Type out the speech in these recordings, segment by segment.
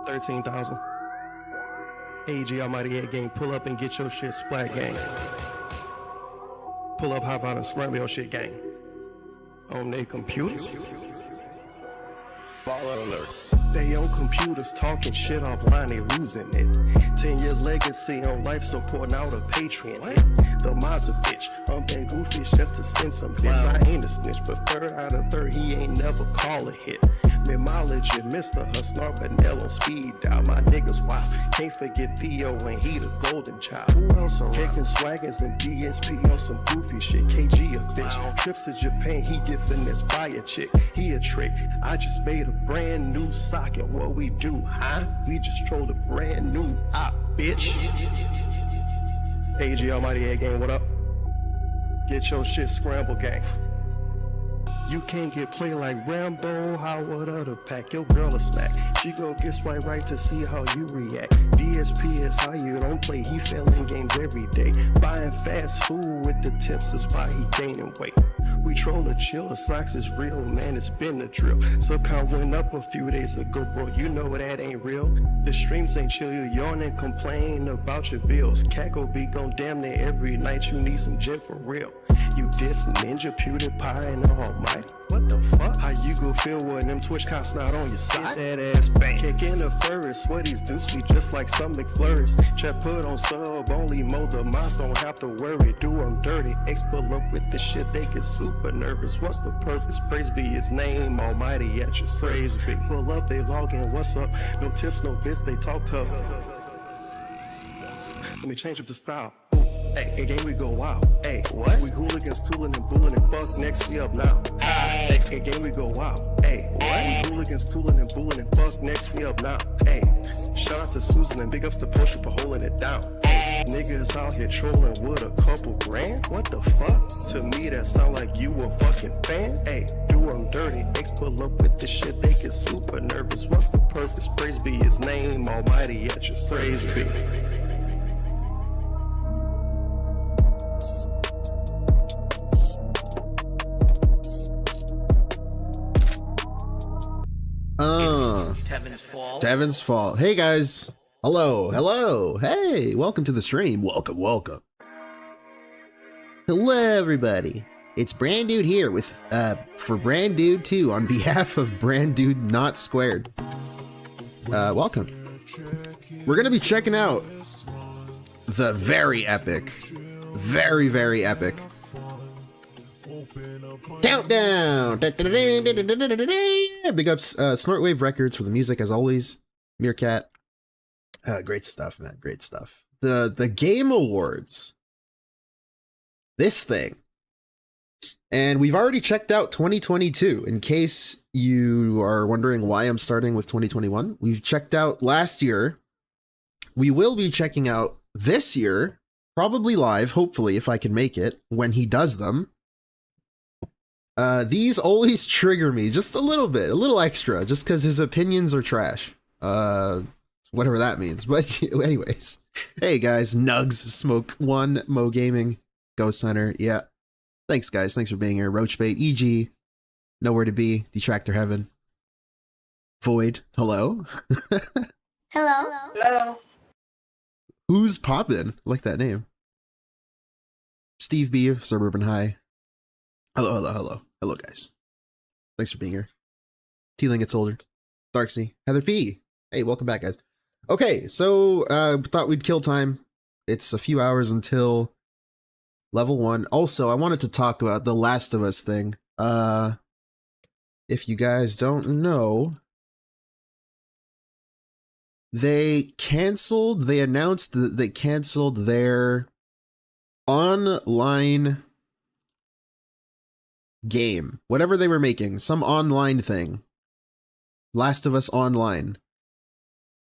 13,000. AG Almighty 8 gang, pull up and get your shit splat gang. Pull up, hop out and scramble your shit gang. On their computers. Baller alert. They on computers talking shit offline, they losing it. 10-year legacy on life support, now the Patreon. The mod's a bitch. I'm been goofy just to send some bits. I ain't a snitch, but third out of third, he ain't never call a hit. Mimology, Mr. Hustler, Vanilla on speed dial. My niggas wild. Can't forget Theo when he the golden child. Who else around? Kicking swaggins and DSP on some goofy shit. KG a bitch. Wow. Trips to Japan, he get finesse by a chick. He a trick. I just made a brand new socket. What we do, huh? We just trolled a brand new op, bitch. AG Almighty A gang, what up? Get your shit scramble, gang. You can't get played like Rambo, Howard of the pack. Your girl a snack. She go get swipe right to see how you react. DSP is how you don't play. He failing games every day. Buying fast food with the tips is why he gaining weight. We troll a chiller, socks is real, man, it's been a drill. Subcon went up a few days ago, bro, you know that ain't real. The streams ain't chill, you yawn and complain about your bills. Cackle be gon' damn near every night, you need some gin for real. You diss Ninja, PewDiePie, and Almighty. What the fuck? How you go feel when them Twitch cops not on your side? That ass bang. Kicking the furries, sweaties do sweet just like some McFlurries. Chat put on sub, only mode the moms don't have to worry. Do them dirty, X pull up with the shit, they get super nervous. What's the purpose? Praise be his name, Almighty at your praise be. Pull up, they log in, what's up? No tips, no bits, they talk tough. Let me change up the style. Hey, game we go wild. Hey, what? We hooligans, cooling and bullying and fuck next, we up now. Hey, game we go wild. Hey, what? We hooligans, cooling and bullying and fuck next, we up now. Hey, shout out to Susan and big ups to Porsche for holding it down. Niggas out here trolling with a couple grand? What the fuck? To me that sound like you a fucking fan. Hey, do them dirty, X pull up with the shit, they get super nervous. What's the purpose? Praise be his name, Almighty at your praise be. Devin's fault. Hey guys. Hello. Hey, welcome to the stream. Welcome. Hello everybody. It's Brand Dude here with for Brand Dude 2 on behalf of Brand Dude Not Squared. Welcome. We're gonna be checking out the very epic, very epic Countdown! Big ups Snortwave Records for the music as always. Meerkat. Great stuff, man. Great stuff. The Game Awards. This thing. And we've already checked out 2022. In case you are wondering why I'm starting with 2021, we've checked out last year. We will be checking out this year, probably live, hopefully, if I can make it, when he does them. These always trigger me just a little bit, a little extra, just because his opinions are trash. Whatever that means. But anyways, hey guys, Nugs, Smoke One, Mo Gaming, Ghost Hunter, yeah. Thanks guys, thanks for being here. Roachbait, EG, Nowhere to Be, Detractor Heaven, Void, hello. Hello. Who's poppin'? I like that name. Steve B of Suburban High. Hello, guys. Thanks for being here. T-Lingit Soldier, Darksea, Heather P. Hey, welcome back, guys. Okay, so thought we'd kill time. It's a few hours until level 1. Also, I wanted to talk about the Last of Us thing. If you guys don't know, they announced that they canceled their online game, whatever they were making, some online thing, Last of Us Online,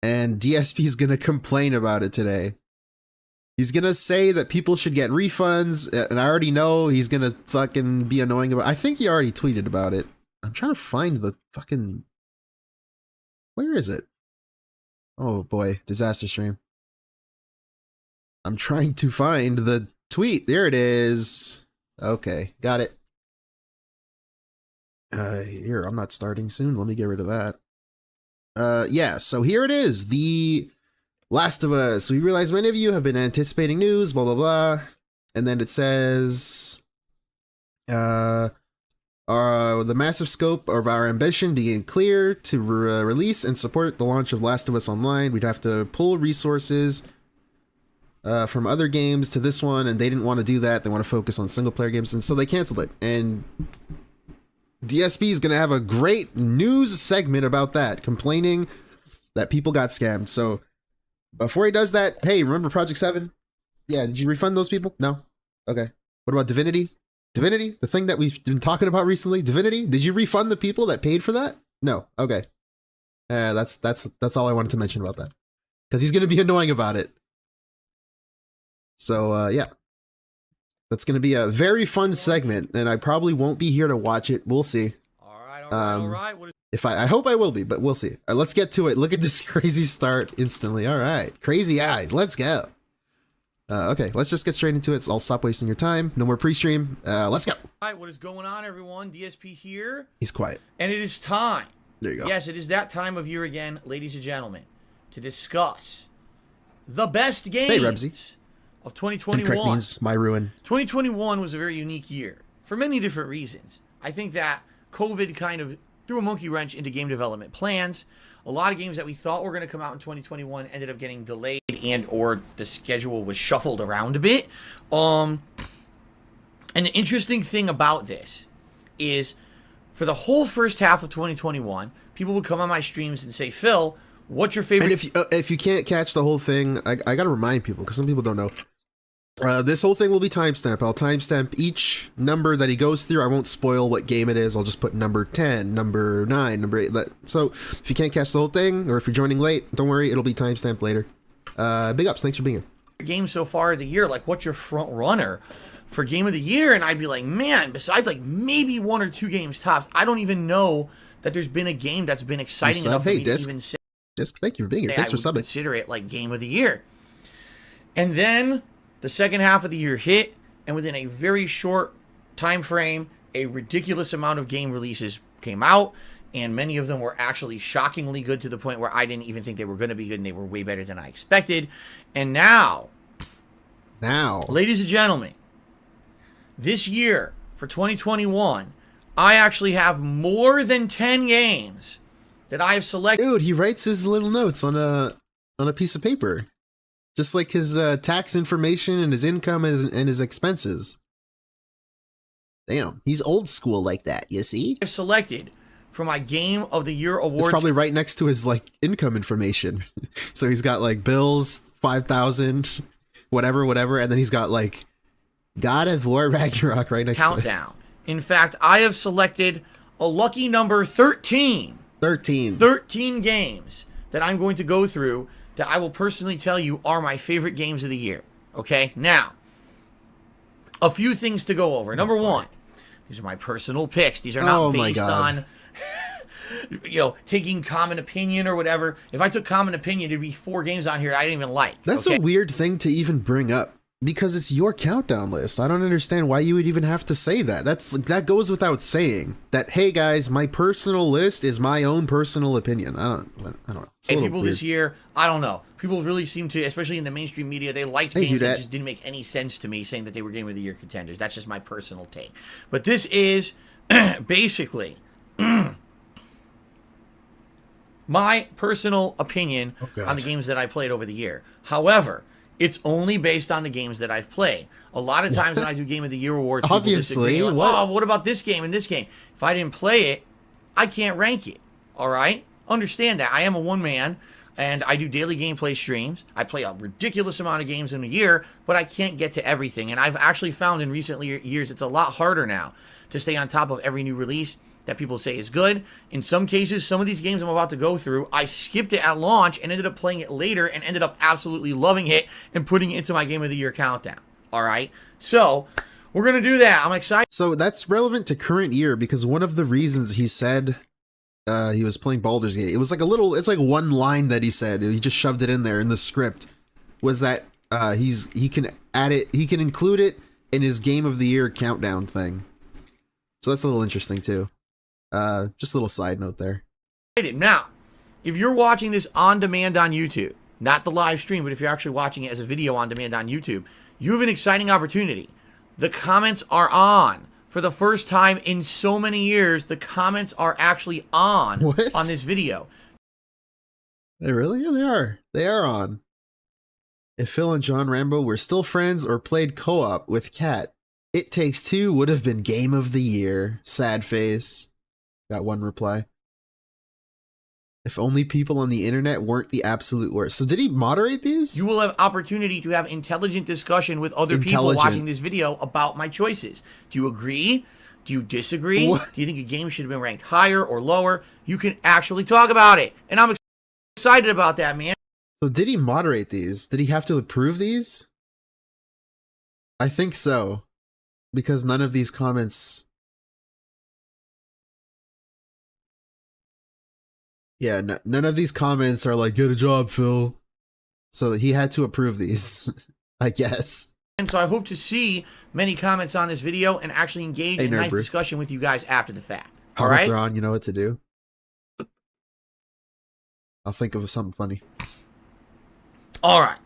and DSP is gonna complain about it today. He's gonna say that people should get refunds, and I already know he's gonna fucking be annoying about. I think he already tweeted about it. I'm trying to find the fucking. Where is it? Oh boy, disaster stream. I'm trying to find the tweet. There it is. Okay, got it. Here, I'm not starting soon. Let me get rid of that. Yeah, so here it is, The Last of Us. We realize many of you have been anticipating news, blah, blah, blah. And then it says, the massive scope of our ambition became clear to release and support the launch of Last of Us Online. We'd have to pull resources from other games to this one, and they didn't want to do that. They want to focus on single player games, and so they canceled it. And DSP is going to have a great news segment about that, complaining that people got scammed. So before he does that, hey, remember Project 7? Yeah, did you refund those people? No? Okay. What about Divinity? Divinity? The thing that we've been talking about recently? Divinity? Did you refund the people that paid for that? No. Okay. That's all I wanted to mention about that. Because he's going to be annoying about it. So, yeah. That's going to be a very fun segment, and I probably won't be here to watch it. We'll see. All right. I hope I will be, but we'll see. All right, let's get to it. Look at this crazy start instantly. All right. Crazy eyes. Let's go. Okay, let's just get straight into it. So I'll stop wasting your time. No more pre-stream. Let's go. All right, what is going on, everyone? DSP here. He's quiet. And it is time. There you go. Yes, it is that time of year again, ladies and gentlemen, to discuss the best games of 2021. Incorrect means my ruin. 2021 was a very unique year for many different reasons. I think that COVID kind of threw a monkey wrench into game development plans. A lot of games that we thought were going to come out in 2021 ended up getting delayed and or the schedule was shuffled around a bit. And the interesting thing about this is for the whole first half of 2021, people would come on my streams and say, Phil, what's your favorite? And if you can't catch the whole thing, I got to remind people because some people don't know. This whole thing will be timestamped. I'll timestamp each number that he goes through. I won't spoil what game it is. I'll just put number 10, number 9, number 8. So if you can't catch the whole thing, or if you're joining late, don't worry, it'll be timestamped later. Big ups. Thanks for being here. Game so far of the year, like what's your front runner for game of the year? And I'd be like, man, besides like maybe 1 or 2 games tops, I don't even know that there's been a game that's been exciting enough for me to even say. Disc, thank you for being here. Thanks for subbing. Consider it like game of the year. And then the second half of the year hit, and within a very short time frame, a ridiculous amount of game releases came out, and many of them were actually shockingly good to the point where I didn't even think they were going to be good, and they were way better than I expected. And now, ladies and gentlemen, this year for 2021, I actually have more than 10 games that I have selected. Dude, he writes his little notes on a piece of paper. Just like his tax information and his income and his expenses. Damn, he's old school like that, you see? I've selected for my Game of the Year awards. It's probably right next to his like income information. So he's got like bills, 5,000, whatever, and then he's got like God of War Ragnarok right next to it. Countdown. In fact, I have selected a lucky number 13. 13 games that I'm going to go through that I will personally tell you are my favorite games of the year. Okay? Now, a few things to go over. Number 1, these are my personal picks. These are not based on, taking common opinion or whatever. If I took common opinion, there'd be 4 games on here I didn't even like. That's a weird thing to even bring up because it's your countdown list. I don't understand why you would even have to say that. That goes without saying that, hey guys, my personal list is my own personal opinion. I don't know. And people weird. This year, I don't know. People really seem to, especially in the mainstream media, they liked games that just didn't make any sense to me, saying that they were Game of the Year contenders. That's just my personal take. But this is basically my personal opinion on the games that I played over the year. However, it's only based on the games that I've played. A lot of times when I do Game of the Year awards, people disagree. Like, what about this game and this game? If I didn't play it, I can't rank it. All right? Understand that. I am a one-man, and I do daily gameplay streams. I play a ridiculous amount of games in a year, but I can't get to everything. And I've actually found in recent years it's a lot harder now to stay on top of every new release that people say is good. In some cases, some of these games I'm about to go through, I skipped it at launch and ended up playing it later and ended up absolutely loving it and putting it into my Game of the Year countdown. All right? So, we're going to do that. I'm excited. So, that's relevant to current year because one of the reasons he said he was playing Baldur's Gate, it was like it's like one line that he said, he just shoved it in there in the script, was that he can include it in his Game of the Year countdown thing. So that's a little interesting too. Just a little side note there. Now, if you're watching this on demand on YouTube, not the live stream, but if you're actually watching it as a video on demand on YouTube, you have an exciting opportunity. The comments are on. For the first time in so many years, the comments are actually on this video. They really? Yeah, they are. They are on. If Phil and John Rambo were still friends or played co-op with Kat, It Takes Two would have been game of the year. Sad face. Got one reply. If only people on the internet weren't the absolute worst. So did he moderate these? You will have opportunity to have intelligent discussion with other people watching this video about my choices. Do you agree? Do you disagree? What? Do you think a game should have been ranked higher or lower? You can actually talk about it. And I'm excited about that, man. So did he moderate these? Did he have to approve these? I think so. Because none of these comments... Yeah, none of these comments are like, get a job, Phil. So he had to approve these, I guess. And so I hope to see many comments on this video and actually engage in a nice discussion with you guys after the fact. All right? Comments are on, you know what to do. I'll think of something funny. All right.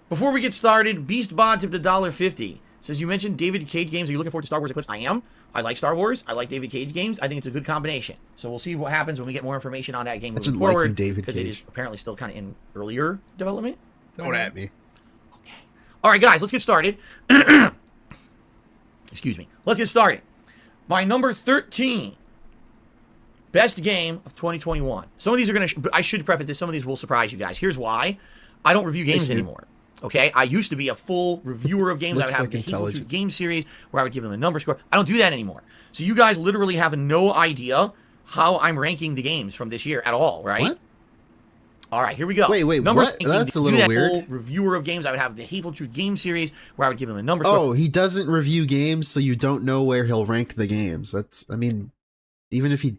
Before we get started, BeastBod tipped $1.50. Says, you mentioned David Cage games. Are you looking forward to Star Wars Eclipse? I am. I like Star Wars. I like David Cage games. I think it's a good combination. So we'll see what happens when we get more information on that game moving forward. Because it is apparently still kind of in earlier development. Don't at me. Okay. All right, guys, let's get started. Excuse me. Let's get started. My number 13 best game of 2021. Some of these are going to... I should preface this. Some of these will surprise you guys. Here's why. I don't review games anymore. Okay, I used to be a full reviewer of games. I would have the Hateful Truth game series where I would give them a number score. I don't do that anymore. So you guys literally have no idea how I'm ranking the games from this year at all, right? What? All right, here we go. Wait, what? That's a little weird. Full reviewer of games. I would have the Hateful Truth game series where I would give them a number score. Oh, he doesn't review games, so you don't know where he'll rank the games. That's, I mean, even if he...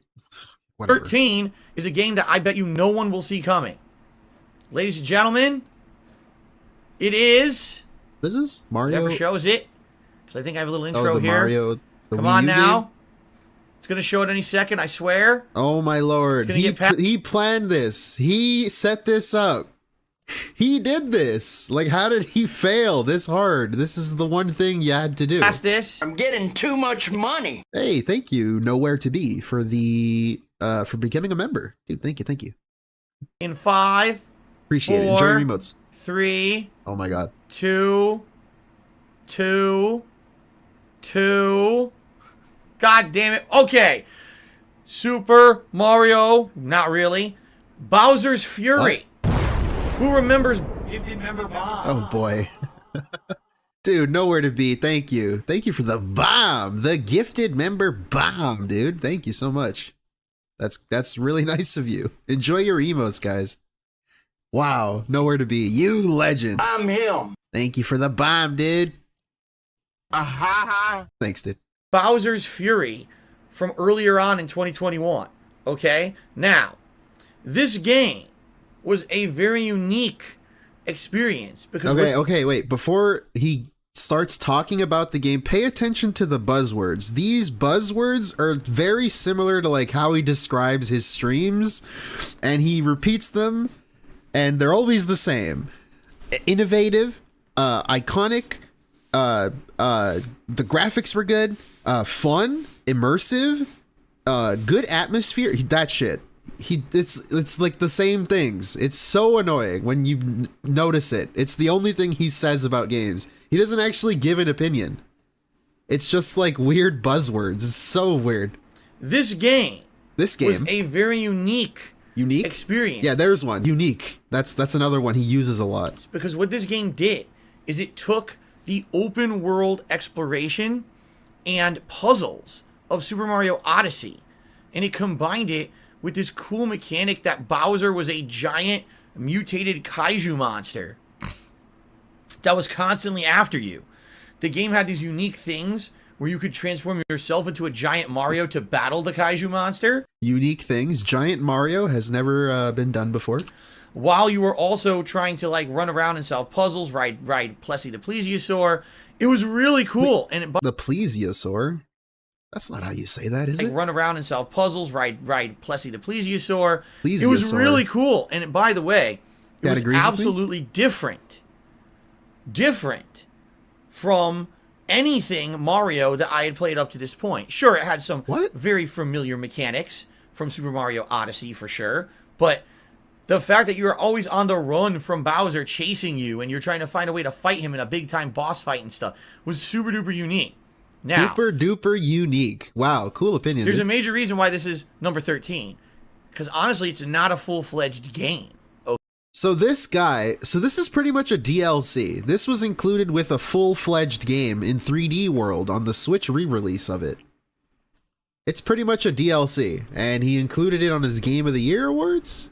Whatever. 13 is a game that I bet you no one will see coming. Ladies and gentlemen... It is. What is this? Mario? Never shows it. Because I think I have a little intro here. Mario, Come on now. Game? It's going to show it any second, I swear. Oh my lord. He planned this. He set this up. He did this. Like, how did he fail this hard? This is the one thing you had to do. Past this. I'm getting too much money. Hey, thank you, Nowhere to Be, for the for becoming a member. Dude, thank you. In 5. Appreciate it. Enjoy your emotes. 3. Oh my god. 2. God damn it. Okay. Super Mario. Not really. Bowser's Fury. What? Who remembers? If you remember Bob. Oh boy. Dude, Nowhere to Be. Thank you. Thank you for the bomb. The gifted member bomb, dude. Thank you so much. That's really nice of you. Enjoy your emotes, guys. Wow, Nowhere to Be. You legend. I'm him. Thank you for the bomb, dude. Thanks, dude. Bowser's Fury from earlier on in 2021. Okay? Now, this game was a very unique experience. Because okay, wait. Before he starts talking about the game, pay attention to the buzzwords. These buzzwords are very similar to like how he describes his streams, and he repeats them. And they're always the same. Innovative, iconic, the graphics were good, fun, immersive, good atmosphere. That shit. It's like the same things. It's so annoying when you notice it. It's the only thing he says about games. He doesn't actually give an opinion. It's just like weird buzzwords. It's so weird. This game was a very unique experience. Yeah, there's one. Unique. That's another one he uses a lot. Because what this game did is it took the open world exploration and puzzles of Super Mario Odyssey and it combined it with this cool mechanic that Bowser was a giant mutated kaiju monster that was constantly after you. The game had these unique things where you could transform yourself into a giant Mario to battle the kaiju monster. Unique things. Giant Mario has never been done before. While you were also trying to like run around and solve puzzles, ride Plessy the Plesiosaur. It was really cool. The Plesiosaur? That's not how you say that, is like it? run around and solve puzzles, ride Plessy the Plesiosaur. Plesiosaur. It was really cool. And by the way, it was agrees with me? absolutely different from anything Mario that I had played up to this point. Sure, it had some very familiar mechanics from Super Mario Odyssey for sure, but the fact that you're always on the run from Bowser chasing you and you're trying to find a way to fight him in a big time boss fight and stuff was super duper unique. Now, super duper unique. Wow, cool opinion. There's a major reason why this is number 13. Because honestly, it's not a full-fledged game. So this is pretty much a DLC. This was included with a full-fledged game in 3D World on the Switch re-release of it. It's pretty much a DLC, and he included it on his Game of the Year awards?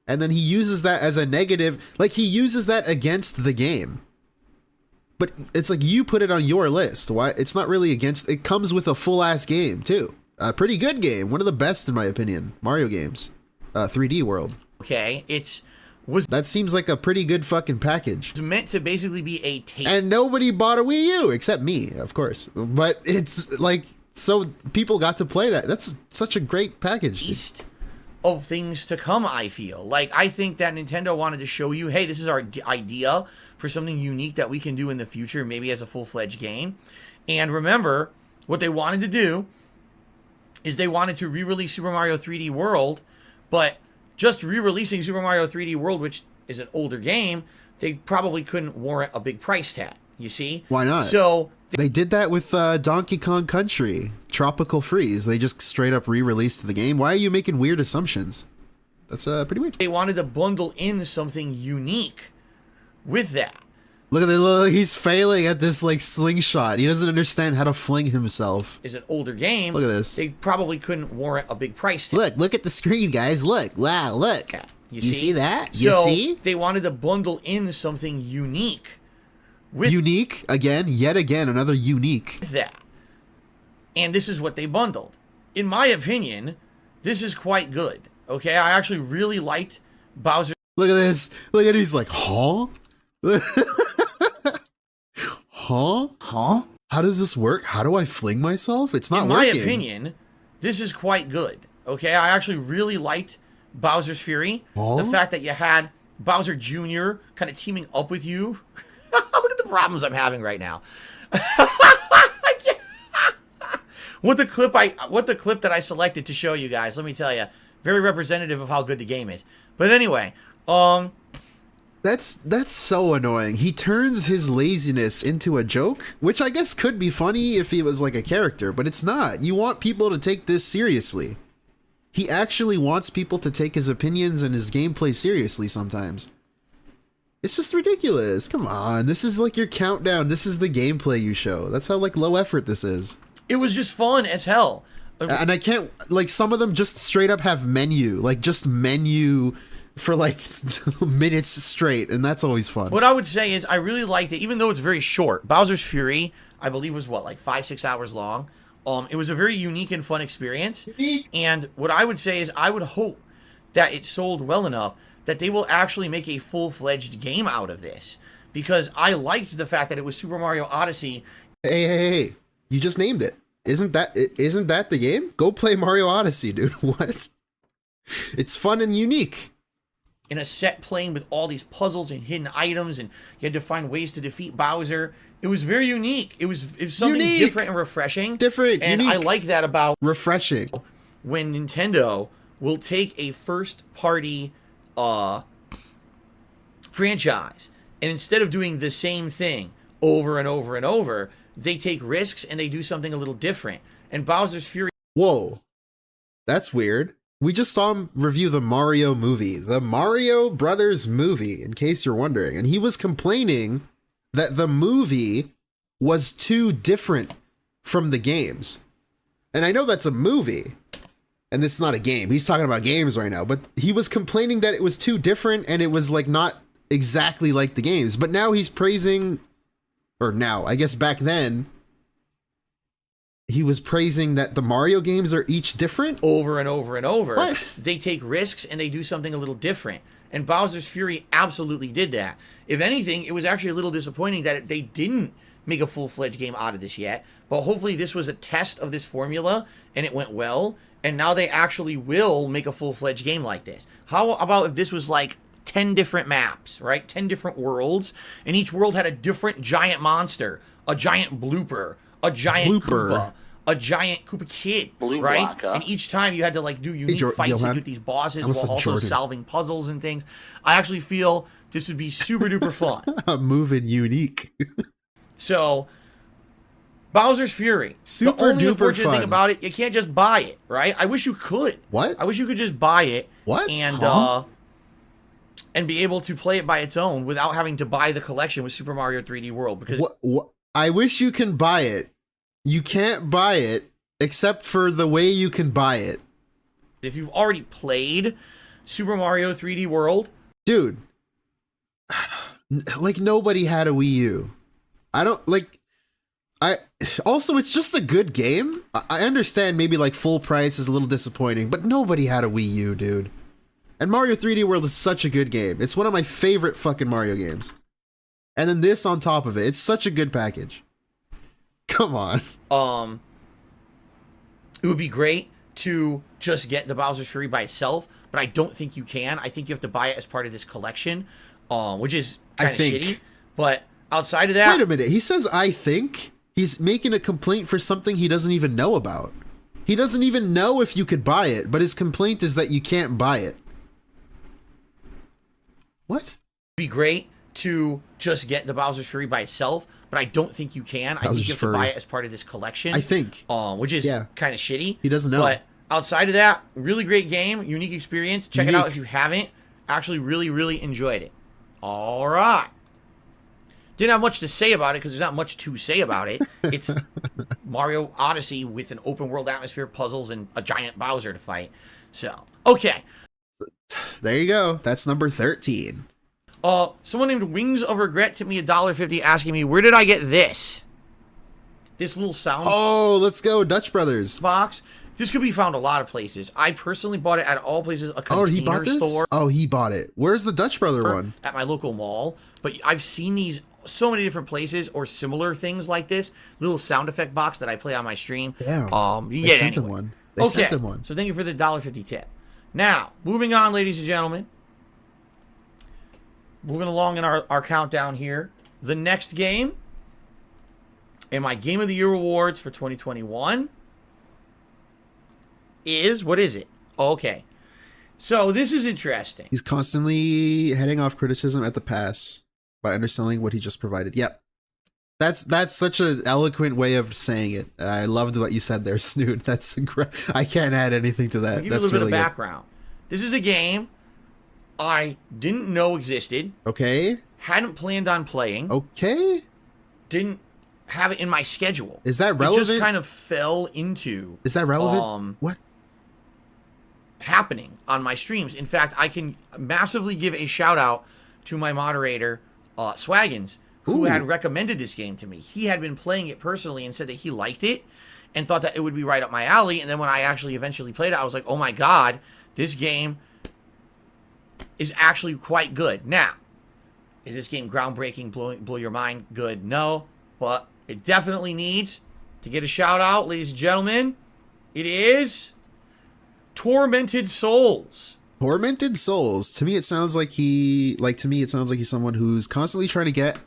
And then he uses that as a negative, like he uses that against the game. But it's like you put it on your list. Why? It's not really against, it comes with a full-ass game, too. A pretty good game, one of the best in my opinion, Mario games. 3D World. Okay, that seems like a pretty good fucking package. It's meant to basically be a taste. And nobody bought a Wii U except me, of course. But it's like, so people got to play that. That's such a great package. Taste of things to come, I feel. Like, I think that Nintendo wanted to show you, hey, this is our idea for something unique that we can do in the future, maybe as a full-fledged game. And remember, what they wanted to do is they wanted to re-release Super Mario 3D World, but just re-releasing Super Mario 3D World, which is an older game, they probably couldn't warrant a big price tag, you see? Why not? So they did that with Donkey Kong Country, Tropical Freeze. They just straight up re-released the game. Why are you making weird assumptions? That's pretty weird. They wanted to bundle in something unique with that. Look at that, he's failing at this like slingshot. He doesn't understand how to fling himself. Is an older game. Look at this. They probably couldn't warrant a big price tag. Look at the screen, guys. Look. Wow, look. Yeah, you see that? You so see? They wanted to bundle in something unique with unique again, yet again, another unique. That. And this is what they bundled. In my opinion, this is quite good. Okay, I actually really liked Bowser. Look at this. Look at it. He's like, huh? Huh? How does this work? How do I fling myself? It's not working. In my opinion, this is quite good. Okay, I actually really liked Bowser's Fury. Huh? The fact that you had Bowser Jr. kind of teaming up with you. Look at the problems I'm having right now. What the clip that I selected to show you guys, let me tell you, very representative of how good the game is. But anyway, That's so annoying. He turns his laziness into a joke, which I guess could be funny if he was like a character, but it's not. You want people to take this seriously. He actually wants people to take his opinions and his gameplay seriously sometimes. It's just ridiculous. Come on. This is like your countdown. This is the gameplay you show. That's how like low effort this is. It was just fun as hell. And I can't, like, some of them just straight up have menu, like just menu for like minutes straight, and that's always fun. What I would say is I really liked it, even though it's very short. Bowser's Fury, I believe, was what, like 5-6 hours long. It was a very unique and fun experience. And what I would say is I would hope that it sold well enough that they will actually make a full-fledged game out of this. Because I liked the fact that it was Super Mario Odyssey. Hey. You just named it. Isn't that the game? Go play Mario Odyssey, dude. What? It's fun and unique. In a set playing with all these puzzles and hidden items, and you had to find ways to defeat Bowser. It was very unique. It was something unique. Different and refreshing. Different, and unique. I like that about refreshing. When Nintendo will take a first-party franchise, and instead of doing the same thing over and over and over, they take risks and they do something a little different. And Bowser's Fury. Whoa, that's weird. We just saw him review the Mario movie, the Mario Brothers movie, in case you're wondering. And he was complaining that the movie was too different from the games. And I know that's a movie, and this is not a game. He's talking about games right now, but he was complaining that it was too different and it was like not exactly like the games. But now he's praising, or now, I guess back then, he was praising that the Mario games are each different? Over and over and over. What? They take risks and they do something a little different. And Bowser's Fury absolutely did that. If anything, it was actually a little disappointing that they didn't make a full-fledged game out of this yet, but hopefully this was a test of this formula and it went well, and now they actually will make a full-fledged game like this. How about if this was like 10 different maps, right? 10 different worlds, and each world had a different giant monster, a giant blooper, a giant Koopa, a giant Koopa Kid, right? Block, huh? And each time you had to like do unique fights and do these bosses while also Jordan. solving puzzles and things. I actually feel this would be super duper fun. Moving unique. So, Bowser's Fury. Super the only duper unfortunate fun. thing about it, you can't just buy it, right? I wish you could. What? I wish you could just buy it. What? And be able to play it by its own without having to buy the collection with Super Mario 3D World. Because what? I wish you can buy it. You can't buy it except for the way you can buy it. if you've already played Super Mario 3D World, dude, like nobody had a Wii U. Also, it's just a good game. I understand maybe like full price is a little disappointing, but nobody had a Wii U, dude. And Mario 3D World is such a good game. It's one of my favorite fucking Mario games. And then this on top of it. It's such a good package. Come on. It would be great to just get the Bowser's Fury by itself, but I don't think you can. I think you have to buy it as part of this collection, which is kind of shitty. But outside of that... Wait a minute. He says, I think. He's making a complaint for something he doesn't even know about. He doesn't even know if you could buy it, but his complaint is that you can't buy it. What? It'd be great to just get the Bowser's Fury by itself, but I don't think you can. I think you have to buy it as part of this collection. I think. Which is kind of shitty. He doesn't know. But outside of that, really great game, unique experience. Check it out if you haven't. Actually really, really enjoyed it. All right. Didn't have much to say about it because there's not much to say about it. It's Mario Odyssey with an open world atmosphere, puzzles, and a giant Bowser to fight. So, okay. There you go. That's number 13. Someone named Wings of Regret tipped me $1.50 asking me, where did I get this? This little sound. Oh, let's go. Dutch Brothers. Box. This could be found a lot of places. I personally bought it at all places. A container he bought this? store. Oh, he bought it. Where's the Dutch Brother one? At my local mall. But I've seen these so many different places or similar things like this. Little sound effect box that I play on my stream. Yeah. You they get sent him one. They sent him one. So thank you for the $1.50 tip. Now, moving on, ladies and gentlemen. Moving along in our countdown here. The next game in my Game of the Year awards for 2021 is, what is it? Okay. So this is interesting. He's constantly heading off criticism at the pass by underselling what he just provided. Yep. That's such an eloquent way of saying it. I loved what you said there, Snoot. That's I can't add anything to that. I'll give That's you a little really bit of background. This is a game I didn't know existed. Okay. Hadn't planned on playing. Okay. Didn't have it in my schedule. Is that relevant? It just kind of fell into. Is that relevant? What? Happening on my streams. In fact, I can massively give a shout out to my moderator, Swaggins, who had recommended this game to me. He had been playing it personally and said that he liked it and thought that it would be right up my alley. And then when I actually eventually played it, I was like, oh my God, this game is actually quite good. Now, is this game groundbreaking, blow your mind? Good. No, but it definitely needs to get a shout out, ladies and gentlemen. It is Tormented Souls. Tormented Souls. To me, it sounds like he's someone who's constantly trying to get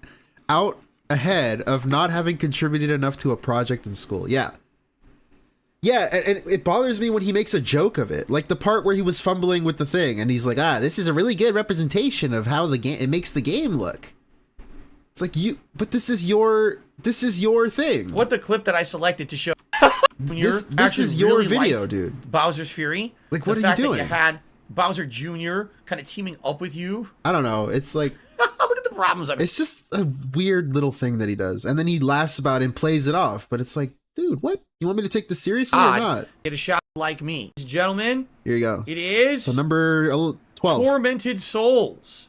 out ahead of not having contributed enough to a project in school. Yeah. Yeah, and it bothers me when he makes a joke of it. Like the part where he was fumbling with the thing and he's like, this is a really good representation of how it makes the game look. It's like but this is your thing. What the clip that I selected to show this is your really video, dude. Bowser's Fury. Like, what are you doing? That you had Bowser Jr. kind of teaming up with you. I don't know. It's like look at the problems. It's just a weird little thing that he does, and then he laughs about it and plays it off. But it's like, dude, what? You want me to take this seriously or not? Get a shot like me, gentlemen. Here you go. It is so number 12. Tormented Souls.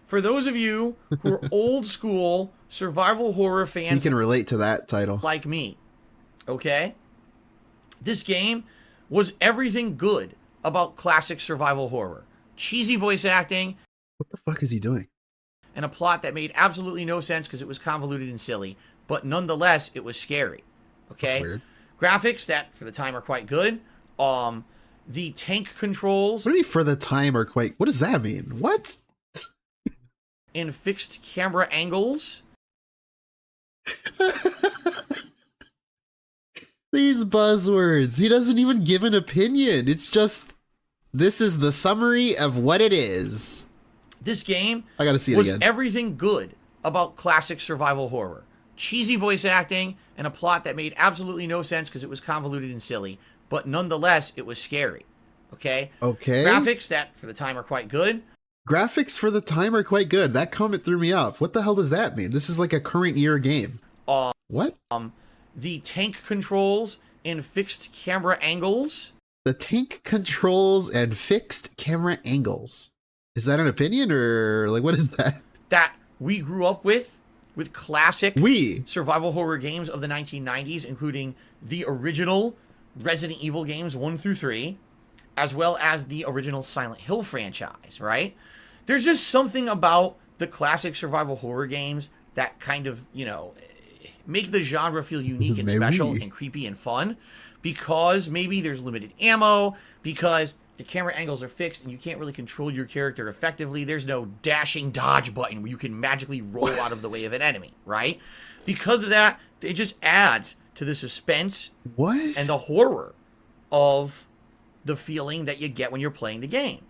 For those of you who are old school survival horror fans, you can relate to that title, like me. Okay, this game was everything good about classic survival horror. Cheesy voice acting. What the fuck is he doing? And a plot that made absolutely no sense because it was convoluted and silly. but nonetheless, it was scary. Okay? That's weird. Graphics that, for the time, are quite good. The tank controls... What do you mean for the time are quite... What does that mean? What? in fixed camera angles. These buzzwords. He doesn't even give an opinion. It's just... This is the summary of what it is. This game I gotta see it was again. everything good about classic survival horror. Cheesy voice acting and a plot that made absolutely no sense because it was convoluted and silly. But nonetheless, it was scary. Okay? Okay. Graphics that, for the time, are quite good. Graphics for the time are quite good. That comment threw me off. What the hell does that mean? This is like a current year game. What? The tank controls in fixed camera angles. The tank controls and fixed camera angles. Is that an opinion or like what is that? That we grew up with classic We survival horror games of the 1990s, including the original Resident Evil games 1 through 3, as well as the original Silent Hill franchise, right? There's just something about the classic survival horror games that kind of, you know, make the genre feel unique and special and creepy and fun, because maybe there's limited ammo, because the camera angles are fixed and you can't really control your character effectively. There's no dashing dodge button where you can magically roll out of the way of an enemy, right? Because of that, it just adds to the suspense and the horror of the feeling that you get when you're playing the game.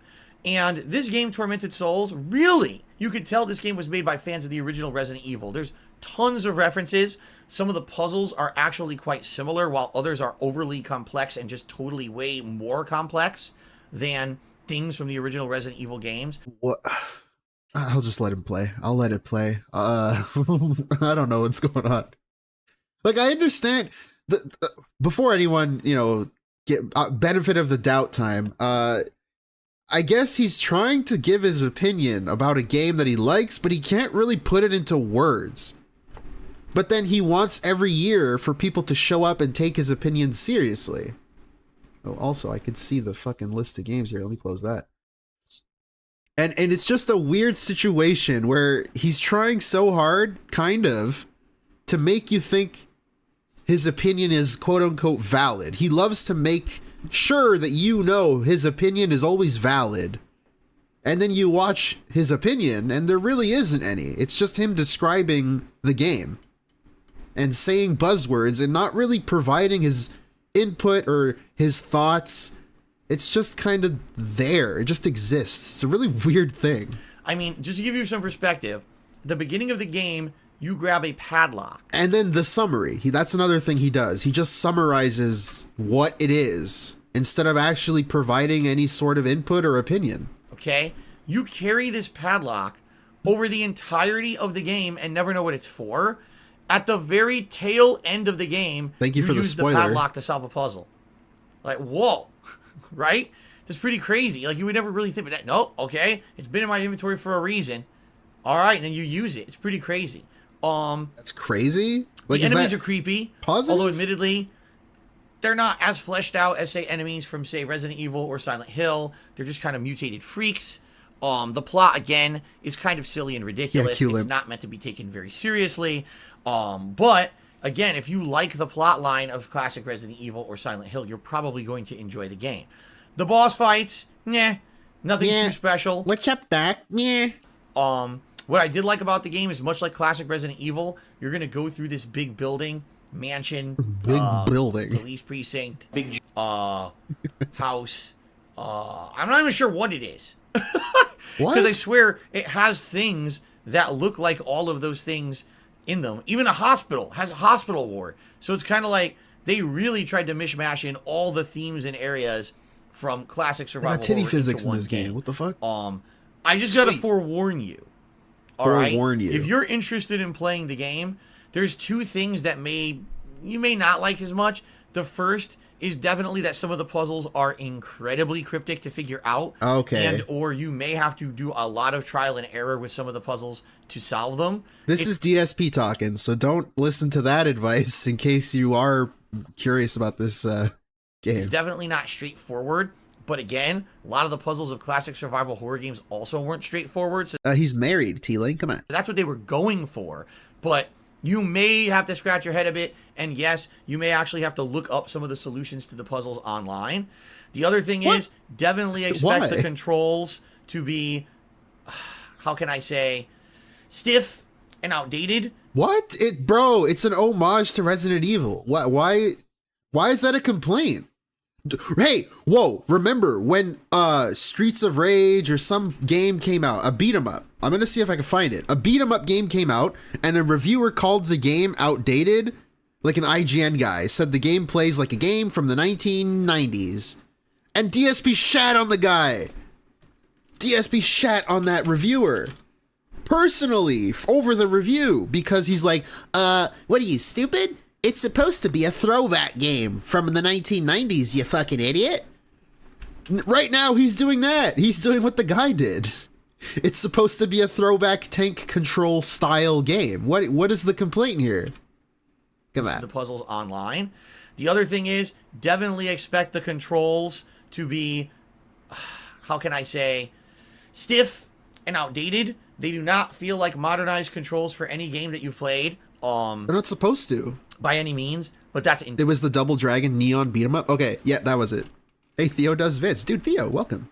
And this game, Tormented Souls, really, you could tell this game was made by fans of the original Resident Evil. There's tons of references. Some of the puzzles are actually quite similar, while others are overly complex and just totally way more complex than things from the original Resident Evil games. What? I'll just let him play. I'll let it play. I don't know what's going on. Like, I understand before anyone, you know, get benefit of the doubt time. I guess he's trying to give his opinion about a game that he likes, but he can't really put it into words. But then he wants every year for people to show up and take his opinion seriously. Oh, also, I could see the fucking list of games here. Let me close that. And it's just a weird situation where he's trying so hard, kind of, to make you think his opinion is quote-unquote valid. He loves to make sure that you know his opinion is always valid. And then you watch his opinion, and there really isn't any. It's just him describing the game and saying buzzwords and not really providing his input or his thoughts. It's just kind of there. It just exists. It's a really weird thing. I mean, just to give you some perspective, the beginning of the game, you grab a padlock. And then the summary. That's another thing he does. He just summarizes what it is instead of actually providing any sort of input or opinion. Okay? You carry this padlock over the entirety of the game and never know what it's for. At the very tail end of the game, thank you for the spoiler. Use the padlock to solve a puzzle. Like, whoa. Right? That's pretty crazy. Like, you would never really think of that. Nope, okay. It's been in my inventory for a reason. All right, and then you use it. It's pretty crazy. That's crazy? Like, the enemies are creepy. Positive? Although, admittedly, they're not as fleshed out as, say, enemies from, say, Resident Evil or Silent Hill. They're just kind of mutated freaks. The plot, again, is kind of silly and ridiculous. Yeah, it's not meant to be taken very seriously. But, again, if you like the plot line of classic Resident Evil or Silent Hill, you're probably going to enjoy the game. The boss fights, nothing too special. What's up, Doc? What I did like about the game is, much like classic Resident Evil, you're going to go through this big building, mansion, building, police precinct, big house. I'm not even sure what it is. What? Because I swear it has things that look like all of those things in them. Even a hospital has a hospital ward. So it's kind of like they really tried to mishmash in all the themes and areas from classic survival horror titty physics into in this game. game. What the fuck? I just got to forewarn you. All right? Forewarn you. If you're interested in playing the game, there's two things that you may not like as much. The first is definitely that some of the puzzles are incredibly cryptic to figure out. Okay. And or you may have to do a lot of trial and error with some of the puzzles to solve them. This is DSP talking, so don't listen to that advice in case you are curious about this game. It's definitely not straightforward. But again, a lot of the puzzles of classic survival horror games also weren't straightforward. So he's married, T-Lane. Come on. that's what they were going for. But You may have to scratch your head a bit, and yes, you may actually have to look up some of the solutions to the puzzles online. The other thing is, definitely expect the controls to be, how can I say, stiff and outdated. What? Bro, it's an homage to Resident Evil. Why is that a complaint? Hey, whoa, remember when Streets of Rage or some game came out, a beat 'em up. I'm gonna see if I can find it. A beat 'em up game came out and a reviewer called the game outdated. Like an IGN guy said the game plays like a game from the 1990s. And DSP shat on the guy. DSP shat on that reviewer. Personally, over the review, because he's like, what are you, stupid? It's supposed to be a throwback game from the 1990s, you fucking idiot. Right now, he's doing that. He's doing what the guy did. It's supposed to be a throwback tank control style game. What is the complaint here? Come on. The puzzles online. The other thing is, definitely expect the controls to be, how can I say, stiff and outdated. They do not feel like modernized controls for any game that you've played. They're not supposed to. By any means, but that's... It was the Double Dragon Neon beat 'em up? Okay, yeah, that was it. Hey, Theo does vids. Dude, Theo, welcome.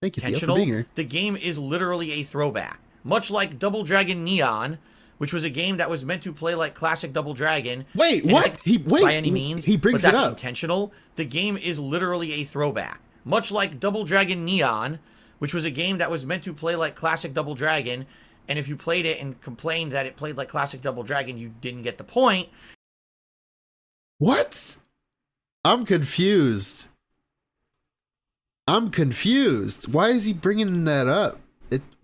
Thank you, Theo, for being here. The game is literally a throwback. Much like Double Dragon Neon, which was a game that was meant to play like classic Double Dragon. Wait, what? By any means, he brings it up. Intentional. The game is literally a throwback. Much like Double Dragon Neon, which was a game that was meant to play like classic Double Dragon, and if you played it and complained that it played like classic Double Dragon, you didn't get the point. What? I'm confused. Why is he bringing that up?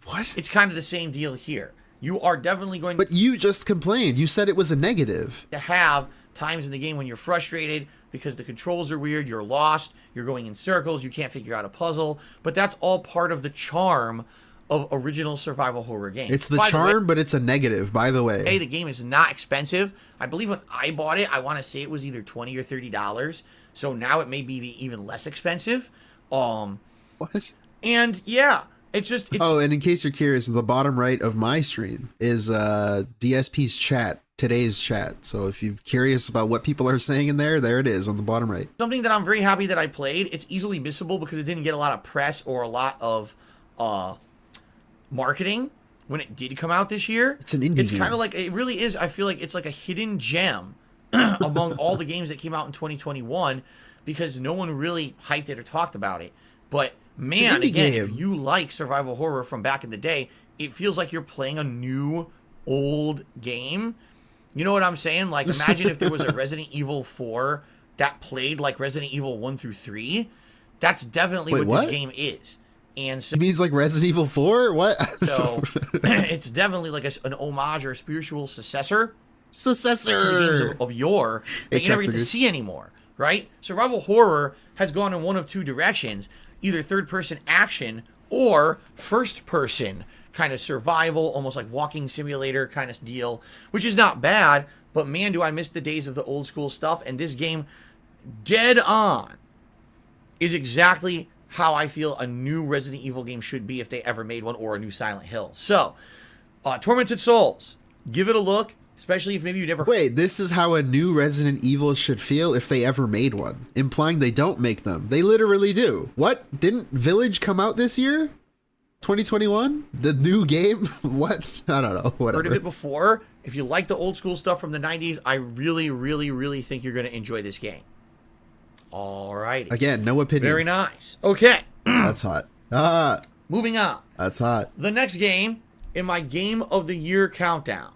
What? It's kind of the same deal here. You are definitely going But you just complained. You said it was a negative. To have times in the game when you're frustrated because the controls are weird, you're lost, you're going in circles, you can't figure out a puzzle. But that's all part of the charm of original survival horror games. It's the charm, but it's a negative, by the way. Hey, the game is not expensive. I believe when I bought it, I want to say it was either $20 or $30. So now it may be even less expensive. What? And yeah, it's oh, and in case you're curious, the bottom right of my stream is DSP's chat, today's chat. So if you're curious about what people are saying in there, there it is on the bottom right. Something that I'm very happy that I played. It's easily missable because it didn't get a lot of press or a lot of marketing when it did come out this year. It's an indie game. It's kind of like, it really is, I feel like it's like a hidden gem among all the games that came out in 2021 because no one really hyped it or talked about it. But man, again, if you like survival horror from back in the day, it feels like you're playing a new old game. You know what I'm saying? Like, imagine if there was a Resident Evil 4 that played like Resident Evil 1 through 3. That's definitely what this game is. And so, it means like Resident Evil 4? What? So it's definitely like an homage or a spiritual successor to the games of yore that you never get to see anymore, right? Survival horror has gone in one of two directions, either third-person action or first-person kind of survival, almost like walking simulator kind of deal, which is not bad, but man, do I miss the days of the old school stuff. And this game, dead on, is exactly how I feel a new Resident Evil game should be if they ever made one, or a new Silent Hill. So, Tormented Souls, give it a look, especially if maybe you never... Wait, this is how a new Resident Evil should feel if they ever made one, implying they don't make them. They literally do. What? Didn't Village come out this year? 2021? The new game? What? I don't know. Whatever. Heard of it before. If you like the old school stuff from the 90s, I really, really, really think you're going to enjoy this game. All righty. Again, no opinion. Very nice. Okay. That's hot. Moving on. That's hot. The next game in my Game of the Year countdown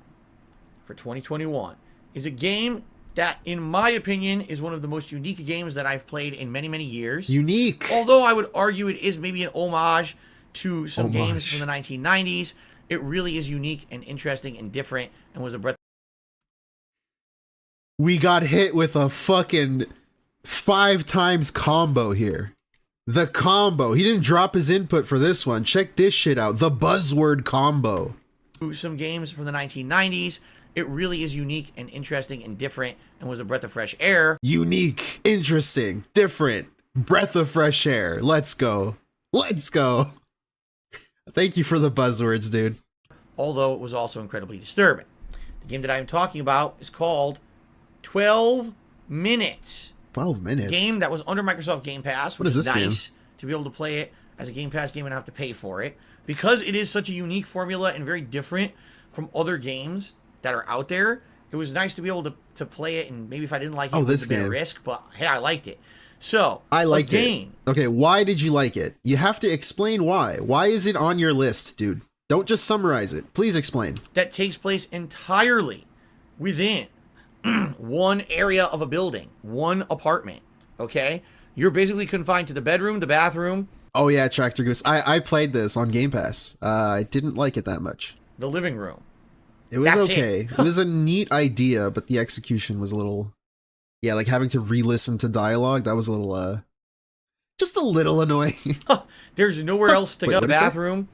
for 2021 is a game that, in my opinion, is one of the most unique games that I've played in many, many years. Unique. Although I would argue it is maybe an homage to some games from the 1990s. It really is unique and interesting and different, and was a breath. We got hit with a fucking 5 times combo here. The combo. He didn't drop his input for this one. Check this shit out. The buzzword combo. Some games from the 1990s. It really is unique and interesting and different, and was a breath of fresh air. Unique, interesting, different, breath of fresh air. Let's go. Let's go. Thank you for the buzzwords, dude. Although it was also incredibly disturbing. The The game that I'm talking about is called 12 Minutes. 12 minutes? Game that was under Microsoft Game Pass, which what is this nice game? To be able to play it as a Game Pass game and not have to pay for it. Because it is such a unique formula and very different from other games that are out there, it was nice to be able to play it, and maybe if I didn't like it, it was a bit of risk, but hey, I liked it. So, I liked it. Okay, why did you like it? You have to explain why. Why is it on your list, dude? Don't just summarize it. Please explain. That takes place entirely within one area of a building, one apartment, okay? You're basically confined to the bedroom, the bathroom. Oh yeah, Tractor Goose. I played this on Game Pass. I didn't like it that much. The living room. It was okay. It was a neat idea, but the execution was a little... Yeah, like having to re-listen to dialogue, that was a little, just a little annoying. There's nowhere else to go. The What'd you say? bathroom,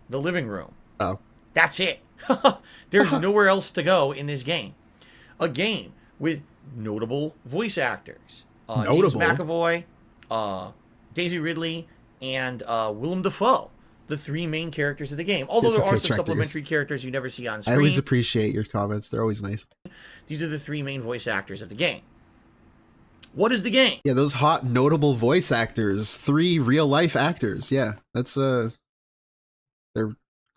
the living room. Oh. That's it. There's nowhere else to go in this game. A game with notable voice actors. Notable? James McAvoy, Daisy Ridley, and Willem Dafoe. The three main characters of the game. Although there are some supplementary characters you never see on screen. I always appreciate your comments. They're always nice. These are the three main voice actors of the game. What is the game? Yeah, those hot, notable voice actors. 3 real-life actors. Yeah, that's, they're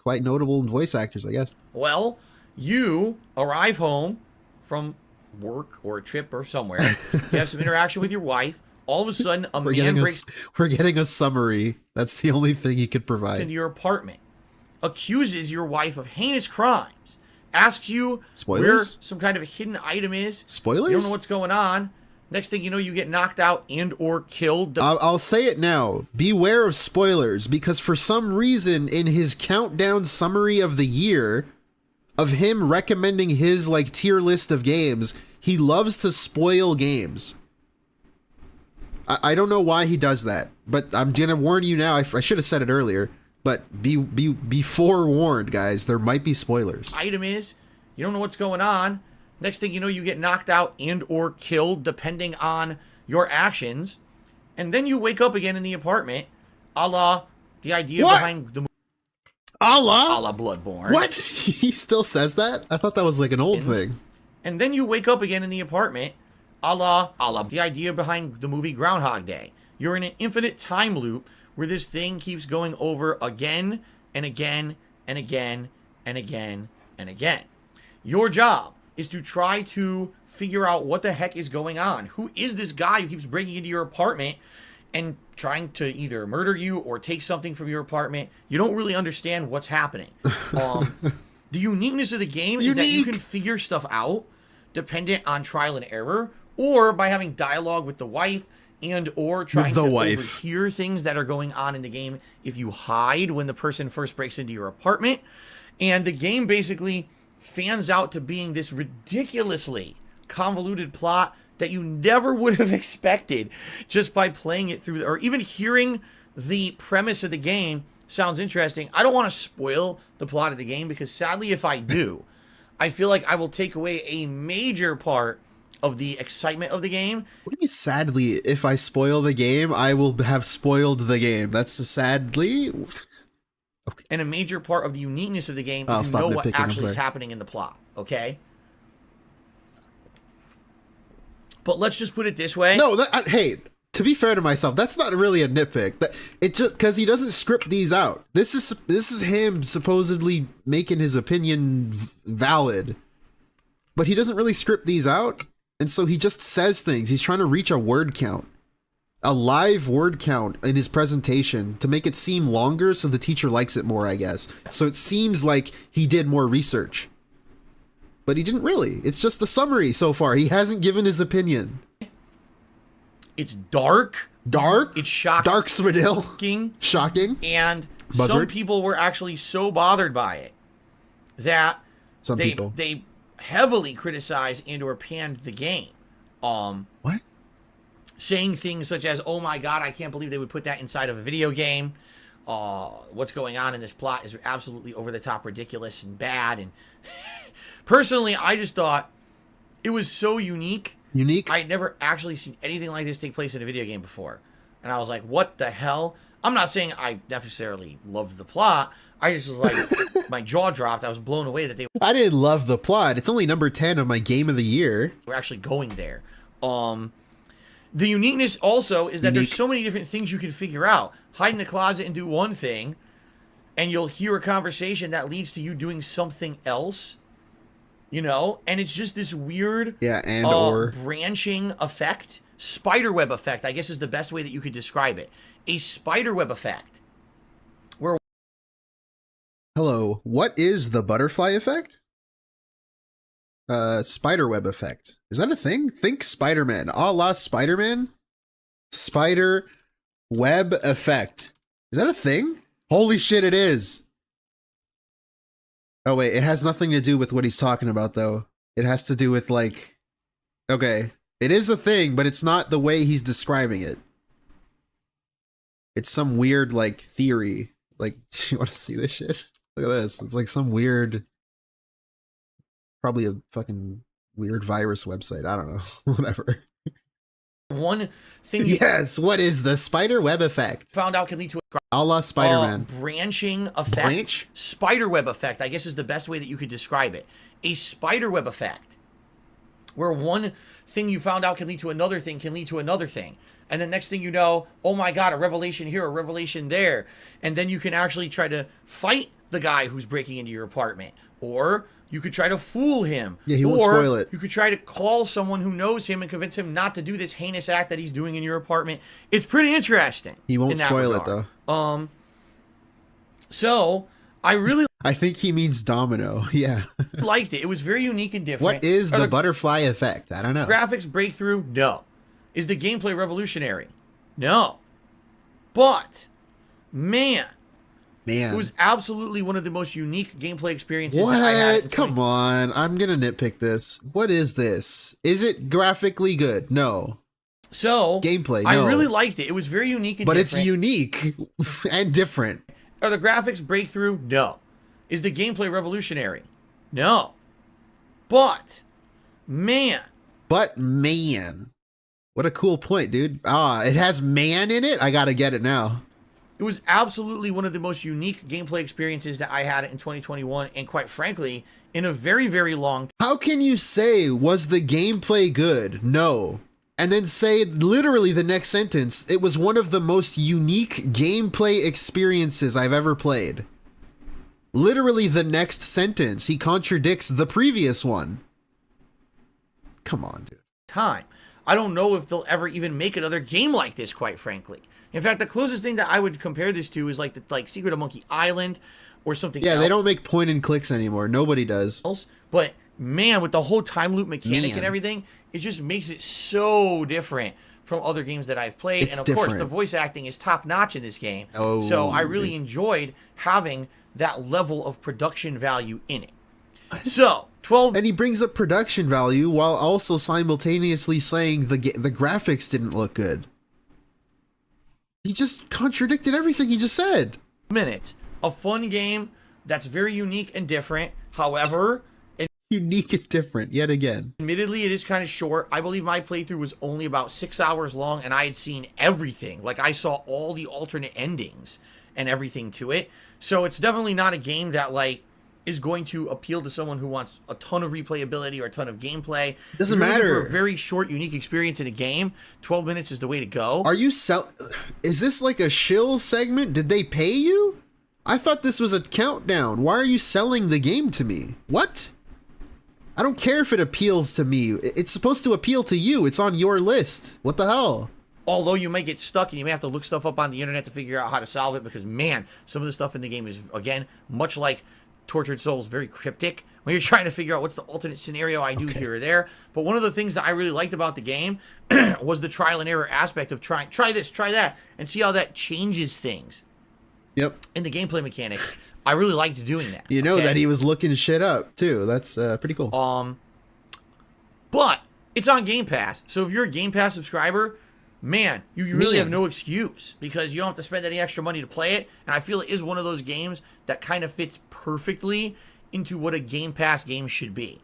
quite notable voice actors, I guess. Well, you arrive home from work or a trip or somewhere. You have some interaction with your wife. All of a sudden, we're getting a summary. That's the only thing he could provide. Into your apartment, accuses your wife of heinous crimes, asks you where some kind of a hidden item is. Spoilers? You don't know what's going on. Next thing you know, you get knocked out and or killed. I'll say it now. Beware of spoilers, because for some reason in his countdown summary of the year, of him recommending his like tier list of games, he loves to spoil games. I don't know why he does that, but I'm gonna warn you now. I should have said it earlier, but be forewarned, guys. There might be spoilers. Item is, you don't know what's going on. Next thing you know, you get knocked out and or killed, depending on your actions. And then you wake up again in the apartment, a la the idea behind the... A la Bloodborne. What? He still says that? I thought that was like an old thing. And then you wake up again in the apartment, a la the idea behind the movie Groundhog Day. You're in an infinite time loop where this thing keeps going over again and again and again and again and again. Your job is to try to figure out what the heck is going on. Who is this guy who keeps breaking into your apartment and trying to either murder you or take something from your apartment? You don't really understand what's happening. The uniqueness of the game is that you can figure stuff out dependent on trial and error, or by having dialogue with the wife, and or trying to overhear things that are going on in the game if you hide when the person first breaks into your apartment. And the game basically fans out to being this ridiculously convoluted plot that you never would have expected just by playing it through, or even hearing the premise of the game sounds interesting. I don't want to spoil the plot of the game, because sadly, if I do, I feel like I will take away a major part of the excitement of the game. What do you mean, sadly? If I spoil the game, I will have spoiled the game. That's sadly... Okay. And a major part of the uniqueness of the game is you know what actually is happening in the plot, okay? But let's just put it this way. No, hey, to be fair to myself, that's not really a nitpick. That it just because he doesn't script these out. This is him supposedly making his opinion valid, but he doesn't really script these out, and so he just says things. He's trying to reach a word count. A live word count in his presentation to make it seem longer so the teacher likes it more, I guess. So it seems like he did more research. But he didn't really. It's just the summary so far. He hasn't given his opinion. It's dark. Dark? It's shocking. Dark Swadil. Shocking. And some people were actually so bothered by it that they heavily criticized and or panned the game. What? Saying things such as, oh my god, I can't believe they would put that inside of a video game. What's going on in this plot is absolutely over the top, ridiculous, and bad. And personally, I just thought it was so unique. I had never actually seen anything like this take place in a video game before. And I was like, what the hell? I'm not saying I necessarily loved the plot. I just was like, my jaw dropped. I was blown away that they I didn't love the plot. It's only number 10 of my game of the year. were actually going there. The uniqueness also is that there's so many different things you can figure out. Hide in the closet and do one thing, and you'll hear a conversation that leads to you doing something else. You know, and it's just this weird or branching effect. Spiderweb effect, I guess, is the best way that you could describe it. A spiderweb effect. Where hello, what is the butterfly effect? Spiderweb effect. Is that a thing? Think Spider-Man. A la Spider-Man? Spider web effect. Is that a thing? Holy shit, it is. Oh wait, it has nothing to do with what he's talking about though. It has to do with like, okay, it is a thing, but it's not the way he's describing it. It's some weird like theory. Like, you want to see this shit? Look at this. It's like some weird, probably a fucking weird virus website. I don't know. Whatever. one thing yes, what is the spider web effect? Found out can lead to a la Spider-Man. Branching effect. Branch? Spiderweb effect, I guess, is the best way that you could describe it. A spiderweb effect. Where one thing you found out can lead to another thing, can lead to another thing. And the next thing you know, oh my god, a revelation here, a revelation there. And then you can actually try to fight the guy who's breaking into your apartment. Or you could try to fool him. Yeah, he won't spoil it. You could try to call someone who knows him and convince him not to do this heinous act that he's doing in your apartment. It's pretty interesting. He won't spoil it though. So I think he means domino. Yeah. liked it. It was very unique and different. What is the butterfly effect? I don't know. Graphics breakthrough? No. Is the gameplay revolutionary? No. But man, it was absolutely one of the most unique gameplay experiences what? that I had. Come on. I'm going to nitpick this. What is this? Is it graphically good? No. So, gameplay, no. I really liked it. It was very unique and different. But it's unique and different. Are the graphics breakthrough? No. Is the gameplay revolutionary? No. But man. What a cool point, dude. It has man in it? I got to get it now. It was absolutely one of the most unique gameplay experiences that I had in 2021, and quite frankly, in a very, very long time. How can you say, was the gameplay good? No. And then say literally the next sentence, it was one of the most unique gameplay experiences I've ever played. Literally the next sentence, he contradicts the previous one. Come on, dude. I don't know if they'll ever even make another game like this, quite frankly. In fact, the closest thing that I would compare this to is like Secret of Monkey Island or something else. Yeah, they don't make point and clicks anymore. Nobody does. But man, with the whole time loop mechanic and everything, it just makes it so different from other games that I've played. It's and of different. course, the voice acting is top notch in this game. So I really enjoyed having that level of production value in it. So 12, and he brings up production value while also simultaneously saying the graphics didn't look good. He just contradicted everything he just said. minutes. A fun game that's very unique and different. However, unique and different yet again. Admittedly, it is kind of short. I believe my playthrough was only about 6 hours long, and I had seen everything. Like, I saw all the alternate endings and everything to it. So it's definitely not a game that, like, is going to appeal to someone who wants a ton of replayability or a ton of gameplay. Doesn't matter. For a very short, unique experience in a game, 12 minutes is the way to go. Are you is this like a shill segment? Did they pay you? I thought this was a countdown. Why are you selling the game to me? What? I don't care if it appeals to me. It's supposed to appeal to you. It's on your list. What the hell? Although you may get stuck and you may have to look stuff up on the internet to figure out how to solve it, because, man, some of the stuff in the game is, again, much like Tortured Souls, very cryptic when you're trying to figure out what's the alternate scenario I do here or there. But one of the things that I really liked about the game was the trial and error aspect of try this, try that, and see how that changes things. Yep. In the gameplay mechanic. I really liked doing that. You know that he was looking shit up too. That's pretty cool. But it's on Game Pass. So if you're a Game Pass subscriber, man, you really have no excuse, because you don't have to spend any extra money to play it. And I feel it is one of those games that kind of fits perfectly into what a Game Pass game should be.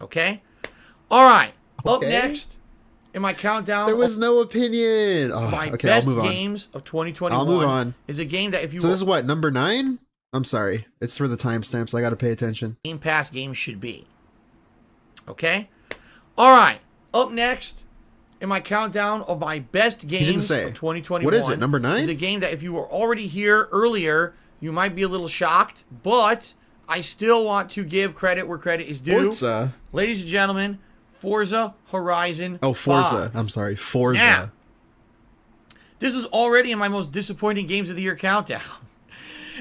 Okay? All right. Up next in my countdown. There was no opinion. My best games of 2021 I'll move on. is a game that if you... So this is what, number 9? I'm sorry. It's for the timestamps. I gotta pay attention. Game Pass games should be. Okay? Alright. Up next in my countdown of my best games of 2021. What is it, number 9? Is a game that if you were already here earlier, you might be a little shocked, but I still want to give credit where credit is due. Forza. Ladies and gentlemen, Forza Horizon Oh, Forza. 5. I'm sorry. Forza. Now, this was already in my most disappointing games of the year countdown.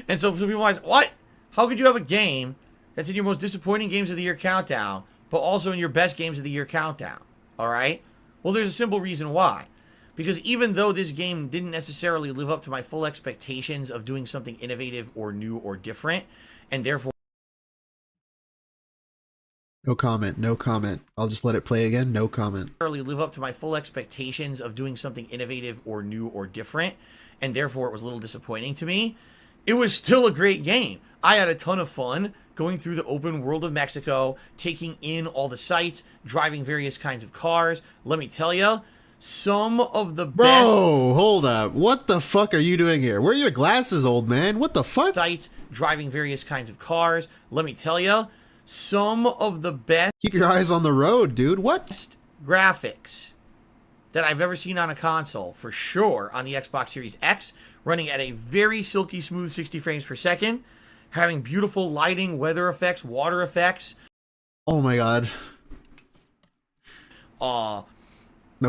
And so some people ask, what? How could you have a game that's in your most disappointing games of the year countdown, but also in your best games of the year countdown? All right? Well, there's a simple reason why. Because even though this game didn't necessarily live up to my full expectations of doing something innovative or new or different, and therefore... No comment. No comment. I'll just let it play again. No comment. ...live up to my full expectations of doing something innovative or new or different, and therefore it was a little disappointing to me, it was still a great game. I had a ton of fun going through the open world of Mexico, taking in all the sights, driving various kinds of cars. Let me tell you, some of the best... Bro, hold up. What the fuck are you doing here? Where are your glasses, old man? What the fuck? ...sights, driving various kinds of cars. Let me tell you, some of the best... Keep your eyes on the road, dude. What? ...graphics that I've ever seen on a console, for sure, on the Xbox Series X, running at a very silky smooth 60 frames per second, having beautiful lighting, weather effects, water effects. Oh my god. No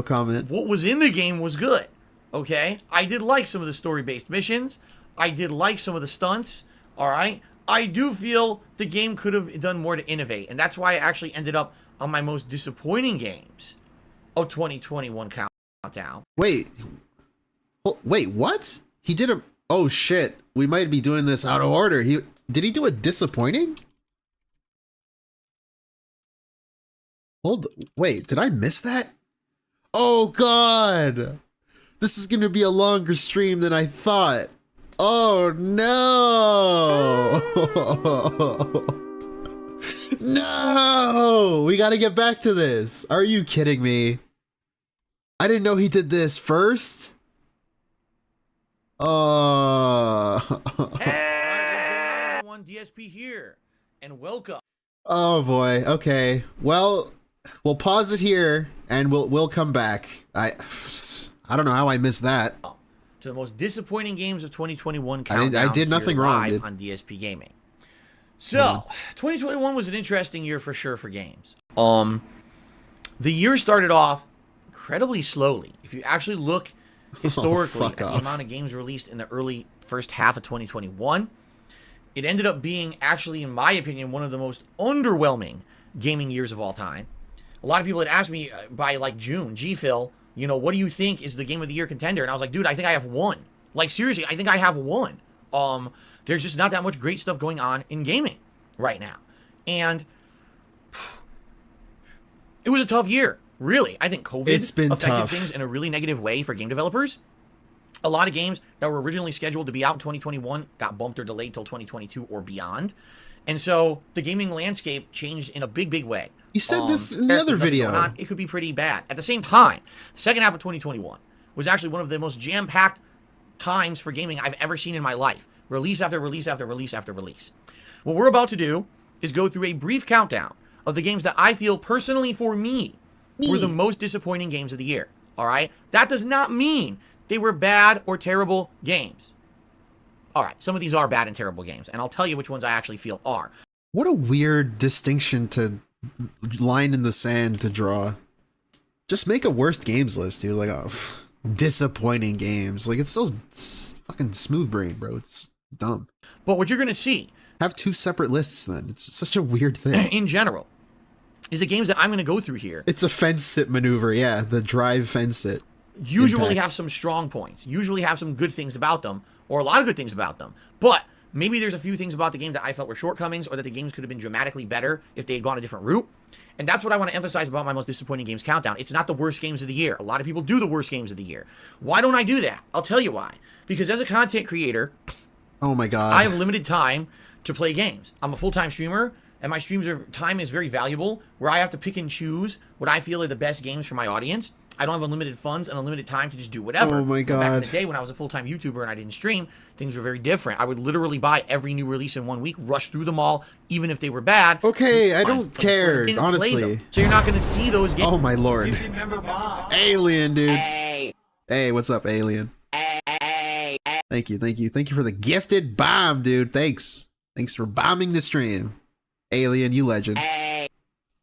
comment. What was in the game was good, okay? I did like some of the story-based missions. I did like some of the stunts, all right? I do feel the game could have done more to innovate, and that's why I actually ended up on my most disappointing games of 2021 countdown. Wait, what? He did a... Oh shit, we might be doing this out of order. Did he do a disappointing? Wait, did I miss that? Oh god! This is gonna be a longer stream than I thought. Oh no! No! We gotta get back to this. Are you kidding me? I didn't know he did this first. Hey! Everyone, DSP here, and welcome. Oh boy. Okay. Well, we'll pause it here, and we'll come back. I don't know how I missed that. To the most disappointing games of 2021 countdown. I did nothing wrong, dude. On DSP Gaming. So, 2021 was an interesting year for sure for games. The year started off incredibly slowly. If you actually look historically at the amount of games released in the early first half of 2021, it ended up being actually, in my opinion, one of the most underwhelming gaming years of all time. A lot of people had asked me by like June, Phil, you know, what do you think is the game of the year contender? And I was like, dude, I think I have one. Like, seriously, I think I have one. There's just not that much great stuff going on in gaming right now. And it was a tough year, really. I think COVID affected things in a really negative way for game developers. A lot of games that were originally scheduled to be out in 2021 got bumped or delayed till 2022 or beyond. And so the gaming landscape changed in a big, big way. You said this in the other video. It could be pretty bad. At the same time, the second half of 2021 was actually one of the most jam-packed times for gaming I've ever seen in my life. Release after release after release after release. What we're about to do is go through a brief countdown of the games that I feel personally for me were the most disappointing games of the year. All right? That does not mean they were bad or terrible games. All right, some of these are bad and terrible games, and I'll tell you which ones I actually feel are. What a weird distinction to line in the sand to draw. Just make a worst games list, dude. Like, oh, disappointing games. Like, it's fucking smooth brain, bro. It's dumb. But what you're going to see... Have two separate lists, then. It's such a weird thing. In general, is the games that I'm going to go through here. It's a fence sit maneuver, yeah. The drive fence sit. Usually have some strong points. Usually have some good things about them, or a lot of good things about them. But maybe there's a few things about the game that I felt were shortcomings, or that the games could have been dramatically better if they had gone a different route. And that's what I want to emphasize about my most disappointing games countdown. It's not the worst games of the year. A lot of people do the worst games of the year. Why don't I do that? I'll tell you why. Because as a content creator, oh my god, I have limited time to play games. I'm a full-time streamer, and my time is very valuable, where I have to pick and choose what I feel are the best games for my audience. I don't have unlimited funds and unlimited time to just do whatever. Oh my God. Back in the day when I was a full-time YouTuber and I didn't stream, things were very different. I would literally buy every new release in 1 week, rush through them all, even if they were bad. Okay, I don't care, Didn't play honestly. them. So you're not going to see those games. Oh my lord. You remember Bob. Alien, dude. Hey, what's up, Alien? Thank you, thank you. Thank you for the gifted bomb, dude. Thanks. Thanks for bombing the stream. Alien, you legend.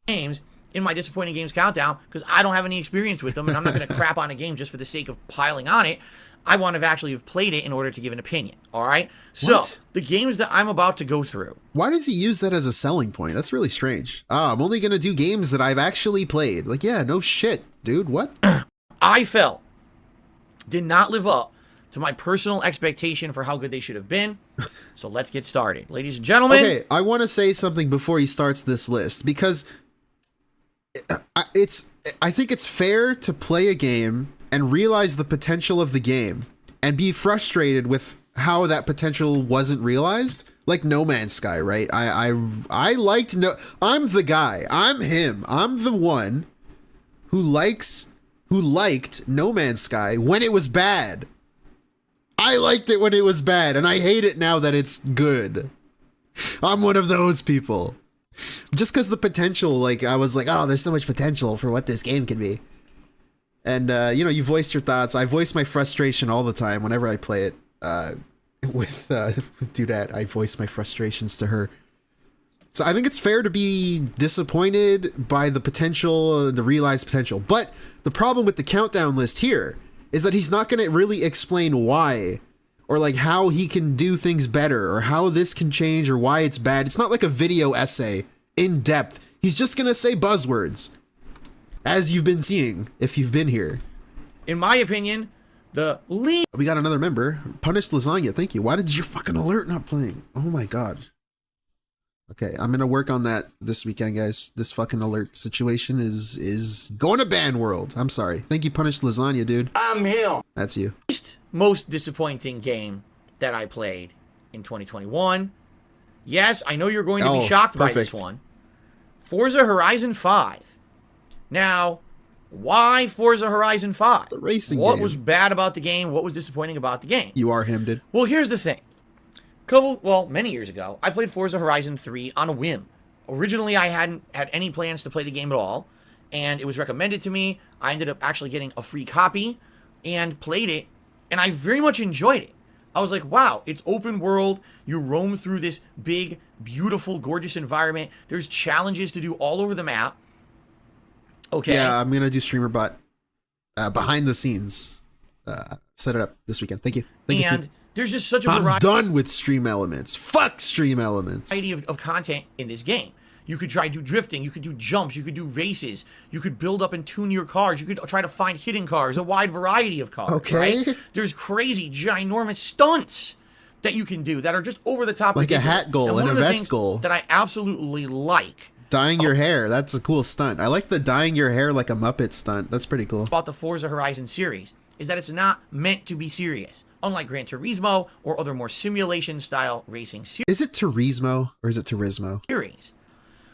Games in my disappointing games countdown because I don't have any experience with them and I'm not going to crap on a game just for the sake of piling on it. I want to actually have played it in order to give an opinion. All right. So What? the games that I'm about to go through. Why does he use that as a selling point? That's really strange. I'm only going to do games that I've actually played. Like, yeah, no shit, dude. What? I felt did not live up to my personal expectation for how good they should have been. So let's get started. Ladies and gentlemen. Okay, I want to say something before he starts this list because I think it's fair to play a game and realize the potential of the game and be frustrated with how that potential wasn't realized. Like No Man's Sky, right? I liked I'm the guy. I'm him. I'm the one who liked No Man's Sky when it was bad. I liked it when it was bad, and I hate it now that it's good. I'm one of those people. Just because the potential, like, I was like, oh, there's so much potential for what this game can be. And, you know, you voiced your thoughts. I voice my frustration all the time whenever I play it. With Dudette, I voice my frustrations to her. So I think it's fair to be disappointed by the potential, the realized potential. But the problem with the countdown list here is that he's not going to really explain why or like how he can do things better or how this can change or why it's bad. It's not like a video essay in depth. He's just going to say buzzwords, as you've been seeing if you've been here. In my opinion, the lead. We got another member. Punished Lasagna. Thank you. Why did your fucking alert not playing? Oh my God. Okay, I'm going to work on that this weekend, guys. This fucking alert situation is going to ban world. I'm sorry. Thank you, Punished Lasagna, dude. I'm him. That's you. Most disappointing game that I played in 2021. Yes, I know you're going to be shocked by this one. Forza Horizon 5. Now, why Forza Horizon 5? It's a racing What game. was bad about the game? What was disappointing about the game? You are him, dude. Well, here's the thing. Many years ago, I played Forza Horizon 3 on a whim. Originally, I hadn't had any plans to play the game at all, and it was recommended to me. I ended up actually getting a free copy and played it, and I very much enjoyed it. I was like, wow, it's open world. You roam through this big, beautiful, gorgeous environment. There's challenges to do all over the map. Okay. Yeah, I'm going to do streamer bot behind the scenes. Set it up this weekend. Thank you. Thank you, Steve. There's just such a I'm variety. done with stream elements. Fuck stream elements. Of content in this game. You could try to do drifting, you could do jumps, you could do races, you could build up and tune your cars, you could try to find hidden cars, a wide variety of cars. Okay. Right? There's crazy, ginormous stunts that you can do that are just over the top. Like ridiculous. a hat goal one and of a the vest things goal. that I absolutely like Dyeing your hair. That's a cool stunt. I like the dyeing your hair like a Muppet stunt. That's pretty cool. about the Forza Horizon series is that it's not meant to be serious. Unlike Gran Turismo or other more simulation-style racing Is it Turismo or is it Turismo? series,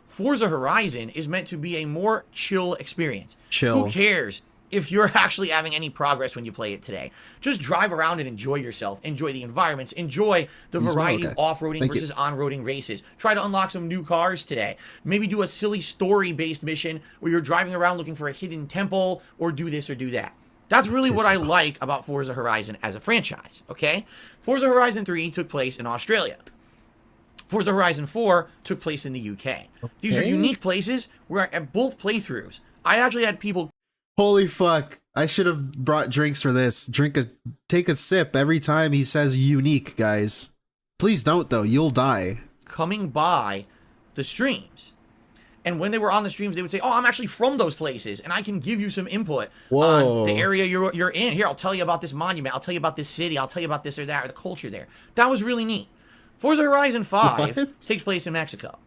Forza Horizon is meant to be a more chill experience. Chill. Who cares if you're actually having any progress when you play it today? Just drive around and enjoy yourself. Enjoy the environments. Enjoy the variety of off-roading versus on-roading races. Try to unlock some new cars today. Maybe do a silly story-based mission where you're driving around looking for a hidden temple or do this or do that. That's really what I like about Forza Horizon as a franchise, okay? Forza Horizon 3 took place in Australia. Forza Horizon 4 took place in the UK. These are unique places where at both playthroughs, I actually had people... Holy fuck. I should have brought drinks for this. Take a sip every time he says unique, guys. Please don't, though. You'll die. coming by the streams. And when they were on the streams, they would say, oh, I'm actually from those places, and I can give you some input on the area you're in. Here, I'll tell you about this monument. I'll tell you about this city. I'll tell you about this or that, or the culture there. That was really neat. Forza Horizon 5 takes place in Mexico.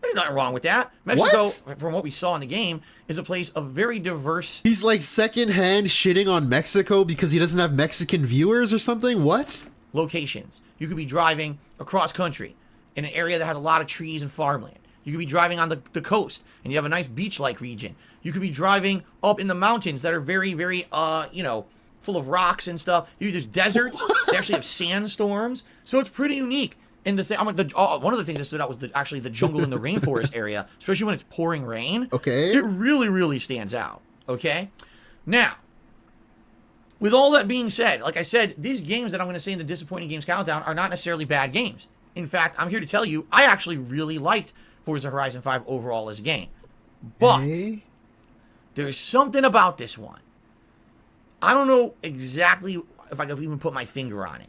There's nothing wrong with that. Mexico, from what we saw in the game, is a place of very diverse... He's like secondhand shitting on Mexico because he doesn't have Mexican viewers or something? What? Locations. You could be driving across country in an area that has a lot of trees and farmland. You could be driving on the coast, and you have a nice beach-like region. You could be driving up in the mountains that are very, very, full of rocks and stuff. There's deserts. They actually have sandstorms. So it's pretty unique. In the one of the things that stood out was actually the jungle in the rainforest area, especially when it's pouring rain. Okay. It really, really stands out. Okay? Now, with all that being said, like I said, these games that I'm going to say in the Disappointing Games Countdown are not necessarily bad games. In fact, I'm here to tell you, I actually really liked Forza Horizon 5 overall as a game. But there's something about this one. I don't know exactly if I could even put my finger on it.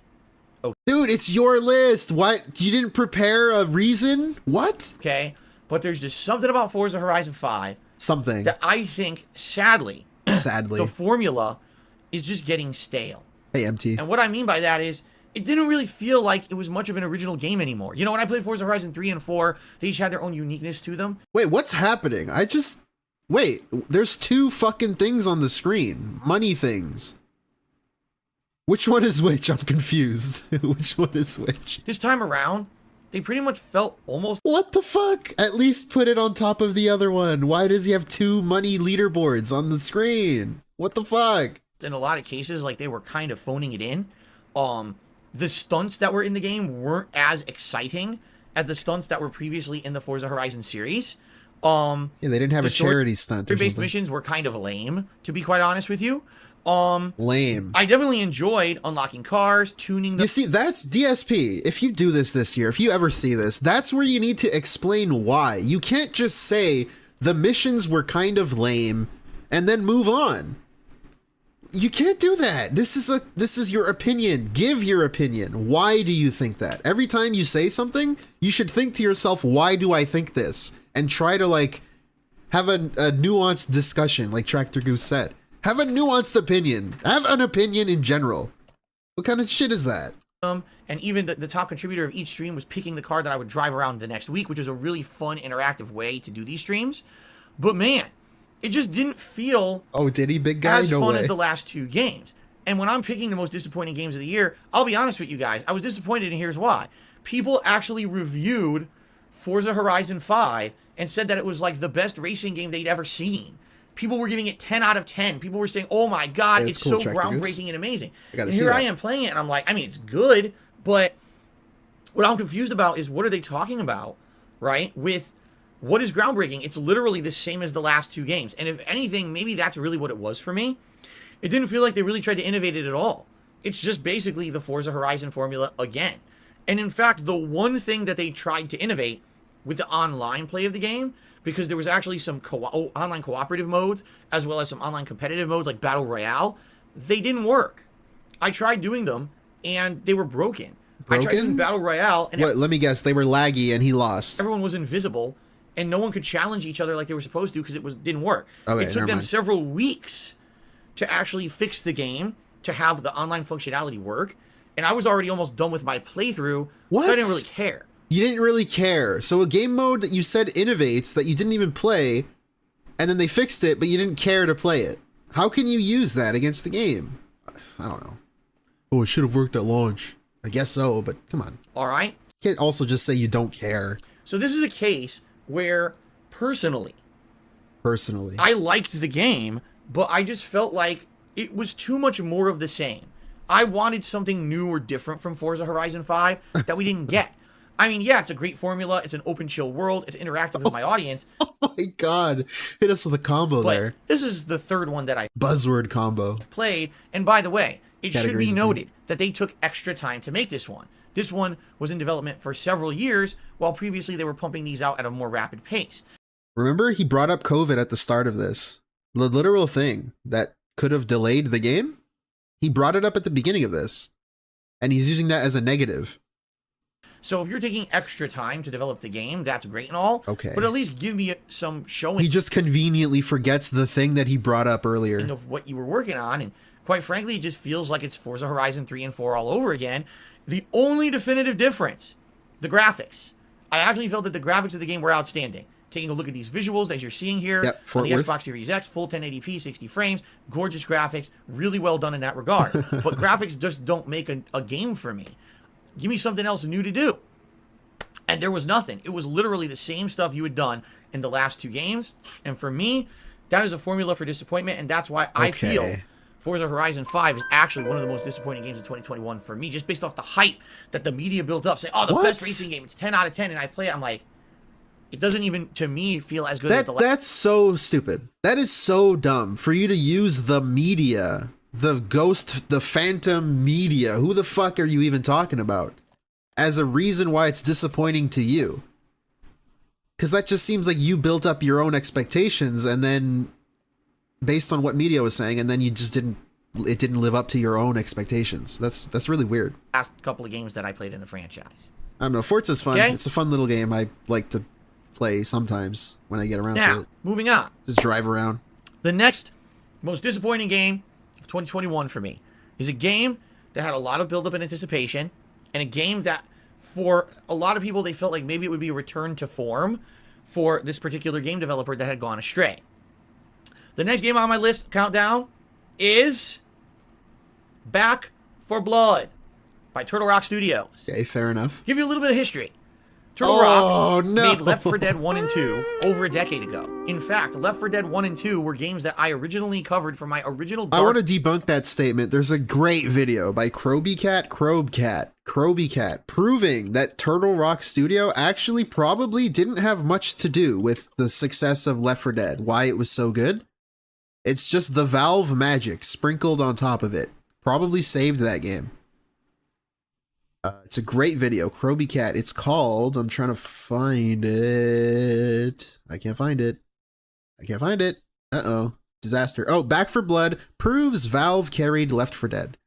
Okay. Dude, it's your list. What? You didn't prepare a reason? What? Okay. But there's just something about Forza Horizon 5. Something. That I think, sadly, the formula is just getting stale. Hey, MT. And what I mean by that is, it didn't really feel like it was much of an original game anymore. You know, when I played Forza Horizon 3 and 4, they each had their own uniqueness to them. Wait, what's happening? Wait, there's two fucking things on the screen. Money things. Which one is which? I'm confused. Which one is which? This time around, they pretty much felt almost... What the fuck? At least put it on top of the other one. Why does he have two money leaderboards on the screen? What the fuck? In a lot of cases, like, they were kind of phoning it in. The stunts that were in the game weren't as exciting as the stunts that were previously in the Forza Horizon series. Yeah, they didn't have a charity stunt. Based missions were kind of lame, to be quite honest with you. Lame. I definitely enjoyed unlocking cars, tuning them. You see, that's DSP. If you do this year, if you ever see this, that's where you need to explain why. You can't just say the missions were kind of lame and then move on. You can't do that. This is your opinion. Give your opinion. Why do you think that? Every time you say something, you should think to yourself, why do I think this? And try to, like, have a nuanced discussion, like Tractor Goose said. Have a nuanced opinion. Have an opinion in general. What kind of shit is that? And even the top contributor of each stream was picking the car that I would drive around the next week, which was a really fun, interactive way to do these streams. But man, it just didn't feel did he, big guy? as no fun way. as the last two games. And when I'm picking the most disappointing games of the year, I'll be honest with you guys, I was disappointed, and here's why. People actually reviewed Forza Horizon 5 and said that it was like the best racing game they'd ever seen. People were giving it 10 out of 10. People were saying, oh my God, it's cool, so groundbreaking and amazing. And here I am playing it, and I'm like, I mean, it's good, but what I'm confused about is what are they talking about, right? With what is groundbreaking? It's literally the same as the last two games. And if anything, maybe that's really what it was for me. It didn't feel like they really tried to innovate it at all. It's just basically the Forza Horizon formula again. And in fact, the one thing that they tried to innovate with the online play of the game, because there was actually some online cooperative modes, as well as some online competitive modes like Battle Royale, they didn't work. I tried doing them, and they were broken. I tried doing Battle Royale, and let me guess, they were laggy, and he lost. Everyone was invisible, and no one could challenge each other like they were supposed to because it didn't work. Okay, it took them several weeks to actually fix the game, to have the online functionality work, and I was already almost done with my playthrough. What? So I didn't really care. You didn't really care. So a game mode that you said innovates that you didn't even play, and then they fixed it, but you didn't care to play it. How can you use that against the game? I don't know. Oh, it should have worked at launch. I guess so, but come on. All right. You can't also just say you don't care. So this is a case where, personally, I liked the game, but I just felt like it was too much more of the same. I wanted something new or different from Forza Horizon 5 that we didn't get. I mean, yeah, it's a great formula. It's an open chill world. It's interactive with my audience. Oh my God. Hit us with a combo there. This is the third one that I buzzword combo played. And by the way, it should be noted that they took extra time to make this one. This one was in development for several years, while previously they were pumping these out at a more rapid pace. Remember, he brought up COVID at the start of this. The literal thing that could have delayed the game. He brought it up at the beginning of this. And he's using that as a negative. So if you're taking extra time to develop the game, that's great and all. Okay. But at least give me some showing. He just conveniently forgets the thing that he brought up earlier. Of what you were working on. And quite frankly, it just feels like it's Forza Horizon 3 and 4 all over again. The only definitive difference, the graphics. I actually felt that the graphics of the game were outstanding. Taking a look at these visuals as you're seeing here on the Xbox Series X, full 1080p, 60 frames, gorgeous graphics, really well done in that regard. But graphics just don't make a game for me. Give me something else new to do. And there was nothing. It was literally the same stuff you had done in the last 2 games. And for me, that is a formula for disappointment. And that's why I feel Forza Horizon 5 is actually one of the most disappointing games of 2021 for me, just based off the hype that the media built up, saying, oh, the best racing game, it's 10 out of 10. And I play it, I'm like, it doesn't even, to me, feel as good as the last. That's so stupid. That is so dumb for you to use the media, the phantom media. Who the fuck are you even talking about? As a reason why it's disappointing to you. Because that just seems like you built up your own expectations and then based on what media was saying, and then you just didn't live up to your own expectations. That's really weird. Last couple of games that I played in the franchise. I don't know. Forza's fun. Okay. It's a fun little game. I like to play sometimes when I get around to it. Moving on. Just drive around. The next most disappointing game of 2021 for me is a game that had a lot of buildup and anticipation, and a game that for a lot of people, they felt like maybe it would be a return to form for this particular game developer that had gone astray. The next game on my list countdown is Back for Blood by Turtle Rock Studios. Okay, fair enough. Give you a little bit of history. Turtle Rock made Left 4 Dead 1 and 2 over a decade ago. In fact, Left 4 Dead 1 and 2 were games that I originally covered for my original I want to debunk that statement. There's a great video by Krobcat, proving that Turtle Rock Studio actually probably didn't have much to do with the success of Left 4 Dead, why it was so good. It's just the Valve magic sprinkled on top of it. Probably saved that game. It's a great video. Krobcat. It's called, I'm trying to find it. I can't find it. Uh-oh. Disaster. Oh, Back for Blood proves Valve carried Left 4 Dead.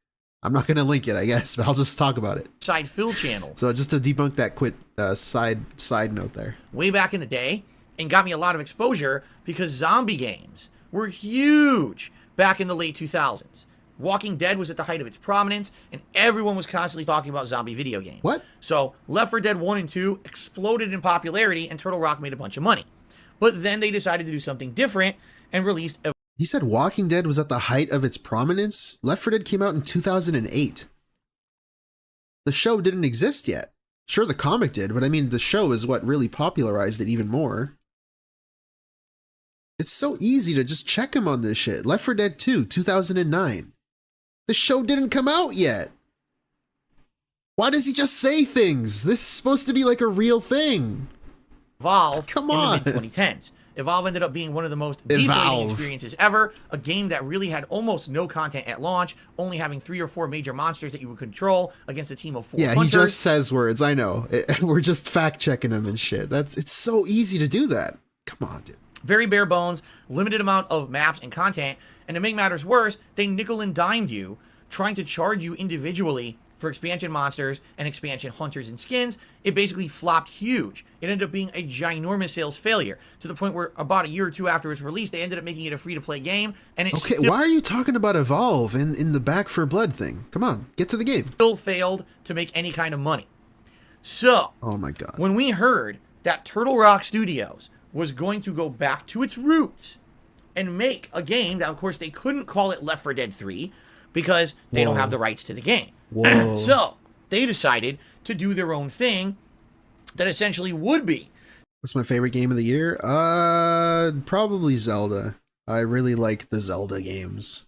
I'm not going to link it, I guess, but I'll just talk about it. Side Phil channel. So just to debunk that side note there. Way back in the day, and got me a lot of exposure because zombie games were huge back in the late 2000s. Walking Dead was at the height of its prominence, and everyone was constantly talking about zombie video games. What? So Left 4 Dead 1 and 2 exploded in popularity, and Turtle Rock made a bunch of money. But then they decided to do something different and released a... He said Walking Dead was at the height of its prominence? Left 4 Dead came out in 2008. The show didn't exist yet. Sure, the comic did, but I mean, the show is what really popularized it even more. It's so easy to just check him on this shit. Left 4 Dead 2, 2009. The show didn't come out yet. Why does he just say things? This is supposed to be like a real thing. Evolve Come on. in the mid-2010s. Evolve ended up being one of the most deflating experiences ever. A game that really had almost no content at launch, only having 3 or 4 major monsters that you would control against a team of 4 Yeah, hunters. he just says words. I know. We're just fact-checking him and shit. It's so easy to do that. Come on, dude. Very bare bones, limited amount of maps and content, and to make matters worse, they nickel and dimed you, trying to charge you individually for expansion monsters and expansion hunters and skins. It basically flopped huge. It ended up being a ginormous sales failure, to the point where about a year or 2 after its release, they ended up making it a free-to-play game, and it why are you talking about Evolve in the Back for Blood thing? Come on, get to the game. Still failed to make any kind of money. So, oh my god, when we heard that Turtle Rock Studios was going to go back to its roots and make a game that, of course, they couldn't call it Left 4 Dead 3 because they don't have the rights to the game. Whoa. So they decided to do their own thing that essentially would be. What's my favorite game of the year? Probably Zelda. I really like the Zelda games.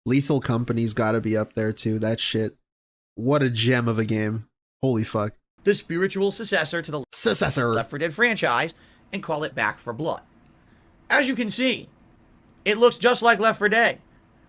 Lethal Company's gotta be up there too. That shit. What a gem of a game. Holy fuck. The spiritual successor to the Left 4 Dead franchise, and call it Back for Blood. As you can see, it looks just like Left 4 Dead.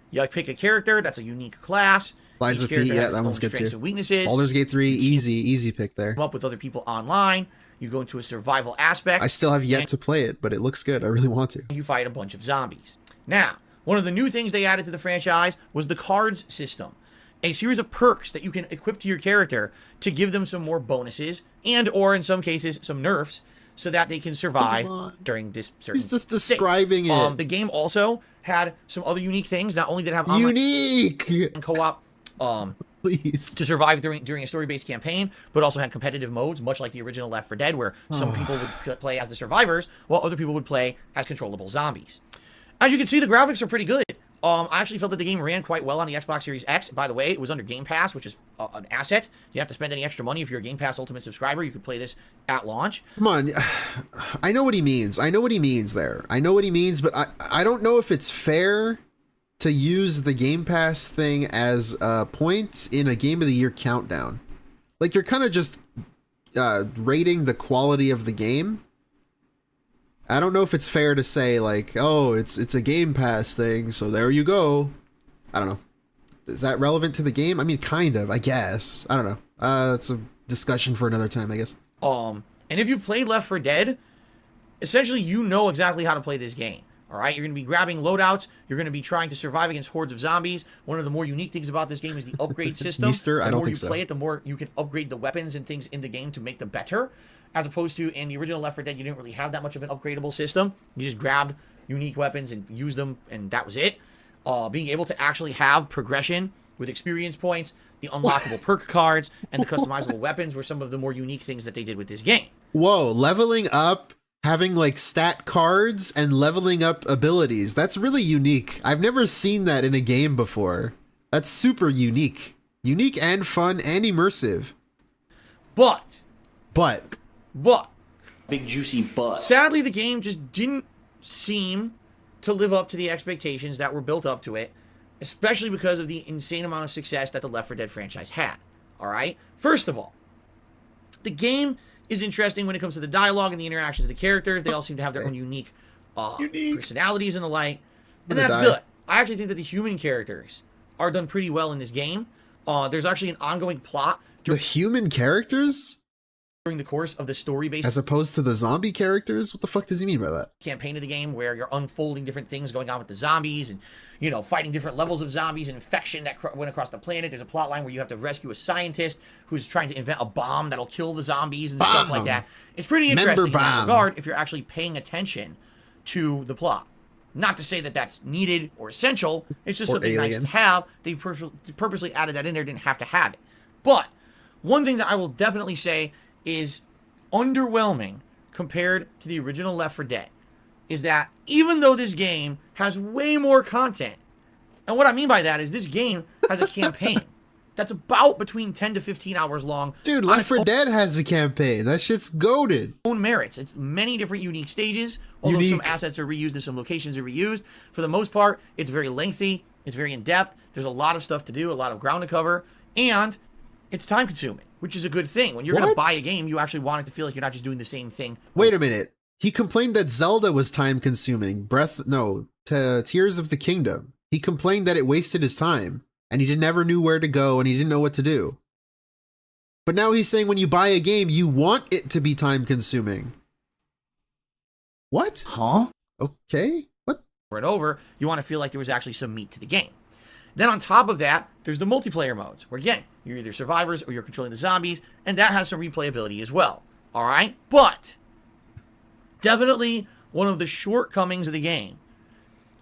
You pick a character that's a unique class. Liza P, yeah, that one's good too. And weaknesses. Baldur's Gate 3, easy pick there. Come up with other people online. You go into a survival aspect. I still have yet to play it, but it looks good. I really want to. You fight a bunch of zombies. Now, one of the new things they added to the franchise was the cards system. A series of perks that you can equip to your character to give them some more bonuses and, or in some cases, some nerfs, so that they can survive during this certain He's just describing it. The game also had some other unique things. Not only did it have unique co-op please to survive during a story-based campaign, but also had competitive modes, much like the original Left 4 Dead, where some people would play as the survivors, while other people would play as controllable zombies. As you can see, the graphics are pretty good. I actually felt that the game ran quite well on the Xbox Series X. By the way, it was under Game Pass, which is an asset. You have to spend any extra money if you're a Game Pass Ultimate subscriber. You could play this at launch. Come on. I know what he means. I know what he means there. I know what he means, but I don't know if it's fair to use the Game Pass thing as a point in a Game of the Year countdown. Like, you're kind of just rating the quality of the game. I don't know if it's fair to say, like, oh, it's a Game Pass thing, so there you go. I don't know. Is that relevant to the game? I mean, kind of, I guess. I don't know. That's a discussion for another time, I guess. And if you played Left 4 Dead, essentially you know exactly how to play this game. All right, you're going to be grabbing loadouts. You're going to be trying to survive against hordes of zombies. One of the more unique things about this game is the upgrade system. Easter? I don't think The so. more you play it, the more you can upgrade the weapons and things in the game to make them better. As opposed to in the original Left 4 Dead, you didn't really have that much of an upgradable system. You just grabbed unique weapons and used them, and that was it. Being able to actually have progression with experience points, the unlockable perk cards, and the customizable weapons were some of the more unique things that they did with this game. Whoa, leveling up, having like stat cards, and leveling up abilities. That's really unique. I've never seen that in a game before. That's super unique. Unique and fun and immersive. But Big juicy butt. sadly, the game just didn't seem to live up to the expectations that were built up to it, especially because of the insane amount of success that the Left 4 Dead franchise had. All right? First of all, the game is interesting when it comes to the dialogue and the interactions of the characters. They all seem to have their own unique personalities and the like, and that's good. I actually think that the human characters are done pretty well in this game. There's actually an ongoing plot The human characters? during the course of the story-based As opposed to the zombie characters? What the fuck does he mean by that? campaign of the game, where you're unfolding different things going on with the zombies and, you know, fighting different levels of zombies and infection that went across the planet. There's a plot line where you have to rescue a scientist who's trying to invent a bomb that'll kill the zombies and stuff like that. It's pretty interesting in that regard if you're actually paying attention to the plot. Not to say that that's needed or essential. It's just something nice to have. They purposely added that in there, didn't have to have it. But one thing that I will definitely say is underwhelming compared to the original Left 4 Dead is that even though this game has way more content, and what I mean by that is this game has a campaign that's about between 10 to 15 hours long. Dude, Left 4 Dead has a campaign. That shit's goated. Own merits. It's many different unique stages, although some assets are reused and some locations are reused. For the most part, it's very lengthy. It's very in-depth. There's a lot of stuff to do, a lot of ground to cover, and it's time-consuming, which is a good thing. When you're going to buy a game, you actually want it to feel like you're not just doing the same thing. Wait a minute. He complained that Zelda was time-consuming. Tears of the Kingdom. He complained that it wasted his time, and he never knew where to go, and he didn't know what to do. But now he's saying when you buy a game, you want it to be time-consuming. What? Huh? Okay. What? Over and over, you want to feel like there was actually some meat to the game. Then on top of that, there's the multiplayer modes, where again, you're either survivors or you're controlling the zombies, and that has some replayability as well. All right? But definitely one of the shortcomings of the game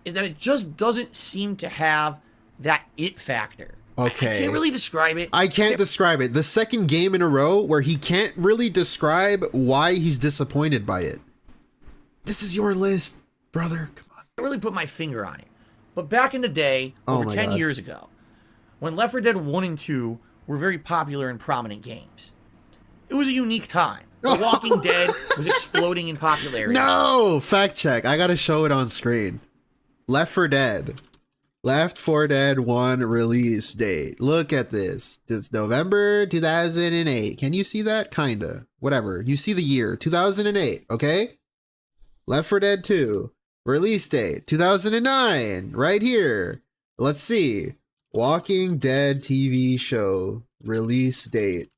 is that it just doesn't seem to have that it factor. Okay. I can't really describe it. I can't describe it. The second game in a row where he can't really describe why he's disappointed by it. This is your list, brother. Come on. I can't really put my finger on it. But back in the day, over 10 years ago, when Left 4 Dead 1 and 2 were very popular and prominent games, it was a unique time. The Walking Dead was exploding in popularity. No! Fact check. I gotta show it on screen. Left 4 Dead. Left 4 Dead 1 release date. Look at this. It's November 2008. Can you see that? Kinda. Whatever. You see the year. 2008, okay? Left 4 Dead 2. Release date. 2009. Right here. Let's see. Walking Dead TV show. Release date.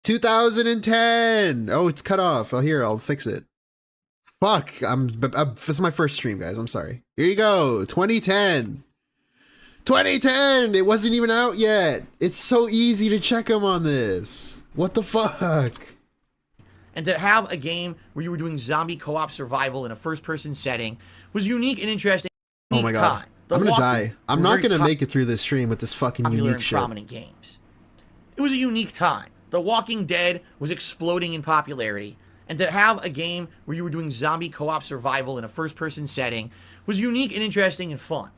2010. Oh, it's cut off. Oh, here, I'll fix it. Fuck, this is my first stream, guys. I'm sorry. Here you go. 2010. 2010. It wasn't even out yet. It's so easy to check them on this. What the fuck? And to have a game where you were doing zombie co-op survival in a first-person setting was unique and interesting. Oh my god. I'm gonna die. I'm not gonna make it through this stream with this fucking unique shit. Prominent games. It was a unique time. The Walking Dead was exploding in popularity. And to have a game where you were doing zombie co-op survival in a first-person setting was unique and interesting and fun.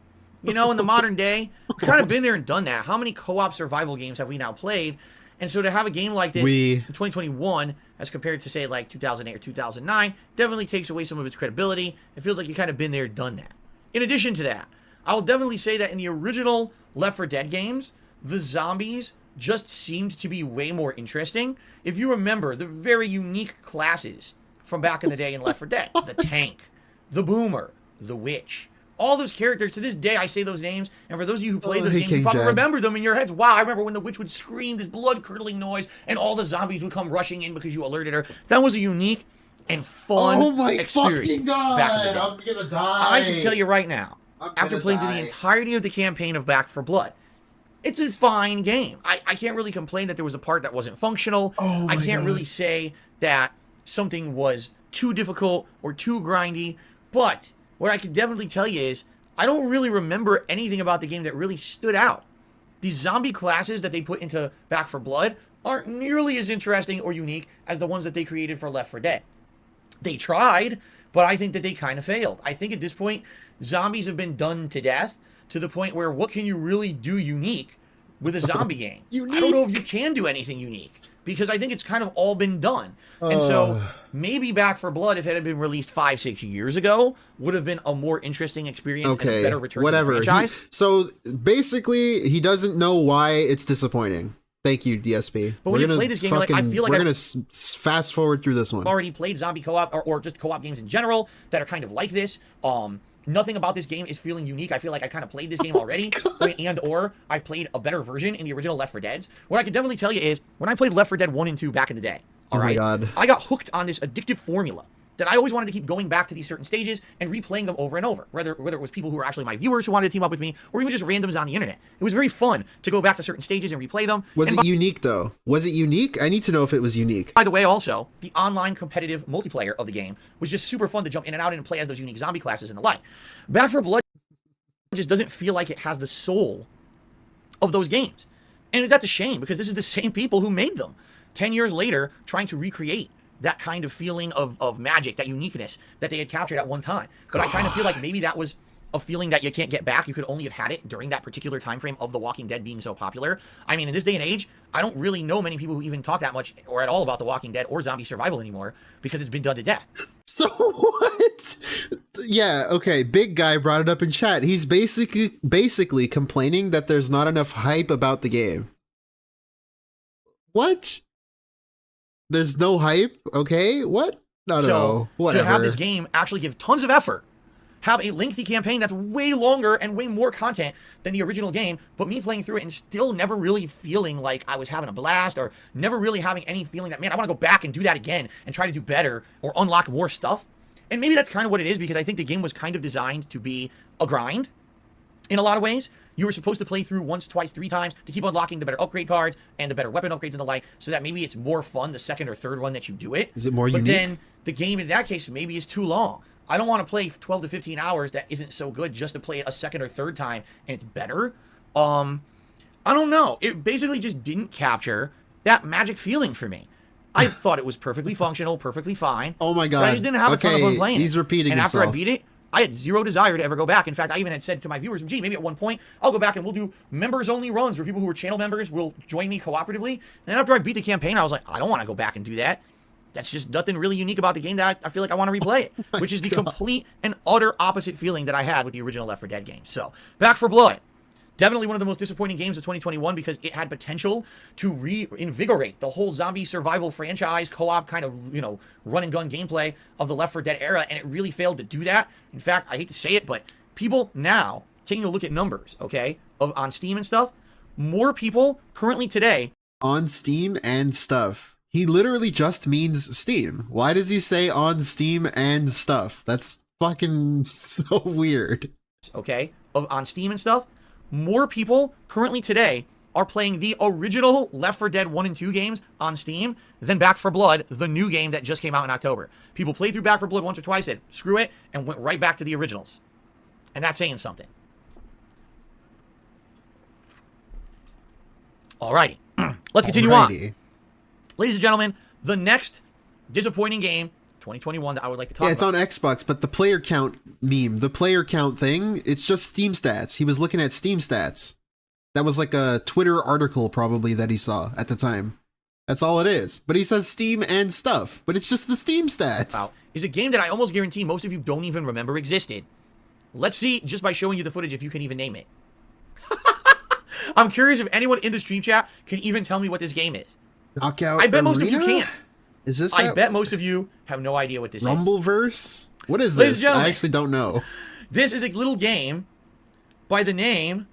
You know, in the modern day, we've kind of been there and done that. How many co-op survival games have we now played? And so to have a game like this in 2021, as compared to, say, like 2008 or 2009, definitely takes away some of its credibility. It feels like you kind of been there, done that. In addition to that, I will definitely say that in the original Left 4 Dead games, the zombies just seemed to be way more interesting. If you remember the very unique classes from back in the day in Left 4 Dead, the tank, the boomer, the witch, all those characters, to this day I say those names, and for those of you who played those games, you probably remember them in your heads. Wow, I remember when the witch would scream this blood-curdling noise, and all the zombies would come rushing in because you alerted her. That was a unique and fun experience. Oh my fucking god, back in the day. I'm gonna die. I can tell you right now, after playing through the entirety of the campaign of Back 4 Blood, it's a fine game. I can't really complain that there was a part that wasn't functional. I can't really say that something was too difficult or too grindy, but what I can definitely tell you is I don't really remember anything about the game that really stood out. These zombie classes that they put into Back 4 Blood aren't nearly as interesting or unique as the ones that they created for Left 4 Dead. They tried, but I think that they kind of failed. I think at this point, zombies have been done to death to the point where what can you really do unique with a zombie game? I don't know if you can do anything unique, because I think it's kind of all been done. And so maybe Back 4 Blood, if it had been released 5-6 years ago, would have been a more interesting experience and a better return to the franchise. So basically, he doesn't know why it's disappointing. Thank you, DSP. But when you play this game, like, I feel like we're going to fast forward through this one. I've already played zombie co-op or just co-op games in general that are kind of like this. Nothing about this game is feeling unique. I feel like I kind of played this game already, or I've played a better version in the original Left 4 Deads. What I can definitely tell you is, when I played Left 4 Dead 1 and 2 back in the day, I got hooked on this addictive formula that I always wanted to keep going back to these certain stages and replaying them over and over, whether it was people who were actually my viewers who wanted to team up with me, or even just randoms on the internet. It was very fun to go back to certain stages and replay them. Was it unique, though? Was it unique? I need to know if it was unique. By the way, also, the online competitive multiplayer of the game was just super fun to jump in and out and play as those unique zombie classes and the like. Back 4 Blood just doesn't feel like it has the soul of those games. And that's a shame, because this is the same people who made them 10 years later, trying to recreate that kind of feeling of magic, that uniqueness that they had captured at one time. But I kind of feel like maybe that was a feeling that you can't get back. You could only have had it during that particular time frame of The Walking Dead being so popular. I mean, in this day and age, I don't really know many people who even talk that much or at all about The Walking Dead or zombie survival anymore, because it's been done to death. So what? Yeah, okay. Big Guy brought it up in chat. He's basically complaining that there's not enough hype about the game. What? There's no hype? Okay, what? No, whatever. To have this game actually give tons of effort, have a lengthy campaign that's way longer and way more content than the original game, but me playing through it and still never really feeling like I was having a blast, or never really having any feeling that, man, I want to go back and do that again and try to do better or unlock more stuff. And maybe that's kind of what it is, because I think the game was kind of designed to be a grind in a lot of ways. You were supposed to play through once, twice, 3 times to keep unlocking the better upgrade cards and the better weapon upgrades and the like, so that maybe it's more fun the second or third run that you do it. Is it more unique? But then the game in that case maybe is too long. I don't want to play 12 to 15 hours that isn't so good just to play it a second or third time and it's better. I don't know. It basically just didn't capture that magic feeling for me. I thought it was perfectly functional, perfectly fine. Oh my god. But I just didn't have a ton of fun playing it. He's repeating himself. And after I beat it, I had zero desire to ever go back. In fact, I even had said to my viewers, gee, maybe at one point I'll go back and we'll do members-only runs where people who are channel members will join me cooperatively. And then after I beat the campaign, I was like, I don't want to go back and do that. That's just nothing really unique about the game that I feel like I want to replay it, which is the complete and utter opposite feeling that I had with the original Left 4 Dead game. So, Back 4 Blood. Definitely one of the most disappointing games of 2021, because it had potential to reinvigorate the whole zombie survival franchise, co-op kind of, you know, run and gun gameplay of the Left 4 Dead era, and it really failed to do that. In fact, I hate to say it, but people now, taking a look at numbers, okay, on Steam and stuff, more people currently today... On Steam and stuff. He literally just means Steam. Why does he say on Steam and stuff? That's fucking so weird. Okay, on Steam and stuff, more people currently today are playing the original Left 4 Dead 1 and 2 games on Steam than Back 4 Blood, the new game that just came out in October. People played through Back 4 Blood once or twice, said screw it, and went right back to the originals. And that's saying something. Alrighty, let's continue on. Ladies and gentlemen, the next disappointing game 2021 that I would like to talk Yeah, it's about. on Xbox, but the player count meme, the player count thing, it's just Steam stats. He was looking at Steam stats. That was like a Twitter article probably that he saw at the time. That's all it is. But he says Steam and stuff, but it's just the Steam stats. Is a game that I almost guarantee most of you don't even remember existed. Let's see, just by showing you the footage, if you can even name it. I'm curious if anyone in the stream chat can even tell me what this game is. Knockout I bet Arena? most of you can't. Is this I bet most of you have no idea what this is. Rumbleverse? What is Ladies and this? gentlemen, I actually don't know. This is a little game by the name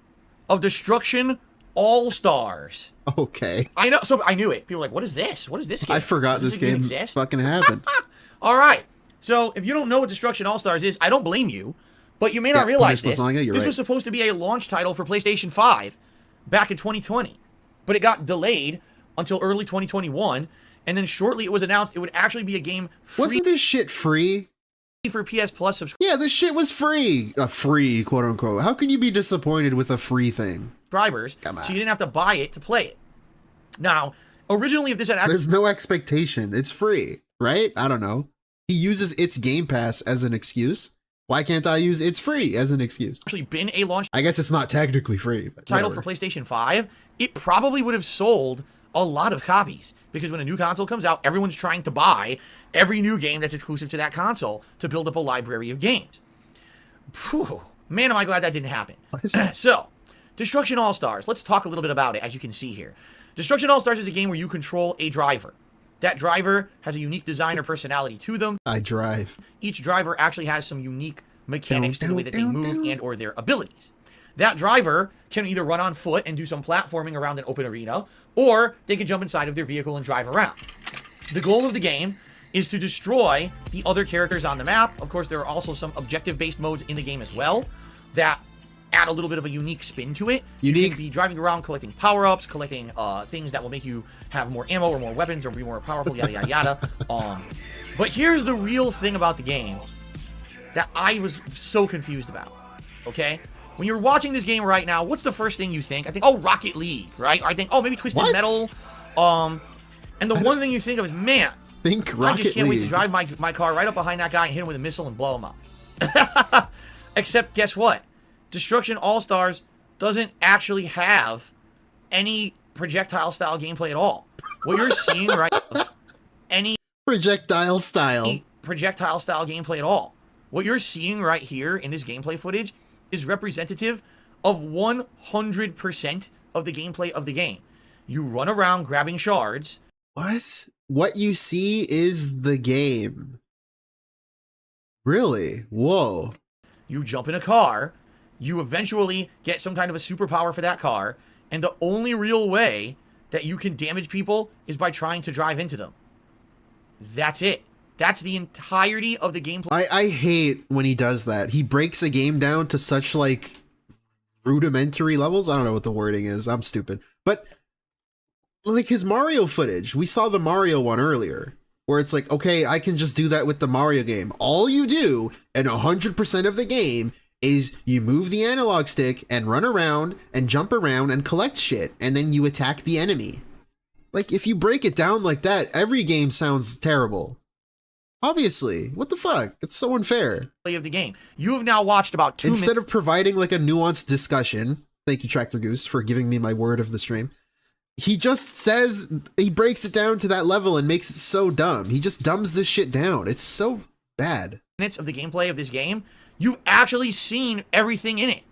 of Destruction All-Stars. Okay. I know, so I knew it. People are like, what is this? What is this game? I forgot Does this game exist? fucking happened. All right. So if you don't know what Destruction All-Stars is, I don't blame you, but you may not realize this. This was supposed to be a launch title for PlayStation 5 back in 2020, but it got delayed until early 2021, and then shortly it was announced it would actually be a game free. Wasn't this shit free? For PS Plus subscribers. Yeah, this shit was free. Free, quote unquote. How can you be disappointed with a free thing? Subscribers, so you didn't have to buy it to play it. Now, originally, if this had actually... There's no expectation. It's free, right? I don't know. He uses its Game Pass as an excuse. Why can't I use it's free as an excuse? Actually been a launch I guess it's not technically free. But title whatever. for PlayStation 5, it probably would have sold a lot of copies. Because when a new console comes out, everyone's trying to buy every new game that's exclusive to that console to build up a library of games. Phew, man, am I glad that didn't happen. So, Destruction All-Stars. Let's talk a little bit about it, as you can see here. Destruction All-Stars is a game where you control a driver. That driver has a unique design or personality to them. I drive. Each driver actually has some unique mechanics to the way that they move and or their abilities. That driver can either run on foot and do some platforming around an open arena, or they can jump inside of their vehicle and drive around. The goal of the game is to destroy the other characters on the map. Of course, there are also some objective-based modes in the game as well that add a little bit of a unique spin to it. You can be driving around collecting power-ups, collecting things that will make you have more ammo or more weapons or be more powerful, yada, yada, yada. But here's the real thing about the game that I was so confused about, okay? When you're watching this game right now, what's the first thing you think? I think, oh, Rocket League, right? I think, oh, maybe Twisted Metal. And the one thing you think of is, man, I just can't wait to drive my car right up behind that guy and hit him with a missile and blow him up. Except, guess what? Destruction All-Stars doesn't actually have any projectile-style gameplay at all. What you're seeing right now, any projectile-style gameplay at all. What you're seeing right here in this gameplay footage is representative of 100% of the gameplay of the game. You run around grabbing shards. What? What you see is the game. Really? Whoa. You jump in a car. You eventually get some kind of a superpower for that car. And the only real way that you can damage people is by trying to drive into them. That's it. That's the entirety of the gameplay. I hate when he does that. He breaks a game down to such, like, rudimentary levels. I don't know what the wording is. I'm stupid. But, like, his Mario footage. We saw the Mario one earlier. Where it's like, okay, I can just do that with the Mario game. All you do, in 100% of the game, is you move the analog stick and run around and jump around and collect shit. And then you attack the enemy. Like, if you break it down like that, every game sounds terrible. Obviously, what the fuck? It's so unfair. Of the game. You have now watched about 2 minutes. Instead of providing like a nuanced discussion, thank you Tractor Goose for giving me my word of the stream. He just says, he breaks it down to that level and makes it so dumb. He just dumbs this shit down. It's so bad. Minutes of the gameplay of this game, you've actually seen everything in it.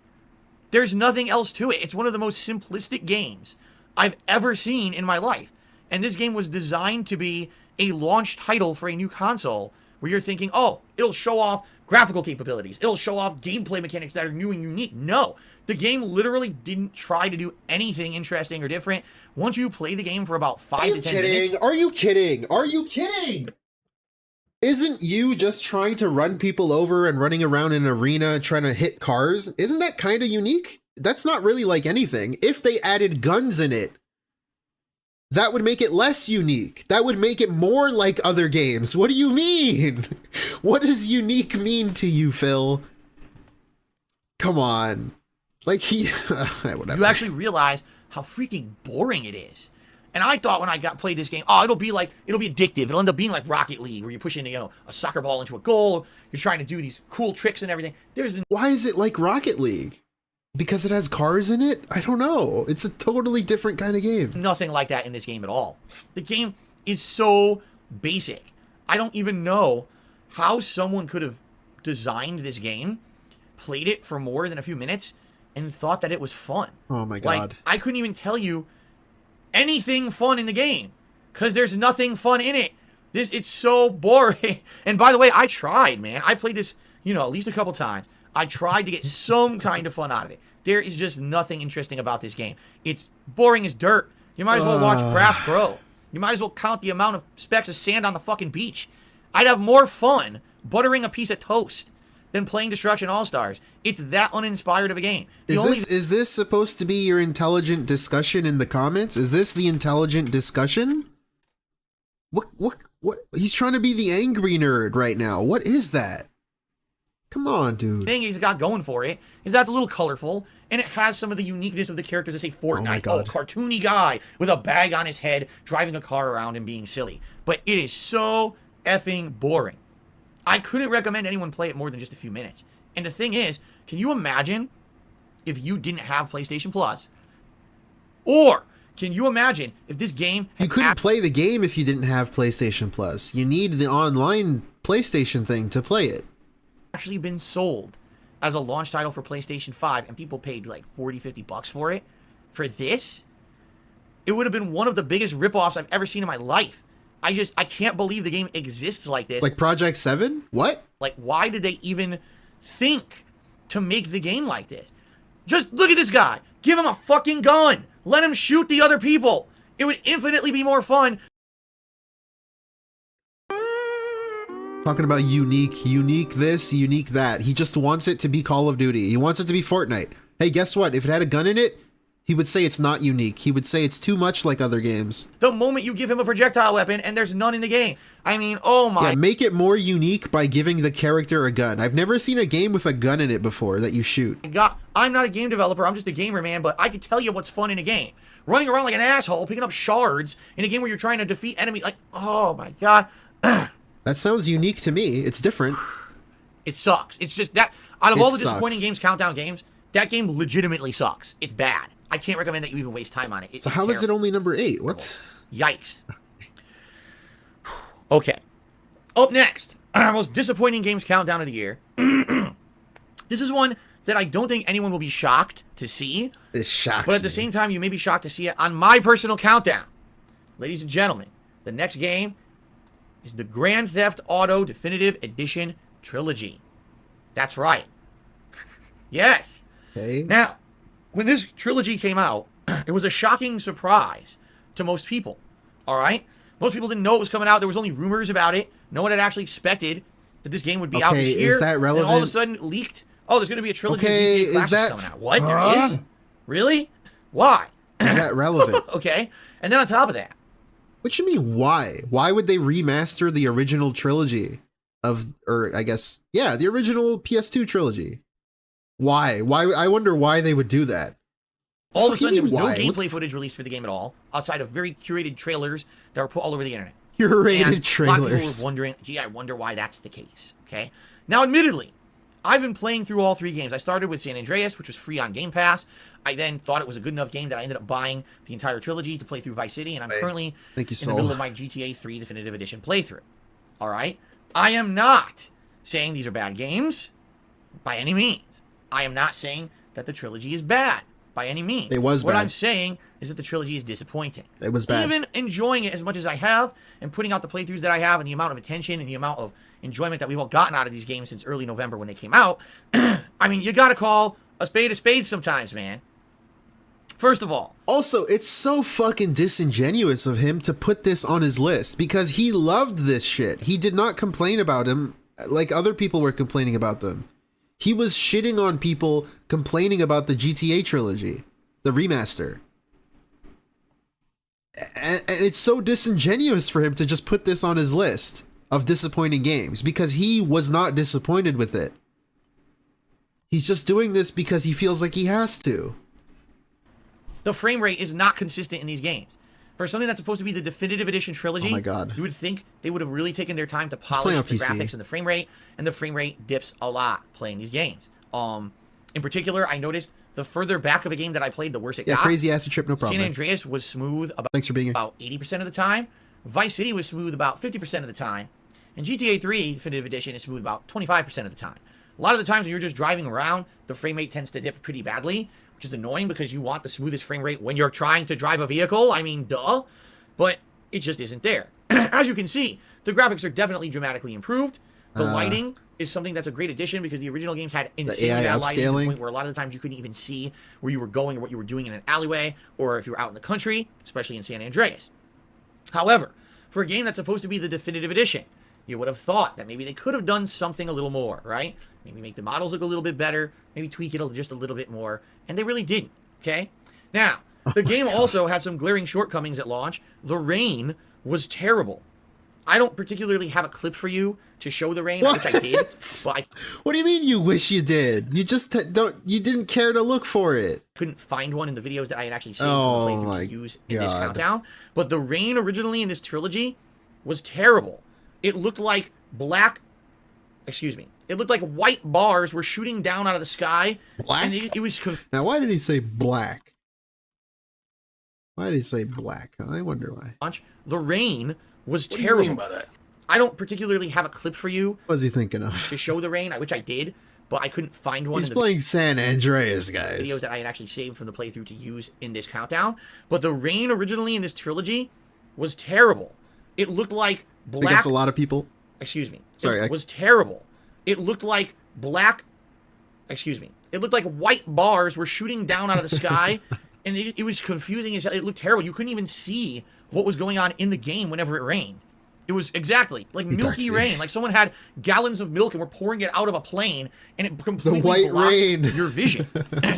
There's nothing else to it. It's one of the most simplistic games I've ever seen in my life. And this game was designed to be a launch title for a new console where you're thinking, oh, it'll show off graphical capabilities. It'll show off gameplay mechanics that are new and unique. No, the game literally didn't try to do anything interesting or different. Once you play the game for about 5 to 10 minutes. Are you kidding? Are you kidding? Isn't you just trying to run people over and running around in an arena trying to hit cars? Isn't that kind of unique? That's not really like anything. If they added guns in it, that would make it less unique. That would make it more like other games. What do you mean? What does unique mean to you, Phil? Come on. Like whatever. You actually realize how freaking boring it is. And I thought when I played this game, oh, it'll be addictive. It'll end up being like Rocket League, where you're pushing, a soccer ball into a goal. You're trying to do these cool tricks and everything. Why is it like Rocket League? Because it has cars in it? I don't know. It's a totally different kind of game. Nothing like that in this game at all. The game is so basic. I don't even know how someone could have designed this game, played it for more than a few minutes, and thought that it was fun. Oh my God. Like, I couldn't even tell you anything fun in the game because there's nothing fun in it. It's so boring. And by the way, I tried, man. I played this, at least a couple times. I tried to get some kind of fun out of it. There is just nothing interesting about this game. It's boring as dirt. You might as well watch Grass Pro. You might as well count the amount of specks of sand on the fucking beach. I'd have more fun buttering a piece of toast than playing Destruction All-Stars. It's that uninspired of a game. Is this supposed to be your intelligent discussion in the comments? Is this the intelligent discussion? What? He's trying to be the angry nerd right now. What is that? Come on, dude. The thing he's got going for it is that it's a little colorful, and it has some of the uniqueness of the characters that say Fortnite. Oh, cartoony guy with a bag on his head, driving a car around and being silly. But it is so effing boring. I couldn't recommend anyone play it more than just a few minutes. And the thing is, can you imagine if you didn't have PlayStation Plus? Or can you imagine if this game... You couldn't play the game if you didn't have PlayStation Plus. You need the online PlayStation thing to play it. Actually been sold as a launch title for PlayStation 5 and people paid like $40-50 for it. For this, it would have been one of the biggest ripoffs I've ever seen in my life. I can't believe the game exists like this. Like Project 7? What? Like, why did they even think to make the game like this? Just look at this guy. Give him a fucking gun. Let him shoot the other people. It would infinitely be more fun. Talking about unique this, unique that. He just wants it to be Call of Duty. He wants it to be Fortnite. Hey, guess what? If it had a gun in it, he would say it's not unique. He would say it's too much like other games. The moment you give him a projectile weapon and there's none in the game. I mean, oh my... Yeah, make it more unique by giving the character a gun. I've never seen a game with a gun in it before that you shoot. God, I'm not a game developer. I'm just a gamer, man, but I can tell you what's fun in a game. Running around like an asshole, picking up shards in a game where you're trying to defeat enemy. Like, oh my God. That sounds unique to me. It's different. It sucks. It's just that... Out of all the disappointing games, countdown games, that game legitimately sucks. It's bad. I can't recommend that you even waste time on it. So how is it only number 8? What? Yikes. Okay. Up next, our most disappointing games countdown of the year. This is one that I don't think anyone will be shocked to see. This shocks me. But at the same time, you may be shocked to see it on my personal countdown. Ladies and gentlemen, the next game is the Grand Theft Auto Definitive Edition Trilogy. That's right. Yes. Okay. Now, when this trilogy came out, it was a shocking surprise to most people. All right? Most people didn't know it was coming out. There was only rumors about it. No one had actually expected that this game would be out this year. Is that relevant? And all of a sudden, it leaked. Oh, there's going to be a trilogy of Okay, GTA classics coming out. What? There is? Really? Why? Is that relevant? Okay. And then on top of that. What you mean, why? Why would they remaster the original trilogy or I guess, yeah, the original PS2 trilogy? Why? I wonder why they would do that. All of a sudden, there was no gameplay footage released for the game at all, outside of very curated trailers that were put all over the internet. Curated trailers. A lot of people were wondering, gee, I wonder why that's the case. Okay. Now, admittedly, I've been playing through all 3 games. I started with San Andreas, which was free on Game Pass. I then thought it was a good enough game that I ended up buying the entire trilogy to play through Vice City, and I'm currently in the middle of my GTA 3 Definitive Edition playthrough. All right? I am not saying these are bad games by any means. I am not saying that the trilogy is bad by any means. It was bad. What I'm saying is that the trilogy is disappointing. It was bad. Even enjoying it as much as I have and putting out the playthroughs that I have and the amount of attention and the amount of enjoyment that we've all gotten out of these games since early November when they came out, I mean, you got to call a spade sometimes, man. First of all. Also, it's so fucking disingenuous of him to put this on his list because he loved this shit. He did not complain about him like other people were complaining about them. He was shitting on people complaining about the GTA trilogy, the remaster. And it's so disingenuous for him to just put this on his list of disappointing games because he was not disappointed with it. He's just doing this because he feels like he has to. The frame rate is not consistent in these games. For something that's supposed to be the definitive edition trilogy, oh my God, you would think they would have really taken their time to polish the PC. graphics and the frame rate dips a lot playing these games. In particular, I noticed the further back of a game that I played, the worse it got. Yeah, crazy acid trip, no problem. San Andreas was smooth Thanks for being here. about 80% of the time. Vice City was smooth about 50% of the time. And GTA 3 Definitive Edition is smooth about 25% of the time. A lot of the times when you're just driving around, the frame rate tends to dip pretty badly, which is annoying because you want the smoothest frame rate when you're trying to drive a vehicle. I mean, duh. But it just isn't there. As you can see, the graphics are definitely dramatically improved. The lighting is something that's a great addition because the original games had insanely bad lighting to the point where a lot of the times you couldn't even see where you were going or what you were doing in an alleyway or if you were out in the country, especially in San Andreas. However, for a game that's supposed to be the definitive edition, you would have thought that maybe they could have done something a little more, right? Maybe make the models look a little bit better, maybe tweak it just a little bit more, and they really didn't, okay? Now, the game also has some glaring shortcomings at launch. The rain was terrible. I don't particularly have a clip for you to show the rain, which I did. But what do you mean you wish you did? You just you didn't care to look for it. Couldn't find one in the videos that I had actually saved from the playthrough to use in this countdown. But the rain originally in this trilogy was terrible. It looked like it looked like white bars were shooting down out of the sky. Black? And it was... Now, why did he say black? Why did he say black? I wonder why. The rain was terrible. What do you mean by that? I don't particularly have a clip for you. What was he thinking of? To show the rain, which I did, but I couldn't find one. He's playing San Andreas, guys. Videos that I had actually saved from the playthrough to use in this countdown. But the rain originally in this trilogy was terrible. It looked like black... Against a lot of people? Excuse me. Sorry. It was terrible. It looked like It looked like white bars were shooting down out of the sky, and it was confusing. It looked terrible. You couldn't even see what was going on in the game whenever it rained. It was exactly like milky rain. Like someone had gallons of milk and were pouring it out of a plane, and it completely blocked your vision.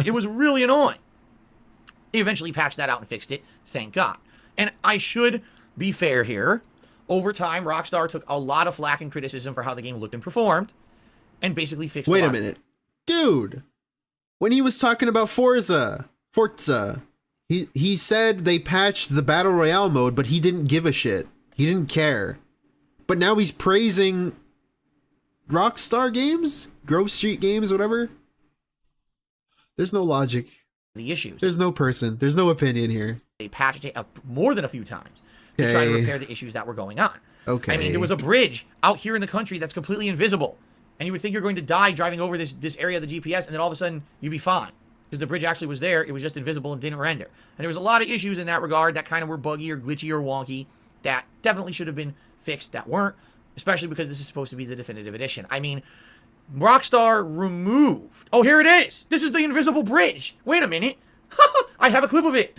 It was really annoying. They eventually patched that out and fixed it. Thank God. And I should be fair here. Over time, Rockstar took a lot of flack and criticism for how the game looked and performed, and basically fixed it. Wait a minute. Dude, when he was talking about Forza, he said they patched the Battle Royale mode, but he didn't give a shit. He didn't care. But now he's praising Rockstar Games? Grove Street Games, whatever? There's no logic. The issues. There's no person. There's no opinion here. They patched it up more than a few times to try to repair the issues that were going on. Okay. I mean, there was a bridge out here in the country that's completely invisible. And you would think you're going to die driving over this area of the GPS, and then all of a sudden, you'd be fine. Because the bridge actually was there, it was just invisible and didn't render. And there was a lot of issues in that regard that kind of were buggy or glitchy or wonky that definitely should have been fixed that weren't, especially because this is supposed to be the definitive edition. I mean, Rockstar removed... Oh, here it is! This is the invisible bridge! Wait a minute! I have a clip of it!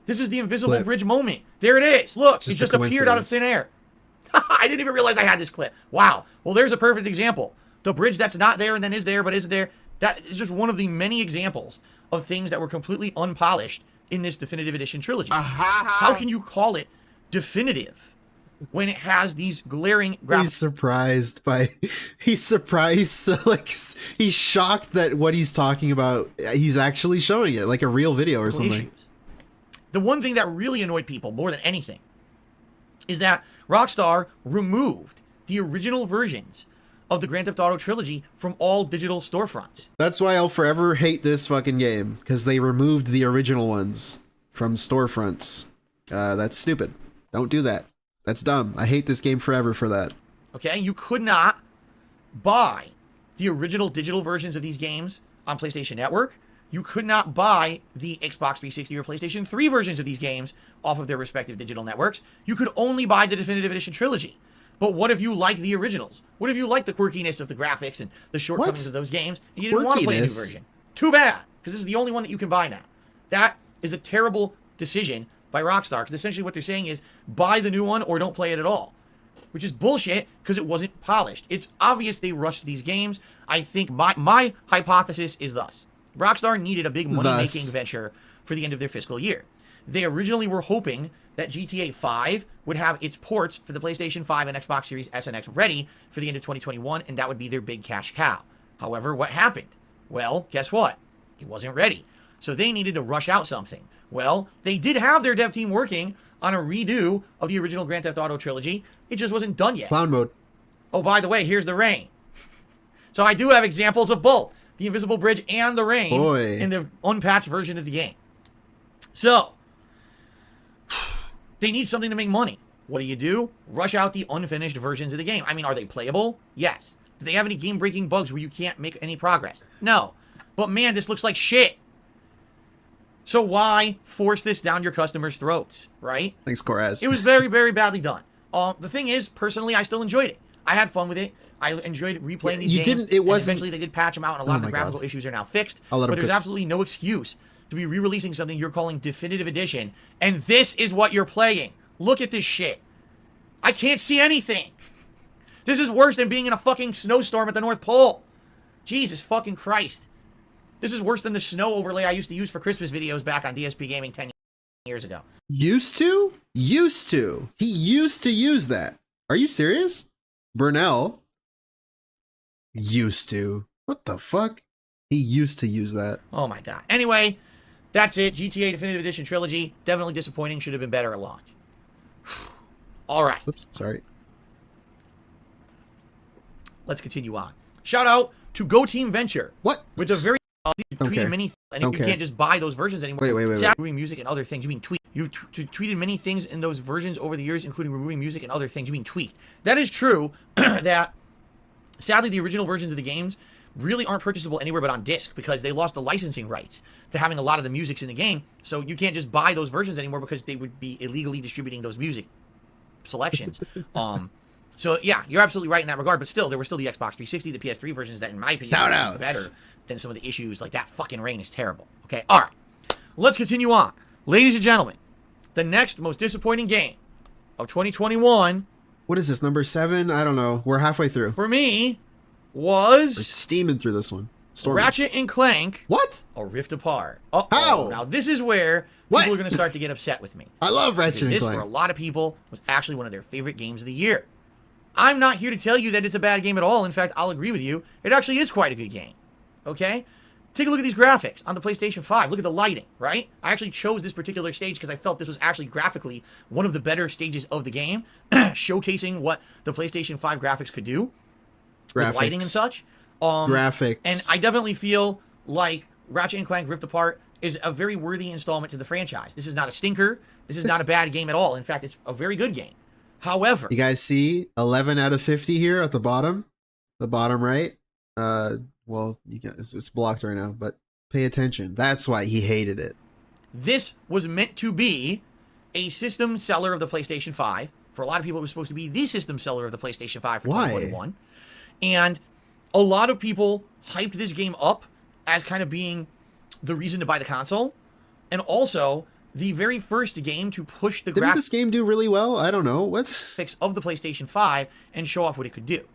This is the invisible bridge moment. There it is! Look, it just appeared out of thin air. I didn't even realize I had this clip. Wow. Well, there's a perfect example. The bridge that's not there and then is there but isn't there. That is just one of the many examples of things that were completely unpolished in this definitive edition trilogy. How can you call it definitive when it has these glaring graphics? He's surprised, like he's shocked that what he's talking about, he's actually showing it like a real video or something. Issues. The one thing that really annoyed people more than anything is that Rockstar removed the original versions of the Grand Theft Auto trilogy from all digital storefronts. That's why I'll forever hate this fucking game, because they removed the original ones from storefronts. That's stupid. Don't do that. That's dumb. I hate this game forever for that. Okay, you could not buy the original digital versions of these games on PlayStation Network. You could not buy the Xbox 360 or PlayStation 3 versions of these games off of their respective digital networks. You could only buy the Definitive Edition trilogy. But what if you like the originals? What if you like the quirkiness of the graphics and the shortcomings of those games, and you didn't want to play a new version? Too bad, because this is the only one that you can buy now. That is a terrible decision by Rockstar, because essentially what they're saying is buy the new one or don't play it at all, which is bullshit because it wasn't polished. It's obvious they rushed these games. I think my hypothesis is thus. Rockstar needed a big money-making venture for the end of their fiscal year. They originally were hoping that GTA 5 would have its ports for the PlayStation 5 and Xbox Series S and X ready for the end of 2021, and that would be their big cash cow. However, what happened? Well, guess what? It wasn't ready. So they needed to rush out something. Well, they did have their dev team working on a redo of the original Grand Theft Auto trilogy. It just wasn't done yet. Clown mode. Oh, by the way, here's the rain. So I do have examples of both the Invisible Bridge and the rain in the unpatched version of the game. So they need something to make money. What do? Rush out the unfinished versions of the game. I mean, are they playable? Yes. Do they have any game-breaking bugs where you can't make any progress? No. But man, this looks like shit. So why force this down your customers' throats, right? Thanks, Corraz. It was very, very badly done. The thing is, personally, I still enjoyed it. I had fun with it. I enjoyed replaying these games. It wasn't. Eventually, they did patch them out, and a lot of the graphical issues are now fixed. But there's absolutely no excuse to be re-releasing something you're calling Definitive Edition, and this is what you're playing. Look at this shit. I can't see anything. This is worse than being in a fucking snowstorm at the North Pole. Jesus fucking Christ. This is worse than the snow overlay I used to use for Christmas videos back on DSP Gaming 10 years ago. Used to? Used to. He used to use that. Are you serious? Burnell? Used to. What the fuck? He used to use that. Oh my god. Anyway, that's it. GTA Definitive Edition Trilogy. Definitely disappointing. Should have been better at launch. Alright. Oops, sorry. Let's continue on. Shout out to Go Team Venture. What? With a very tweeted many, and you can't just buy those versions anymore. Wait. Removing music and other things. You mean tweet? You've tweeted many things in those versions over the years, including removing music and other things. You mean tweet? That is true. That sadly, the original versions of the games really aren't purchasable anywhere but on disc because they lost the licensing rights to having a lot of the musics in the game. So you can't just buy those versions anymore because they would be illegally distributing those music selections. So yeah, you're absolutely right in that regard. But still, there were still the Xbox 360, the PS3 versions that, in my opinion, are better than some of the issues. Like that fucking rain is terrible. Okay, all right. Let's continue on, ladies and gentlemen. The next most disappointing game of 2021. What is this, number 7? I don't know. We're halfway through. For me, was... We're steaming through this one. Ratchet and Clank. What? A Rift Apart. Uh-oh. How? Now, this is where people are going to start to get upset with me. I love Ratchet and Clank. This, for a lot of people, was actually one of their favorite games of the year. I'm not here to tell you that it's a bad game at all. In fact, I'll agree with you. It actually is quite a good game. Okay? Take a look at these graphics on the PlayStation 5. Look at the lighting, right? I actually chose this particular stage because I felt this was actually graphically one of the better stages of the game, showcasing what the PlayStation 5 graphics could do with lighting and such. Graphics. And I definitely feel like Ratchet and Clank Rift Apart is a very worthy installment to the franchise. This is not a stinker. This is not a bad game at all. In fact, it's a very good game. However, you guys see 11 out of 50 here at the bottom right. Well, it's blocked right now, but pay attention. That's why he hated it. This was meant to be a system seller of the PlayStation 5. For a lot of people, it was supposed to be the system seller of the PlayStation 5 for 2021. And a lot of people hyped this game up as kind of being the reason to buy the console. And also, the very first game to push the Didn't this game do really well? I don't know. What's of the PlayStation 5 and show off what it could do.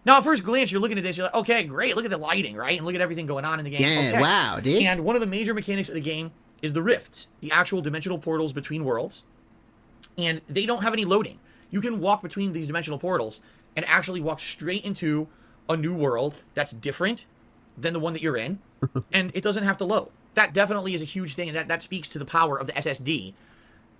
Now, at first glance, you're looking at this, you're like, okay, great, look at the lighting, right? And look at everything going on in the game. Yeah, okay. wow, dude. And one of the major mechanics of the game is the rifts, the actual dimensional portals between worlds. And they don't have any loading. You can walk between these dimensional portals and actually walk straight into a new world that's different than the one that you're in. And it doesn't have to load. That definitely is a huge thing, and that speaks to the power of the SSD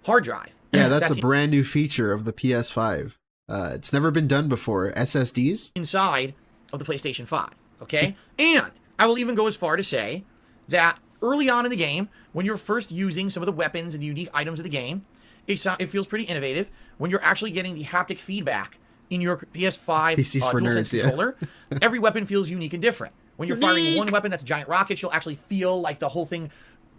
hard drive. Yeah, that's a brand new feature of the PS5. It's never been done before. SSDs? Inside of the PlayStation 5, okay? And I will even go as far to say that early on in the game, when you're first using some of the weapons and unique items of the game, it feels pretty innovative. When you're actually getting the haptic feedback in your PS5 DualSense controller, every weapon feels unique and different. When you're firing one weapon that's giant rockets, you'll actually feel like the whole thing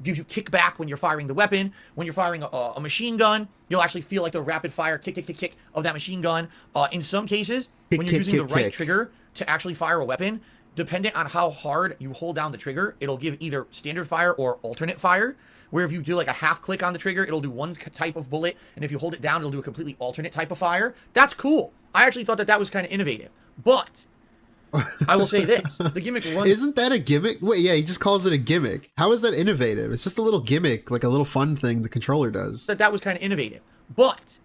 gives you kickback when you're firing the weapon. When you're firing a machine gun, you'll actually feel like the rapid fire kick of that machine gun. In some cases, when you're using the right trigger to actually fire a weapon, depending on how hard you hold down the trigger, it'll give either standard fire or alternate fire, where if you do like a half click on the trigger, it'll do one type of bullet, and if you hold it down, it'll do a completely alternate type of fire. That's cool. I actually thought that was kind of innovative. But I will say this. The gimmick runs... Isn't that a gimmick? Wait, yeah, he just calls it a gimmick. How is that innovative? It's just a little gimmick, like a little fun thing the controller does. That was kind of innovative. But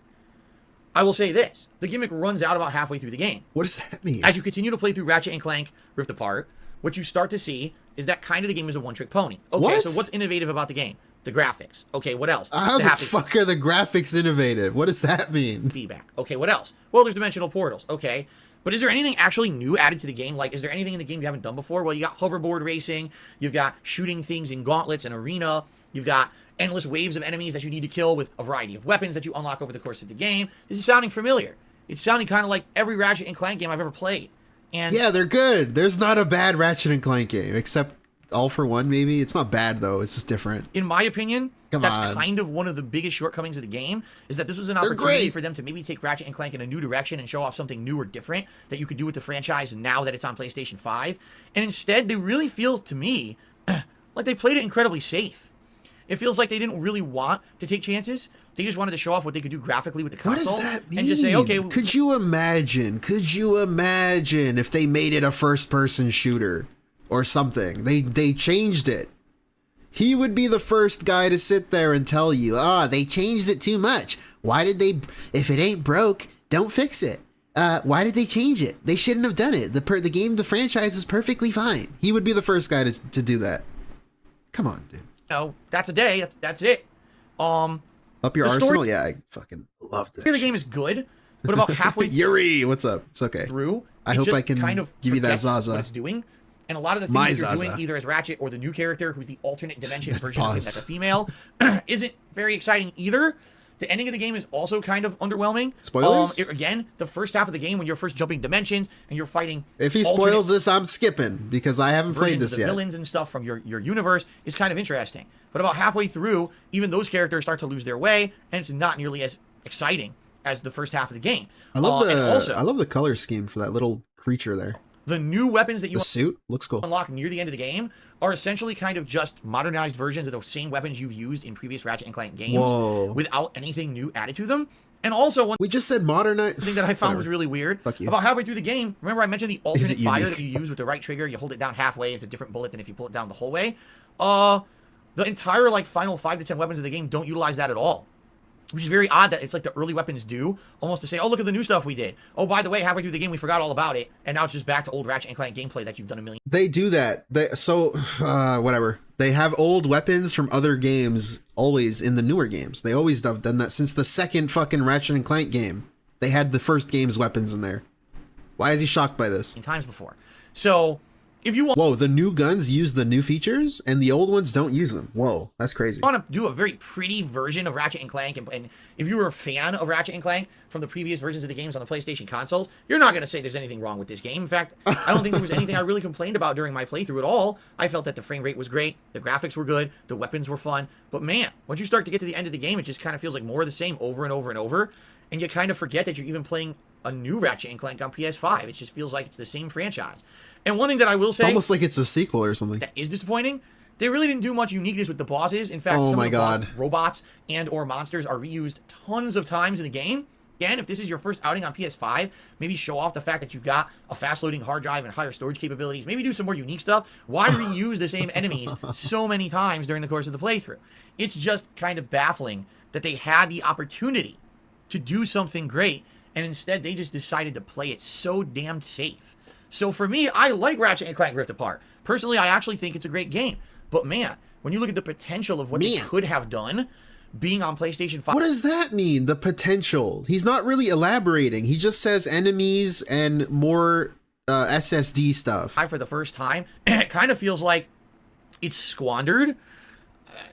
I will say this. The gimmick runs out about halfway through the game. What does that mean? As you continue to play through Ratchet and Clank Rift Apart, what you start to see is that kind of the game is a one-trick pony. Okay, What? so what's innovative about the game? The graphics. Okay, what else? How the fuck are the graphics innovative? What does that mean? Feedback. Okay, what else? Well, there's dimensional portals. Okay. But is there anything actually new added to the game? Like, is there anything in the game you haven't done before? Well, you got hoverboard racing. You've got shooting things in gauntlets and arena. You've got endless waves of enemies that you need to kill with a variety of weapons that you unlock over the course of the game. This is sounding familiar. It's sounding kind of like every Ratchet & Clank game I've ever played. And yeah, they're good. There's not a bad Ratchet & Clank game, except All for One, maybe. It's not bad, though. It's just different. In my opinion, Come that's on. kind of one of the biggest shortcomings of the game, is that this was an opportunity for them to maybe take Ratchet & Clank in a new direction and show off something new or different that you could do with the franchise now that it's on PlayStation 5. And instead, they really feel, to me, like they played it incredibly safe. It feels like they didn't really want to take chances. They just wanted to show off what they could do graphically with the console. What does that mean? And just say, okay. Could you imagine if they made it a first-person shooter or something? They changed it. He would be the first guy to sit there and tell you, they changed it too much. Why did they, if it ain't broke, don't fix it. Why did they change it? They shouldn't have done it. The franchise is perfectly fine. He would be the first guy to do that. Come on, dude. No, that's a day. That's it. Up your arsenal? Yeah, I fucking love this. The game is good, but about halfway Yuri, what's up? It's okay. through, I hope I can give you that Zaza. What it's doing. And a lot of the things you're doing, either as Ratchet or the new character, who's the alternate dimension version of him that's a female, isn't very exciting either. The ending of the game is also kind of underwhelming. Spoilers? Again, the first half of the game when you're first jumping dimensions and you're fighting. If he spoils this, I'm skipping because I haven't played this yet. Villains and stuff from your universe is kind of interesting. But about halfway through, even those characters start to lose their way, and it's not nearly as exciting as the first half of the game. I love the color scheme for that little creature there. The new weapons that you suit looks cool. Unlock near the end of the game are essentially kind of just modernized versions of the same weapons you've used in previous Ratchet & Clank games. Whoa. Without anything new added to them. And also, one we just said modernized thing that I found was really weird. Fuck you. About halfway through the game, remember I mentioned the alternate fire that you use with the right trigger? You hold it down halfway, it's a different bullet than if you pull it down the whole way. The entire final 5 to 10 weapons of the game don't utilize that at all. Which is very odd that it's like the early weapons do, almost to say, oh, look at the new stuff we did. Oh, by the way, halfway through the game, we forgot all about it, and now it's just back to old Ratchet & Clank gameplay that you've done a million. They do that. Whatever. They have old weapons from other games always in the newer games. They always have done that since the second fucking Ratchet & Clank game. They had the first game's weapons in there. Why is he shocked by this? Times before. So, if you want... Whoa, the new guns use the new features, and the old ones don't use them. Whoa, that's crazy. I want to do a very pretty version of Ratchet & Clank, and if you were a fan of Ratchet & Clank from the previous versions of the games on the PlayStation consoles, you're not going to say there's anything wrong with this game. In fact, I don't think there was anything I really complained about during my playthrough at all. I felt that the frame rate was great, the graphics were good, the weapons were fun, but man, once you start to get to the end of the game, it just kind of feels like more of the same over and over and over, and you kind of forget that you're even playing a new Ratchet & Clank on PS5. It just feels like it's the same franchise. And one thing that I will say... It's almost like it's a sequel or something. That is disappointing. They really didn't do much uniqueness with the bosses. In fact, some of the boss robots and or monsters are reused tons of times in the game. Again, if this is your first outing on PS5, maybe show off the fact that you've got a fast-loading hard drive and higher storage capabilities. Maybe do some more unique stuff. Why reuse the same enemies so many times during the course of the playthrough? It's just kind of baffling that they had the opportunity to do something great, and instead they just decided to play it so damn safe. So for me, I like Ratchet & Clank Rift Apart. Personally, I actually think it's a great game. But man, when you look at the potential of what they could have done, being on PlayStation 5... What does that mean, the potential? He's not really elaborating. He just says enemies and more SSD stuff. For the first time, it kind of feels like it's squandered.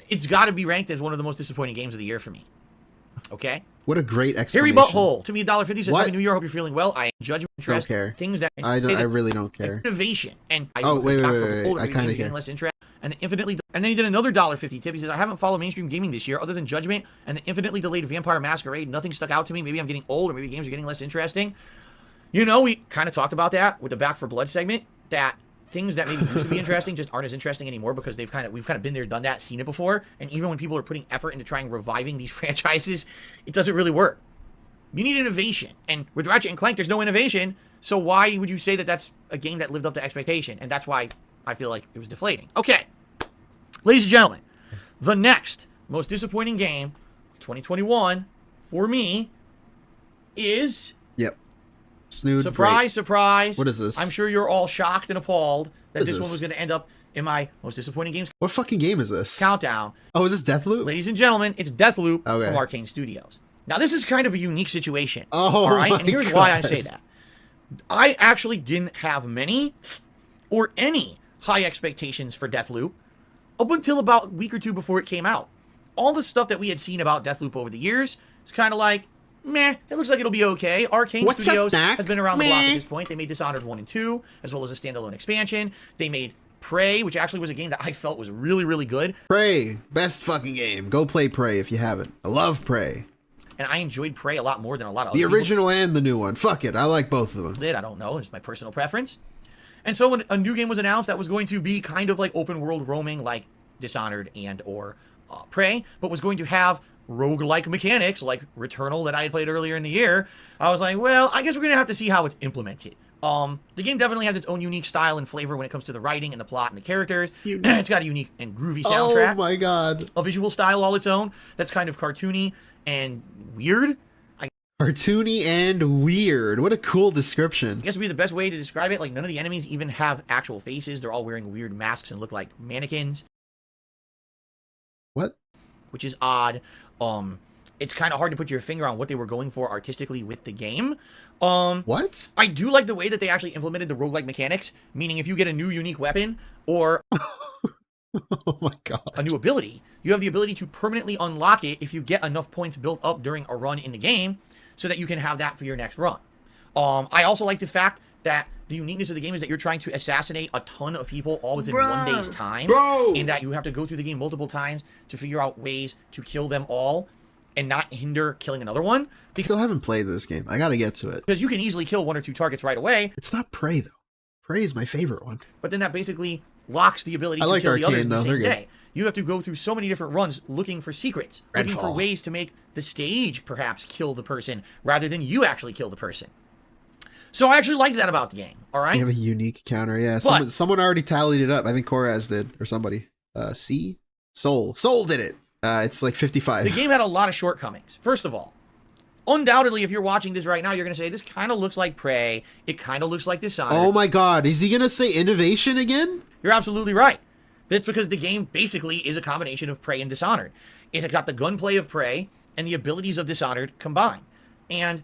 It's got to be ranked as one of the most disappointing games of the year for me. Okay? What a great explanation. Harry Butthole. To me, $1.50 says, Happy New Year. Hope you're feeling well. I judge interest. Don't care. Things that... I really don't care. Innovation. And wait. I kind of care. Less interest. And infinitely... And then he did another $1.50 tip. He says, I haven't followed mainstream gaming this year other than Judgment and the infinitely delayed Vampire Masquerade. Nothing stuck out to me. Maybe I'm getting old, or maybe games are getting less interesting. You know, we kind of talked about that with the Back 4 Blood segment, that things that maybe used to be interesting just aren't as interesting anymore because we've kind of been there, done that, seen it before. And even when people are putting effort into trying reviving these franchises, it doesn't really work. You need innovation. And with Ratchet & Clank, there's no innovation. So why would you say that that's a game that lived up to expectation? And that's why I feel like it was deflating. Okay. Ladies and gentlemen, the next most disappointing game of 2021 for me is... Yep. Snood. Surprise, surprise. What is this? I'm sure you're all shocked and appalled that this one was going to end up in my most disappointing games What fucking game is this? countdown. Oh, is this Deathloop? Ladies and gentlemen, it's Deathloop Okay. from Arcane Studios. Now, this is kind of a unique situation. Oh, all right? my And here's why I God. say that. I actually didn't have many or any high expectations for Deathloop up until about a week or two before it came out. All the stuff that we had seen about Deathloop over the years is kind of like, meh, it looks like it'll be okay. Arcane What's up, Studios Doc? has been around the block Meh. at this point. They made Dishonored 1 and 2, as well as a standalone expansion. They made Prey, which actually was a game that I felt was really, really good. Prey. Best fucking game. Go play Prey if you haven't. I love Prey. And I enjoyed Prey a lot more than a lot of The other people original and the new one. Fuck it. I like both of them. did. I don't know. It's my personal preference. And so when a new game was announced that was going to be kind of like open world roaming like Dishonored and or Prey, but was going to have roguelike mechanics like Returnal that I had played earlier in the year, I was like, well, I guess we're going to have to see how it's implemented. The game definitely has its own unique style and flavor when it comes to the writing and the plot and the characters. It's got a unique and groovy soundtrack. Oh my god. A visual style all its own that's kind of cartoony and weird. Cartoony and weird. What a cool description. I guess would be the best way to describe it. Like, none of the enemies even have actual faces. They're all wearing weird masks and look like mannequins, What? which is odd. It's kind of hard to put your finger on what they were going for artistically with the game. What? I do like the way that they actually implemented the roguelike mechanics, meaning if you get a new unique weapon or Oh my god. a new ability, you have the ability to permanently unlock it if you get enough points built up during a run in the game so that you can have that for your next run. I also like the fact that the uniqueness of the game is that you're trying to assassinate a ton of people all within 1 day's time. And that you have to go through the game multiple times to figure out ways to kill them all and not hinder killing another one. I still haven't played this game. I gotta get to it. Because you can easily kill 1 or 2 targets right away, It's not Prey though. Prey is my favorite one. but then that basically locks the ability I to like kill the others Arcane, in the though. same They're good. day. You have to go through so many different runs looking for secrets, looking for Redfall. ways to make the stage perhaps kill the person rather than you actually kill the person. So I actually liked that about the game, all right? You have a unique counter, yeah. But- Someone already tallied it up. I think Koraz did, or somebody. C? Soul did it. It's like 55. The game had a lot of shortcomings. First of all, undoubtedly, if you're watching this right now, you're going to say, this kind of looks like Prey. It kind of looks like Dishonored. Oh my god, is he gonna say innovation again? You're absolutely right. That's because the game basically is a combination of Prey and Dishonored. It got the gunplay of Prey and the abilities of Dishonored combined. And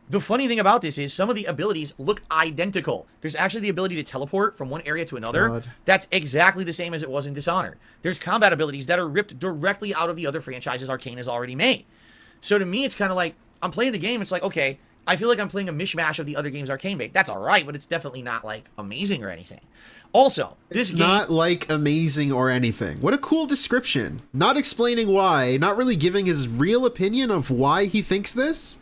the funny thing about this is some of the abilities look identical. There's actually the ability to teleport from one area to another. God. That's exactly the same as it was in Dishonored. There's combat abilities that are ripped directly out of the other franchises Arcane has already made. So to me, it's kind of like, I'm playing the game, it's like, okay, I feel like I'm playing a mishmash of the other games Arcane made. That's all right, but it's definitely not, like, amazing or anything. Also, this It's game... not like amazing or anything. What a cool description. Not explaining why, not really giving his real opinion of why he thinks this.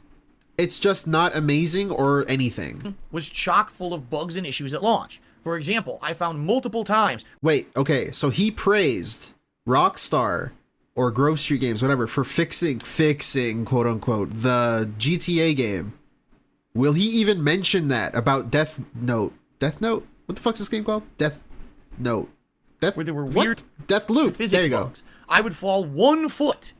It's just not amazing or anything. was chock full of bugs and issues at launch. For example, I found multiple times... Wait, okay, so he praised Rockstar or Grove Street Games, whatever, for fixing, quote unquote, the GTA game. Will he even mention that about Death Note? Death Note? What the fuck's this game called? Death Note. Where there were weird Death Loop. physics There you go. bugs. I would fall 1 foot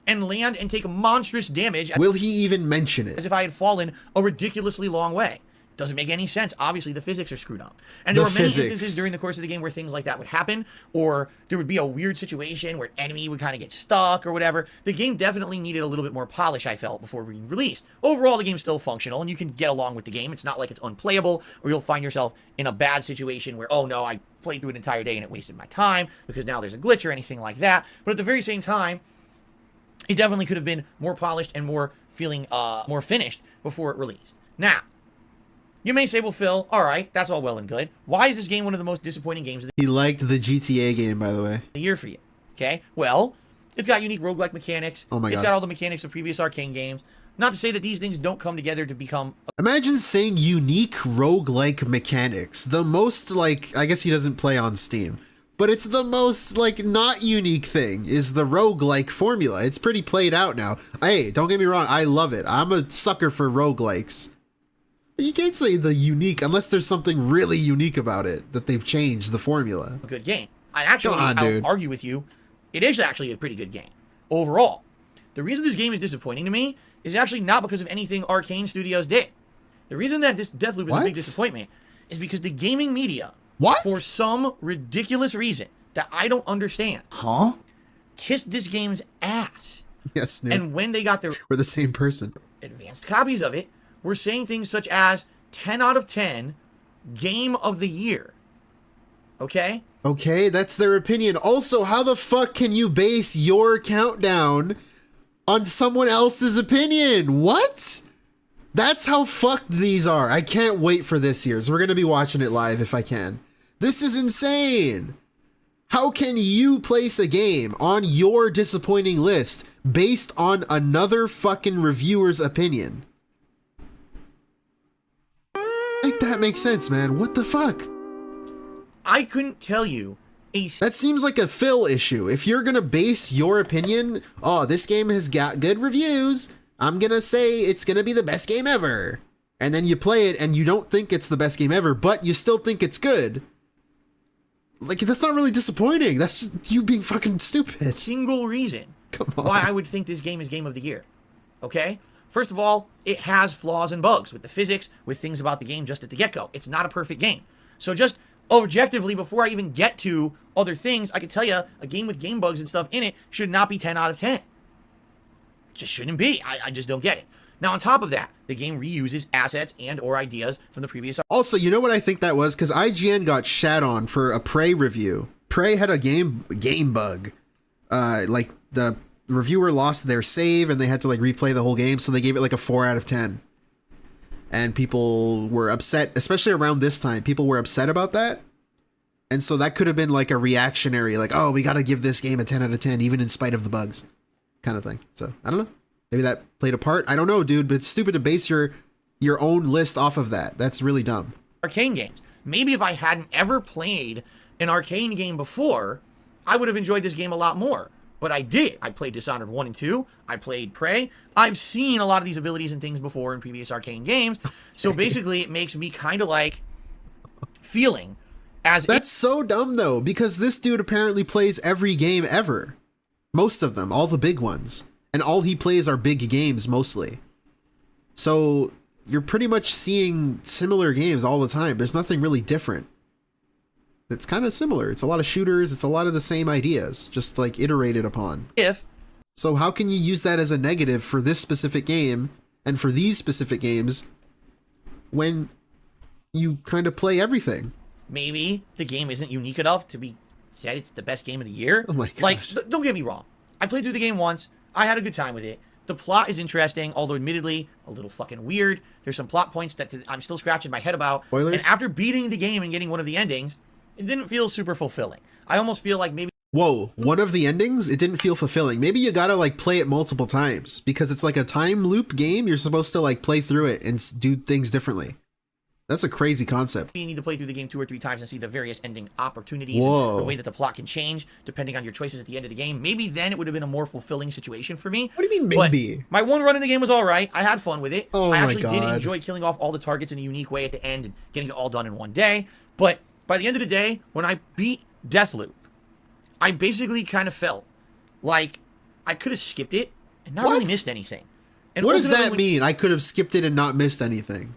and land and take monstrous damage Will he even mention as it? if I had fallen a ridiculously long way. Doesn't make any sense. Obviously, the physics are screwed up. And there The were many physics. instances during the course of the game where things like that would happen, or there would be a weird situation where an enemy would kind of get stuck or whatever. The game definitely needed a little bit more polish, I felt, before being released. Overall, the game's still functional, and you can get along with the game. It's not like it's unplayable, or you'll find yourself in a bad situation where, oh no, I played through an entire day and it wasted my time because now there's a glitch or anything like that. But at the very same time, it definitely could have been more polished and more feeling more finished before it released. Now, you may say, well, Phil, all right, that's all well and good. Why is this game one of the most disappointing games of He liked the GTA game, by the way. the year for you? Okay, well, it's got unique roguelike mechanics. Oh my It's God. got all the mechanics of previous Arcane games. Not to say that these things don't come together to become Imagine saying unique roguelike mechanics. The most, like, I guess he doesn't play on Steam, but it's the most, like, not unique thing is the roguelike formula. It's pretty played out now. Hey, don't get me wrong, I love it. I'm a sucker for roguelikes. But you can't say the unique unless there's something really unique about it, that they've changed the formula. a good game. I actually, Come on, I'll dude. argue with you, it is actually a pretty good game overall. The reason this game is disappointing to me is actually not because of anything Arcane Studios did. The reason that this Deathloop is a What? big disappointment is because the gaming media What? For some ridiculous reason that I don't understand. Huh? Kissed this game's ass. Yes, Nick. And when they got their We're the same person. advanced copies of it, were saying things such as 10 out of 10, game of the year. Okay? Okay, that's their opinion. Also, how the fuck can you base your countdown on someone else's opinion? What? That's how fucked these are. I can't wait for this year's. We're going to be watching it live if I can. This is insane. How can you place a game on your disappointing list based on another fucking reviewer's opinion? Make that make sense, man. What the fuck? I couldn't tell you That seems like a Phil issue. If you're gonna base your opinion, oh, this game has got good reviews, I'm gonna say it's gonna be the best game ever. And then you play it and you don't think it's the best game ever, but you still think it's good. Like, that's not really disappointing. That's just you being fucking stupid. single reason Come on. why I would think this game is game of the year. Okay? First of all, it has flaws and bugs with the physics, with things about the game just at the get-go. It's not a perfect game. So just objectively, before I even get to other things, I can tell you a game with game bugs and stuff in it should not be 10 out of 10. It just shouldn't be. I just don't get it. Now, on top of that, the game reuses assets and or ideas from the previous. Also, you know what I think that was? Because IGN got shat on for a Prey review. Prey had a game bug. Like, the reviewer lost their save and they had to like replay the whole game, so they gave it like a 4 out of 10. And people were upset, especially around this time. People were upset about that. And so that could have been like a reactionary, like, oh, we got to give this game a 10 out of 10, even in spite of the bugs kind of thing. So, I don't know. Maybe that played a part. I don't know, dude, but it's stupid to base your own list off of that. That's really dumb. Arcane games. Maybe if I hadn't ever played an arcane game before, I would have enjoyed this game a lot more. But I did. I played Dishonored 1 and 2. I played Prey. I've seen a lot of these abilities and things before in previous arcane games. So basically, it makes me kind of like feeling as That's so dumb, though, because this dude apparently plays every game ever. Most of them, all the big ones. And all he plays are big games, mostly. So you're pretty much seeing similar games all the time. There's nothing really different. It's kind of similar. It's a lot of shooters. It's a lot of the same ideas, just like iterated upon. So how can you use that as a negative for this specific game and for these specific games when you kind of play everything? Maybe the game isn't unique enough to be said it's the best game of the year. Oh my gosh. Like, don't get me wrong. I played through the game once. I had a good time with it. The plot is interesting, although admittedly a little fucking weird. There's some plot points that I'm still scratching my head about. Spoilers? And after beating the game and getting one of the endings, it didn't feel super fulfilling. I almost feel like maybe... Whoa, one of the endings? It didn't feel fulfilling. Maybe you gotta like play it multiple times because it's like a time loop game. You're supposed to like play through it and do things differently. That's a crazy concept. you need to play through the game 2 or 3 times and see the various ending opportunities. Whoa. And the way that the plot can change depending on your choices at the end of the game. Maybe then it would have been a more fulfilling situation for me. What do you mean But maybe? my one run in the game was all right. I had fun with it. Oh I my actually did God. enjoy killing off all the targets in a unique way at the end and getting it all done in one day. But by the end of the day, when I beat Deathloop, I basically kind of felt like I could have skipped it and not really What? missed anything. And What does ultimately, that mean? I could have skipped it and not missed anything.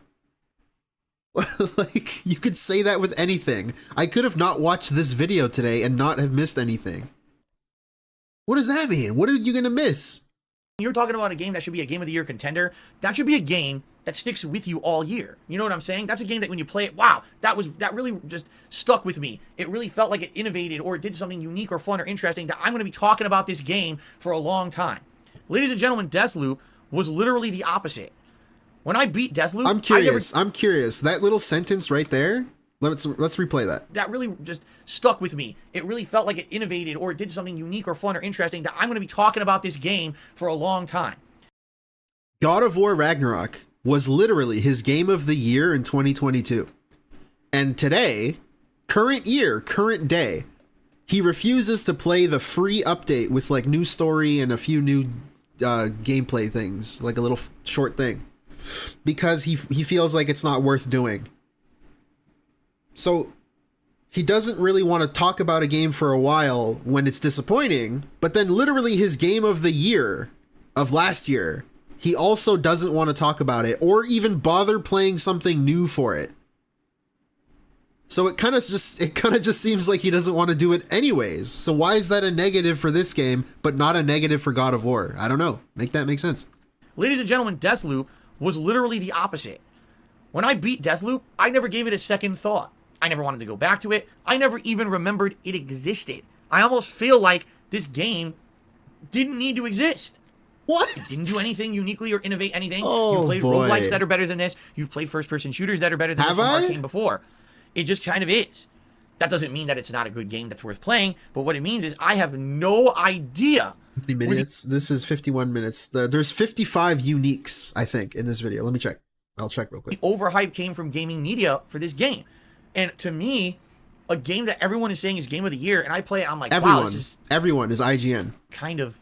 Like, you could say that with anything. I could have not watched this video today and not have missed anything. What does that mean? What are you gonna miss? You're talking about a game that should be a game of the year contender. That should be a game that sticks with you all year. You know what I'm saying? That's a game that when you play it, wow, that really just stuck with me. It really felt like it innovated or it did something unique or fun or interesting that I'm going to be talking about this game for a long time. Ladies and gentlemen, Deathloop was literally the opposite. When I beat Deathloop, I'm curious. That little sentence right there. Let's replay that. That really just stuck with me. It really felt like it innovated or it did something unique or fun or interesting that I'm going to be talking about this game for a long time. God of War Ragnarok was literally his game of the year in 2022. And today, current day, he refuses to play the free update with like new story and a few new gameplay things, like a little short thing, because he feels like it's not worth doing. So he doesn't really want to talk about a game for a while when it's disappointing, but then literally his game of the year of last year, he also doesn't want to talk about it or even bother playing something new for it. So it kind of just seems like he doesn't want to do it anyways. So why is that a negative for this game, but not a negative for God of War? I don't know. Make that make sense. Ladies and gentlemen, Deathloop was literally the opposite. When I beat Deathloop, I never gave it a second thought. I never wanted to go back to it. I never even remembered it existed. I almost feel like this game didn't need to exist. What? It didn't do anything uniquely or innovate anything. Oh, You've played boy. roguelikes that are better than this. You've played first-person shooters that are better than Have this from I? Arcane before. It just kind of is. That doesn't mean that it's not a good game that's worth playing, but what it means is I have no idea. How many minutes? This is 51 minutes. There's 55 uniques, I think, in this video. Let me check. I'll check real The quick. overhype came from gaming media for this game. And to me, a game that everyone is saying is game of the year, and I play it, I'm like, wow, this is Everyone is IGN. kind of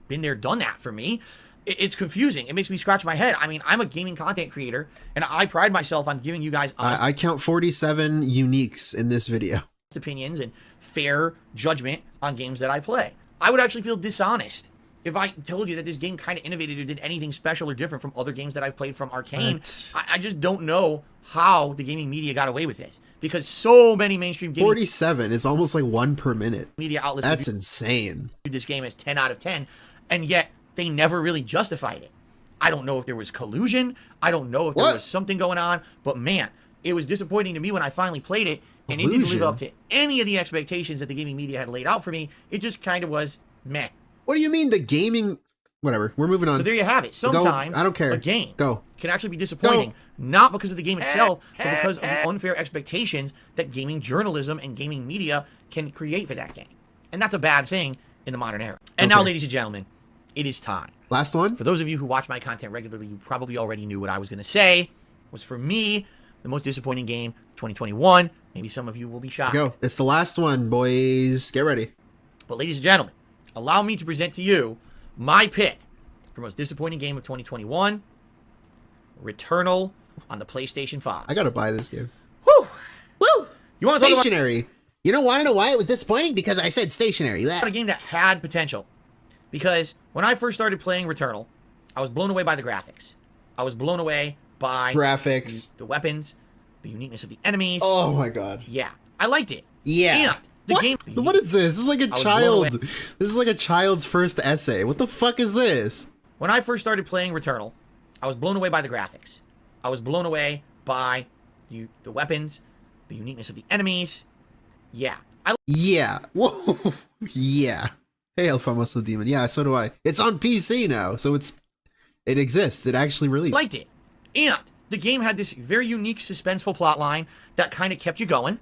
been there, done that for me. It's confusing. It makes me scratch my head. I mean, I'm a gaming content creator, and I pride myself on giving you guys honest I count 47 uniques in this video. opinions and fair judgment on games that I play. I would actually feel dishonest if I told you that this game kind of innovated or did anything special or different from other games that I've played from Arcane. I just don't know how the gaming media got away with this, because so many mainstream gaming 47 is almost like 1 per minute. media outlets That's insane. viewed this game as 10 out of 10, and yet they never really justified it. I don't know if there was collusion. I don't know if there was something going on, but man, it was disappointing to me when I finally played it, and it didn't live up to any of the expectations that the gaming media had laid out for me. It just kind of was meh. What do you mean the gaming? Whatever. We're moving on. So there you have it. Sometimes I don't care. a game Go. can actually be disappointing, not because of the game itself, but because of the unfair expectations that gaming journalism and gaming media can create for that game. And that's a bad thing in the modern era. And now, ladies and gentlemen, it is time. Last one? For those of you who watch my content regularly, you probably already knew what I was going to say. Was for me, the most disappointing game of 2021. Maybe some of you will be shocked. Go. It's the last one, boys. Get ready. But ladies and gentlemen, allow me to present to you my pick for most disappointing game of 2021, Returnal on the PlayStation 5. I gotta buy this game. Woo! Woo! You want to talk about Stationary. You don't want to know why it was disappointing? Because I said stationary. a game that had potential? Because when I first started playing Returnal, I was blown away by the graphics. I was blown away by Graphics. the weapons, the uniqueness of the enemies. Oh my god. Yeah, I liked it. Yeah. And the game. What is this? This is like a was child. blown This is like a child's first essay. What the fuck is this? When I first started playing Returnal, I was blown away by the graphics. I was blown away by the weapons, the uniqueness of the enemies. Yeah. Yeah. Whoa. Yeah. Hey, El Famoso Demon. Yeah, so do I. It's on PC now, so it exists. It actually released. Liked it. And the game had this very unique, suspenseful plot line that kind of kept you going.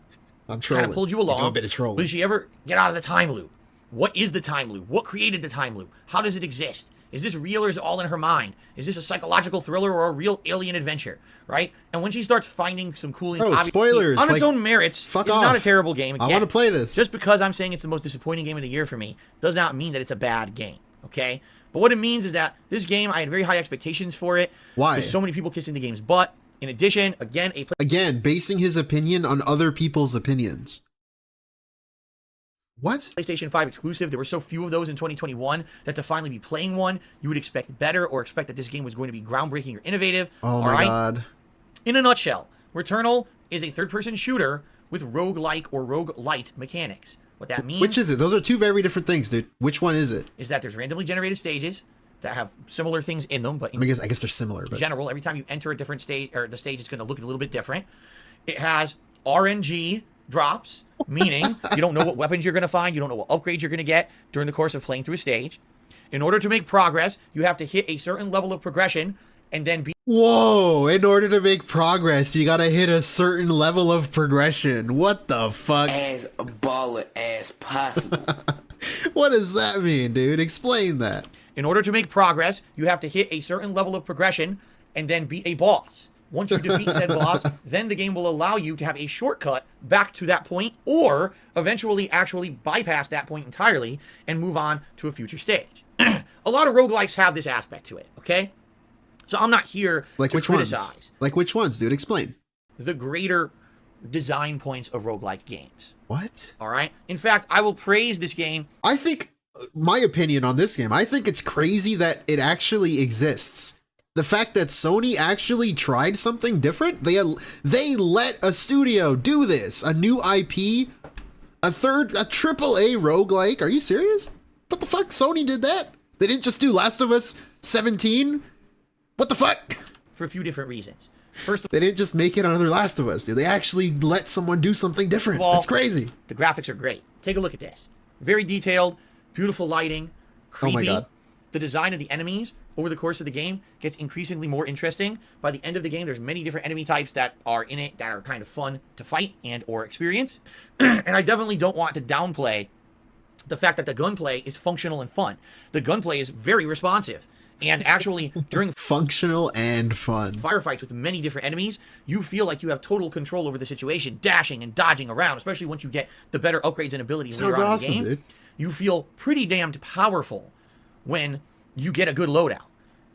I'm trolling. Kind of pulled you along. Do a bit of trolling. Did you ever get out of the time loop? What is the time loop? What created the time loop? How does it exist? Is this real or is it all in her mind? Is this a psychological thriller or a real alien adventure? Right? And when she starts finding some cool... Bro, spoilers. On its own merits, fuck it's off. not a terrible game. I Again, want to play this. Just because I'm saying it's the most disappointing game of the year for me does not mean that it's a bad game. Okay? But what it means is that this game, I had very high expectations for it. Why? There's so many people kissing the game's butt. In addition, Again, basing his opinion on other people's opinions. What? PlayStation 5 exclusive. There were so few of those in 2021 that to finally be playing one, you would expect better or expect that this game was going to be groundbreaking or innovative. Oh my god. In a nutshell, Returnal is a third-person shooter with roguelike or roguelite mechanics. What that means... Which is it? Those are two very different things, dude. Which one is it? Is that there's randomly generated stages that have similar things in them, but in I guess they're similar. But general, every time you enter a different stage, or the stage is going to look a little bit different. It has RNG drops, meaning you don't know what weapons you're going to find, you don't know what upgrades you're going to get during the course of playing through a stage. In order to make progress, you have to hit a certain level of progression and then be... Whoa, in order to make progress, you gotta hit a certain level of progression. What the fuck? As baller as possible. What does that mean, dude? Explain that. In order to make progress, you have to hit a certain level of progression and then beat a boss. Once you defeat said boss, then the game will allow you to have a shortcut back to that point, or eventually actually bypass that point entirely and move on to a future stage. A lot of roguelikes have this aspect to it, okay? So I'm not here Like to which criticize ones? Like which ones, dude? Explain. the greater design points of roguelike games. What? All right? In fact, I will praise this game. I think, my opinion on this game, I think it's crazy that it actually exists. The fact that Sony actually tried something different, they let a studio do this, a new IP, a AAA roguelike. Are you serious? What the fuck? Sony did that? They didn't just do Last of Us 17? What the fuck? For a few different reasons. First of They didn't just make it another Last of Us, dude. They actually let someone do something different. all, That's crazy. The graphics are great. Take a look at this. Very detailed, beautiful lighting, creepy. Oh my God. The design of the enemies over the course of the game gets increasingly more interesting. By the end of the game, there's many different enemy types that are in it that are kind of fun to fight and or experience. And I definitely don't want to downplay the fact that the gunplay is functional and fun. The gunplay is very responsive. And actually, during Functional and fun. firefights with many different enemies, you feel like you have total control over the situation, dashing and dodging around, especially once you get the better upgrades and abilities Sounds later on awesome, in the game. dude. You feel pretty damned powerful when you get a good loadout,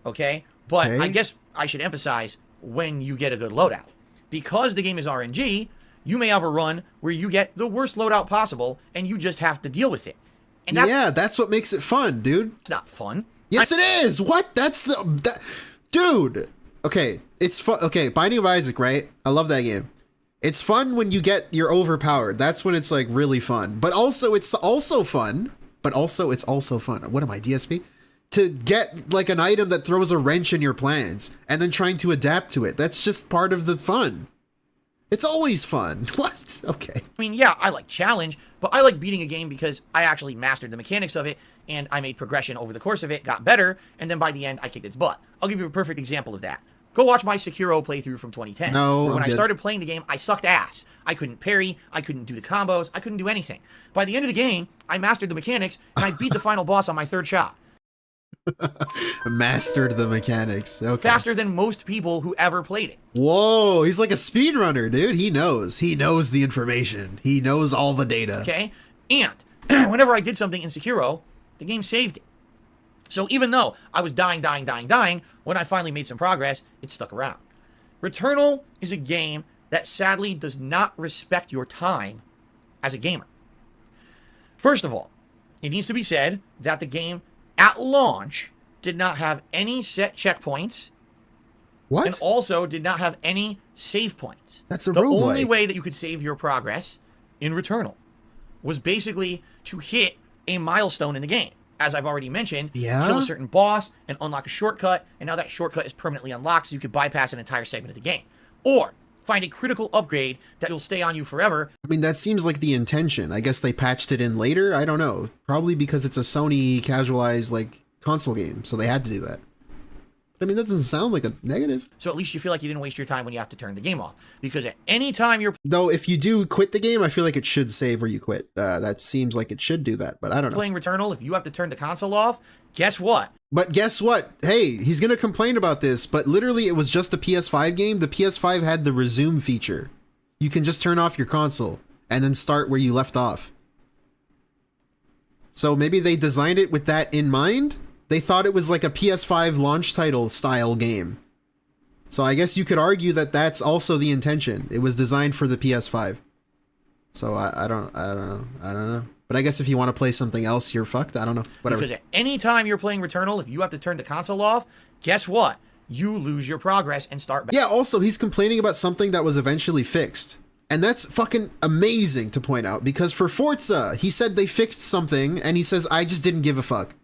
okay? But Okay. I guess I should emphasize when you get a good loadout. Because the game is RNG, you may have a run where you get the worst loadout possible, and you just have to deal with it. And that's That's what makes it fun, dude. not fun. Yes, it is. What? Dude. Okay, it's fun. Okay, Binding of Isaac, right? I love that game. It's fun when you're overpowered. That's when it's like really fun. But also, it's also fun. What am I, DSP? To get like an item that throws a wrench in your plans and then trying to adapt to it. That's just part of the fun. It's always fun. What? Okay. I mean, yeah, I like challenge, but I like beating a game because I actually mastered the mechanics of it, and I made progression over the course of it, got better, and then by the end, I kicked its butt. I'll give you a perfect example of that. Go watch my Sekiro playthrough from 2010. No, where when I'm I good. started playing the game, I sucked ass. I couldn't parry, I couldn't do the combos, I couldn't do anything. By the end of the game, I mastered the mechanics, and I beat the final boss on my third shot. Mastered the mechanics. Okay. Faster than most people who ever played it. Whoa, he's like a speedrunner, dude. He knows the information. He knows all the data. Okay? And whenever I did something in Sekiro, the game saved it. So even though I was dying, when I finally made some progress, it stuck around. Returnal is a game that sadly does not respect your time as a gamer. First of all, it needs to be said that the game at launch did not have any set checkpoints What? and also did not have any save points. That's a The roguelike. only way that you could save your progress in Returnal was basically to hit a milestone in the game. As I've already mentioned, Yeah? kill a certain boss and unlock a shortcut, and now that shortcut is permanently unlocked so you could bypass an entire segment of the game. Or find a critical upgrade that will stay on you forever. I mean, that seems like the intention. I guess they patched it in later. I don't know. Probably because it's a Sony casualized like console game, so they had to do that. But I mean, that doesn't sound like a negative. So at least you feel like you didn't waste your time when you have to turn the game off. Because at any time you're Though, if you do quit the game, I feel like it should save where you quit. That seems like it should do that, but I don't know. playing Returnal, if you have to turn the console off, guess what? But guess what? Hey, he's gonna complain about this, but literally it was just a PS5 game. The PS5 had the resume feature. You can just turn off your console and then start where you left off. So maybe they designed it with that in mind? They thought it was like a PS5 launch title style game. So I guess you could argue that that's also the intention. It was designed for the PS5. So I don't know. But I guess if you want to play something else, you're fucked. I don't know. Whatever. Because at any time you're playing Returnal, if you have to turn the console off, guess what? You lose your progress and start back. Yeah, also, he's complaining about something that was eventually fixed. And that's fucking amazing to point out, because for Forza, he said they fixed something, and he says, I just didn't give a fuck.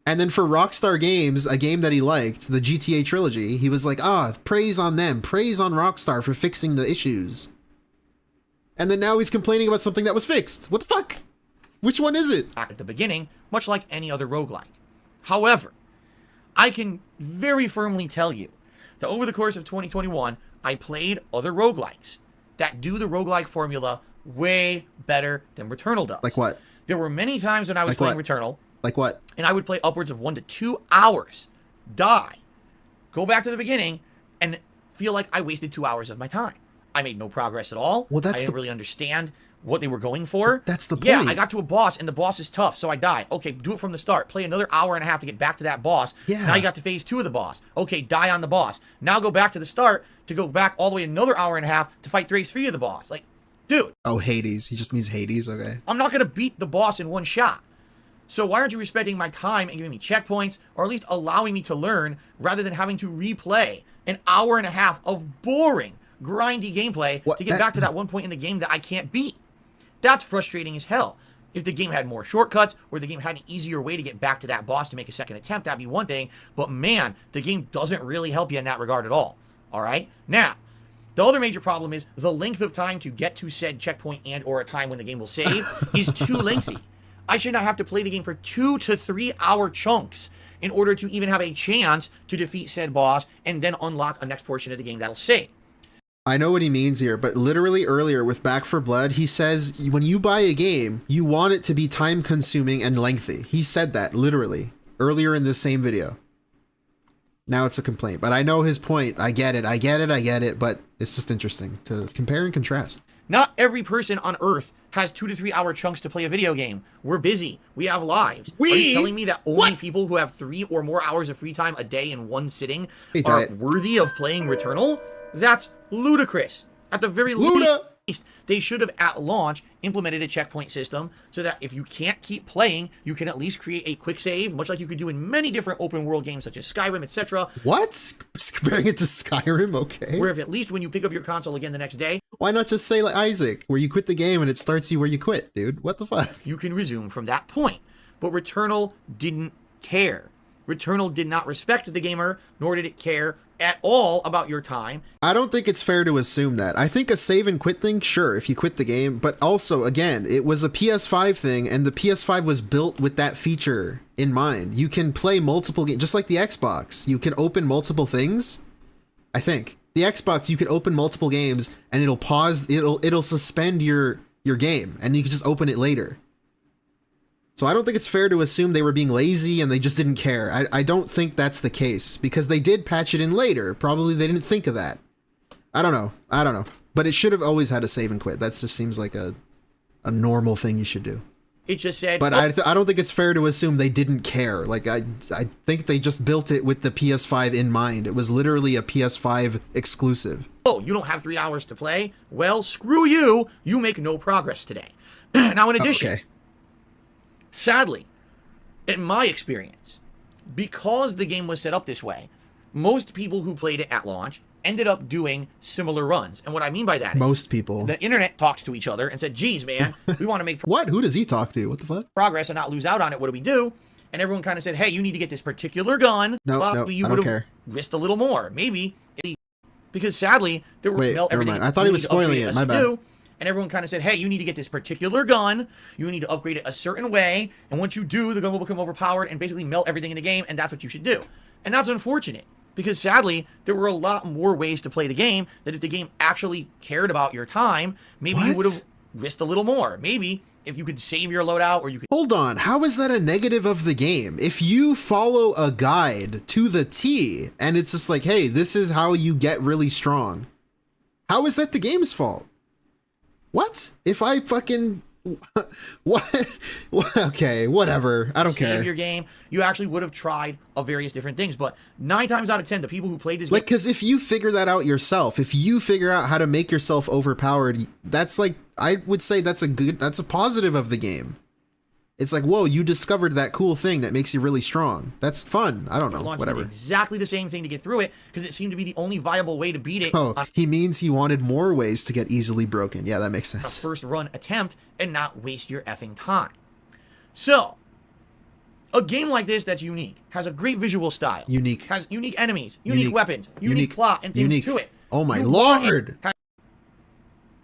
And then for Rockstar Games, a game that he liked, the GTA trilogy, he was like, praise on them, praise on Rockstar for fixing the issues. And then now he's complaining about something that was fixed. What the fuck? Which one is it? At the beginning, much like any other roguelike. However, I can very firmly tell you that over the course of 2021, I played other roguelikes that do the roguelike formula way better than Returnal does. Like what? There were many times when I was Like playing what? Returnal, Like what? and I would play upwards of 1 to 2 hours, die, go back to the beginning, and feel like I wasted 2 hours of my time. I made no progress at all. Well, that's I didn't really understand what they were going for. That's the Yeah, point. I got to a boss, and the boss is tough, so I die. Okay, do it from the start. Play another hour and a half to get back to that boss. Yeah. Now you got to phase 2 of the boss. Okay, die on the boss. Now go back to the start to go back all the way another hour and a half to fight phase 3 of the boss. Like, dude, Oh, Hades. He just means Hades. Okay. I'm not going to beat the boss in one shot. So why aren't you respecting my time and giving me checkpoints, or at least allowing me to learn, rather than having to replay an hour and a half of boring, grindy gameplay to get back to that one point in the game that I can't beat? That's frustrating as hell. If the game had more shortcuts, or the game had an easier way to get back to that boss to make a second attempt, that'd be one thing. But man, the game doesn't really help you in that regard at all. All right? Now, the other major problem is the length of time to get to said checkpoint and or a time when the game will save is too lengthy. I should not have to play the game for 2 to 3 hour chunks in order to even have a chance to defeat said boss and then unlock a next portion of the game that'll save. I know what he means here, but literally earlier with Back 4 Blood, he says when you buy a game, you want it to be time consuming and lengthy. He said that literally earlier in this same video. Now it's a complaint, but I know his point. I get it, but it's just interesting to compare and contrast. Not every person on Earth has 2 to 3 hour chunks to play a video game. We're busy. We have lives. Are you telling me that only people who have 3 or more hours of free time a day in one sitting are worthy of playing Returnal? That's ludicrous. At the very least, they should have at launch implemented a checkpoint system so that if you can't keep playing, you can at least create a quick save, much like you could do in many different open world games such as Skyrim, etc. What? Comparing it to Skyrim? Okay. Where if at least when you pick up your console again the next day, why not just say like Isaac, where you quit the game and it starts you where you quit, dude? What the fuck? You can resume from that point. But Returnal didn't care. Returnal did not respect the gamer, nor did it care at all about your time. I don't think it's fair to assume that. I think a save and quit thing, sure, if you quit the game, but also, again, it was a PS5 thing, and the PS5 was built with that feature in mind. You can play multiple games, just like the Xbox. You can open multiple things, I think. The Xbox, you can open multiple games, and it'll pause, it'll suspend your game, and you can just open it later. So I don't think it's fair to assume they were being lazy and they just didn't care. I don't think that's the case, because they did patch it in later. Probably they didn't think of that. I don't know. But it should have always had a save and quit. That just seems like a normal thing you should do. It just said... But I don't think it's fair to assume they didn't care. Like, I think they just built it with the PS5 in mind. It was literally a PS5 exclusive. Oh, you don't have 3 hours to play? Well, screw you. You make no progress today. Now, in addition... Okay. Sadly, in my experience, because the game was set up this way, most people who played it at launch ended up doing similar runs. And what I mean by that is... Most people. The internet talked to each other and said, geez, man, we want to make... What? Who does he talk to? What the fuck? ...progress and not lose out on it. What do we do? And everyone kind of said, hey, you need to get this particular gun. No, you I don't care. Risked a little more. Maybe. Because sadly, there were... Wait, never mind. I thought he was spoiling it. My bad. And everyone kind of said, hey, you need to get this particular gun. You need to upgrade it a certain way. And once you do, the gun will become overpowered and basically melt everything in the game. And that's what you should do. And that's unfortunate. Because sadly, there were a lot more ways to play the game that if the game actually cared about your time, maybe you would have risked a little more. Maybe if you could save your loadout or you could... Hold on. How is that a negative of the game? If you follow a guide to the T and it's just like, hey, this is how you get really strong. How is that the game's fault? What? If I fucking... What? Okay, whatever. I don't care. Save your game. You actually would have tried various different things, but 9 times out of 10, the people who played this game... Like, because if you figure that out yourself, if you figure out how to make yourself overpowered, that's like... I would say that's a positive of the game. It's like, whoa, you discovered that cool thing that makes you really strong. That's fun. I don't know, whatever. Exactly the same thing to get through it, because it seemed to be the only viable way to beat it. Oh, he means he wanted more ways to get easily broken. Yeah, that makes sense. A first run attempt and not waste your effing time. So, a game like this that's unique, has a great visual style. Unique. Has unique enemies, unique weapons, unique plot, and things to it. Oh my lord!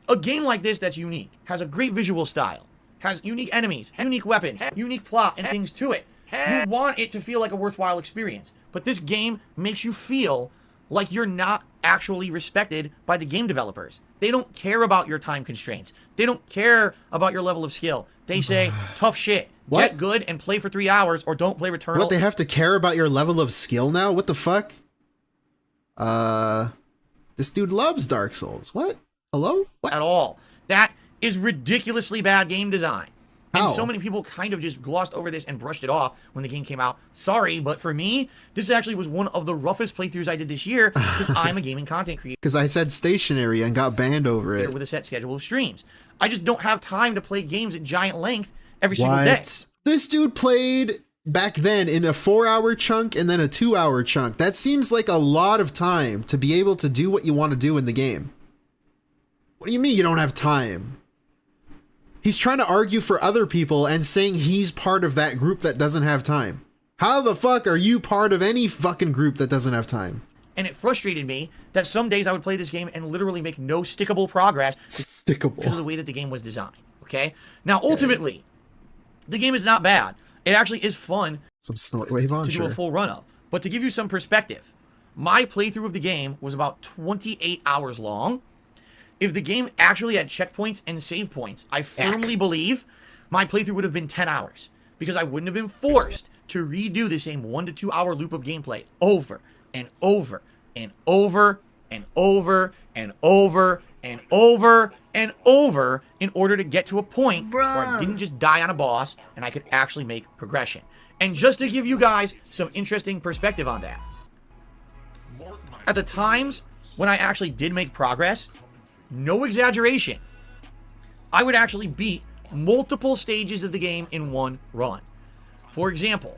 A game like this that's unique, has a great visual style. Has unique enemies, unique weapons, unique plot, and things to it. You want it to feel like a worthwhile experience. But this game makes you feel like you're not actually respected by the game developers. They don't care about your time constraints. They don't care about your level of skill. They say, tough shit. What? Get good and play for 3 hours or don't play Returnal. What, they have to care about your level of skill now? What the fuck? This dude loves Dark Souls. What? Hello? What? At all. That is ridiculously bad game design. And How? So many people kind of just glossed over this and brushed it off when the game came out. Sorry, but for me, this actually was one of the roughest playthroughs I did this year because I'm a gaming content creator. Because I said stationary and got banned over it. With a set schedule of streams. I just don't have time to play games at giant length every single day. This dude played back then in a 4-hour chunk and then a 2-hour chunk. That seems like a lot of time to be able to do what you want to do in the game. What do you mean you don't have time? He's trying to argue for other people and saying he's part of that group that doesn't have time. How the fuck are you part of any fucking group that doesn't have time? And it frustrated me that some days I would play this game and literally make no stickable progress because of the way that the game was designed. Okay? Now, ultimately, the game is not bad. It actually is fun Some snort wave on, to do a full run-up. But to give you some perspective, my playthrough of the game was about 28 hours long. If the game actually had checkpoints and save points, I firmly believe my playthrough would have been 10 hours because I wouldn't have been forced to redo the same 1 to 2 hour loop of gameplay over and over and over and over and over and over and over in order to get to a point where I didn't just die on a boss and I could actually make progression. And just to give you guys some interesting perspective on that, at the times when I actually did make progress, no exaggeration, I would actually beat multiple stages of the game in one run. For example,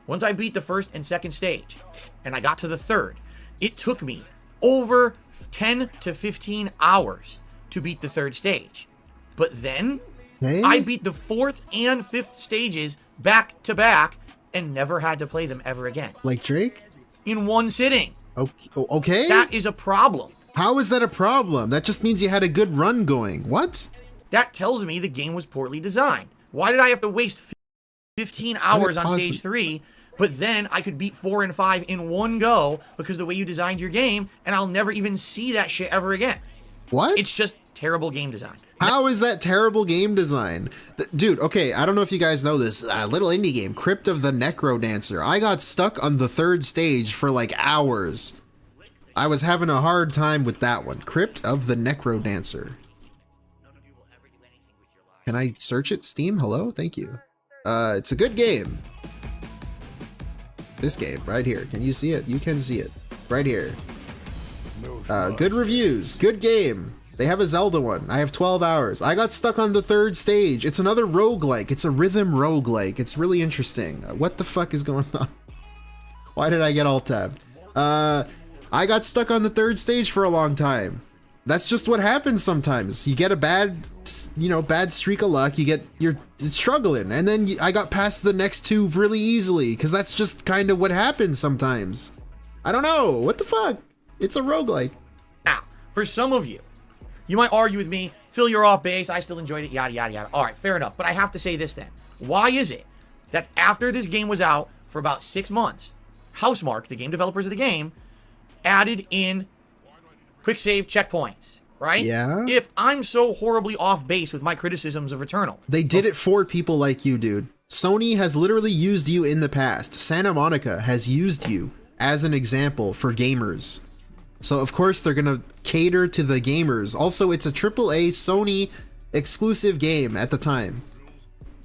once I beat the first and second stage, and I got to the third, it took me over 10 to 15 hours to beat the third stage. But then, I beat the fourth and fifth stages back to back and never had to play them ever again. Like Drake? In one sitting. Okay. That is a problem. How is that a problem? That just means you had a good run going. What? That tells me the game was poorly designed. Why did I have to waste 15 hours on stage 3, but then I could beat 4 and 5 in one go because the way you designed your game, and I'll never even see that shit ever again. What? It's just terrible game design. How is that terrible game design? Dude, okay, I don't know if you guys know this little indie game, Crypt of the Necro Dancer. I got stuck on the third stage for like hours. I was having a hard time with that one. Crypt of the Necro Dancer. Can I search it? Steam? Hello? Thank you. It's a good game. This game right here. Can you see it? You can see it. Right here. Good reviews. Good game. They have a Zelda one. I have 12 hours. I got stuck on the third stage. It's another roguelike. It's a rhythm roguelike. It's really interesting. What the fuck is going on? Why did I get alt-tabbed? I got stuck on the third stage for a long time. That's just what happens sometimes. You get a bad streak of luck. You're struggling, and then I got past the next two really easily because that's just kind of what happens sometimes. I don't know. What the fuck? It's a roguelike. Now, for some of you, you might argue with me, Phil, you're off base. I still enjoyed it, yada, yada, yada. All right, fair enough. But I have to say this then. Why is it that after this game was out for about 6 months, Housemarque, the game developers of the game, added in quick save checkpoints, right? Yeah. If I'm so horribly off base with my criticisms of Returnal. They did it for people like you, dude. Sony has literally used you in the past. Santa Monica has used you as an example for gamers. So of course they're gonna cater to the gamers. Also, it's a AAA Sony exclusive game at the time.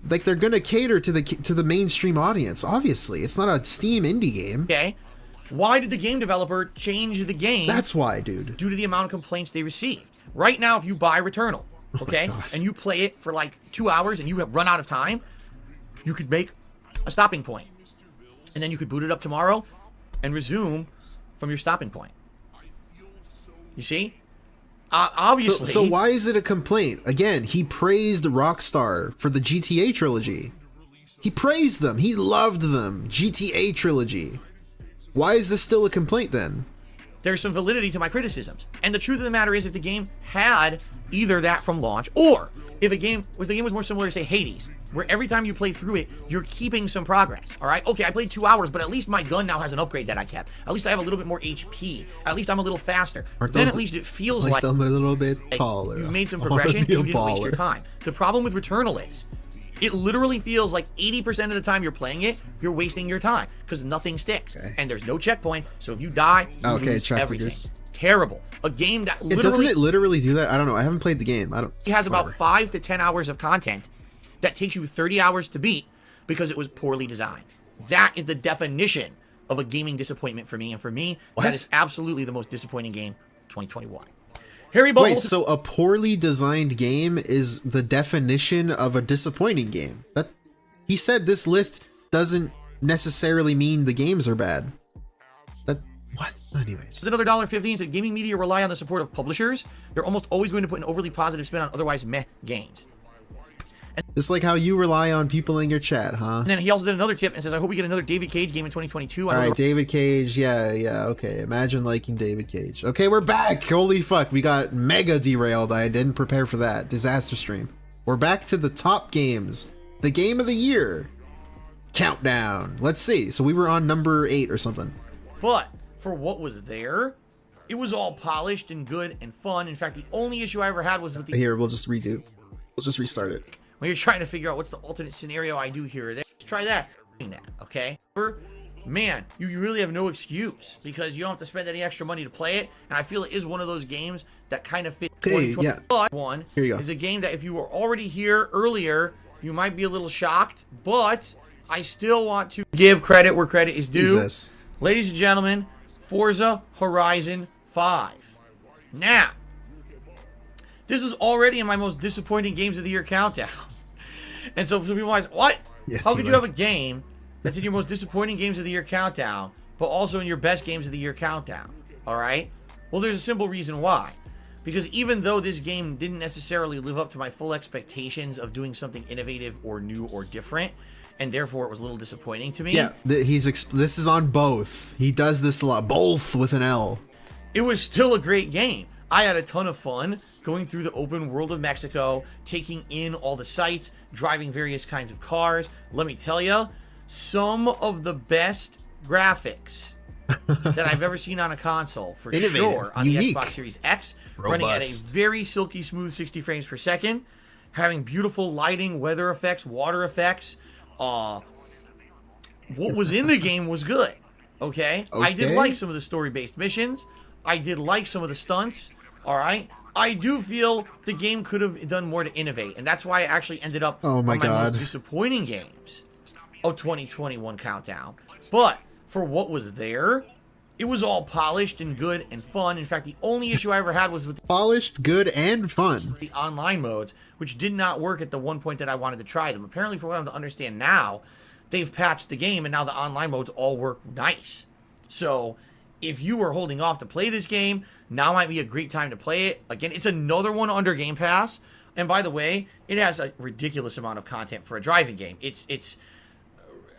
Like, they're gonna cater to the mainstream audience. Obviously, it's not a Steam indie game. Okay. Why did the game developer change the game? That's why, dude. Due to the amount of complaints they received. Right now, if you buy Returnal, okay, and you play it for like 2 hours and you have run out of time, you could make a stopping point. And then you could boot it up tomorrow and resume from your stopping point. You see? Obviously. So why is it a complaint? Again, he praised Rockstar for the GTA trilogy. He praised them. He loved them. GTA trilogy. Why is this still a complaint then? There's some validity to my criticisms. And the truth of the matter is, if the game had either that from launch, or if the game was more similar to, say, Hades, where every time you play through it, you're keeping some progress, all right? Okay, I played 2 hours, but at least my gun now has an upgrade that I kept. At least I have a little bit more HP. At least I'm a little faster. Then at least it feels like I'm a little bit taller. You've made some progression and you didn't waste your time. The problem with Returnal is, it literally feels like 80% of the time you're playing it, you're wasting your time because nothing sticks. Okay. And there's no checkpoints, so if you die, you lose everything. Terrible. A game that literally... Doesn't it literally do that? I don't know. I haven't played the game. It has about 5 to 10 hours of content that takes you 30 hours to beat because it was poorly designed. That is the definition of a gaming disappointment for me. And for me, that is absolutely the most disappointing game 2021. Wait, so a poorly designed game is the definition of a disappointing game? He said this list doesn't necessarily mean the games are bad. What? Anyways. There's another $1.15 said gaming media rely on the support of publishers. They're almost always going to put an overly positive spin on otherwise meh games. Just like how you rely on people in your chat, huh? And then he also did another tip and says, I hope we get another David Cage game in 2022. All right, David Cage. Yeah, okay. Imagine liking David Cage. Okay, we're back. Holy fuck. We got mega derailed. I didn't prepare for that. Disaster stream. We're back to the top games. The game of the year. Countdown. Let's see. So we were on number 8 or something. But for what was there, it was all polished and good and fun. In fact, the only issue I ever had was with the... Here, we'll just redo. We'll just restart it. When you're trying to figure out what's the alternate scenario I do here or there, let's try that. Okay? Man, you really have no excuse because you don't have to spend any extra money to play it. And I feel it is one of those games that kind of fit 2020. Yeah. But one here you go. Is a game that if you were already here earlier, you might be a little shocked. But I still want to give credit where credit is due. Jesus. Ladies and gentlemen, Forza Horizon 5. Now, this was already in my most disappointing games of the year countdown. And so some people ask, what? Yeah, how could you have a game that's in your most disappointing games of the year countdown, but also in your best games of the year countdown? All right? Well, there's a simple reason why. Because even though this game didn't necessarily live up to my full expectations of doing something innovative or new or different, and therefore it was a little disappointing to me. Yeah, this is on both. He does this a lot. Both with an L. It was still a great game. I had a ton of fun going through the open world of Mexico, taking in all the sights, driving various kinds of cars. Let me tell you, some of the best graphics that I've ever seen on a console, for sure, on unique, the Xbox Series X, robust, running at a very silky smooth 60 frames per second, having beautiful lighting, weather effects, water effects. What was in the game was good. Okay? I did like some of the story-based missions. I did like some of the stunts. All right? I do feel the game could have done more to innovate, and that's why I actually ended up on my most disappointing games of 2021 countdown. But for what was there, it was all polished and good and fun. In fact, the only issue I ever had was with polished, good, and fun. The online modes, which did not work at the one point that I wanted to try them. Apparently, for what I'm to understand now, they've patched the game, and now the online modes all work nice. So if you were holding off to play this game, now might be a great time to play it. Again, it's another one under Game Pass. And by the way, it has a ridiculous amount of content for a driving game.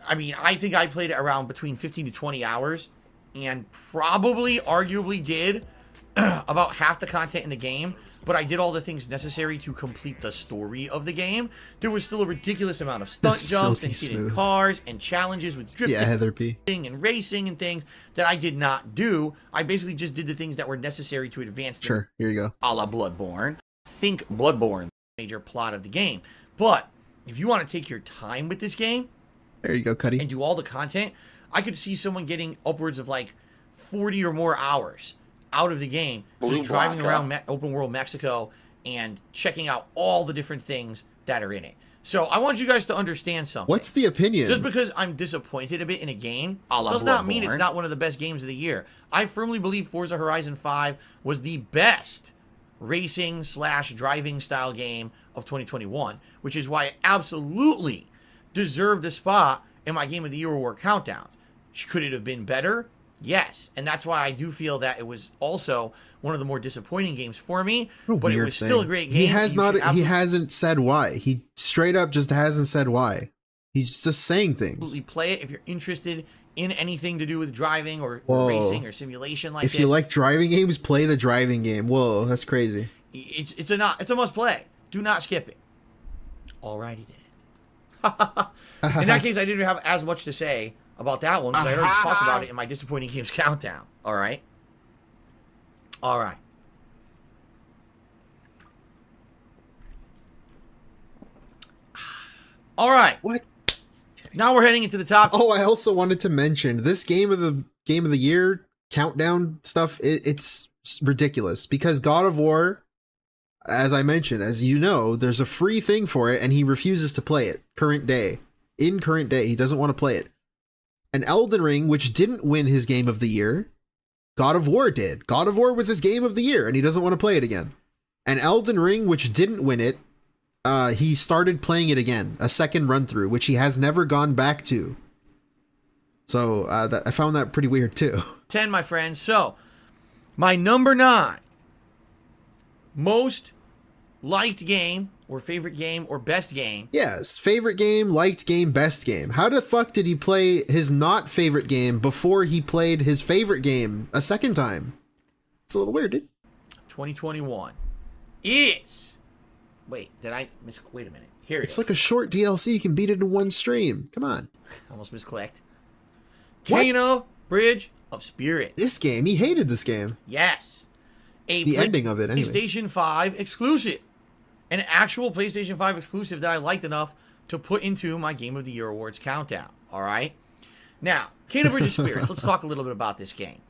I mean, I think I played it around between 15 to 20 hours and probably, arguably did about half the content in the game, but I did all the things necessary to complete the story of the game. There was still a ridiculous amount of stunt jumps and getting cars and challenges with drifting and racing and things that I did not do. I basically just did the things that were necessary to advance the Sure, here you go. A la Bloodborne. Think Bloodborne, the major plot of the game. But if you want to take your time with this game, there you go, Cuddy, and do all the content, I could see someone getting upwards of like 40 or more hours out of the game, just driving around open world Mexico and checking out all the different things that are in it. So I want you guys to understand something. What's the opinion? Just because I'm disappointed a bit in a game does not mean it's not one of the best games of the year. I firmly believe Forza Horizon 5 was the best racing / driving style game of 2021, which is why it absolutely deserved a spot in my Game of the Year award countdowns. Could it have been better? Yes. And that's why I do feel that it was also one of the more disappointing games for me, but it was still a great game. He hasn't said why. He straight up just hasn't said why. He's just saying things. Absolutely play it if you're interested in anything to do with driving or racing or simulation like this. If you like driving games, play the driving game. Whoa, that's crazy. It's a must play. Do not skip it. Alrighty then. In that case, I didn't have as much to say about that one because I already talked about it in my disappointing games countdown. All right. All right. All right. What? Now we're heading into the top. Oh, I also wanted to mention this game of the year countdown stuff. It's ridiculous because God of War, as I mentioned, as you know, there's a free thing for it, and he refuses to play it. Current day, he doesn't want to play it. And Elden Ring, which didn't win his game of the year, God of War did. God of War was his game of the year, and he doesn't want to play it again. And Elden Ring, which didn't win it, he started playing it again, a second run through, which he has never gone back to. So I found that pretty weird too. 10, my friends. So my number 9 most liked game or favorite game or best game. Yes, favorite game, liked game, best game. How the fuck did he play his not favorite game before he played his favorite game a second time? It's a little weird, dude. 2021 is... Wait, did I miss... Wait a minute. Here it is. It's like a short DLC. You can beat it in one stream. Come on. Almost misclicked. Kano Bridge of Spirit. This game, he hated this game. Yes. The ending of it, anyways. PlayStation 5 exclusive. An actual PlayStation 5 exclusive that I liked enough to put into my Game of the Year Awards countdown. All right? Now, Kano Bridge of Spirits. Let's talk a little bit about this game.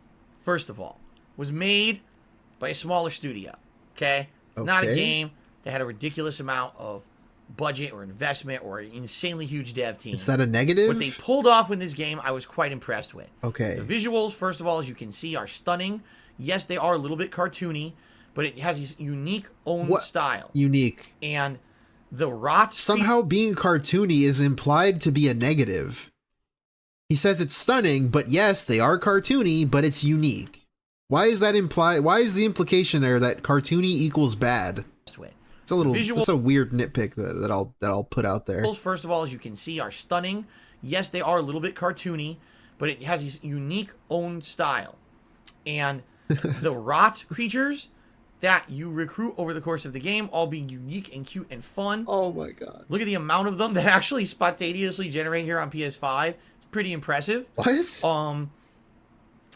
First of all, was made by a smaller studio. Okay? Not a game that had a ridiculous amount of budget or investment or an insanely huge dev team. Is that a negative? What they pulled off in this game, I was quite impressed with. Okay. The visuals, first of all, as you can see, are stunning. Yes, they are a little bit cartoony, but it has this unique own style. Unique. And the rot... Somehow being cartoony is implied to be a negative. He says it's stunning, but yes, they are cartoony, but it's unique. Why is that implied? Why is the implication there that cartoony equals bad? It's a little... It's a weird nitpick that I'll put out there. First of all, as you can see, are stunning. Yes, they are a little bit cartoony, but it has this unique own style. And the rot creatures that you recruit over the course of the game all being unique and cute and fun. Oh my god. Look at the amount of them that actually spontaneously generate here on PS5. It's pretty impressive. What?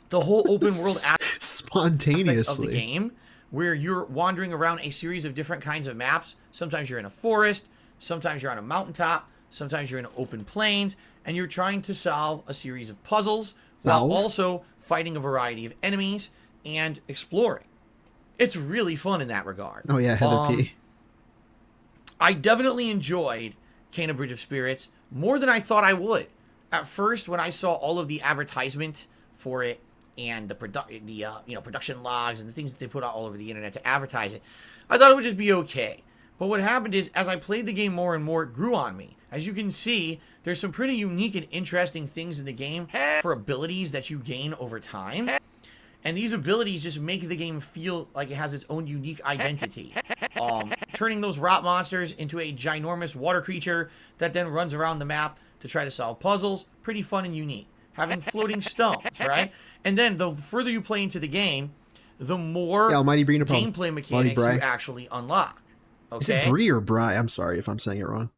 The whole open world spontaneously of the game, where you're wandering around a series of different kinds of maps. Sometimes you're in a forest, sometimes you're on a mountaintop, sometimes you're in open plains, and you're trying to solve a series of puzzles while also fighting a variety of enemies and exploring. It's really fun in that regard. Oh yeah, Heather P. I definitely enjoyed Kano Bridge of Spirits more than I thought I would. At first, when I saw all of the advertisement for it and the production logs and the things that they put out all over the internet to advertise it, I thought it would just be okay. But what happened is, as I played the game more and more, it grew on me. As you can see, there's some pretty unique and interesting things in the game for abilities that you gain over time. And these abilities just make the game feel like it has its own unique identity. Turning those rot monsters into a ginormous water creature that then runs around the map to try to solve puzzles. Pretty fun and unique. Having floating stones, right? And then the further you play into the game, the more gameplay mechanics you actually unlock. Okay? Is it Bree or Bry? I'm sorry if I'm saying it wrong.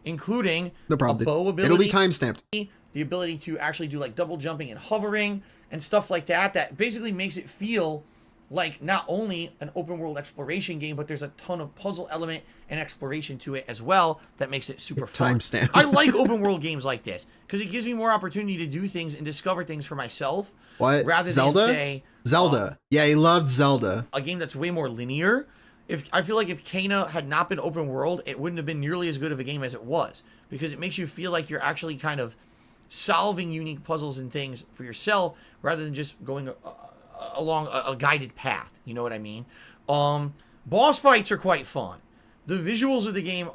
Including no problem, a bow ability. It'll be time-stamped. The ability to actually do like double jumping and hovering and stuff like that. That basically makes it feel like not only an open world exploration game, but there's a ton of puzzle element and exploration to it as well that makes it super fun. Timestamp. I like open world games like this because it gives me more opportunity to do things and discover things for myself. What? Rather Zelda? than say Zelda. Yeah, he loved Zelda. A game that's way more linear. I feel like if Kano had not been open world, it wouldn't have been nearly as good of a game as it was, because it makes you feel like you're actually kind of solving unique puzzles and things for yourself rather than just going along a guided path. You know what I mean? Boss fights are quite fun. The visuals of the game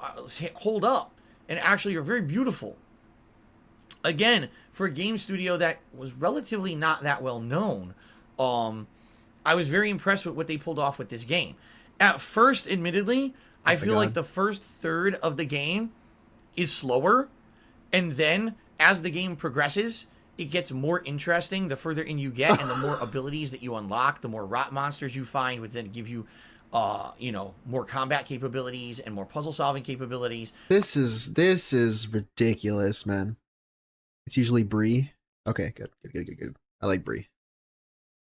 hold up and actually are very beautiful. Again, for a game studio that was relatively not that well known, I was very impressed with what they pulled off with this game. At first, admittedly, I feel like the first third of the game is slower, and then as the game progresses, it gets more interesting the further in you get, and the more abilities that you unlock, the more rot monsters you find, which then give you, more combat capabilities and more puzzle solving capabilities. This is ridiculous, man. It's usually Bree. Okay, good. I like Bree.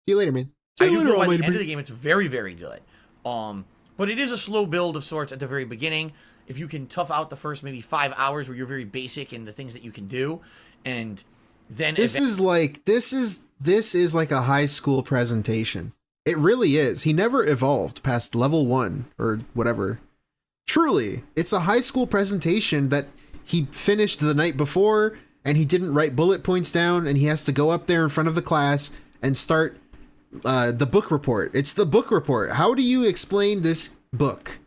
See you later, man. I do feel by the end of the game, it's very, very good. But it is a slow build of sorts at the very beginning. If you can tough out the first maybe 5 hours where you're very basic in the things that you can do, and then this is like a high school presentation. It really is. He never evolved past level 1 or whatever. Truly, it's a high school presentation that he finished the night before, and he didn't write bullet points down, and he has to go up there in front of the class and start the book report. It's the book report. How do you explain this book?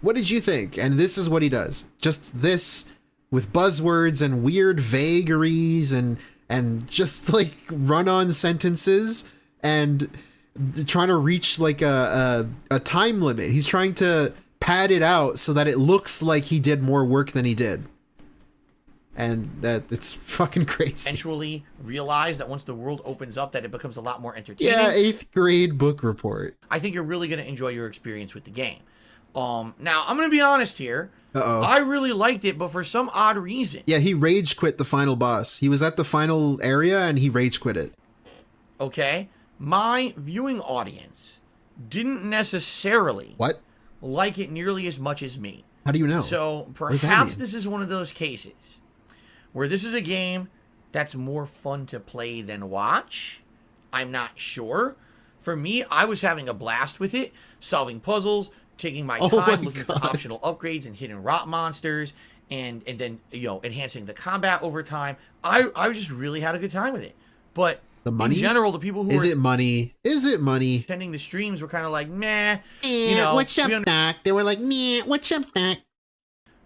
What did you think? And this is what he does. Just this with buzzwords and weird vagaries and just like run-on sentences and trying to reach like a time limit. He's trying to pad it out so that it looks like he did more work than he did. And that it's fucking crazy. Eventually realize that once the world opens up that it becomes a lot more entertaining. Yeah, 8th grade book report. I think you're really going to enjoy your experience with the game. Now, I'm going to be honest here. Uh-oh. I really liked it, but for some odd reason. Yeah, he rage quit the final boss. He was at the final area and he rage quit it. Okay? My viewing audience didn't necessarily like it nearly as much as me. How do you know? So perhaps this is one of those cases where this is a game that's more fun to play than watch. I'm not sure. For me, I was having a blast with it, solving puzzles, taking my time, looking for optional upgrades and hidden rot monsters, and then, you know, enhancing the combat over time. I just really had a good time with it. But the money? In general, the people who Is it money? Is it money? Attending the streams were kind of like, meh. You know, what's up, Doc? They were like, meh, what's up, Doc?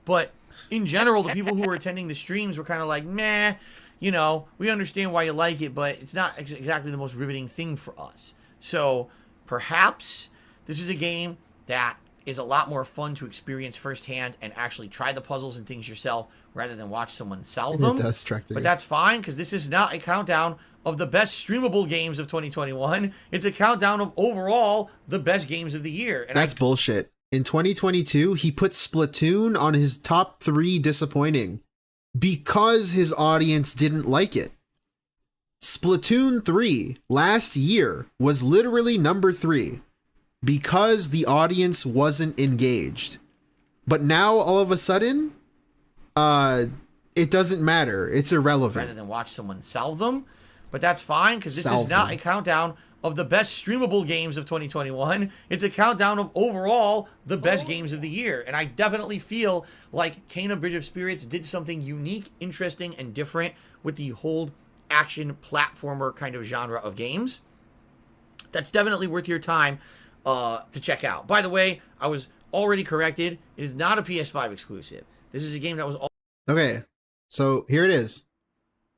But in general, the people who were attending the streams were kind of like, meh. You know, we understand why you like it, but it's not exactly the most riveting thing for us. So perhaps this is a game that is a lot more fun to experience firsthand and actually try the puzzles and things yourself rather than watch someone solve them. It does, Tractor. But that's fine, because this is not a countdown of the best streamable games of 2021. It's a countdown of overall the best games of the year. And that's bullshit. In 2022, he put Splatoon on his top 3 disappointing because his audience didn't like it. Splatoon 3 last year was literally number 3 because the audience wasn't engaged. But now all of a sudden, it doesn't matter. It's irrelevant. Rather than watch someone solve them. But that's fine, because this is not a countdown of the best streamable games of 2021. It's a countdown of overall the best games of the year. And I definitely feel like Kena Bridge of Spirits did something unique, interesting, and different with the whole action platformer kind of genre of games. That's definitely worth your time to check out. By the way, I was already corrected. It is not a PS5 exclusive. This is a game that was... Okay, so here it is.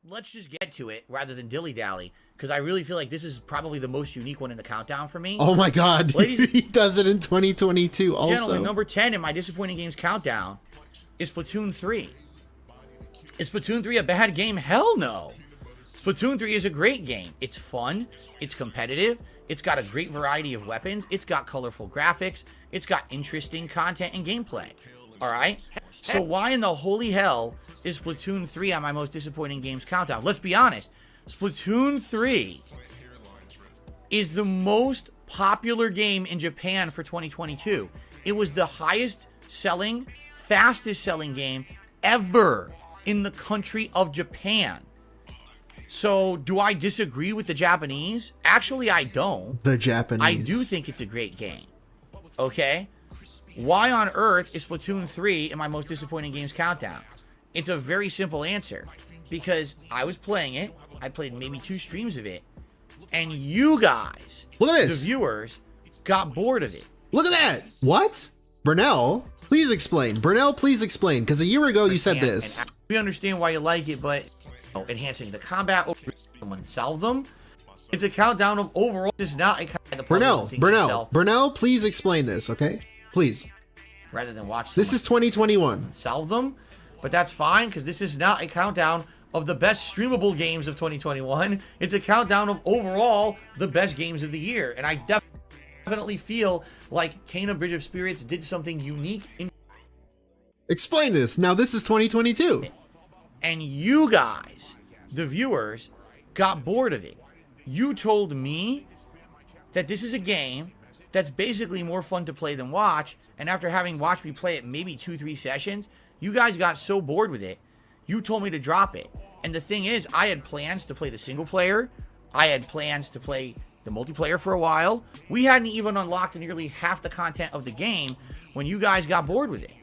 Let's just get to it rather than dilly-dally, because I really feel like this is probably the most unique one in the countdown for me. Oh my god, Ladies, he does it in 2022 also. Gentlemen, number 10 in my disappointing games countdown is Splatoon 3. Is Splatoon 3 a bad game? Hell no. Splatoon 3 is a great game. It's fun, it's competitive, it's got a great variety of weapons, it's got colorful graphics, it's got interesting content and gameplay. Alright? So why in the holy hell is Splatoon 3 on my most disappointing games countdown? Let's be honest. Splatoon 3 is the most popular game in Japan for 2022. It was the highest selling, fastest selling game ever in the country of Japan. So do I disagree with the Japanese? Actually, I don't. The Japanese. I do think it's a great game. Okay? Why on earth is Splatoon 3 in my most disappointing games countdown? It's a very simple answer. Because I was playing it. I played maybe 2 streams of it. And you guys, look at this, the viewers, got bored of it. Look at that. What? Burnell, please explain. Burnell, please explain. Because a year ago you said this. We understand why you like it, but enhancing the combat, someone solve them. It's a countdown of overall. It's not a countdown. Burnell, please explain this, okay? Please. Rather than watch. This is 2021. Solve them, but that's fine, because this is not a countdown of the best streamable games of 2021. It's a countdown of overall the best games of the year. And I definitely feel like Kena Bridge of Spirits did something unique. Explain this. Now this is 2022. And you guys, the viewers, got bored of it. You told me that this is a game that's basically more fun to play than watch. And after having watched me play it maybe 2-3 sessions, you guys got so bored with it, you told me to drop it. And the thing is, I had plans to play the single player. I had plans to play the multiplayer for a while. We hadn't even unlocked nearly half the content of the game when you guys got bored with it.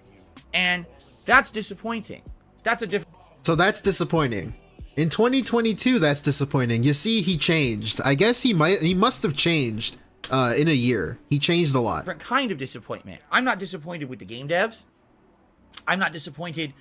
And that's disappointing. That's a different... So that's disappointing. In 2022, that's disappointing. You see, he changed. I guess he must have changed in a year. He changed a lot. Different kind of disappointment. I'm not disappointed with the game devs. I'm not disappointed,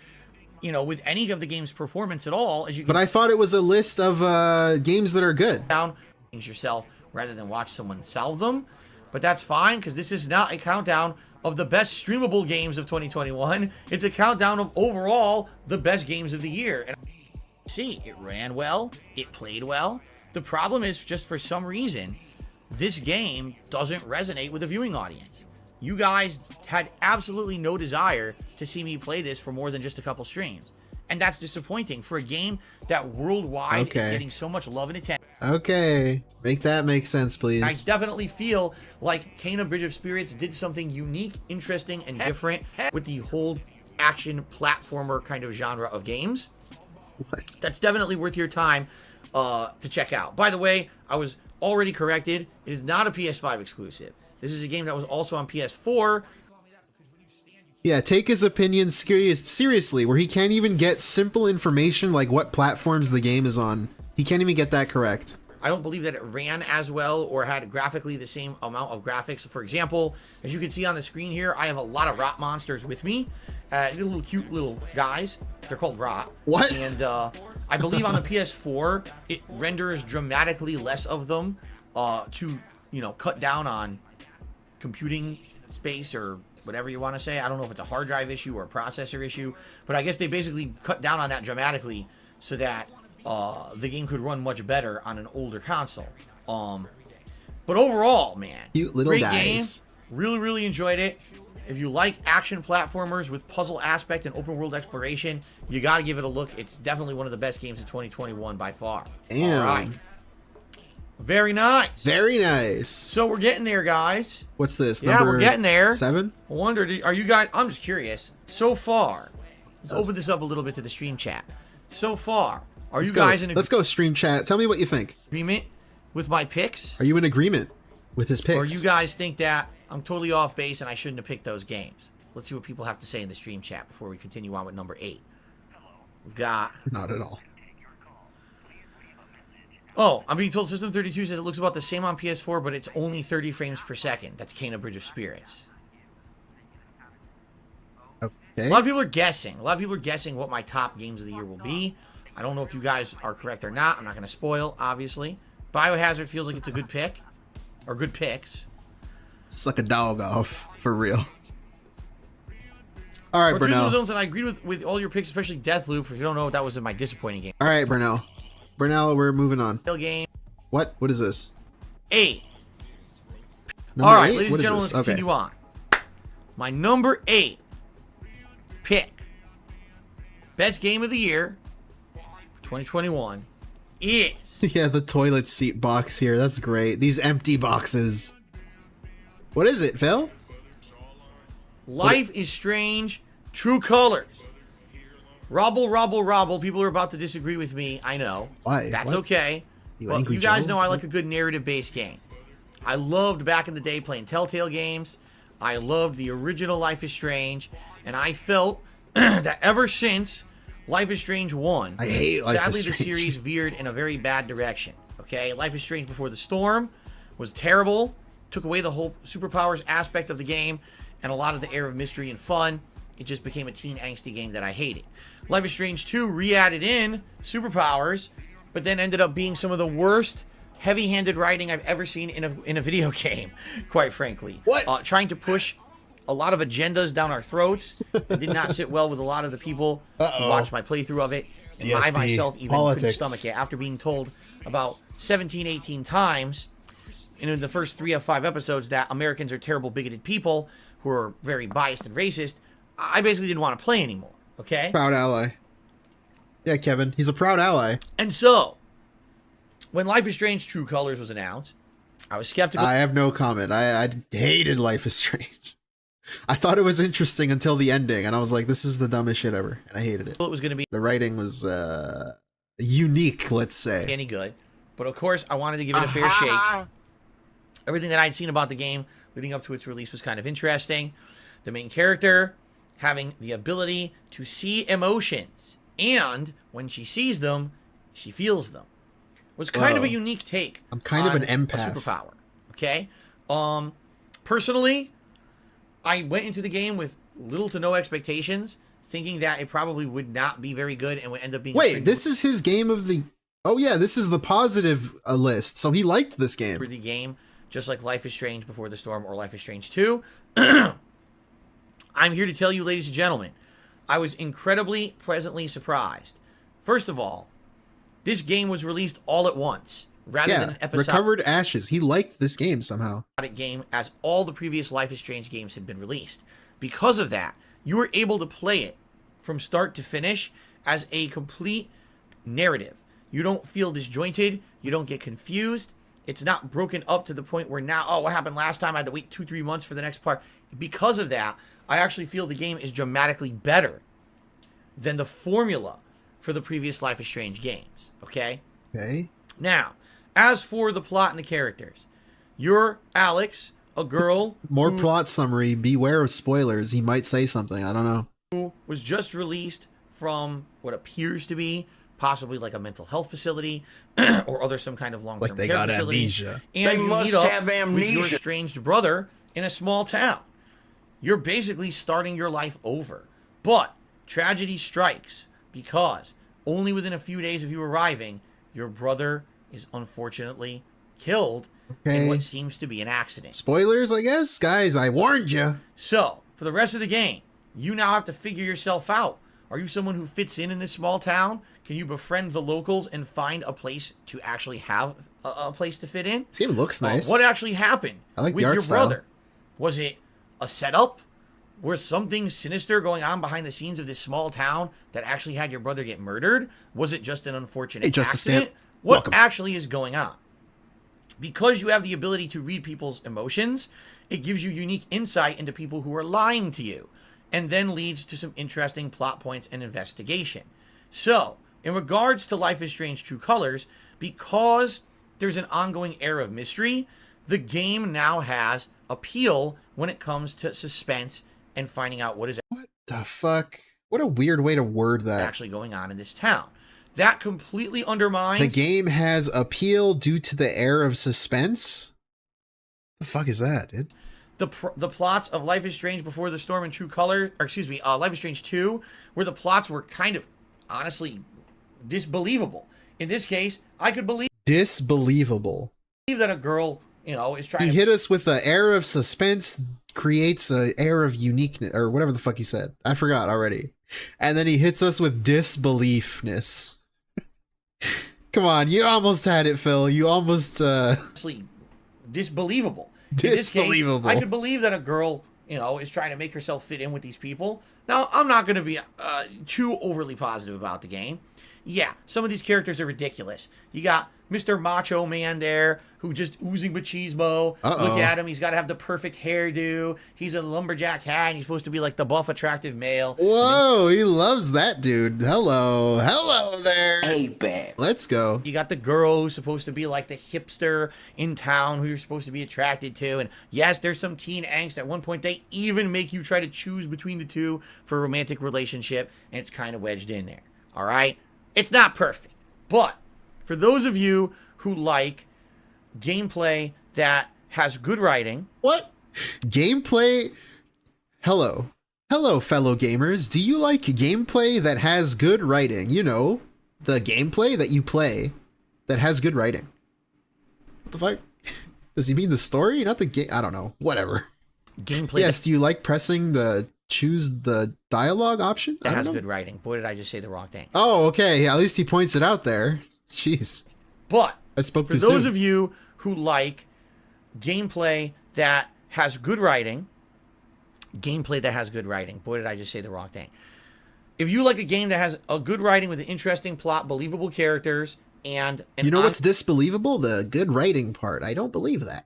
you know, with any of the game's performance at all. As you can But I thought it was a list of games that are good. down things yourself rather than watch someone solve them. But that's fine, because this is not a countdown of the best streamable games of 2021. It's a countdown of overall the best games of the year. And see, it ran well, it played well. The problem is, just for some reason, this game doesn't resonate with the viewing audience. You guys had absolutely no desire to see me play this for more than just a couple streams. And that's disappointing for a game that worldwide is getting so much love and attention. Okay, make that make sense, please. I definitely feel like Kena Bridge of Spirits did something unique, interesting, and different with the whole action platformer kind of genre of games. What? That's definitely worth your time to check out. By the way, I was already corrected. It is not a PS5 exclusive. This is a game that was also on PS4. Yeah, take his opinion seriously, where he can't even get simple information like what platforms the game is on. He can't even get that correct. I don't believe that it ran as well or had graphically the same amount of graphics. For example, as you can see on the screen here, I have a lot of rot monsters with me. Little cute little guys. They're called rot. What? And I believe on the PS4, it renders dramatically less of them to, you know, cut down on computing space or whatever you want to say. I don't know if it's a hard drive issue or a processor issue, but I guess they basically cut down on that dramatically so that the game could run much better on an older console. But overall, man, cute little great guys. Game. Really, really enjoyed it. If you like action platformers with puzzle aspect and open world exploration, you got to give it a look. It's definitely one of the best games of 2021 by far. Damn. All right. Very nice. Very nice. So we're getting there, guys. What's this? Yeah, we're getting there. 7? I wonder, are you guys... I'm just curious. So far, let's open this up a little bit to the stream chat. So far, are you guys in Let's go stream chat. Tell me what you think. agreement with my picks? Are you in agreement with his picks? Or you guys think that I'm totally off base and I shouldn't have picked those games? Let's see what people have to say in the stream chat before we continue on with number 8. We've got... Not at all. Oh, I'm being told System 32 says it looks about the same on PS4, but it's only 30 frames per second. That's Kena Bridge of Spirits. Okay. A lot of people are guessing. A lot of people are guessing what my top games of the year will be. I don't know if you guys are correct or not. I'm not going to spoil, obviously. Biohazard feels like it's a good pick. Or good picks. Suck a dog off, for real. All right, Brunel. Brunel. And I agreed with all your picks, especially Deathloop. If you don't know, that was in my disappointing game. All right, Brunel. Brunel, we're moving on. Game. What? What is this? 8. Number All right, 8? ladies What and is gentlemen, this? let's continue on. My number 8 pick, best game of the year for 2021 is... Yeah, the toilet seat box here. That's great. These empty boxes. What is it, Phil? Life is Strange, True Colors. Robble. People are about to disagree with me. I know. Why? That's What? okay. You But angry you guys Joe? know I like a good narrative-based game. I loved back in the day playing Telltale games. I loved the original Life is Strange. And I felt that ever since Life is Strange 1, I hate Life is sadly the Strange. series veered in a very bad direction. Okay? Life is Strange Before the Storm was terrible. Took away the whole superpowers aspect of the game and a lot of the air of mystery and fun. It just became a teen angsty game that I hated. Life is Strange 2 re-added in superpowers, but then ended up being some of the worst heavy-handed writing I've ever seen in a video game, quite frankly. What? Trying to push a lot of agendas down our throats that did not sit well with a lot of the people who watched my playthrough of it. And I DSP myself even politics. couldn't stomach it after being told about 17, 18 times in the first 3 of 5 episodes that Americans are terrible, bigoted people who are very biased and racist. I basically didn't want to play anymore, okay? Proud ally. Yeah, Kevin. He's a proud ally. And so, when Life is Strange True Colors was announced, I was skeptical. I have no comment. I hated Life is Strange. I thought it was interesting until the ending, and I was like, this is the dumbest shit ever, and I hated it. It was going to be The writing was unique, let's say. any good. But of course, I wanted to give it a fair shake. Everything that I'd seen about the game leading up to its release was kind of interesting. The main character having the ability to see emotions, and when she sees them, she feels them. Was kind of a unique take. I'm kind of on an empath. A superpower. Okay? Personally, I went into the game with little to no expectations, thinking that it probably would not be very good and would end up being... Wait, this is his game of the... Oh yeah, this is the positive list, so he liked this game. For the game, just like Life is Strange Before the Storm or Life is Strange 2. I'm here to tell you, ladies and gentlemen, I was incredibly pleasantly surprised. First of all, this game was released all at once, rather than an episodic Recovered Ashes. He liked this game somehow. game, as all the previous Life is Strange games had been released. Because of that, you were able to play it from start to finish as a complete narrative. You don't feel disjointed. You don't get confused. It's not broken up to the point where now, oh, what happened last time? I had to wait 2-3 months for the next part. Because of that, I actually feel the game is dramatically better than the formula for the previous Life is Strange games. Okay? Okay. Now, as for the plot and the characters, you're Alex, a girl More plot summary. Beware of spoilers. He might say something. I don't know. who was just released from what appears to be possibly like a mental health facility or other some kind of long-term Like they care got facility. amnesia. And They you must meet up have with your amnesia. estranged brother in a small town. You're basically starting your life over. But tragedy strikes because only within a few days of you arriving, your brother is unfortunately killed in what seems to be an accident. Spoilers, I guess? Guys, I warned you. So, for the rest of the game, you now have to figure yourself out. Are you someone who fits in this small town? Can you befriend the locals and find a place to actually have a place to fit in? This game looks nice. What actually happened I like with the art your style. brother? Was it a setup? Was something sinister going on behind the scenes of this small town that actually had your brother get murdered? Was it just an unfortunate Hey, Justice accident? Stamp. What Welcome. actually is going on? Because you have the ability to read people's emotions, it gives you unique insight into people who are lying to you, and then leads to some interesting plot points and investigation. So, in regards to Life is Strange True Colors, because there's an ongoing air of mystery, the game now has appeal when it comes to suspense and finding out what is What the fuck? What a weird way to word that. actually going on in this town. That completely undermines... The game has appeal due to the air of suspense? The fuck is that, dude? the plots of Life is Strange Before the Storm and True Color, or excuse me, Life is Strange 2, where the plots were kind of, honestly, disbelievable. In this case, I could believe Disbelievable. that a girl, you know, is trying He to... hit us with the air of suspense, creates a air of uniqueness, or whatever the fuck he said. I forgot already. And then he hits us with disbeliefness. Come on, you almost had it, Phil. You almost honestly disbelievable. In this case, disbelievable. I could believe that a girl, you know, is trying to make herself fit in with these people. Now, I'm not going to be too overly positive about the game. Yeah, some of these characters are ridiculous. You got Mr. Macho Man there, who just oozing machismo. Look at him. He's got to have the perfect hairdo. He's a lumberjack hat, and he's supposed to be like the buff, attractive male. Whoa, he loves that dude. Hello. Hello there. ABAP. Let's go. You got the girl who's supposed to be like the hipster in town who you're supposed to be attracted to. And yes, there's some teen angst. At one point, they even make you try to choose between the two for a romantic relationship, and it's kind of wedged in there. All right? It's not perfect. But for those of you who like gameplay that has good writing... What? Gameplay? Hello. Hello, fellow gamers. Do you like gameplay that has good writing? You know, the gameplay that you play that has good writing. What the fuck? Does he mean the story? Not the game? I don't know. Whatever. Gameplay Yes, do you like pressing the choose the dialogue option? I that don't has know. good writing. Boy, did I just say the wrong thing. Oh, okay. At least he points it out there. Jeez. But I spoke for too those soon. of you who like gameplay that has good writing, boy, did I just say the wrong thing. If you like a game that has a good writing with an interesting plot, believable characters, and an You know what's disbelievable? The good writing part. I don't believe that.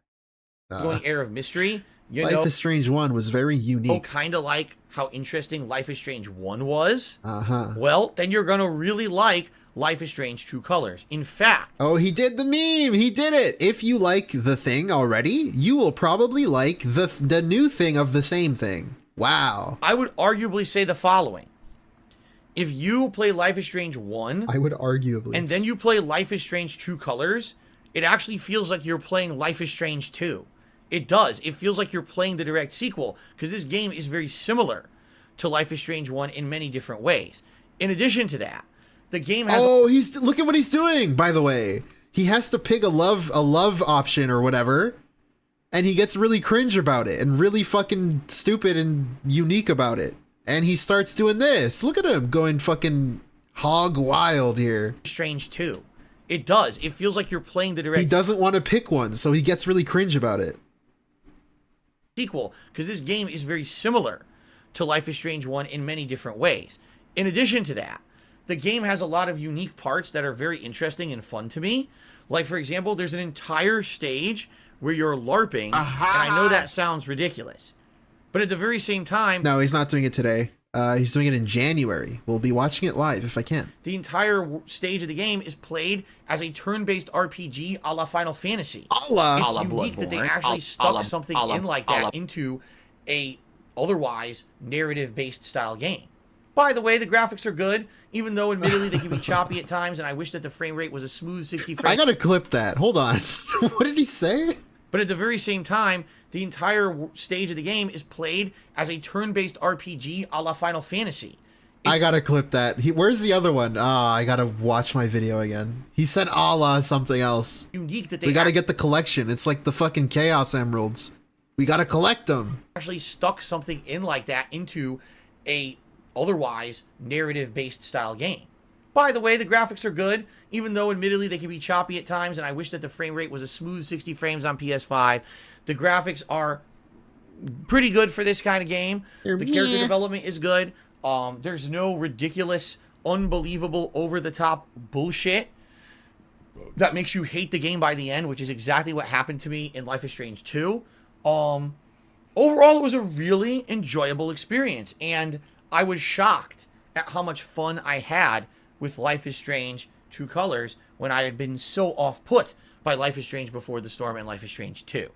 ongoing air of mystery, you Life know, is Strange 1 was very unique. kind of like how interesting Life is Strange 1 was, Uh-huh. well, then you're going to really like Life is Strange True Colors. In fact, Oh, he did the meme. He did it. If you like the thing already, you will probably like the new thing of the same thing. Wow. I would arguably say the following. If you play Life is Strange 1, I would arguably. and then you play Life is Strange True Colors, it actually feels like you're playing Life is Strange 2. It does. It feels like you're playing the direct sequel because this game is very similar to Life is Strange 1 in many different ways. In addition to that, the game has... Oh, look at what he's doing, by the way. He has to pick a love option or whatever, and he gets really cringe about it and really fucking stupid and unique about it. And he starts doing this. Look at him going fucking hog wild here. Strange 2. It does. It feels like you're playing the direct... He doesn't want to pick one, so he gets really cringe about it. Sequel, because this game is very similar to Life is Strange 1 in many different ways. In addition to that, the game has a lot of unique parts that are very interesting and fun to me. Like, for example, there's an entire stage where you're LARPing, and I know that sounds ridiculous. But at the very same time... No, he's not doing it today. He's doing it in January. We'll be watching it live if I can. The entire stage of the game is played as a turn-based RPG a la Final Fantasy. It's unique that they actually stuck something in like that into a otherwise narrative-based style game. By the way, the graphics are good, even though admittedly they can be choppy at times, and I wish that the frame rate was a smooth 60 frames. I gotta clip that. Hold on. What did he say? But at the very same time, the entire stage of the game is played as a turn-based RPG a la Final Fantasy. I gotta clip that. Where's the other one? I gotta watch my video again. He said a la something else. Unique that they... We gotta get the collection. It's like the fucking Chaos Emeralds. We gotta collect them. Actually stuck something in like that into a otherwise narrative-based style game. By the way, the graphics are good, even though admittedly they can be choppy at times, and I wish that the frame rate was a smooth 60 frames on PS5. The graphics are pretty good for this kind of game. The character development is good. There's no ridiculous, unbelievable, over-the-top bullshit that makes you hate the game by the end, which is exactly what happened to me in Life is Strange 2. Overall, it was a really enjoyable experience, and I was shocked at how much fun I had with Life is Strange True Colors when I had been so off-put by Life is Strange Before the Storm and Life is Strange 2.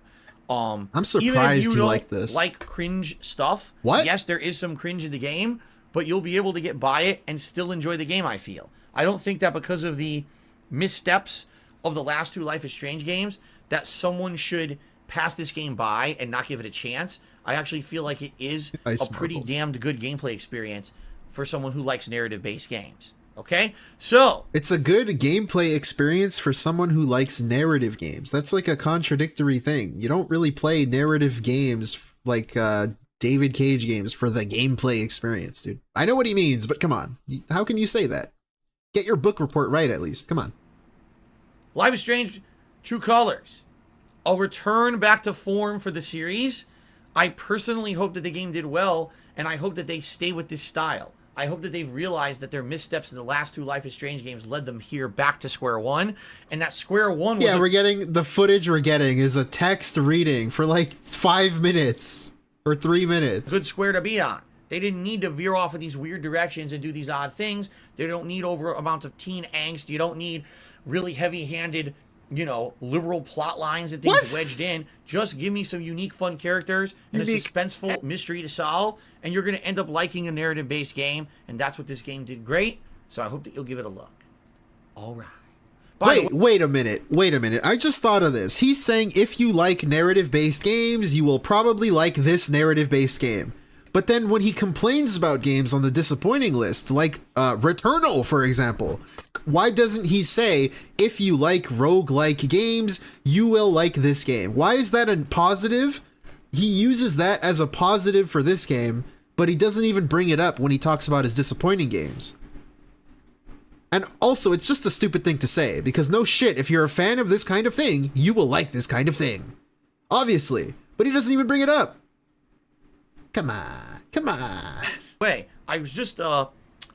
I'm surprised you like this. Like cringe stuff. What? Yes, there is some cringe in the game, but you'll be able to get by it and still enjoy the game, I feel. I don't think that because of the missteps of the last two Life is Strange games that someone should pass this game by and not give it a chance. I actually feel like it is a pretty damned good gameplay experience for someone who likes narrative-based games. Okay? So... It's a good gameplay experience for someone who likes narrative games. That's like a contradictory thing. You don't really play narrative games like David Cage games for the gameplay experience, dude. I know what he means, but come on. How can you say that? Get your book report right, at least. Come on. Life is Strange True Colors. A return back to form for the series. I personally hope that the game did well, and I hope that they stay with this style. I hope that they've realized that their missteps in the last two Life is Strange games led them here back to square one, and that square one was... Yeah, we're getting... The footage we're getting is a text reading for like 5 minutes or 3 minutes. Good square to be on. They didn't need to veer off in these weird directions and do these odd things. They don't need over amounts of teen angst. You don't need really heavy-handed, you know, liberal plot lines and things wedged in. Just give me some unique, fun characters and a suspenseful mystery to solve, and you're going to end up liking a narrative-based game, and that's what this game did great, so I hope that you'll give it a look. All right. Wait a minute. I just thought of this. He's saying if you like narrative-based games, you will probably like this narrative-based game. But then when he complains about games on the disappointing list, like Returnal, for example, why doesn't he say, if you like roguelike games, you will like this game? Why is that a positive? He uses that as a positive for this game, but he doesn't even bring it up when he talks about his disappointing games. And also, it's just a stupid thing to say, because no shit, if you're a fan of this kind of thing, you will like this kind of thing. Obviously. But he doesn't even bring it up. Come on. Wait, I was just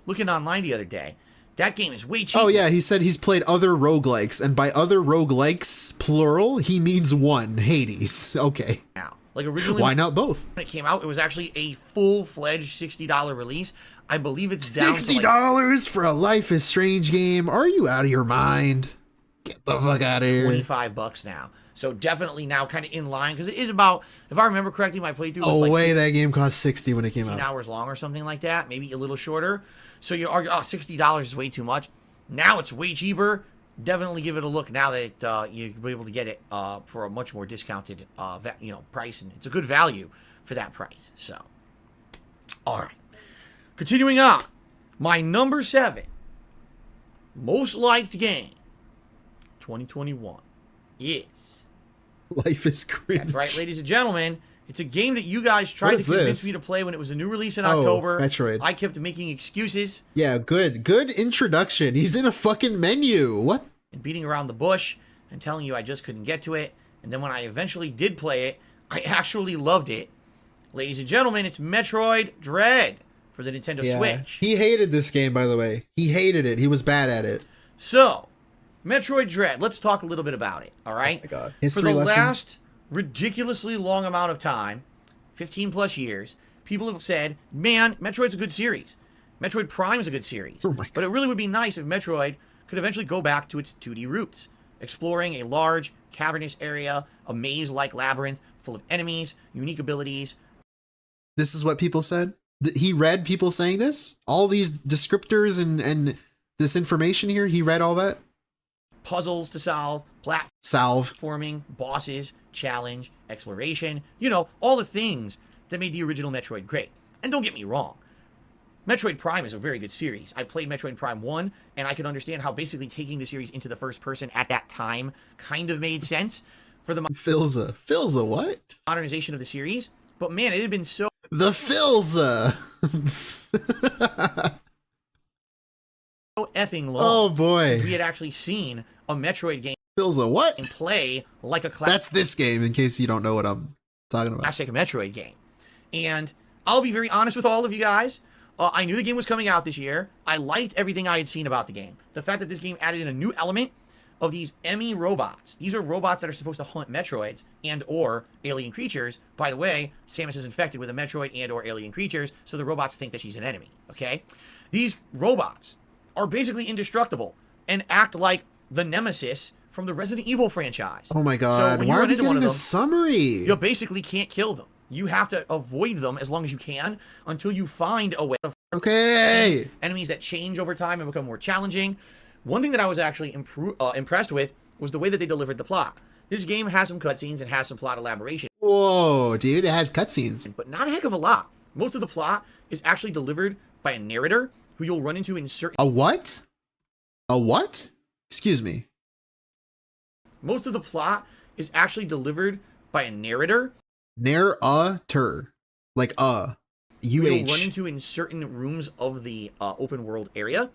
looking online the other day. That game is way cheaper. Oh yeah, he said he's played other roguelikes, and by other roguelikes, plural, he means one, Hades. Okay. Now, like originally, why not both? When it came out, it was actually a full-fledged $60 release. I believe it's down to $60 for a Life is Strange game? Are you out of your mind? Get the fuck out of here. $25 now. So definitely now kind of in line, because it is about, if I remember correctly, my playthrough was that game cost $60 when it came out. 15 hours long or something like that, maybe a little shorter. So you argue, $60 is way too much. Now it's way cheaper. definitely give it a look now that you'll be able to get it for a much more discounted price, and it's a good value for that price. So, all right, continuing on, my number 7 most liked game 2021 is Life is Cringe. That's right, ladies and gentlemen. It's a game that you guys tried to convince me to play when it was a new release in October. Metroid. I kept making excuses. Yeah, good introduction. He's in a fucking menu. What? And beating around the bush and telling you I just couldn't get to it. And then when I eventually did play it, I actually loved it. Ladies and gentlemen, it's Metroid Dread for the Nintendo Switch. He hated this game, by the way. He hated it. He was bad at it. So, Metroid Dread, let's talk a little bit about it, all right? Oh my God. For the last ridiculously long amount of time, 15 plus years, people have said, man, Metroid's a good series. Metroid Prime is a good series. Oh my God. But it really would be nice if Metroid could eventually go back to its 2D roots, exploring a large, cavernous area, a maze-like labyrinth full of enemies, unique abilities. This is what people said? He read people saying this? All these descriptors and this information here? He read all that? Puzzles to solve, platforming, bosses, challenge, exploration, all the things that made the original Metroid great. And don't get me wrong, Metroid Prime is a very good series. I played Metroid Prime 1, and I could understand how basically taking the series into the first person at that time kind of made sense for the Filza what? modernization of the series. But man, it had been so The Filza! effing long. Oh boy. Since we had actually seen a Metroid game Filza what? and play like a That's this game, in case you don't know what I'm talking about. classic Metroid game. And I'll be very honest with all of you guys. I knew the game was coming out this year. I liked everything I had seen about the game. The fact that this game added in a new element of these Emmy robots. These are robots that are supposed to hunt Metroids and or alien creatures. By the way, Samus is infected with a Metroid and or alien creatures, so the robots think that she's an enemy, okay? These robots are basically indestructible and act like the nemesis from the Resident Evil franchise. Oh my God, So why are we getting a summary? You basically can't kill them. You have to avoid them as long as you can until you find a way of Okay. enemies that change over time and become more challenging. One thing that I was actually impressed with was the way that they delivered the plot. This game has some cutscenes and has some plot elaboration. Whoa, dude, it has cutscenes. But not a heck of a lot. Most of the plot is actually delivered by a narrator who you'll run into in certain... A what? A what? Excuse me. Most of the plot is actually delivered by a narrator. Narrator. Like Who you'll run UH. into in certain rooms of the open world area.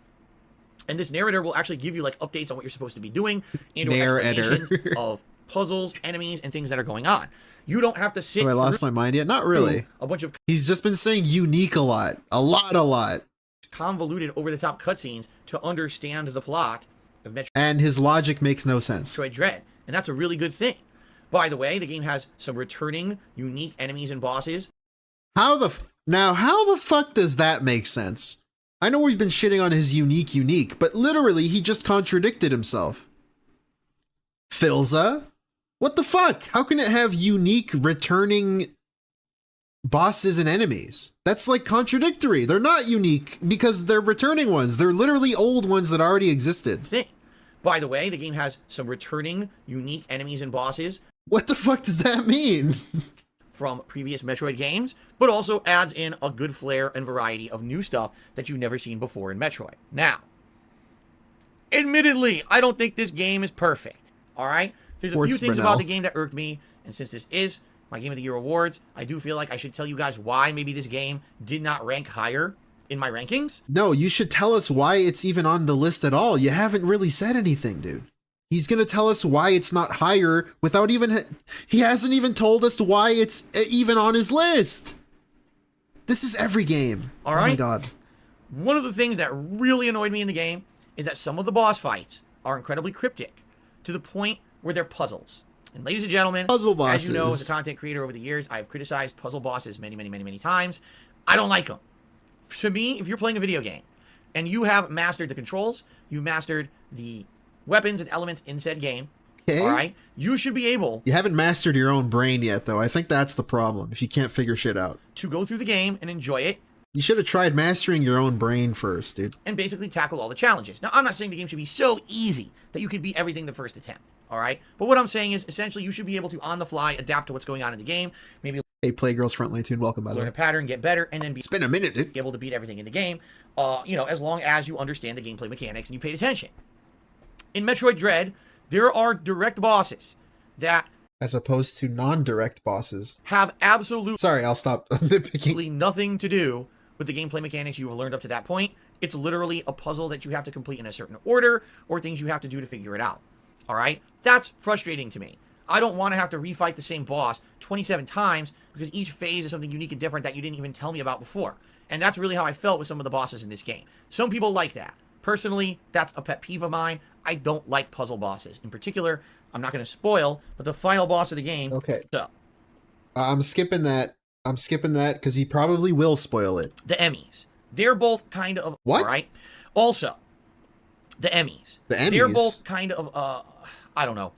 And this narrator will actually give you like updates on what you're supposed to be doing and or explanations of puzzles, enemies, and things that are going on. You don't have to sit Have I lost my mind yet? Not really. a bunch of He's just been saying unique a lot. A lot. convoluted over-the-top cutscenes to understand the plot of And his logic makes no sense. Metroid Dread. And that's a really good thing. By the way, the game has some returning, unique enemies and bosses. How the fuck does that make sense? I know we've been shitting on his unique, but literally he just contradicted himself. Filza? What the fuck? How can it have unique returning bosses and enemies? That's like contradictory. They're not unique because they're returning ones. They're literally old ones that already existed. Thing. By the way, the game has some returning, unique enemies and bosses. What the fuck does that mean? From previous Metroid games, but also adds in a good flair and variety of new stuff that you've never seen before in Metroid. Now, admittedly, I don't think this game is perfect, all right? There's a few things about the game that irked me, and since this is my Game of the Year awards, I do feel like I should tell you guys why maybe this game did not rank higher in my rankings. No, you should tell us why it's even on the list at all. You haven't really said anything, dude. He's going to tell us why it's not higher without even... He hasn't even told us why it's even on his list. This is every game. All right. Oh my God. One of the things that really annoyed me in the game is that some of the boss fights are incredibly cryptic to the point where they're puzzles. And ladies and gentlemen, puzzle bosses. As you know, as a content creator over the years, I've criticized puzzle bosses many times. I don't like them. To me, if you're playing a video game and you have mastered the controls, you mastered the weapons and elements in said game, okay, all right, you should be able... You haven't mastered your own brain yet, though. I think that's the problem, if you can't figure shit out. To go through the game and enjoy it You should have tried mastering your own brain first, dude. And basically tackle all the challenges. Now, I'm not saying the game should be so easy that you could beat everything the first attempt, all right? But what I'm saying is, essentially, you should be able to, on the fly, adapt to what's going on in the game. Maybe Hey, Playgirls Frontline Tune, welcome, by the learn way. a pattern, get better, and then be It's been a minute, dude. able to beat everything in the game, as long as you understand the gameplay mechanics and you paid attention. In Metroid Dread, there are direct bosses that As opposed to non-direct bosses. have absolutely Sorry, I'll stop nitpicking. nothing to do with the gameplay mechanics you have learned up to that point. It's literally a puzzle that you have to complete in a certain order or things you have to do to figure it out. All right? That's frustrating to me. I don't want to have to refight the same boss 27 times because each phase is something unique and different that you didn't even tell me about before. And that's really how I felt with some of the bosses in this game. Some people like that. Personally, that's a pet peeve of mine. I don't like puzzle bosses. In particular, I'm not going to spoil, but the final boss of the game. Okay. So, I'm skipping that. I'm skipping that because he probably will spoil it. the Emmys. They're both kind of... What? All right? Also, the Emmys. The Emmys? They're both kind of, I don't know.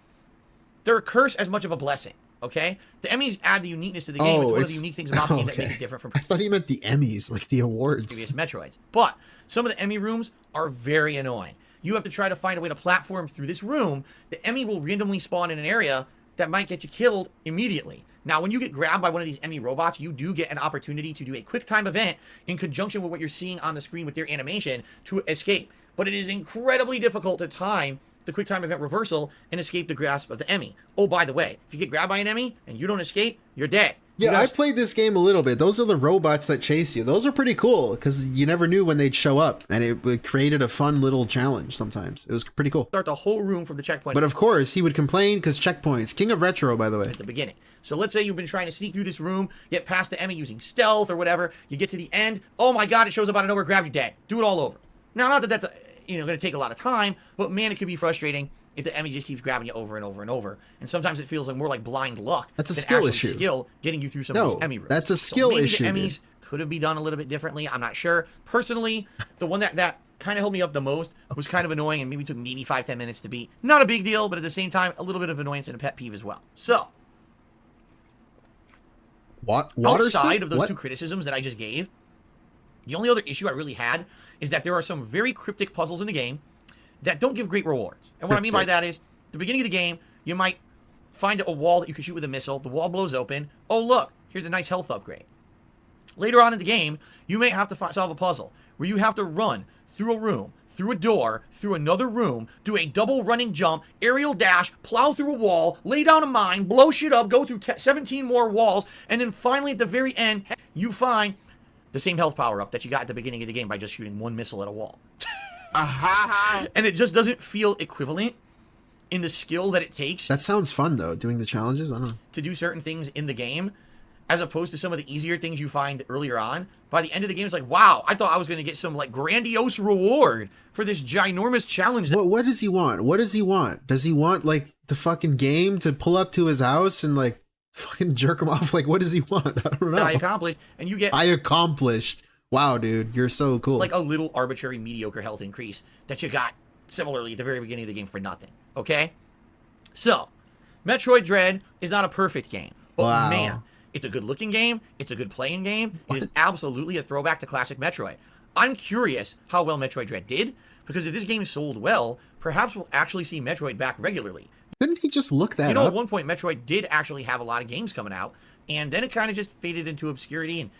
They're a curse as much of a blessing, okay? The Emmys add the uniqueness to the game. It's one of the unique things about the game that make it different from I thought he meant the Emmys, like the awards. previous Metroids. But some of the Emmy rooms are very annoying. You have to try to find a way to platform through this room. The Emmy will randomly spawn in an area that might get you killed immediately. Now, when you get grabbed by one of these Emmy robots, you do get an opportunity to do a quick time event in conjunction with what you're seeing on the screen with their animation to escape. But it is incredibly difficult to time the quick time event reversal and escape the grasp of the Emmy. Oh, by the way, if you get grabbed by an Emmy and you don't escape, you're dead. Yeah, I played this game a little bit. Those are the robots that chase you. Those are pretty cool because you never knew when they'd show up, and it created a fun little challenge sometimes. It was pretty cool. Start the whole room from the checkpoint. But of course, he would complain because checkpoints. King of Retro, by the way. At the beginning. So let's say you've been trying to sneak through this room, get past the Emmy using stealth or whatever. You get to the end. Oh my God, it shows up out of nowhere, grabs you dead. Do it all over. Now, not that that's going to take a lot of time, but man, it could be frustrating if the Emmy just keeps grabbing you over and over and over. And sometimes it feels like more like blind luck. That's a than skill actually issue. Skill getting you through some of these Emmy rooms. That's a skill maybe issue. The Emmys could have been done a little bit differently. I'm not sure. Personally, the one that kind of held me up the most was kind of annoying and maybe took maybe 5-10 minutes to beat. Not a big deal, but at the same time, a little bit of annoyance and a pet peeve as well. So, outside of those two criticisms that I just gave, the only other issue I really had is that there are some very cryptic puzzles in the game that don't give great rewards. And what I mean by that is, at the beginning of the game, you might find a wall that you can shoot with a missile. The wall blows open. Oh, look, here's a nice health upgrade. Later on in the game, you may have to solve a puzzle where you have to run through a room, through a door, through another room, do a double running jump, aerial dash, plow through a wall, lay down a mine, blow shit up, go through 17 more walls, and then finally at the very end, you find the same health power-up that you got at the beginning of the game by just shooting one missile at a wall. And it just doesn't feel equivalent in the skill that it takes. That sounds fun, though, doing the challenges. I don't know. To do certain things in the game, as opposed to some of the easier things you find earlier on. By the end of the game, it's like, wow, I thought I was going to get some, like, grandiose reward for this ginormous challenge. What does he want? What does he want? Does he want, like, the fucking game to pull up to his house and, like, fucking jerk him off? Like, what does he want? I don't know. I accomplished, and you get... I accomplished. Wow, dude, you're so cool. Like a little arbitrary mediocre health increase that you got similarly at the very beginning of the game for nothing. Okay? So, Metroid Dread is not a perfect game. But wow. Man, it's a good looking game. It's a good playing game. It is absolutely a throwback to classic Metroid. I'm curious how well Metroid Dread did, because if this game sold well, perhaps we'll actually see Metroid back regularly. Couldn't he just look that up? You know, at one point, Metroid did actually have a lot of games coming out, and then it kind of just faded into obscurity, and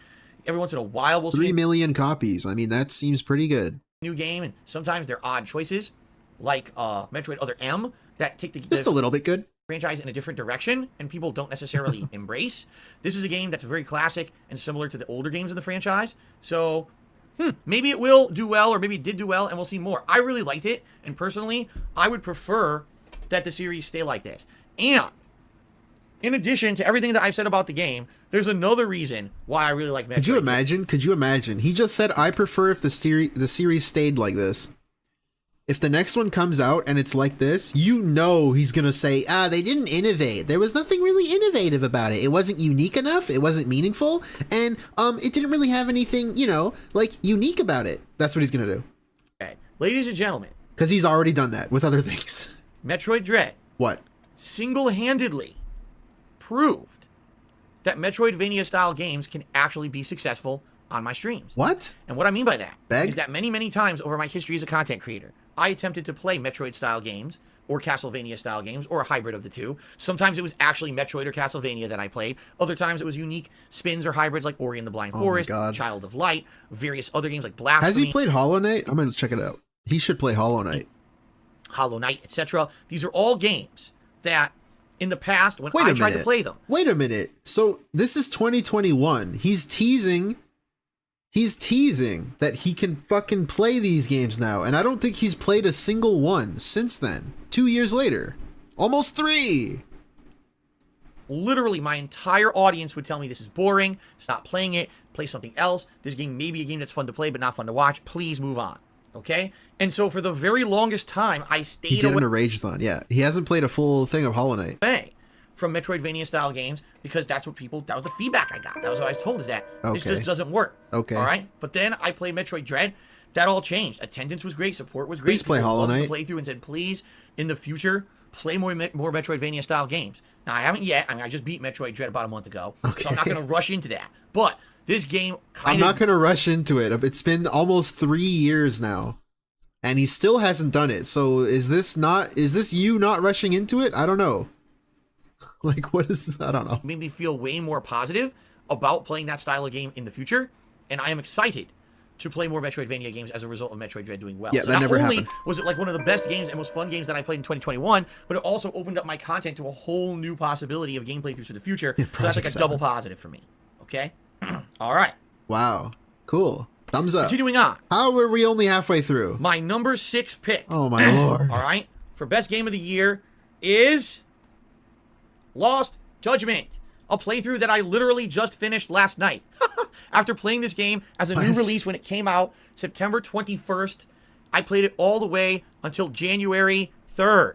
every once in a while we'll see 3 million copies. I mean, that seems pretty good. New game, and sometimes they're odd choices, like Metroid Other M, that take the just a little bit good franchise in a different direction, and people don't necessarily embrace. This is a game that's very classic and similar to the older games in the franchise, so maybe it will do well, or maybe it did do well, and we'll see more. I really liked it, and personally, I would prefer that the series stay like this. And in addition to everything that I've said about the game, there's another reason why I really like Metroid. Could you imagine? He just said, I prefer if the series stayed like this. If the next one comes out and it's like this, you know he's going to say, they didn't innovate. There was nothing really innovative about it. It wasn't unique enough. It wasn't meaningful. And it didn't really have anything, like unique about it. That's what he's going to do. Okay. Ladies and gentlemen. Because he's already done that with other things. Metroid Dread. What? Single-handedly proved that Metroidvania-style games can actually be successful on my streams. What? And what I mean by that Beg? is that many times over my history as a content creator, I attempted to play Metroid-style games or Castlevania-style games or a hybrid of the two. Sometimes it was actually Metroid or Castlevania that I played. Other times it was unique spins or hybrids like Ori and the Blind Forest, Child of Light, various other games like Blasphemy. Has he played Hollow Knight? I'm going to check it out. He should play Hollow Knight. Hollow Knight, etc. These are all games that in the past when I tried to play them. Wait a minute. So this is 2021. He's teasing that he can fucking play these games now. And I don't think he's played a single one since then. 2 years later. Almost 3. Literally, my entire audience would tell me this is boring. Stop playing it. Play something else. This game may be a game that's fun to play, but not fun to watch. Please move on. Okay? And so for the very longest time, I stayed away. He did in a Rage-thon, yeah. He hasn't played a full thing of Hollow Knight. From Metroidvania-style games, because that's what that was the feedback I got. That was what I was told, is that this just doesn't work. Okay. All right? But then I played Metroid Dread. That all changed. Attendance was great. Support was great. Please play Hollow Knight. Playthrough and said, please, in the future, play more Metroidvania-style games. Now, I haven't yet. I mean, I just beat Metroid Dread about a month ago, so I'm not going to rush into that. But this game I'm not going to rush into it. It's been almost 3 years now, and he still hasn't done it. So is this you not rushing into it? I don't know. Like, what is, I don't know. Made me feel way more positive about playing that style of game in the future, and I am excited to play more Metroidvania games as a result of Metroid Dread doing well. Yeah, so that never happened. Not only was it like one of the best games and most fun games that I played in 2021, but it also opened up my content to a whole new possibility of gameplay through to the future. Yeah, so that's like a double positive for me. Okay? All right. Wow. Cool. Thumbs up. Continuing on. How are we only halfway through? My number 6 pick. Oh, my lord. All right? For best game of the year is Lost Judgment. A playthrough that I literally just finished last night. After playing this game as a new release when it came out, September 21st, I played it all the way until January 3rd.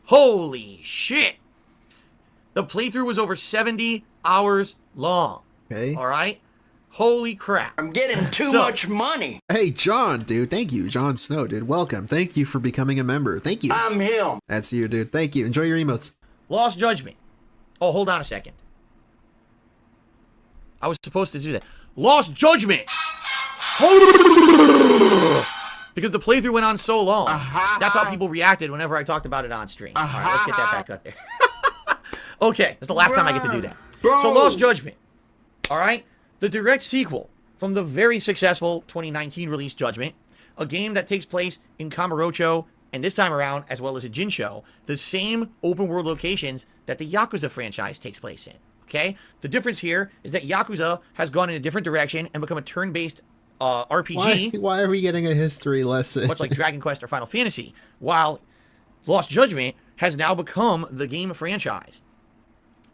Holy shit. The playthrough was over 70 hours long. Okay. All right? Holy crap. I'm getting too much money. Hey, John, dude. Thank you. John Snow, dude. Welcome. Thank you for becoming a member. Thank you. I'm him. That's you, dude. Thank you. Enjoy your emotes. Lost Judgment. Oh, hold on a second. I was supposed to do that. Lost Judgment! Because the playthrough went on so long. That's how people reacted whenever I talked about it on stream. All right, let's get that back up there. Okay, that's the last time I get to do that. So Lost Judgment. All right? The direct sequel from the very successful 2019 release Judgment. A game that takes place in Kamurocho, and this time around, as well as in Jinsho, the same open world locations that the Yakuza franchise takes place in. Okay? The difference here is that Yakuza has gone in a different direction and become a turn-based RPG. Why are we getting a history lesson? Much like Dragon Quest or Final Fantasy. While Lost Judgment has now become the game franchise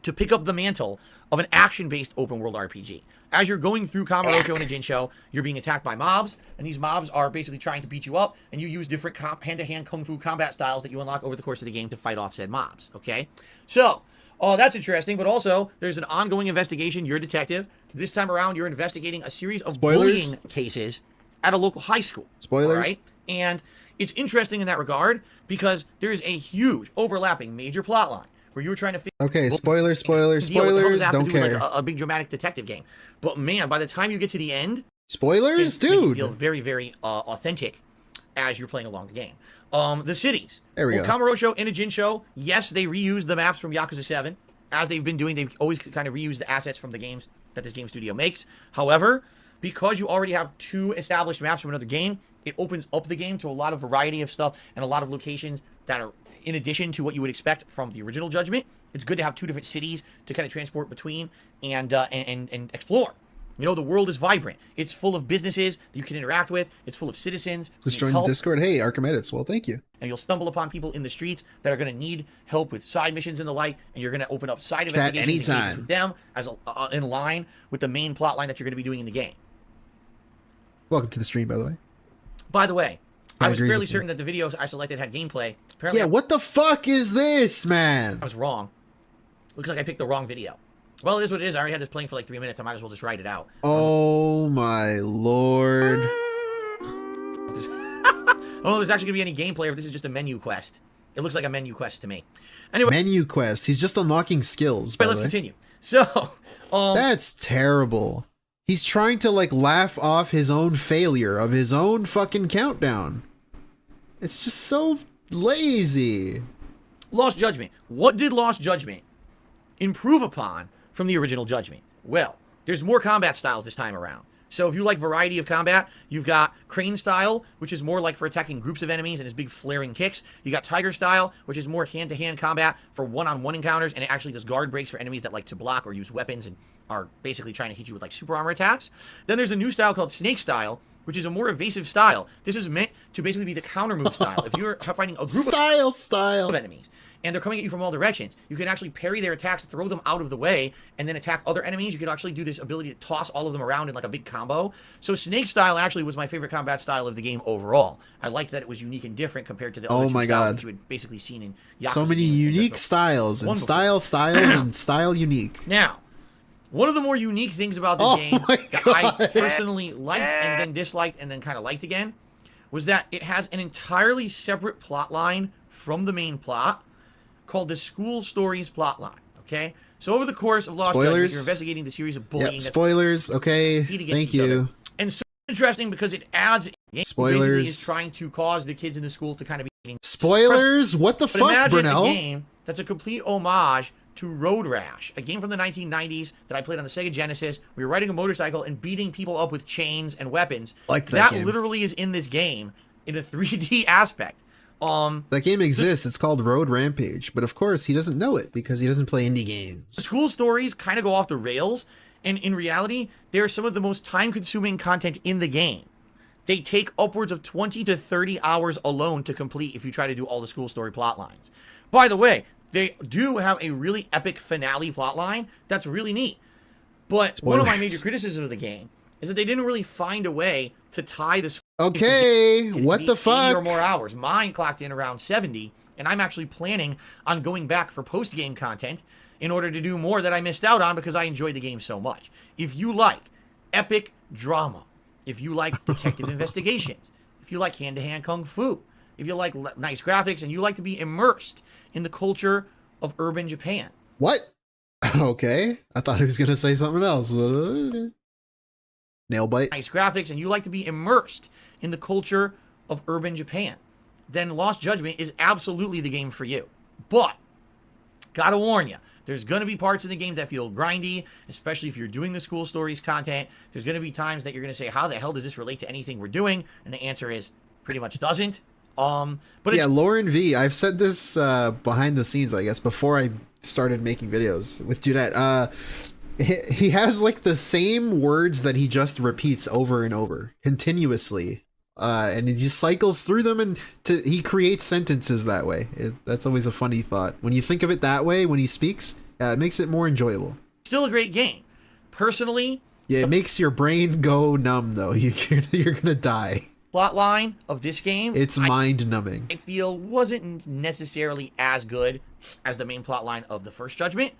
to pick up the mantle of an action-based open world RPG. As you're going through Kamurocho and Jinsho, you're being attacked by mobs, and these mobs are basically trying to beat you up, and you use different hand-to-hand kung fu combat styles that you unlock over the course of the game to fight off said mobs, okay? So, that's interesting, but also, there's an ongoing investigation. You're a detective. This time around, you're investigating a series of bullying cases at a local high school. Spoilers? All right? And it's interesting in that regard, because there is a huge overlapping major plot line where you were trying to figure Okay, spoilers, don't care. Like a big dramatic detective game. But man, by the time you get to the end, spoilers, dude, you dude. feel very, very authentic as you're playing along the game. The cities. There we go. Kamurocho and Jinsho, yes, they reused the maps from Yakuza 7, as they've been doing. They've always kind of reused the assets from the games that this game studio makes. However, because you already have 2 established maps from another game, it opens up the game to a lot of variety of stuff and a lot of locations that are in addition to what you would expect from the original Judgment. It's good to have 2 different cities to kind of transport between and explore. You know, the world is vibrant. It's full of businesses that you can interact with. It's full of citizens. Just join the Discord. Hey, Archimedes. Well, thank you. And you'll stumble upon people in the streets that are going to need help with side missions and the like, and you're going to open up side investigations and cases with them as in line with the main plot line that you're going to be doing in the game. Welcome to the stream, by the way. By the way, I was fairly certain that the videos I selected had gameplay. Apparently, yeah, what the fuck is this, man? I was wrong. Looks like I picked the wrong video. Well, it is what it is. I already had this playing for like 3 minutes. I might as well just write it out. Oh my lord. I don't know if there's actually going to be any gameplay or if this is just a menu quest. It looks like a menu quest to me. Anyway. Menu quest. He's just unlocking skills, by let's the way. continue. So, that's terrible. He's trying to like laugh off his own failure of his own fucking countdown. It's just so lazy. Lost Judgment. What did Lost Judgment improve upon from the original Judgment? Well, there's more combat styles this time around. So if you like variety of combat, you've got Crane style, which is more like for attacking groups of enemies and his big flaring kicks. You got Tiger style, which is more hand-to-hand combat for one-on-one encounters, and it actually does guard breaks for enemies that like to block or use weapons and are basically trying to hit you with like super armor attacks. Then there's a new style called Snake style, which is a more evasive style. This is meant to basically be the counter move style. If you're fighting a group of enemies and they're coming at you from all directions, you can actually parry their attacks, throw them out of the way, and then attack other enemies. You can actually do this ability to toss all of them around in like a big combo. So Snake style actually was my favorite combat style of the game overall. I liked that it was unique and different compared to the other two styles which you had basically seen in Yakuza. So many unique styles and styles and style unique. Now, one of the more unique things about this game that I personally liked and then disliked and then kind of liked again was that it has an entirely separate plot line from the main plot called the School Stories plotline. Okay, so over the course of Lost Judgment, you're investigating the series of bullying. Yep, spoilers. Okay, thank you. And so interesting because it adds spoilers. Basically is trying to cause the kids in the school to kind of be spoilers. What the fuck, imagine Brunel? a game that's a complete homage to Road Rash, a game from the 1990s that I played on the Sega Genesis. We were riding a motorcycle and beating people up with chains and weapons. Like that game. Literally is in this game in a 3D aspect. That game exists. It's called Road Rampage, but of course he doesn't know it because he doesn't play indie games. The school stories kind of go off the rails, and in reality, they're some of the most time-consuming content in the game. They take upwards of 20 to 30 hours alone to complete if you try to do all the school story plot lines. By the way, they do have a really epic finale plot line that's really neat. But one of my major criticisms of the game is that they didn't really find a way to tie the okay, what the fuck? 80 or more hours. Mine clocked in around 70, and I'm actually planning on going back for post-game content in order to do more that I missed out on because I enjoyed the game so much. If you like epic drama, if you like detective investigations, if you like hand-to-hand kung fu, if you like nice graphics, and you like to be immersed in the culture of urban Japan. What? Okay, I thought he was going to say something else. Nail bite. Nice graphics, and you like to be immersed in the culture of urban Japan, then Lost Judgment is absolutely the game for you. But, gotta warn you, there's going to be parts in the game that feel grindy, especially if you're doing the school stories content. There's going to be times that you're going to say, how the hell does this relate to anything we're doing? And the answer is, pretty much doesn't. But yeah, Lauren V, I've said this behind the scenes, I guess, before I started making videos with Dudette. He has like the same words that he just repeats over and over continuously, and he just cycles through them, and he creates sentences that way. That's always a funny thought when you think of it that way. When he speaks, it makes it more enjoyable. Still a great game, personally. Yeah, it makes your brain go numb though. You're gonna die. Plot line of this game, it's mind numbing. I feel wasn't necessarily as good as the main plot line of the first Judgment.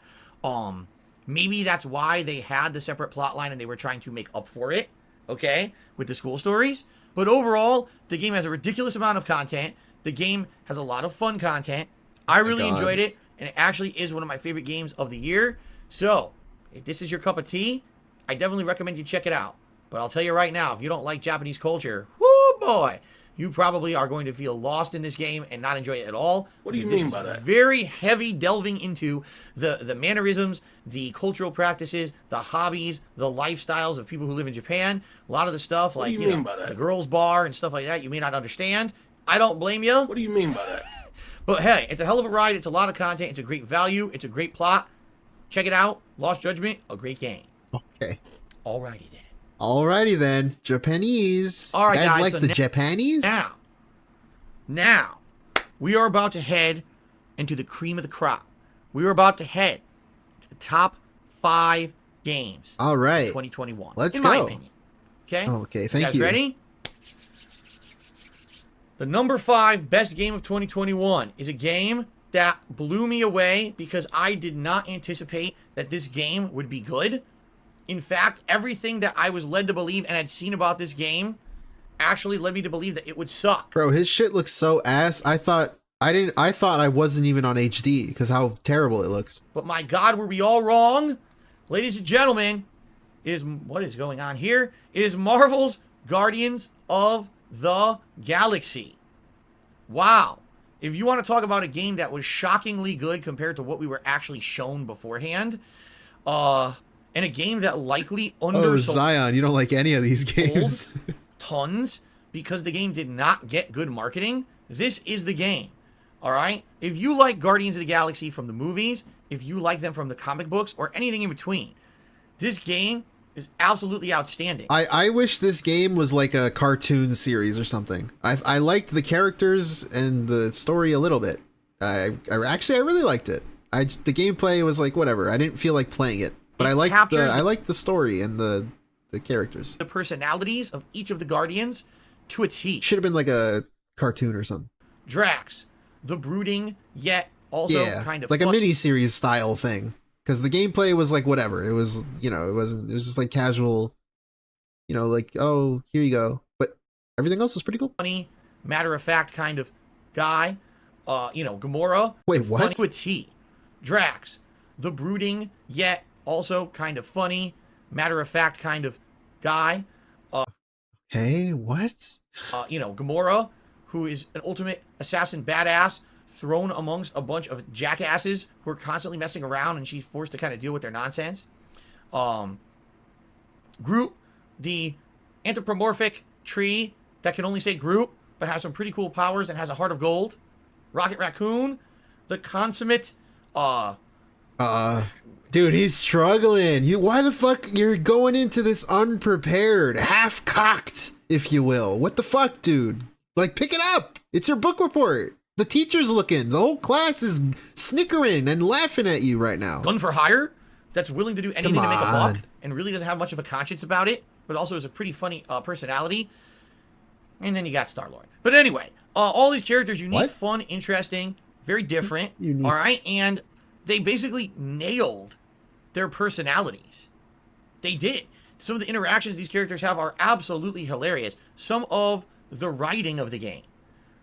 Maybe that's why they had the separate plot line and they were trying to make up for it, okay, with the school stories. But overall, the game has a ridiculous amount of content. The game has a lot of fun content. I really enjoyed it, and it actually is one of my favorite games of the year. So, if this is your cup of tea, I definitely recommend you check it out. But I'll tell you right now, if you don't like Japanese culture, whoo boy, you probably are going to feel lost in this game and not enjoy it at all. What do you mean by that? Very heavy delving into the mannerisms, the cultural practices, the hobbies, the lifestyles of people who live in Japan. A lot of the stuff like you know, the girls' bar and stuff like that you may not understand. I don't blame you. What do you mean by that? But hey, it's a hell of a ride. It's a lot of content. It's a great value. It's a great plot. Check it out. Lost Judgment, a great game. Okay. Alrighty then. Alrighty then, Japanese. All right, guys, guys, like so the Japanese? Now, we are about to head into the cream of the crop. We are about to head to the top 5 games. All right, 2021. Let's in go. my opinion. Okay. Okay. Thank you. Guys ready? The number 5 best game of 2021 is a game that blew me away because I did not anticipate that this game would be good. In fact, everything that I was led to believe and had seen about this game actually led me to believe that it would suck. Bro, his shit looks so ass. I thought I wasn't even on HD because how terrible it looks. But my God, were we all wrong? Ladies and gentlemen, what is going on here? It is Marvel's Guardians of the Galaxy. Wow. If you want to talk about a game that was shockingly good compared to what we were actually shown beforehand, and a game that likely Oh, Zion, you don't like any of these games. tons because the game did not get good marketing, this is the game. All right? If you like Guardians of the Galaxy from the movies, if you like them from the comic books, or anything in between, this game is absolutely outstanding. I wish this game was like a cartoon series or something. I liked the characters and the story a little bit. I really liked it. The gameplay was like whatever. I didn't feel like playing it, but I liked the story and the characters. The personalities of each of the Guardians to a T. Should have been like a cartoon or something. Drax, the brooding yet also kind of like a mini-series style thing. Because the gameplay was like whatever. It was, it was just like casual, like, oh, here you go. But everything else was pretty cool. Funny, matter-of-fact kind of guy. Gamora. Wait, what? Funny to a T. Drax, the brooding yet also kind of funny, matter-of-fact kind of guy. Hey, what? Gamora, who is an ultimate assassin badass, thrown amongst a bunch of jackasses who are constantly messing around, and she's forced to kind of deal with their nonsense. Groot, the anthropomorphic tree that can only say Groot, but has some pretty cool powers and has a heart of gold. Rocket Raccoon, the consummate, dude, he's struggling. Why the fuck you're going into this unprepared, half-cocked, if you will? What the fuck, dude? Like, pick it up. It's your book report. The teacher's looking. The whole class is snickering and laughing at you right now. Gun for hire, that's willing to do anything to make a buck and really doesn't have much of a conscience about it, but also is a pretty funny personality. And then you got Star-Lord. But anyway, all these characters, unique, fun, interesting, very different. All right, and they basically nailed their personalities. They did. Some of the interactions these characters have are absolutely hilarious. Some of the writing of the game,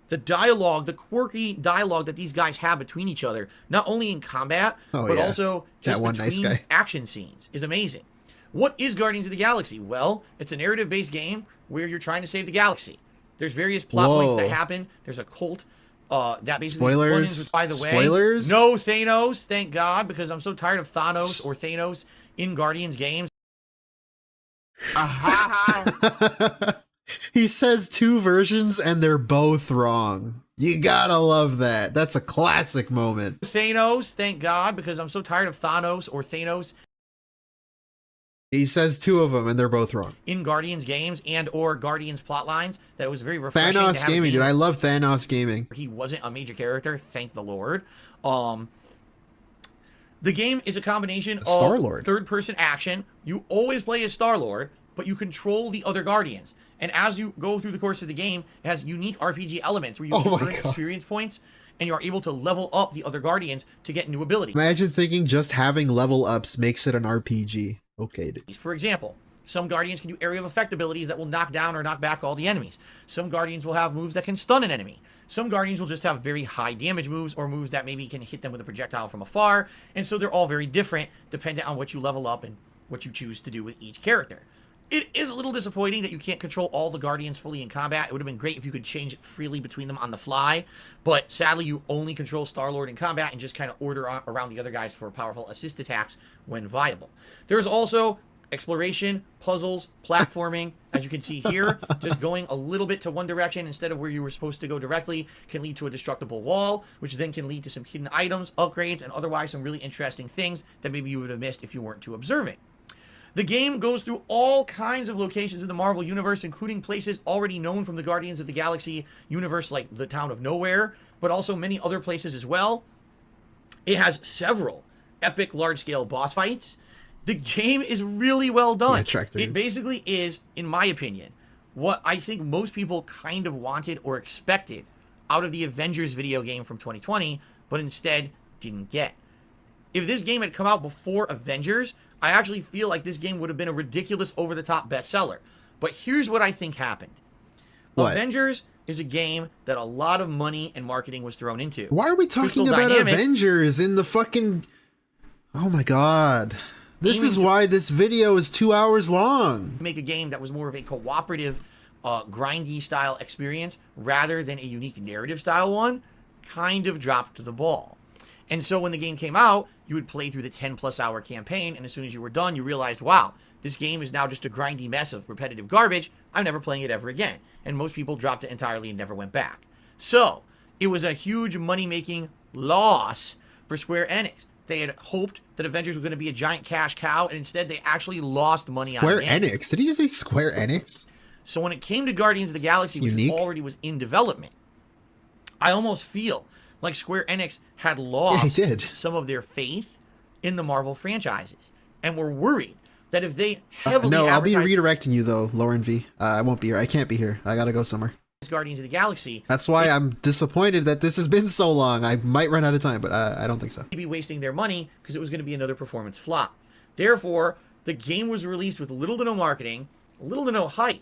the dialogue, the quirky dialogue that these guys have between each other, not only in combat, but also just that one between nice guy. Action scenes, is amazing. What is Guardians of the Galaxy? Well, it's a narrative-based game where you're trying to save the galaxy. There's various plot points that happen. There's a cult that basically... Spoilers? By the way, Spoilers? no Thanos, thank God, because I'm so tired of Thanos or Thanos in Guardians games. He says two versions and they're both wrong. You gotta love that. That's a classic moment. Thanos, thank God, because I'm so tired of Thanos or Thanos. He says two of them and they're both wrong. In Guardians games and or Guardians plot lines, that was very refreshing. Thanos Gaming, dude. I love Thanos Gaming. He wasn't a major character, thank the Lord. The game is a combination of Star-Lord. third-person action. You always play as Star-Lord, but you control the other Guardians. And as you go through the course of the game, it has unique RPG elements where you can earn experience points, and you are able to level up the other Guardians to get new abilities. Imagine thinking just having level ups makes it an RPG. Okay, dude. For example, some Guardians can do area of effect abilities that will knock down or knock back all the enemies. Some Guardians will have moves that can stun an enemy. Some Guardians will just have very high damage moves or moves that maybe can hit them with a projectile from afar. And so they're all very different depending on what you level up and what you choose to do with each character. It is a little disappointing that you can't control all the Guardians fully in combat. It would have been great if you could change it freely between them on the fly. But sadly, you only control Star-Lord in combat and just kind of order around the other guys for powerful assist attacks when viable. There's also exploration, puzzles, platforming. As you can see here, just going a little bit to one direction instead of where you were supposed to go directly can lead to a destructible wall, which then can lead to some hidden items, upgrades, and otherwise some really interesting things that maybe you would have missed if you weren't too observant. The game goes through all kinds of locations in the Marvel Universe, including places already known from the Guardians of the Galaxy universe, like the town of Nowhere, but also many other places as well. It has several epic large-scale boss fights. The game is really well done. It basically is, in my opinion, what I think most people kind of wanted or expected out of the Avengers video game from 2020, but instead didn't get. If this game had come out before Avengers, I actually feel like this game would have been a ridiculous over-the-top bestseller. But here's what I think happened. Avengers is a game that a lot of money and marketing was thrown into. Why are we talking about Avengers in the fucking... Oh my god. This is why this video is 2 hours long. Make a game that was more of a cooperative, grindy style experience rather than a unique narrative style one, kind of dropped the ball. And so when the game came out, you would play through the 10+ hour campaign, and as soon as you were done, you realized, wow, this game is now just a grindy mess of repetitive garbage. I'm never playing it ever again. And most people dropped it entirely and never went back. So it was a huge money-making loss for Square Enix. They had hoped that Avengers was going to be a giant cash cow, and instead they actually lost money on it. Square Enix? Did he just say Square Enix? So when it came to Guardians of the Galaxy, which already was in development, I almost feel like Square Enix had lost some of their faith in the Marvel franchises, and were worried that if they heavily no, I'll be redirecting you though, Lauren V. I won't be here. I can't be here. I gotta go somewhere. Guardians of the Galaxy. That's why I'm disappointed that this has been so long. I might run out of time, but I don't think so. Be wasting their money because it was going to be another performance flop. Therefore, the game was released with little to no marketing, little to no hype,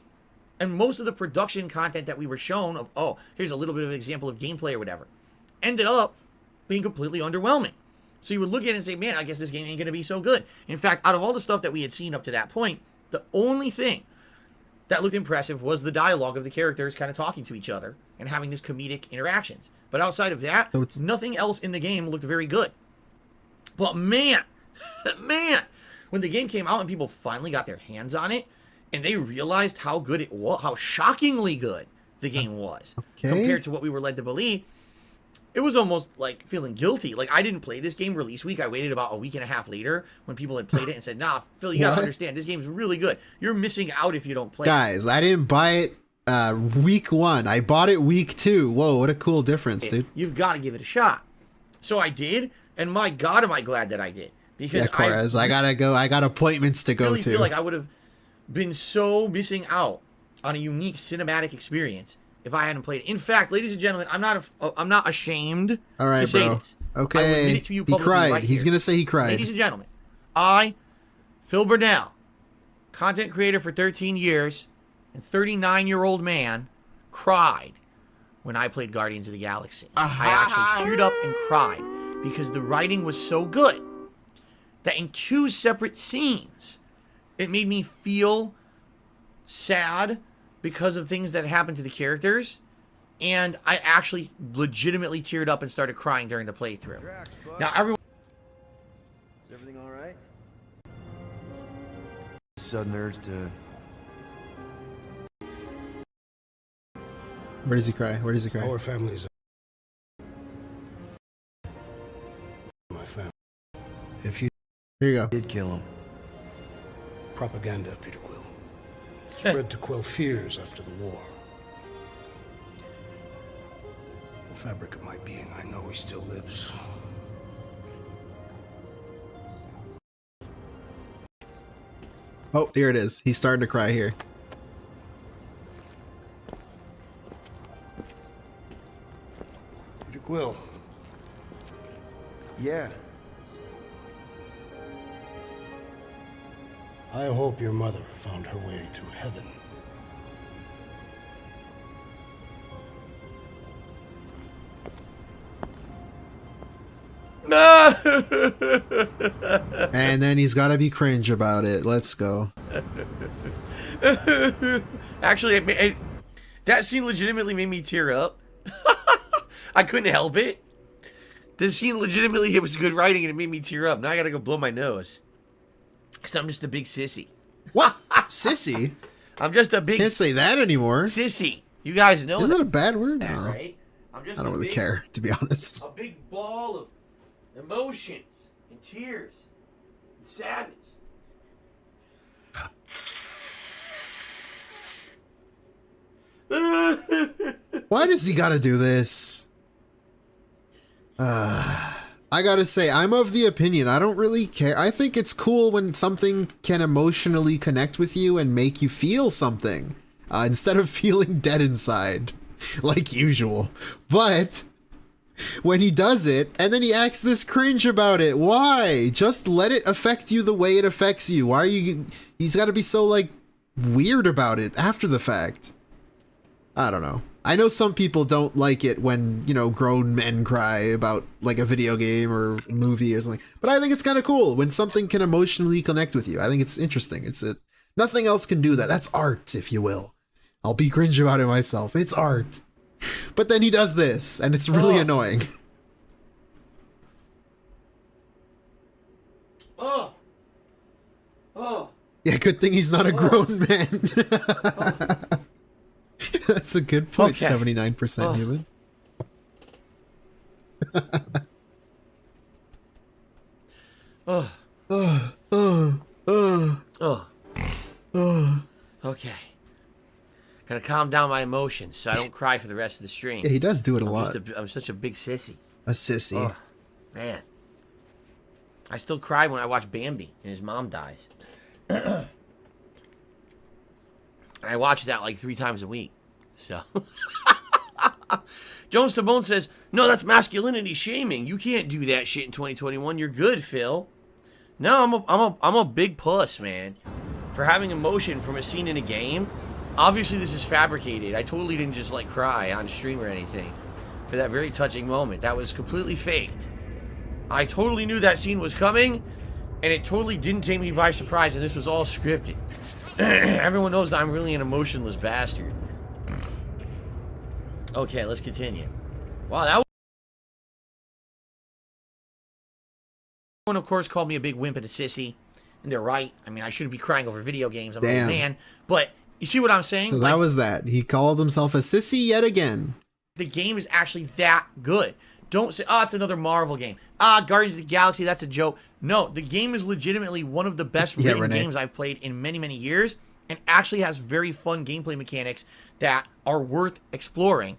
and most of the production content that we were shown of, oh, here's a little bit of an example of gameplay or whatever, ended up being completely underwhelming. So you would look at it and say, man, I guess this game ain't going to be so good. In fact, out of all the stuff that we had seen up to that point, the only thing that looked impressive was the dialogue of the characters kind of talking to each other and having this comedic interactions. But outside of that, nothing else in the game looked very good. But man, when the game came out and people finally got their hands on it and they realized how good it was, how shockingly good the game was compared to what we were led to believe, it was almost like feeling guilty. Like, I didn't play this game release week. I waited about a week and a half later when people had played it and said, nah, Phil, you gotta understand, this game's really good. You're missing out if you don't play it. Guys, I didn't buy it week 1. I bought it week 2. Whoa, what a cool difference, dude. You've got to give it a shot. So I did, and my God, am I glad that I did. Because Correz, I gotta go. I got appointments to go to. I feel like I would have been so missing out on a unique cinematic experience if I hadn't played it. In fact, ladies and gentlemen, I'm not ashamed to say this. Okay. I will admit it to you publicly. He cried. Right He's here. gonna say he cried. Ladies and gentlemen, I, Phil Burnell, content creator for 13 years, and 39-year-old man, cried when I played Guardians of the Galaxy. I actually teared up and cried because the writing was so good that in 2 separate scenes, it made me feel sad because of things that happened to the characters, and I actually legitimately teared up and started crying during the playthrough. Now, everyone... Is everything all right? Sudden urge to... Where does he cry? Where does he cry? Our families are my family. If you Here you go. did kill him. propaganda, Peter Quill. Spread to quell fears after the war. The fabric of my being, I know he still lives. Oh, here it is. He's starting to cry here. Peter Quill. Yeah. I hope your mother found her way to heaven. And then he's got to be cringe about it. Let's go. Actually, that scene legitimately made me tear up. I couldn't help it. This scene legitimately, it was good writing and it made me tear up. Now I gotta go blow my nose. Because I'm just a big sissy. What? Sissy? I'm just a big... Can't say that anymore. Sissy. You guys know Isn't that a bad word? that, No. right? I'm just I don't really care, to be honest. A big ball of emotions and tears and sadness. Why does he gotta do this? I gotta say, I'm of the opinion, I don't really care. I think it's cool when something can emotionally connect with you and make you feel something, instead of feeling dead inside, like usual. But when he does it, and then he acts this cringe about it, why? Just let it affect you the way it affects you. Why are you... He's gotta be so, like, weird about it after the fact. I don't know. I know some people don't like it when, you know, grown men cry about like a video game or movie or something, but I think it's kind of cool when something can emotionally connect with you. I think it's interesting. Nothing else can do that. That's art, if you will. I'll be cringe about it myself. It's art. But then he does this, and it's really annoying. Yeah, good thing he's not a grown man. That's a good point. Okay. 79% human. Okay. Gotta calm down my emotions so I don't cry for the rest of the stream. Yeah, he does do it a lot. I'm such a big sissy. A sissy. Oh, man. I still cry when I watch Bambi and his mom dies. I watch that like 3 times a week. So. Jones to Bone says, no, that's masculinity shaming. You can't do that shit in 2021. You're good, Phil. No, I'm a big puss, man. For having emotion from a scene in a game. Obviously, this is fabricated. I totally didn't just like cry on stream or anything for that very touching moment. That was completely faked. I totally knew that scene was coming, and it totally didn't take me by surprise, and this was all scripted. Everyone knows that I'm really an emotionless bastard. Okay, let's continue. Wow, that one, of course, called me a big wimp and a sissy, and they're right. I mean, I shouldn't be crying over video games. I'm a man, but you see what I'm saying? So that was that. He called himself a sissy yet again. The game is actually that good. Don't say, oh, it's another Marvel game. Ah, Guardians of the Galaxy, that's a joke. No, the game is legitimately one of the best written games I've played in many, many years, and actually has very fun gameplay mechanics that are worth exploring.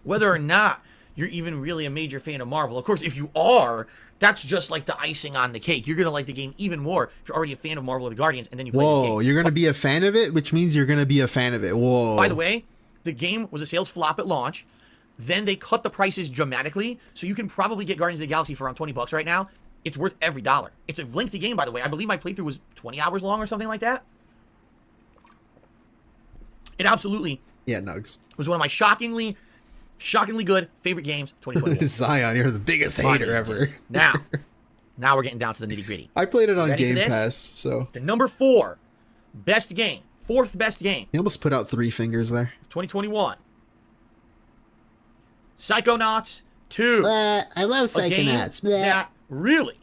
Whether or not you're even really a major fan of Marvel. Of course, if you are, that's just like the icing on the cake. You're going to like the game even more if you're already a fan of Marvel or the Guardians, and then you play this game. Whoa, you're going to be a fan of it, which means you're going to be a fan of it. Whoa. By the way, the game was a sales flop at launch. Then they cut the prices dramatically, so you can probably get Guardians of the Galaxy for around $20 right now. It's worth every dollar. It's a lengthy game, by the way. I believe my playthrough was 20 hours long or something like that. It absolutely Nugs. was one of my shockingly good favorite games of 2021. Zion, you're the biggest hater ever. Now we're getting down to the nitty-gritty. I played it on Game Pass, so. The number 4 best game, 4th best game. He almost put out 3 fingers there. 2021. Psychonauts 2. I love Psychonauts. That really,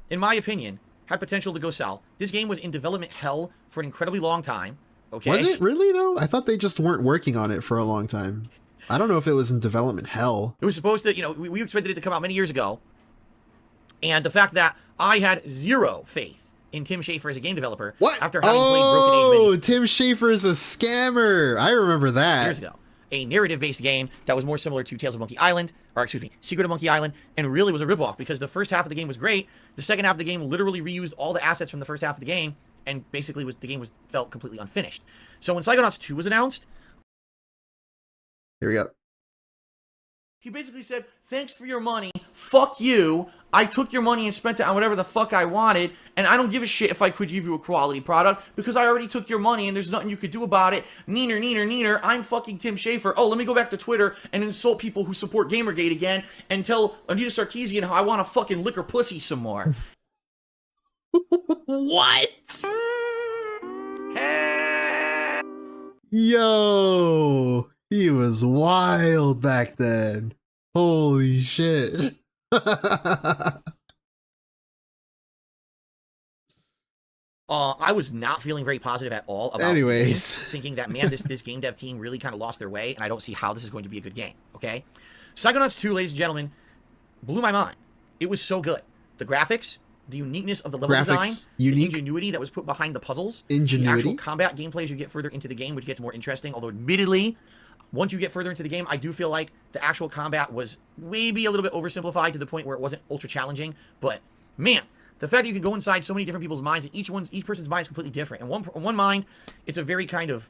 in my opinion, had potential to go south. This game was in development hell for an incredibly long time. Okay. Was it really, though? I thought they just weren't working on it for a long time. I don't know if it was in development hell. It was supposed to, we expected it to come out many years ago. And the fact that I had zero faith in Tim Schafer as a game developer. What? After having played Broken Age Tim Schafer is a scammer. I remember that. years ago. A narrative-based game that was more similar to Tales of Monkey Island, or excuse me, Secret of Monkey Island, and really was a ripoff because the first half of the game was great. The second half of the game literally reused all the assets from the first half of the game, and basically the game felt completely unfinished. So when Psychonauts 2 was announced, here we go. He basically said, thanks for your money, fuck you, I took your money and spent it on whatever the fuck I wanted, and I don't give a shit if I could give you a quality product, because I already took your money and there's nothing you could do about it, neener, I'm fucking Tim Schafer. Oh, let me go back to Twitter and insult people who support Gamergate again, and tell Anita Sarkeesian how I want to fucking lick her pussy some more. What? Yo, he was wild back then. Holy shit. I was not feeling very positive at all about Anyways, thinking that, man, this game dev team really kind of lost their way, and I don't see how this is going to be a good game, okay? Psychonauts 2, ladies and gentlemen, blew my mind. It was so good. The graphics, the uniqueness of the level design, the ingenuity that was put behind the puzzles, the actual combat gameplay as you get further into the game, which gets more interesting, although admittedly, once you get further into the game, I do feel like the actual combat was maybe a little bit oversimplified to the point where it wasn't ultra challenging, but man, the fact that you can go inside so many different people's minds, and each person's mind is completely different. In one mind, it's a very kind of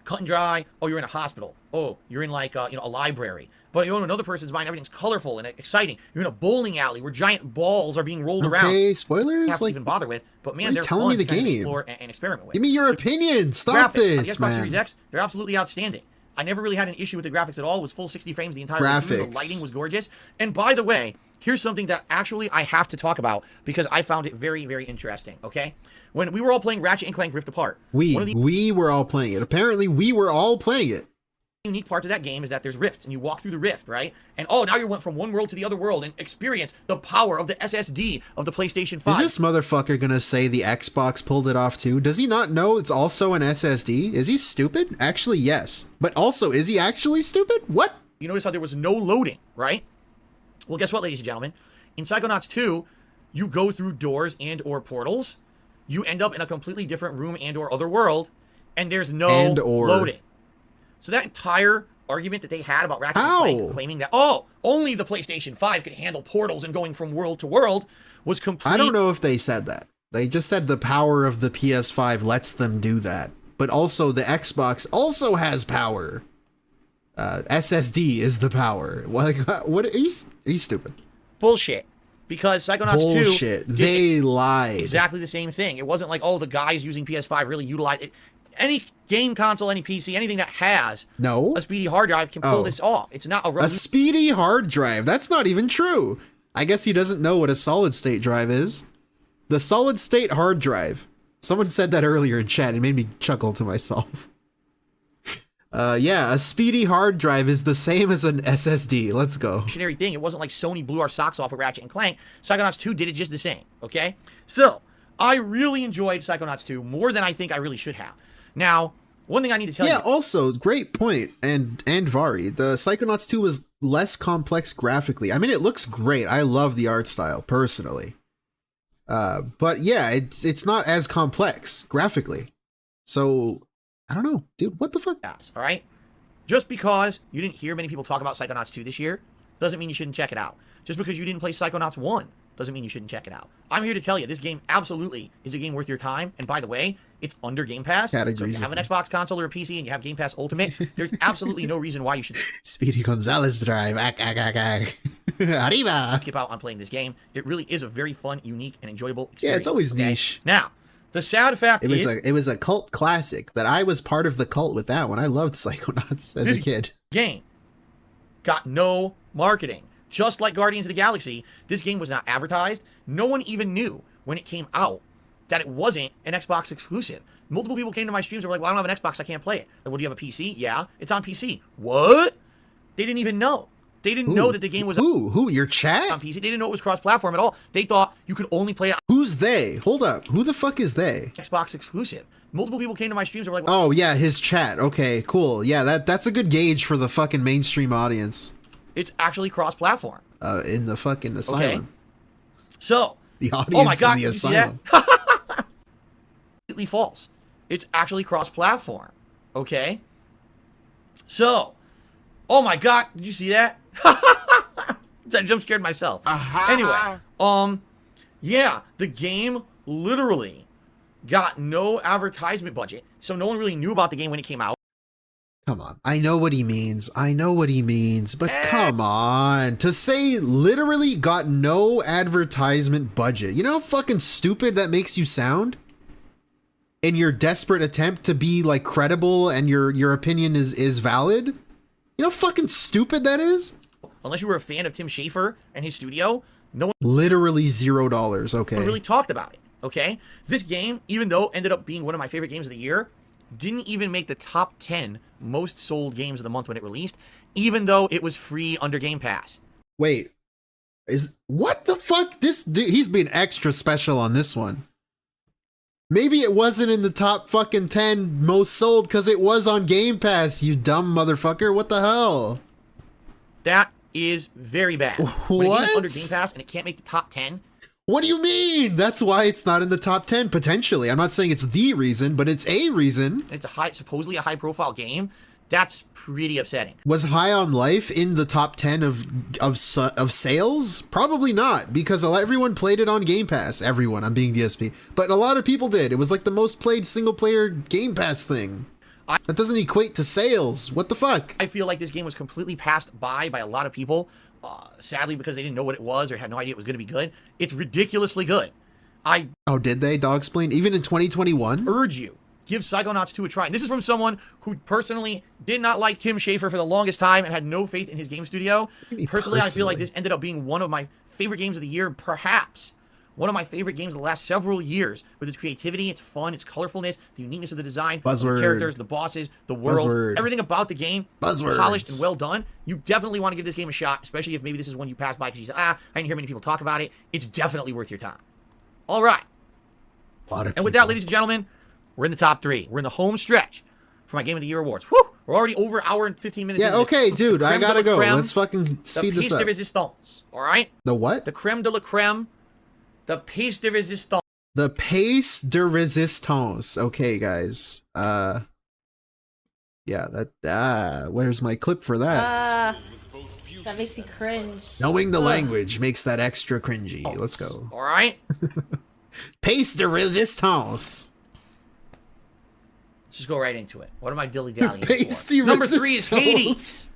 cut and dry. Oh, you're in a hospital. Oh, you're in like a library. But you know, in another person's mind, everything's colorful and exciting. You're in a bowling alley where giant balls are being rolled around. Okay, spoilers. Have to even bother with. But man, they're telling me the fun to game. Explore and experiment with. Give me your opinion. Stop Graphics, this, on the Xbox man. Series X, they're absolutely outstanding. I never really had an issue with the graphics at all. It was full 60 frames the entire way through. The lighting was gorgeous. And by the way, here's something that actually I have to talk about because I found it very, very interesting, okay? When we were all playing Ratchet & Clank Rift Apart. We were all playing it. Apparently, we were all playing it. Unique parts of that game is that there's rifts, and you walk through the rift, right? And oh, now you went from one world to the other world and experience the power of the SSD of the PlayStation 5. Is this motherfucker gonna say the Xbox pulled it off too? Does he not know it's also an SSD? Is he stupid? Actually, yes. But also, is he actually stupid? What? You notice how there was no loading, right? Well, guess what, ladies and gentlemen? In Psychonauts 2, you go through doors and or portals. You end up in a completely different room and or other world, and there's no loading. So that entire argument that they had about Ratchet & Clank claiming that, oh, only the PlayStation 5 could handle portals and going from world to world was complete. I don't know if they said that. They just said the power of the PS5 lets them do that. But also the Xbox also has power. SSD is the power. What are you stupid? Bullshit. Because Psychonauts 2... Bullshit. They lied. Exactly the same thing. It wasn't like, oh, the guys using PS5 really utilized it. Any game console, any PC, anything that has a speedy hard drive can pull this off. It's not a speedy hard drive. That's not even true. I guess he doesn't know what a solid state drive is. The solid state hard drive. Someone said that earlier in chat. It made me chuckle to myself. Yeah, a speedy hard drive is the same as an SSD. Let's go. Thing. It wasn't like Sony blew our socks off with Ratchet & Clank. Psychonauts 2 did it just the same, okay? So, I really enjoyed Psychonauts 2 more than I think I really should have. Now, one thing I need to tell you... Yeah, also, great point. And Vari, the Psychonauts 2 was less complex graphically. I mean, it looks great. I love the art style, personally. But yeah, it's not as complex graphically. So, I don't know. Dude, what the fuck? All right? Just because you didn't hear many people talk about Psychonauts 2 this year doesn't mean you shouldn't check it out. Just because you didn't play Psychonauts 1 doesn't mean you shouldn't check it out. I'm here to tell you, this game absolutely is a game worth your time. And by the way, it's under Game Pass. So if you have an Xbox console or a PC and you have Game Pass Ultimate, there's absolutely no reason why you should... Speedy Gonzalez drive. Arriba. Skip out on playing this game. It really is a very fun, unique, and enjoyable experience. Yeah, it's always niche. Now, the sad fact is... It was a cult classic that I was part of the cult with that one. I loved Psychonauts as a kid. Game got no marketing. Just like Guardians of the Galaxy, this game was not advertised. No one even knew when it came out that it wasn't an Xbox exclusive. Multiple people came to my streams and were like, well, I don't have an Xbox, I can't play it. Like, well, do you have a PC? Yeah, it's on PC. What? They didn't even know. They didn't know that the game was your chat? On PC. They didn't know it was cross-platform at all. They thought you could only play it on... Who's they? Hold up. Who the fuck is they? Xbox exclusive. Multiple people came to my streams and were like, well, oh, yeah, his chat. Okay, cool. Yeah, that's a good gauge for the fucking mainstream audience. It's actually cross-platform. In the fucking asylum. Okay. So, the audience in the asylum. Completely false. It's actually cross-platform. Okay? So, oh my god, did you see that? I jump scared myself. Anyway, yeah, the game literally got no advertisement budget, so no one really knew about the game when it came out. Come on. I know what he means. But come on. To say literally got no advertisement budget. You know how fucking stupid that makes you sound? In your desperate attempt to be like credible and your opinion is valid? You know how fucking stupid that is? Unless you were a fan of Tim Schafer and his studio, no one... Literally $0, okay. No one really talked about it, okay? This game, even though ended up being one of my favorite games of the year, didn't even make the top 10 most sold games of the month when it released, even though it was free under Game Pass. Wait, what the fuck? This dude, he's been extra special on this one. Maybe it wasn't in the top fucking 10 most sold because it was on Game Pass, you dumb motherfucker. What the hell? That is very bad. What? When a game is under Game Pass and it can't make the top 10. What do you mean? That's why it's not in the top 10, potentially. I'm not saying it's the reason, but it's a reason. It's supposedly a high-profile game. That's pretty upsetting. Was High on Life in the top 10 of sales? Probably not, because everyone played it on Game Pass. Everyone, I'm being DSP. But a lot of people did. It was like the most played single-player Game Pass thing. That doesn't equate to sales. What the fuck? I feel like this game was completely passed by a lot of people. Sadly, because they didn't know what it was or had no idea it was going to be good. It's ridiculously good. Oh, did they? Dogsplain? Even in 2021? Urge you give Psychonauts 2 a try. And this is from someone who personally did not like Tim Schafer for the longest time and had no faith in his game studio. Personally, I feel like this ended up being one of my favorite games of the year, perhaps one of my favorite games of the last several years, with its creativity, its fun, its colorfulness, the uniqueness of the design, the characters, the bosses, the world, everything about the game is polished and well done. You definitely want to give this game a shot, especially if maybe this is one you pass by because you say, I didn't hear many people talk about it. It's definitely worth your time. All right. And with that, ladies and gentlemen, we're in the top 3. We're in the home stretch for my Game of the Year awards. Whew! We're already over an hour and 15 minutes. Yeah, okay, dude, I gotta go. Let's fucking speed this up. The pièce de résistance, all right? The what? The creme de la creme. The pièce de résistance. The pièce de résistance. Okay, guys. Yeah, that, where's my clip for that? That makes me cringe. Knowing the language makes that extra cringy. Let's go. All right. Pièce de résistance. Let's just go right into it. What am I dilly-dallying for? Number 3 is Hades.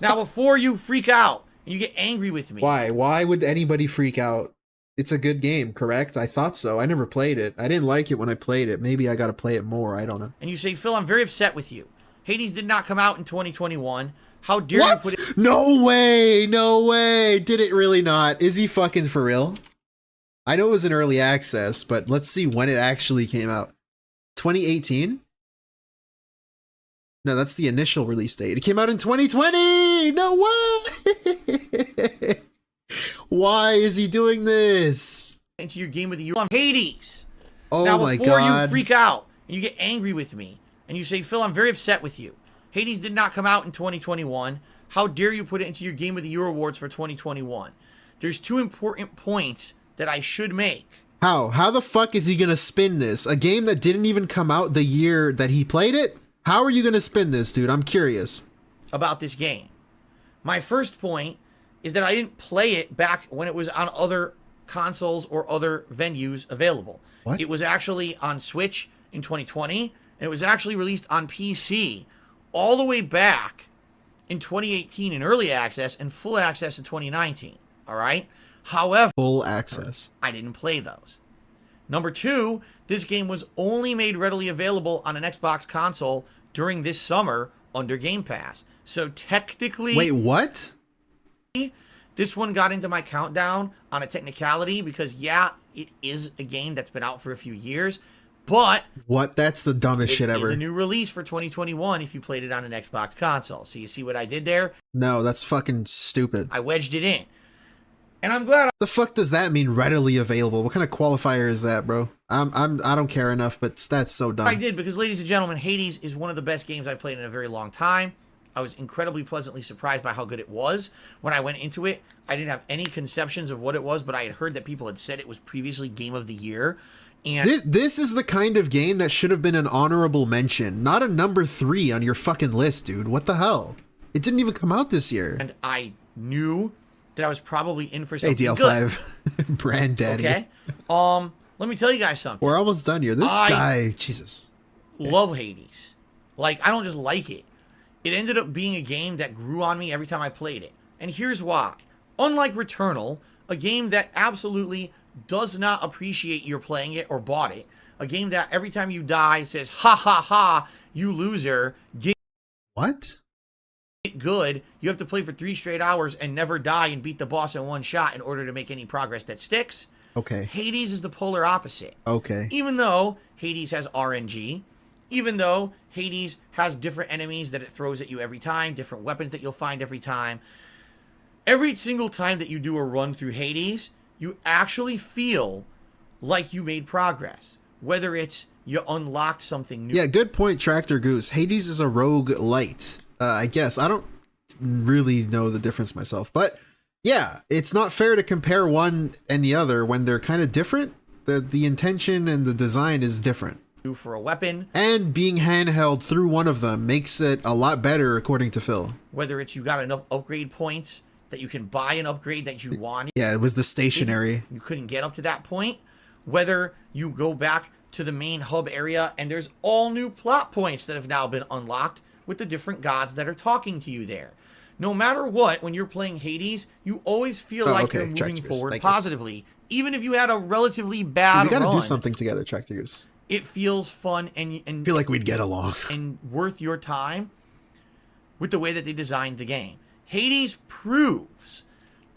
Now, before you freak out and you get angry with me. Why? Why would anybody freak out? It's a good game, correct? I thought so. I never played it. I didn't like it when I played it. Maybe I gotta play it more. I don't know. And you say, Phil, I'm very upset with you. Hades did not come out in 2021. How dare you put it... No way! No way! Did it really not? Is he fucking for real? I know it was in early access, but let's see when it actually came out. 2018? No, that's the initial release date. It came out in 2020! No way! Why is he doing this? Into your game of the year. I'm Hades. Oh now, my before God. you freak out and you get angry with me and you say, Phil, I'm very upset with you. Hades did not come out in 2021. How dare you put it into your Game of the Year awards for 2021? There's 2 important points that I should make. How? How the fuck is he gonna spin this? A game that didn't even come out the year that he played it? How are you gonna spin this, dude? I'm curious. About this game. My first point is that I didn't play it back when it was on other consoles or other venues available. What? It was actually on Switch in 2020, and it was actually released on PC all the way back in 2018 in early access and full access in 2019. All right? However, full access. I didn't play those. Number 2, this game was only made readily available on an Xbox console during this summer under Game Pass. So technically... Wait, what? This one got into my countdown on a technicality because, yeah, it is a game that's been out for a few years, but... What? That's the dumbest shit ever. It's a new release for 2021 if you played it on an Xbox console. So you see what I did there? No, that's fucking stupid. I wedged it in. And I'm glad... The fuck does that mean, readily available? What kind of qualifier is that, bro? I don't care enough, but that's so dumb. I did, because, ladies and gentlemen, Hades is one of the best games I've played in a very long time. I was incredibly pleasantly surprised by how good it was. When I went into it, I didn't have any conceptions of what it was, but I had heard that people had said it was previously Game of the Year. And this is the kind of game that should have been an honorable mention, not a number 3 on your fucking list, dude. What the hell? It didn't even come out this year. And I knew that I was probably in for something good. DL5, brand daddy. Okay. Let me tell you guys something. We're almost done here. This guy, Jesus. Love Hades. Like, I don't just like it. It ended up being a game that grew on me every time I played it. And here's why. Unlike Returnal, a game that absolutely does not appreciate your playing it or bought it, a game that every time you die says, ha ha ha, you loser, get what? Good. You have to play for 3 straight hours and never die and beat the boss in one shot in order to make any progress that sticks. Okay. Hades is the polar opposite. Okay. Even though Hades has RNG, even though Hades has different enemies that it throws at you every time, different weapons that you'll find every time, every single time that you do a run through Hades, you actually feel like you made progress. Whether it's you unlocked something new. Yeah, good point, Tractor Goose. Hades is a rogue light. I guess. I don't really know the difference myself. But yeah, it's not fair to compare one and the other when they're kind of different. The intention and the design is different. For a weapon. And being handheld through one of them makes it a lot better, according to Phil. Whether it's you got enough upgrade points that you can buy an upgrade that you want. Yeah, it was the stationary. You couldn't get up to that point. Whether you go back to the main hub area and there's all new plot points that have now been unlocked with the different gods that are talking to you there. No matter what, when you're playing Hades, you always feel like you're moving forward positively. Even if you had a relatively bad run. We gotta do something together, Tractor Goose. it feels fun and I feel like we'd get along. and worth your time with the way that they designed the game. Hades proves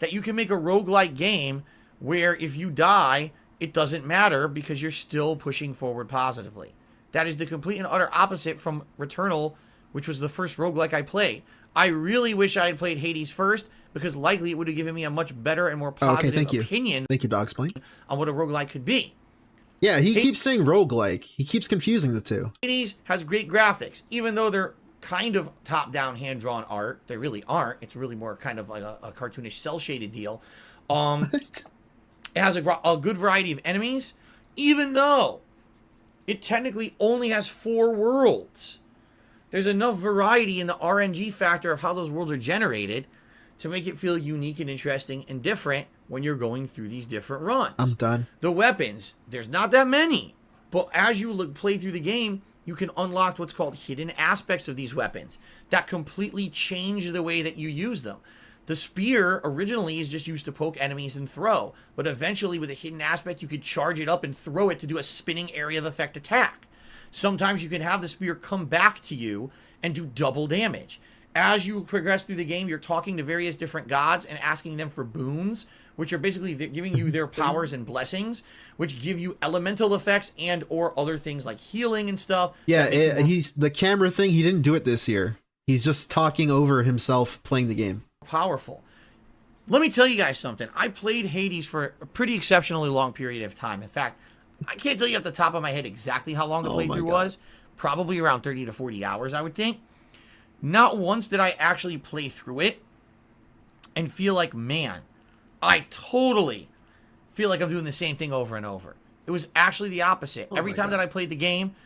that you can make a roguelike game where if you die, it doesn't matter because you're still pushing forward positively. That is the complete and utter opposite from Returnal, which was the first roguelike I played. I really wish I had played Hades first because likely it would have given me a much better and more positive opinion Thank you, Dogsplain. on what a roguelike could be. Yeah, he keeps saying roguelike. He keeps confusing the two. Hades has great graphics, even though they're kind of top-down, hand-drawn art. They really aren't. It's really more kind of like a cartoonish, cel-shaded deal. It has a good variety of enemies, even though it technically only has 4 worlds. There's enough variety in the RNG factor of how those worlds are generated to make it feel unique and interesting and different when you're going through these different runs. I'm done. The weapons, there's not that many, but as you play through the game, you can unlock what's called hidden aspects of these weapons that completely change the way that you use them. The spear originally is just used to poke enemies and throw, but eventually with a hidden aspect, you could charge it up and throw it to do a spinning area of effect attack. Sometimes you can have the spear come back to you and do double damage. As you progress through the game, you're talking to various different gods and asking them for boons, which are basically giving you their powers and blessings, which give you elemental effects and or other things like healing and stuff. Yeah, he's the camera thing. He didn't do it this year. He's just talking over himself playing the game. Powerful. Let me tell you guys something. I played Hades for a pretty exceptionally long period of time. In fact, I can't tell you at the top of my head exactly how long the playthrough was. Probably around 30 to 40 hours, I would think. Not once did I actually play through it and feel like, man, I totally feel like I'm doing the same thing over and over. It was actually the opposite. Every time that I played the game,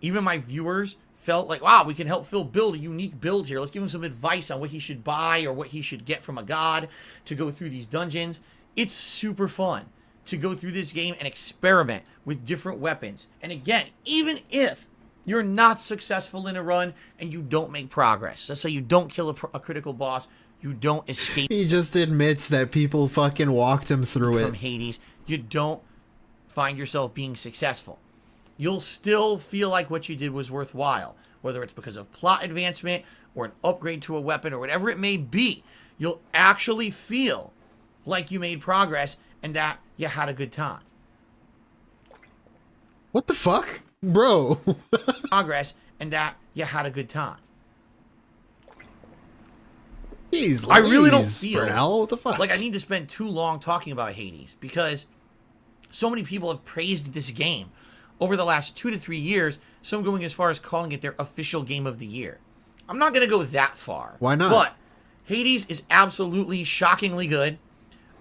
even my viewers felt like, wow, we can help Phil build a unique build here. Let's give him some advice on what he should buy or what he should get from a god to go through these dungeons. It's super fun to go through this game and experiment with different weapons. And again, even if you're not successful in a run and you don't make progress, let's say you don't kill a critical boss, you don't escape. He just admits that people fucking walked him through it. From Hades, you don't find yourself being successful. You'll still feel like what you did was worthwhile, whether it's because of plot advancement or an upgrade to a weapon or whatever it may be. You'll actually feel like you made progress and that you had a good time. What the fuck? Bro. Progress and that you had a good time. Jeez, I really don't feel Bernal, what the fuck? like I need to spend too long talking about Hades because so many people have praised this game over the last 2 to 3 years, some going as far as calling it their official game of the year. I'm not going to go that far. Why not? But Hades is absolutely shockingly good.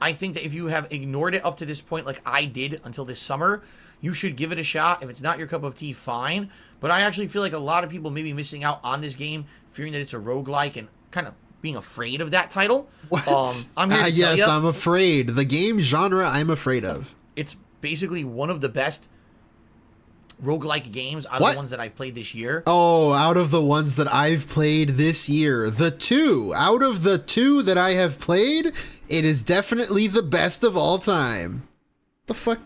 I think that if you have ignored it up to this point like I did until this summer, you should give it a shot. If it's not your cup of tea, fine. But I actually feel like a lot of people may be missing out on this game, fearing that it's a roguelike and kind of being afraid of that title. What? I'm here to tell yes, you, I'm afraid. The game genre I'm afraid of. it's basically one of the best roguelike games out of the ones that I've played this year. Oh, out of the ones that I've played this year. Out of the two that I have played, it is definitely the best of all time. The fuck?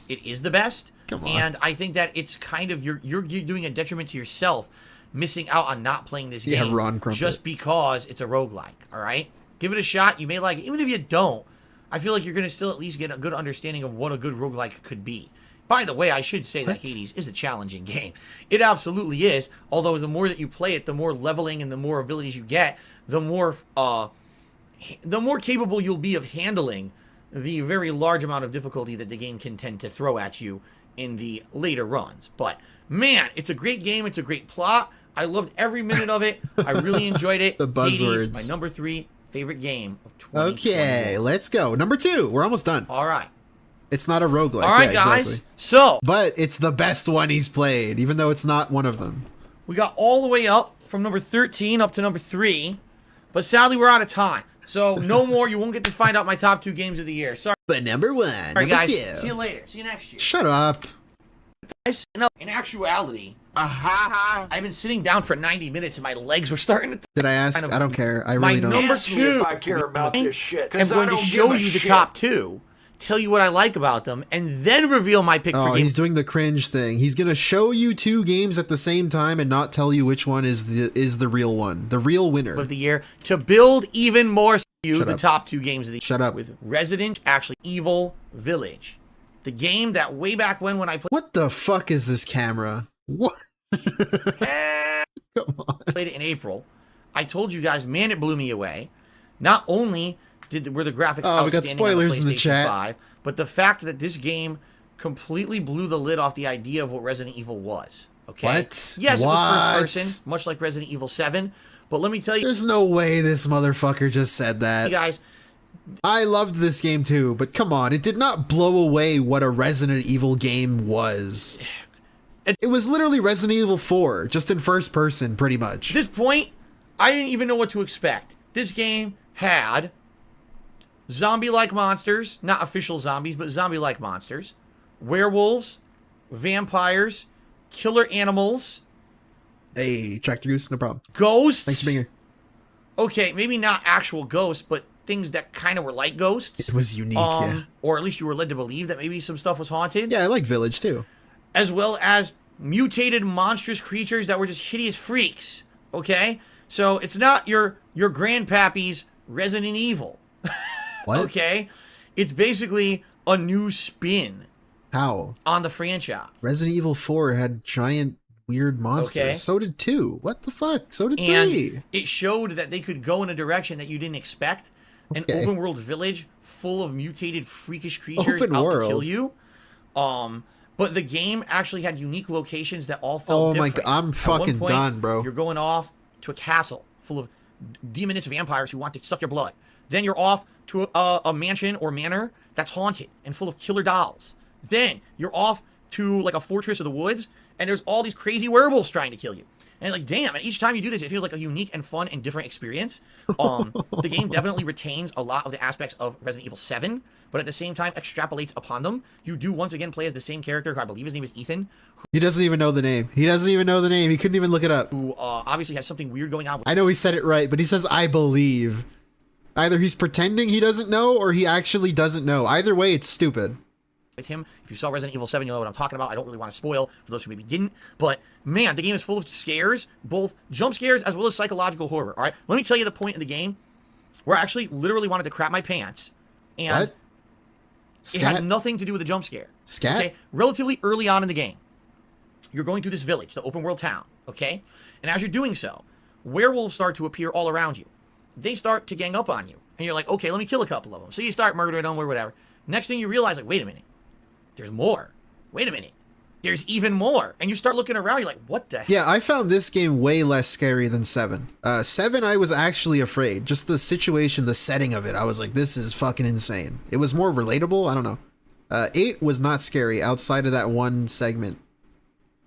It is the best. Come on. And I think that it's kind of, you're doing a detriment to yourself, missing out on not playing this game Ron Crumpet. just because it's a roguelike, all right? Give it a shot. You may like it. Even if you don't, I feel like you're going to still at least get a good understanding of what a good roguelike could be. By the way, I should say that Hades is a challenging game. It absolutely is. Although the more that you play it, the more leveling and the more abilities you get, the more capable you'll be of handling the very large amount of difficulty that the game can tend to throw at you in the later runs. But man, it's a great game. It's a great plot. I loved every minute of it. I really enjoyed it. The buzzwords. Hades, my number 3 favorite game of 2021. Okay, let's go. Number 2. We're almost done. All right. It's not a roguelike. All right, yeah, guys. Exactly. So But it's the best one he's played, even though it's not one of them. we got all the way up from number 13 up to number 3. But sadly, we're out of time. So no more. You won't get to find out my top 2 games of the year. Sorry, But number 1. Number guys. 2. See you later. See you next year. Shut up. No, in actuality, I've been sitting down for 90 minutes and my legs were starting to... Did I ask? I don't care. I My really don't. number Ask me 2, if I care about this shit, I'm 'cause I going to don't show give a you the shit. top 2. tell you what I like about them, and then reveal my pick for game. He's doing the cringe thing. He's gonna show you 2 games at the same time and not tell you which one is the real one, the real winner of the year, to build even more Shut the up. top 2 games of the year. Shut up. With Resident Evil Village, the game that way back when I played. What the fuck is this camera? What? Come on. Played it in April. I told you guys, man, it blew me away. Not only were the graphics outstanding, we got spoilers on the in the chat. 5, but the fact that this game completely blew the lid off the idea of what Resident Evil was. Okay. What? Yes, What? it was first person, much like Resident Evil 7. But let me tell you, There's no way this motherfucker just said that. guys, I loved this game too, but come on, it did not blow away what a Resident Evil game was. It was literally Resident Evil 4, just in first person, pretty much. at this point, I didn't even know what to expect. This game had zombie-like monsters, not official zombies, but zombie-like monsters, werewolves, vampires, killer animals, Hey, Tractor Goose, no problem. ghosts. Thanks for being here. Okay, maybe not actual ghosts, but things that kind of were like ghosts. It was unique, yeah. Or at least you were led to believe that maybe some stuff was haunted. Yeah, I like Village too. As well as mutated monstrous creatures that were just hideous freaks. Okay? So it's not your grandpappy's Resident Evil. What? Okay? It's basically a new spin How? on the franchise. Resident Evil 4 had giant weird monsters. Okay. So did 2. What the fuck? So did And 3. it showed that they could go in a direction that you didn't expect. An Okay. open world village full of mutated freakish creatures Open out world. to kill you. But the game actually had unique locations that all felt Oh my different. god, I'm At one fucking point, done, bro. You're going off to a castle full of demonous vampires who want to suck your blood. Then you're off to a mansion or manor that's haunted and full of killer dolls. Then you're off to like a fortress of the woods, and there's all these crazy werewolves trying to kill you. And like, damn, and each time you do this, it feels like a unique and fun and different experience. The game definitely retains a lot of the aspects of Resident Evil 7, but at the same time extrapolates upon them. You do once again play as the same character, who I believe his name is Ethan, He doesn't even know the name. He doesn't even know the name. He couldn't even look it up. who obviously has something weird going on with I know he said it right, but he says, I believe. Either he's pretending he doesn't know, or he actually doesn't know. Either way, it's stupid. him. If you saw Resident Evil 7, you'll know what I'm talking about. I don't really want to spoil for those who maybe didn't. But, man, the game is full of scares, both jump scares as well as psychological horror, all right? Let me tell you the point of the game where I actually literally wanted to crap my pants. And What? it had Scat? nothing to do with the jump scare. Scat? Okay? Relatively early on in the game, you're going through this village, the open world town, okay? And as you're doing so, werewolves start to appear all around you. They start to gang up on you. And you're like, okay, let me kill a couple of them. So you start murdering them or whatever. Next thing you realize, like, wait a minute. There's more. Wait a minute. There's even more. And you start looking around, you're like, what the heck? Yeah, I found this game way less scary than 7. 7, I was actually afraid. Just the situation, the setting of it. I was like, this is fucking insane. It was more relatable. I don't know. 8 was not scary outside of that one segment.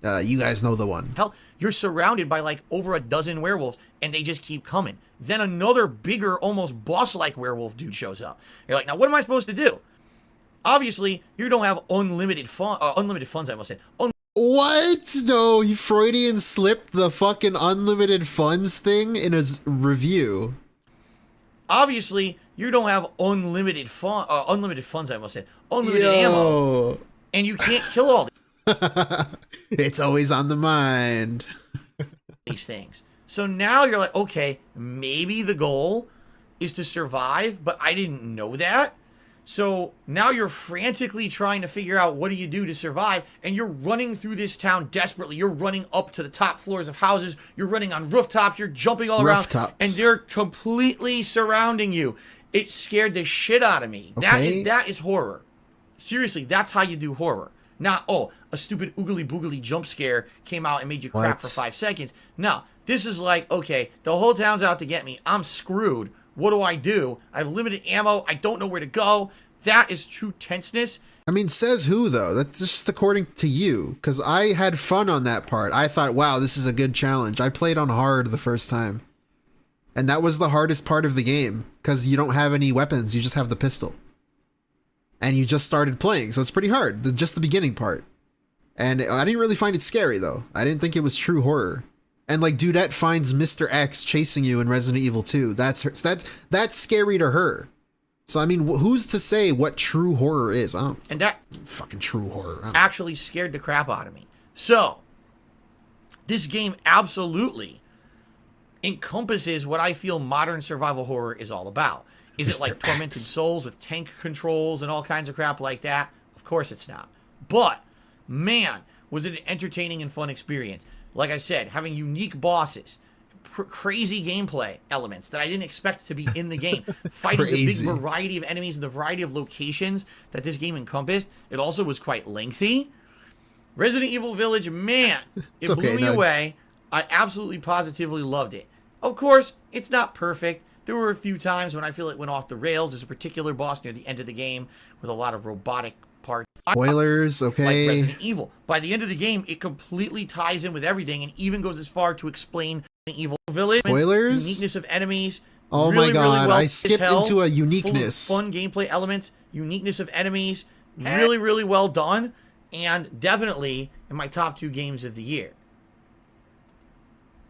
You guys know the one. Hell, you're surrounded by like over a dozen werewolves, and they just keep coming. Then another bigger, almost boss-like werewolf dude shows up. You're like, now what am I supposed to do? Obviously, you don't have unlimited funds, I must say. What? No, he Freudian slipped the fucking unlimited funds thing in his review. Obviously, you don't have unlimited funds, I must say. Unlimited ammo. And you can't kill all It's always on the mind. these things. So now you're like, okay, maybe the goal is to survive, but I didn't know that. So now you're frantically trying to figure out what do you do to survive, and you're running through this town desperately. You're running up to the top floors of houses. You're running on rooftops. You're jumping all around, and they're completely surrounding you. It scared the shit out of me. Okay. That is horror. Seriously, that's how you do horror. Not, oh, a stupid oogly boogly jump scare came out and made you crap for 5 seconds. No, this is like, okay, the whole town's out to get me. I'm screwed. What do? I have limited ammo. I don't know where to go. That is true tenseness. I mean, says who, though? That's just according to you. Because I had fun on that part. I thought, wow, this is a good challenge. I played on hard the first time. And that was the hardest part of the game. Because you don't have any weapons. You just have the pistol. And you just started playing. So it's pretty hard. Just the beginning part. And I didn't really find it scary, though. I didn't think it was true horror. And like Dudette finds Mr. X chasing you in Resident Evil 2. That's scary to her. So I mean, who's to say what true horror is? I don't. And that fucking true horror actually scared the crap out of me. So this game absolutely encompasses what I feel modern survival horror is all about. Is it like Tormented Souls with tank controls and all kinds of crap like that? Of course it's not. But, man, was it an entertaining and fun experience. Like I said, having unique bosses, crazy gameplay elements that I didn't expect to be in the game. Fighting the big variety of enemies and the variety of locations that this game encompassed. It also was quite lengthy. Resident Evil Village, man, it blew me away. I absolutely positively loved it. Of course, it's not perfect. There were a few times when I feel it went off the rails. There's a particular boss near the end of the game with a lot of robotic parts. Spoilers, okay. Like Resident Evil. By the end of the game, it completely ties in with everything and even goes as far to explain Resident Evil Village. Spoilers? Uniqueness of enemies. Oh really, my god, really well I skipped into a uniqueness. Full of fun gameplay elements, uniqueness of enemies. Really, really well done. And definitely in my top 2 games of the year.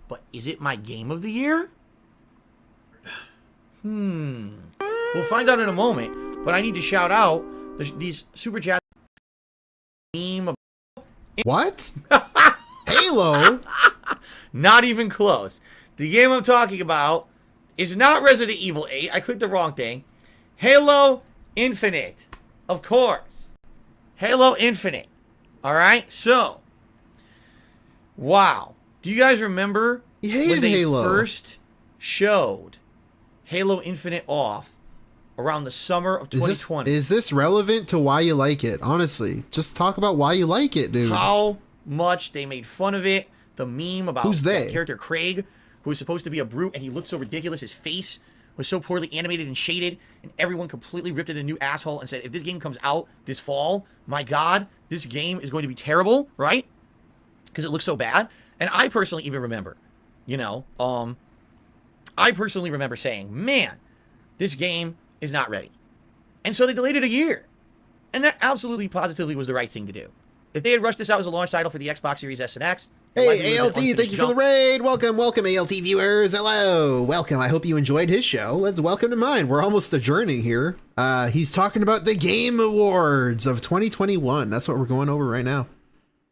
But is it my game of the year? We'll find out in a moment, but I need to shout out these super chat meme. What? Halo? Not even close. The game I'm talking about is not Resident Evil 8. I clicked the wrong thing. Halo Infinite. Of course. Halo Infinite. Alright, so. Wow. Do you guys remember when they first showed Halo Infinite off around the summer of 2020? Is this relevant to why you like it? Honestly, just talk about why you like it, dude. How much they made fun of it. The meme about who's they? That character Craig, who was supposed to be a brute, and he looked so ridiculous. His face was so poorly animated and shaded, and everyone completely ripped it a new asshole and said, if this game comes out this fall, my God, this game is going to be terrible, right? Because it looks so bad. And I personally even remember, I personally remember saying, man, this game is not ready. And so they delayed it a year. And that absolutely positively was the right thing to do. If they had rushed this out as a launch title for the Xbox Series S and X. Hey, ALT, thank you for the raid. Welcome, ALT viewers. Hello. Welcome. I hope you enjoyed his show. Let's welcome to mine. We're almost adjourning here. He's talking about the Game Awards of 2021. That's what we're going over right now.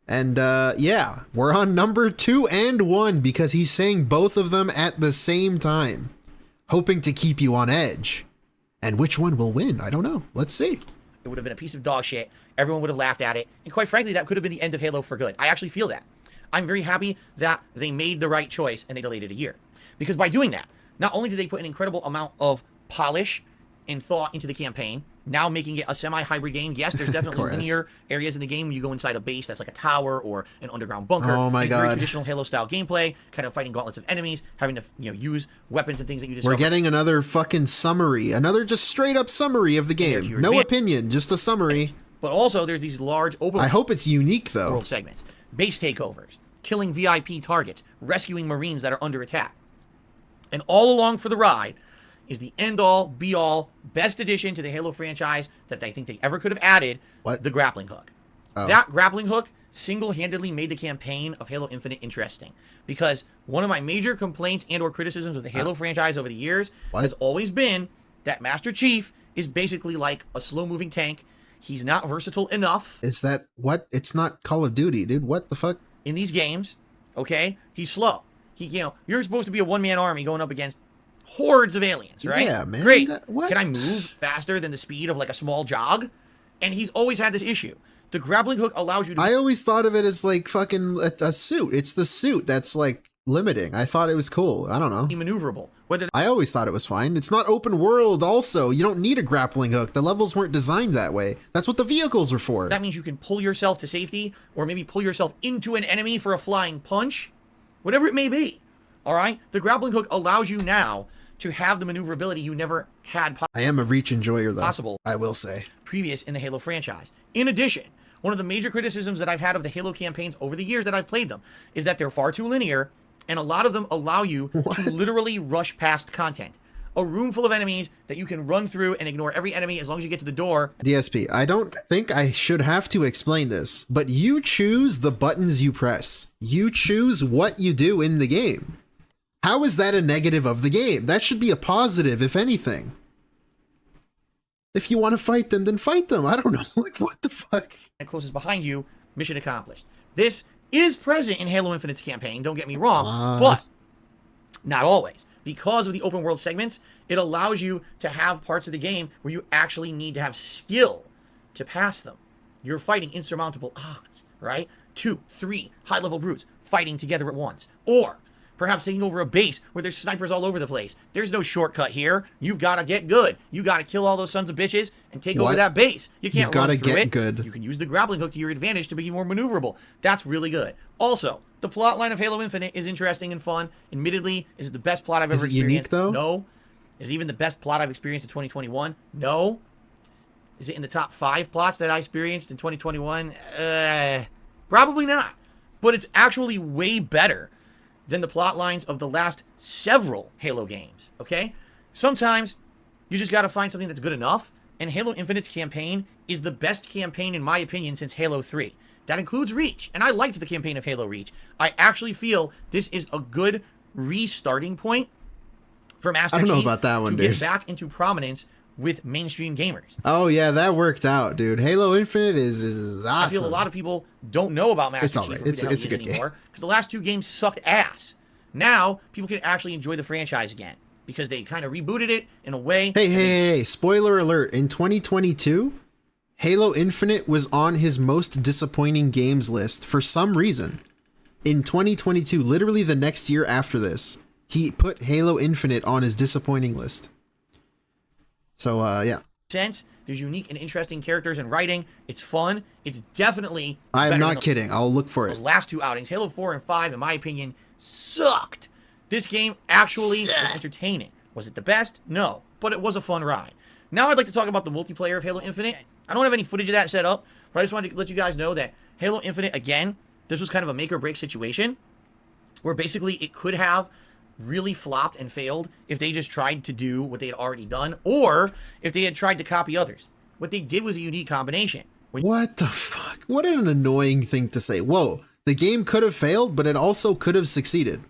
And yeah, we're on number 2 and 1 because he's saying both of them at the same time, hoping to keep you on edge. And which one will win? I don't know. Let's see. It would have been a piece of dog shit. Everyone would have laughed at it. And quite frankly, that could have been the end of Halo for good. I actually feel that. I'm very happy that they made the right choice and they delayed it a year. Because by doing that, not only did they put an incredible amount of polish and thought into the campaign, now making it a semi-hybrid game. Yes, there's definitely linear areas in the game when you go inside a base that's like a tower or an underground bunker. Oh my god! Very traditional Halo-style gameplay, kind of fighting gauntlets of enemies, having to use weapons and things that you discover. We're getting another fucking summary, another just straight up summary of the game. No opinion, just a summary. But also, there's these large open. I hope it's unique though. World segments, base takeovers, killing VIP targets, rescuing Marines that are under attack, and all along for the ride is the end-all, be-all, best addition to the Halo franchise that I think they ever could have added, the grappling hook. Oh. That grappling hook single-handedly made the campaign of Halo Infinite interesting. Because one of my major complaints and or criticisms of the Halo franchise over the years has always been that Master Chief is basically like a slow-moving tank. He's not versatile enough. Is that what? It's not Call of Duty, dude. What the fuck? In these games, okay, he's slow. You're supposed to be a one-man army going up against hordes of aliens, right? Yeah, man. Great. Can I move faster than the speed of like a small jog? And he's always had this issue. The grappling hook allows you to... I always thought of it as like fucking a suit. It's the suit that's like limiting. I thought it was cool. I don't know. Maneuverable. I always thought it was fine. It's not open world also. You don't need a grappling hook. The levels weren't designed that way. That's what the vehicles are for. That means you can pull yourself to safety or maybe pull yourself into an enemy for a flying punch. Whatever it may be. All right? The grappling hook allows you now to have the maneuverability you never had I am a reach enjoyer, though. Possible. I will say. Previous in the Halo franchise. In addition, one of the major criticisms that I've had of the Halo campaigns over the years that I've played them is that they're far too linear, and a lot of them allow you to literally rush past content. A room full of enemies that you can run through and ignore every enemy as long as you get to the door. DSP, I don't think I should have to explain this, but you choose the buttons you press. You choose what you do in the game. How is that a negative of the game? That should be a positive, if anything. If you want to fight them, then fight them. I don't know. Like, what the fuck? And closest behind you, mission accomplished. This is present in Halo Infinite's campaign, don't get me wrong, but not always. Because of the open world segments, it allows you to have parts of the game where you actually need to have skill to pass them. You're fighting insurmountable odds, right? 2, 3 high-level brutes fighting together at once. Or perhaps taking over a base where there's snipers all over the place. There's no shortcut here. You've got to get good. You got to kill all those sons of bitches and take over that base. You can't run through it. Good. You can use the grappling hook to your advantage to be more maneuverable. That's really good. Also, the plot line of Halo Infinite is interesting and fun. Admittedly, is it the best plot I've ever experienced? Is it unique, though? No. Is it even the best plot I've experienced in 2021? No. Is it in the top 5 plots that I experienced in 2021? Probably not. But it's actually way better than the plot lines of the last several Halo games, okay? Sometimes you just got to find something that's good enough, and Halo Infinite's campaign is the best campaign, in my opinion, since Halo 3. That includes Reach, and I liked the campaign of Halo Reach. I actually feel this is a good restarting point for Master Chief to get back into prominence with mainstream gamers. Oh yeah, that worked out, dude. Halo Infinite is awesome. I feel a lot of people don't know about Master Chief. It's a good game. Because the last 2 games sucked ass. Now, people can actually enjoy the franchise again because they kind of rebooted it in a way. Hey, spoiler alert. In 2022, Halo Infinite was on his most disappointing games list for some reason. In 2022, literally the next year after this, he put Halo Infinite on his disappointing list. So, yeah. There's unique and interesting characters and writing. It's fun. It's definitely... I'm not kidding. I'll look for it. The last 2 outings, Halo 4 and 5, in my opinion, sucked. This game actually was entertaining. Was it the best? No. But it was a fun ride. Now I'd like to talk about the multiplayer of Halo Infinite. I don't have any footage of that set up, but I just wanted to let you guys know that Halo Infinite, again, this was kind of a make or break situation where basically it could have really flopped and failed if they just tried to do what they had already done, or if they had tried to copy others. What they did was a unique combination. What the fuck? What an annoying thing to say. Whoa, the game could have failed, but it also could have succeeded.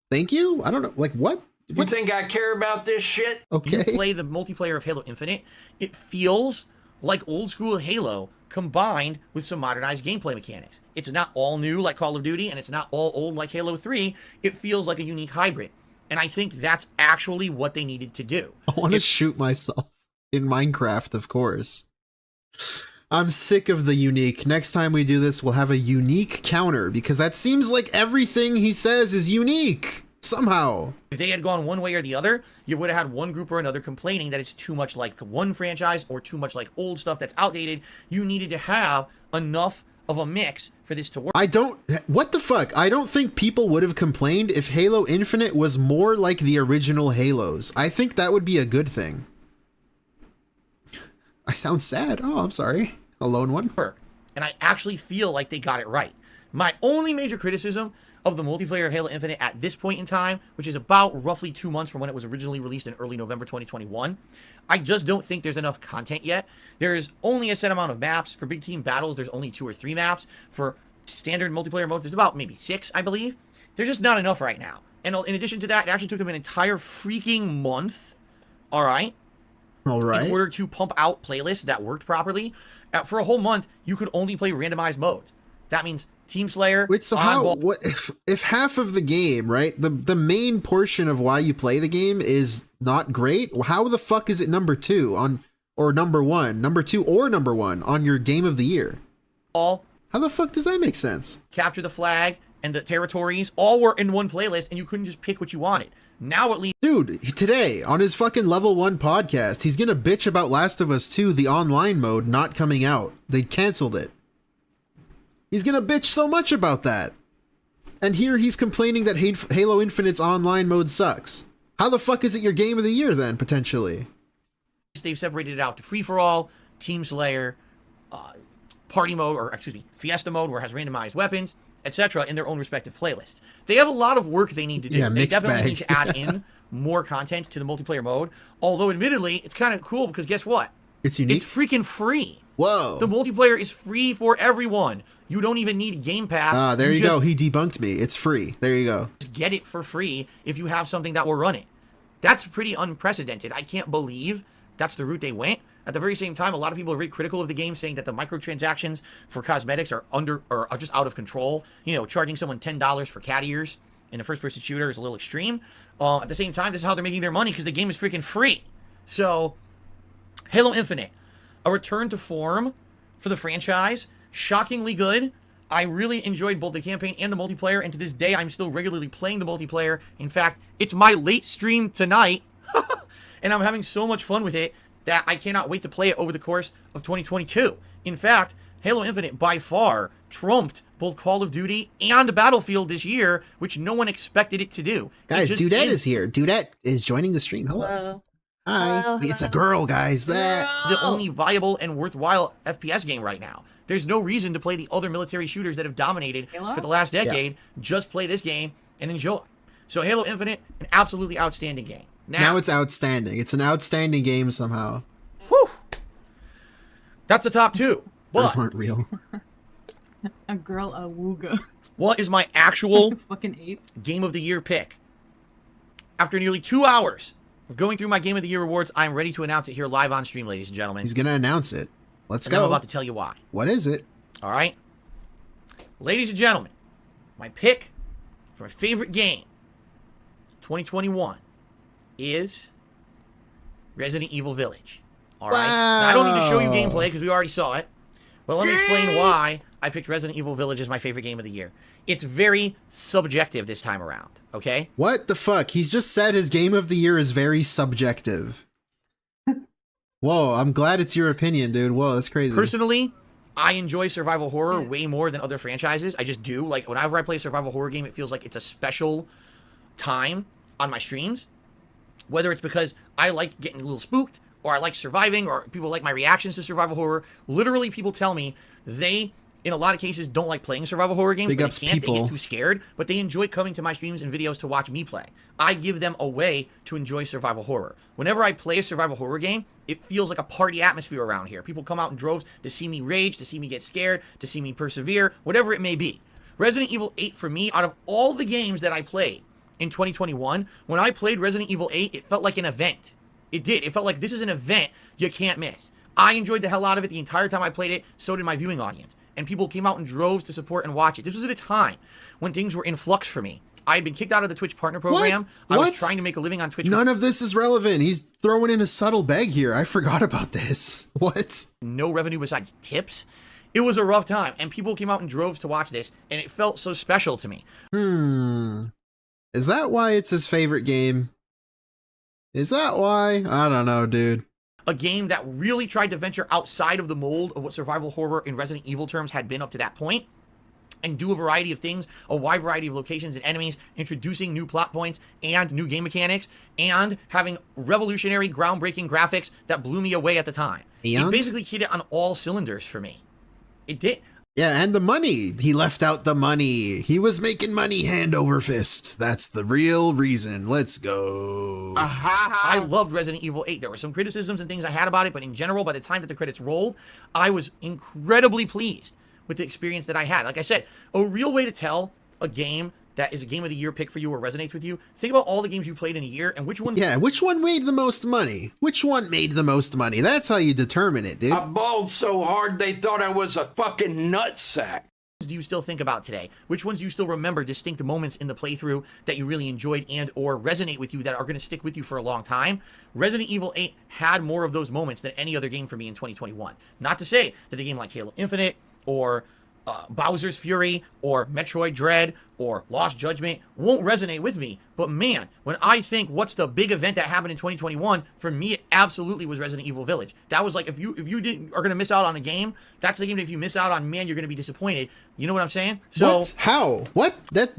Thank you? I don't know. Like, what? You think I care about this shit? Okay. You play the multiplayer of Halo Infinite, it feels like old school Halo combined with some modernized gameplay mechanics. It's not all new like Call of Duty, and it's not all old like Halo 3. It feels like a unique hybrid. And I think that's actually what they needed to do. I want to shoot myself in Minecraft, of course. I'm sick of the unique. Next time we do this, we'll have a unique counter, because that seems like everything he says is unique. Somehow. If they had gone one way or the other, you would have had one group or another complaining that it's too much like one franchise or too much like old stuff that's outdated. You needed to have enough of a mix for this to work. What the fuck? I don't think people would have complained if Halo Infinite was more like the original Halos. I think that would be a good thing. I sound sad. Oh, I'm sorry. A lone one. And I actually feel like they got it right. My only major criticism of the multiplayer of Halo Infinite at this point in time, which is about roughly 2 months from when it was originally released in early November 2021, I just don't think there's enough content yet. There's only a set amount of maps. For big team battles, there's only 2 or 3 maps. For standard multiplayer modes, there's about maybe 6, I believe. They're just not enough right now. And in addition to that, it actually took them an entire freaking month, all right, in order to pump out playlists that worked properly. For a whole month, you could only play randomized modes. That means Team Slayer. Wait, so how? What if half of the game, right? The main portion of why you play the game is not great. How the fuck is it number 2 on, or number 1, number 2 or number 1 on your game of the year? How the fuck does that make sense? Capture the Flag and the territories all were in one playlist, and you couldn't just pick what you wanted. Now at least, dude, today on his fucking Level 1 podcast, he's gonna bitch about Last of Us 2, the online mode, not coming out. They canceled it. He's gonna bitch so much about that. And here he's complaining that Halo Infinite's online mode sucks. How the fuck is it your game of the year then, potentially? They've separated it out to free-for-all, Team Slayer, party mode, or excuse me, Fiesta mode, where it has randomized weapons, etc. in their own respective playlists. They have a lot of work they need to do. Yeah, they definitely need to add in more content to the multiplayer mode. Although, admittedly, it's kind of cool because guess what? It's unique. It's freaking free. Whoa. The multiplayer is free for everyone. You don't even need Game Pass. Ah, there you go. He debunked me. It's free. There you go. Get it for free if you have something that will run it. That's pretty unprecedented. I can't believe that's the route they went. At the very same time, a lot of people are very critical of the game, saying that the microtransactions for cosmetics are are just out of control. You know, charging someone $10 for cat ears in a first-person shooter is a little extreme. At the same time, this is how they're making their money because the game is freaking free. So, Halo Infinite, a return to form for the franchise, shockingly good. I really enjoyed both the campaign and the multiplayer, and to this day, I'm still regularly playing the multiplayer. In fact, it's my late stream tonight, and I'm having so much fun with it that I cannot wait to play it over the course of 2022. In fact, Halo Infinite by far trumped both Call of Duty and Battlefield this year, which no one expected it to do. Guys, Dudette is here. Dudette is joining the stream. Hello. Hi. Hello. It's a girl, guys. The only viable and worthwhile FPS game right now. There's no reason to play the other military shooters that have dominated for the last decade. Yeah. Just play this game and enjoy. So Halo Infinite, an absolutely outstanding game. Now it's outstanding. It's an outstanding game somehow. Whew. That's the top two. But those aren't real. A girl, a wooga. What is my actual fucking ape game of the year pick? After nearly 2 hours of going through my game of the year rewards, I'm ready to announce it here live on stream, ladies and gentlemen. He's gonna announce it. Let's and go. I'm about to tell you why. What is it? All right, ladies and gentlemen, my pick for my favorite game, 2021, is Resident Evil Village. All right. Wow. Now, I don't need to show you gameplay because we already saw it. But let me explain why I picked Resident Evil Village as my favorite game of the year. It's very subjective this time around, okay? What the fuck? He's just said his game of the year is very subjective. Whoa, I'm glad it's your opinion, dude. Whoa, that's crazy. Personally, I enjoy survival horror way more than other franchises. I just do. Like, whenever I play a survival horror game, it feels like it's a special time on my streams. Whether it's because I like getting a little spooked, or I like surviving, or people like my reactions to survival horror. Literally, people tell me they, in a lot of cases, don't like playing survival horror games. Big But ups they can't. people. They get too scared, but they enjoy coming to my streams and videos to watch me play. I give them a way to enjoy survival horror. Whenever I play a survival horror game, it feels like a party atmosphere around here. People come out in droves to see me rage, to see me get scared, to see me persevere, whatever it may be. Resident Evil 8, for me, out of all the games that I played in 2021, when I played Resident Evil 8, it felt like an event. It did. It felt like this is an event you can't miss. I enjoyed the hell out of it the entire time I played it. So did my viewing audience. And people came out in droves to support and watch it. This was at a time when things were in flux for me. I had been kicked out of the Twitch partner program. What? I was trying to make a living on Twitch. None of this is relevant. He's throwing in a subtle beg here. I forgot about this. What? No revenue besides tips. It was a rough time. And people came out in droves to watch this. And it felt so special to me. Is that why it's his favorite game? Is that why? I don't know, dude. A game that really tried to venture outside of the mold of what survival horror in Resident Evil terms had been up to that point, and do a variety of things, a wide variety of locations and enemies, introducing new plot points and new game mechanics, and having revolutionary, groundbreaking graphics that blew me away at the time. It basically hit it on all cylinders for me. It did. Yeah, and the money. He left out the money. He was making money hand over fist. That's the real reason. Let's go. I loved Resident Evil 8. There were some criticisms and things I had about it, but in general, by the time that the credits rolled, I was incredibly pleased with the experience that I had. Like I said, a real way to tell a game that is a game of the year pick for you or resonates with you, think about all the games you played in a year and which one... Yeah, which one made the most money? Which one made the most money? That's how you determine it, dude. I bawled so hard they thought I was a fucking nutsack. Do you still think about today? Which ones do you still remember distinct moments in the playthrough that you really enjoyed and or resonate with you that are going to stick with you for a long time? Resident Evil 8 had more of those moments than any other game for me in 2021. Not to say that a game like Halo Infinite or Bowser's Fury or Metroid Dread or Lost Judgment won't resonate with me, but man, when I think what's the big event that happened in 2021, for me it absolutely was Resident Evil Village. That was like, if you are gonna miss out on a game, that's the game that if you miss out on, man, you're gonna be disappointed. You know what I'm saying? So what? How? What? That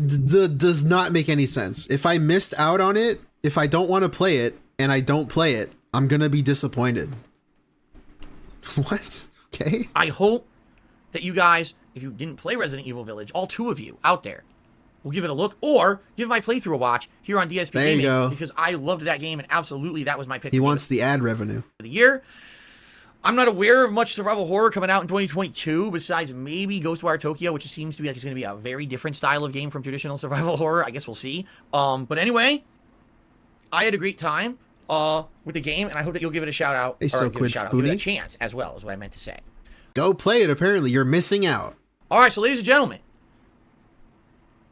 does not make any sense. If I missed out on it, if I don't want to play it and I don't play it, I'm gonna be disappointed. What? Okay. I hope that you guys, if you didn't play Resident Evil Village, all two of you out there, will give it a look or give my playthrough a watch here on DSP There you Gaming, go. because I loved that game and absolutely that was my pick. He wants the ad revenue. For the year. I'm not aware of much survival horror coming out in 2022 besides maybe Ghostwire Tokyo, which seems to be like it's going to be a very different style of game from traditional survival horror. I guess we'll see. But anyway, I had a great time. with the game, and I hope that you'll give it a shout out. Hey, so give it a shout out. Give it a chance as well, is what I meant to say. Go play it. Apparently, you're missing out. All right, so ladies and gentlemen,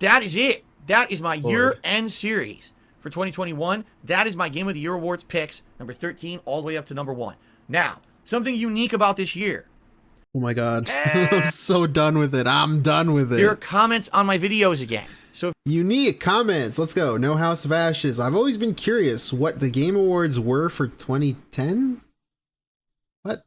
that is it. That is my year-end series for 2021. That is my Game of the Year Awards picks, number 13 all the way up to number 1. Now, something unique about this year. Oh my god. I'm so done with it. I'm done with it. There are comments on my videos again. So unique comments. Let's go. No House of Ashes. I've always been curious what the Game Awards were for 2010. What?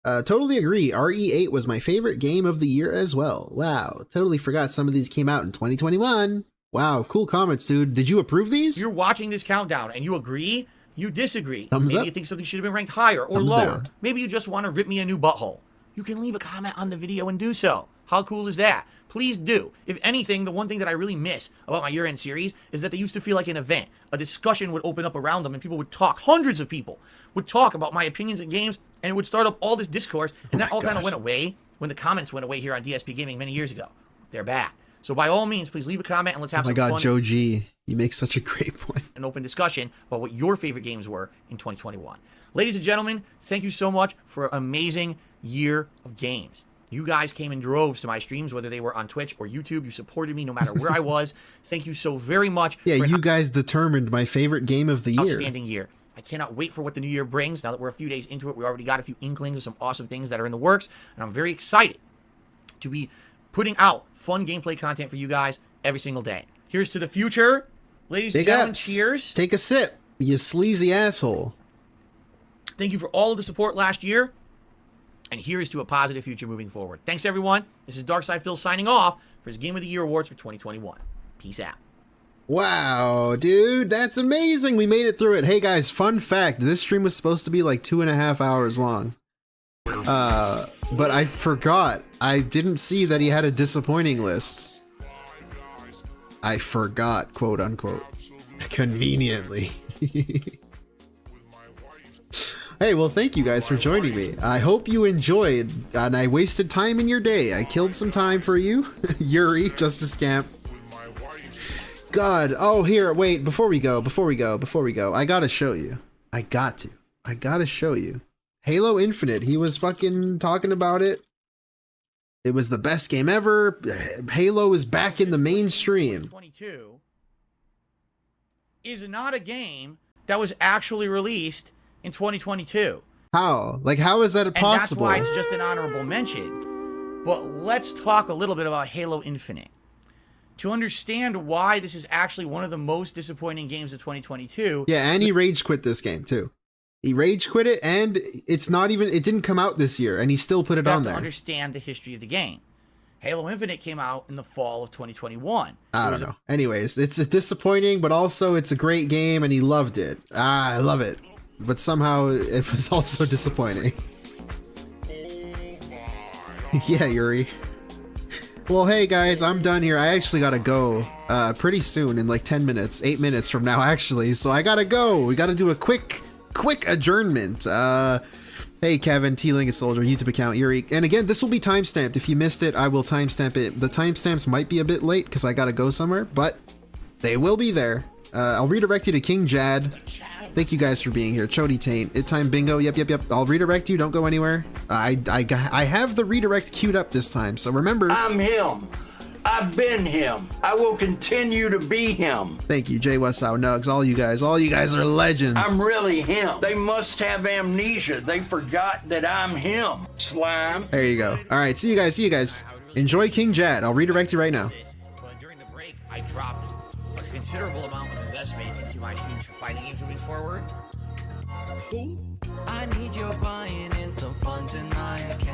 Totally agree. RE8 was my favorite game of the year as well. Wow. Totally forgot some of these came out in 2021. Wow. Cool comments, dude. Did you approve these? You're watching this countdown and you agree, you disagree. Thumbs Maybe up. you think something should have been ranked higher or Thumbs lower. down. Maybe you just want to rip me a new butthole. You can leave a comment on the video and do so. How cool is that? Please do. If anything, the one thing that I really miss about my year-end series is that they used to feel like an event. A discussion would open up around them and people would talk. Hundreds of people would talk about my opinions in games, and it would start up all this discourse, and that all kind of went away when the comments went away here on DSP Gaming many years ago. They're back. So by all means, please leave a comment and let's have some fun. Oh my god, Joe G. You make such a great point. An open discussion about what your favorite games were in 2021. Ladies and gentlemen, thank you so much for an amazing year of games. You guys came in droves to my streams, whether they were on Twitch or YouTube. You supported me no matter where I was. Thank you so very much. Yeah, you guys determined my favorite game of the year. Outstanding year. I cannot wait for what the new year brings. Now that we're a few days into it, we already got a few inklings of some awesome things that are in the works, and I'm very excited to be putting out fun gameplay content for you guys every single day. Here's to the future. Ladies and gentlemen, cheers. Take a sip, you sleazy asshole. Thank you for all of the support last year. And here is to a positive future moving forward. Thanks, everyone. This is Darkside Phil signing off for his Game of the Year Awards for 2021. Peace out. Wow, dude, that's amazing. We made it through it. Hey, guys, fun fact. This stream was supposed to be like 2.5 hours long. But I forgot. I didn't see that he had a disappointing list. I forgot, quote unquote. Conveniently. Hey, well, thank you guys for joining me. I hope you enjoyed, and I wasted time in your day. I killed some time for you. Yuri, just a scamp. God, oh, here, wait, before we go, I gotta show you. I gotta show you. Halo Infinite, he was fucking talking about it. It was the best game ever. Halo is back in the mainstream. 2022 is not a game that was actually released in 2022. How? Like, how is that possible? And that's why it's just an honorable mention. But let's talk a little bit about Halo Infinite. To understand why this is actually one of the most disappointing games of 2022. Yeah, and he rage quit this game too. He rage quit it, and it's not even, it didn't come out this year, and he still put it on there. You have to understand the history of the game. Halo Infinite came out in the fall of 2021. I don't know. Anyways, it's disappointing, but also it's a great game, and he loved it. I love it. But somehow it was also disappointing. Yeah, Yuri. Well, hey guys, I'm done here. I actually gotta go pretty soon, in like 10 minutes, 8 minutes from now actually. So I gotta go. We gotta do a quick adjournment. Hey Kevin, T-Ling Soldier, YouTube account, Yuri. And again, this will be timestamped. If you missed it, I will timestamp it. The timestamps might be a bit late because I gotta go somewhere, but they will be there. I'll redirect you to King Jad. Thank you guys for being here. Chody Taint, It Time Bingo. Yep. I'll redirect you. Don't go anywhere. I have the redirect queued up this time, so remember. I'm him. I've been him. I will continue to be him. Thank you, Jay Westhow, Nugs, all you guys are legends. I'm really him. They must have amnesia. They forgot that I'm him. Slime. There you go. All right, see you guys. Enjoy King Jad. I'll redirect you right now. But during the break, I dropped a considerable amount of investment into my streams for fighting games moving forward. I need your buying in some funds in my account.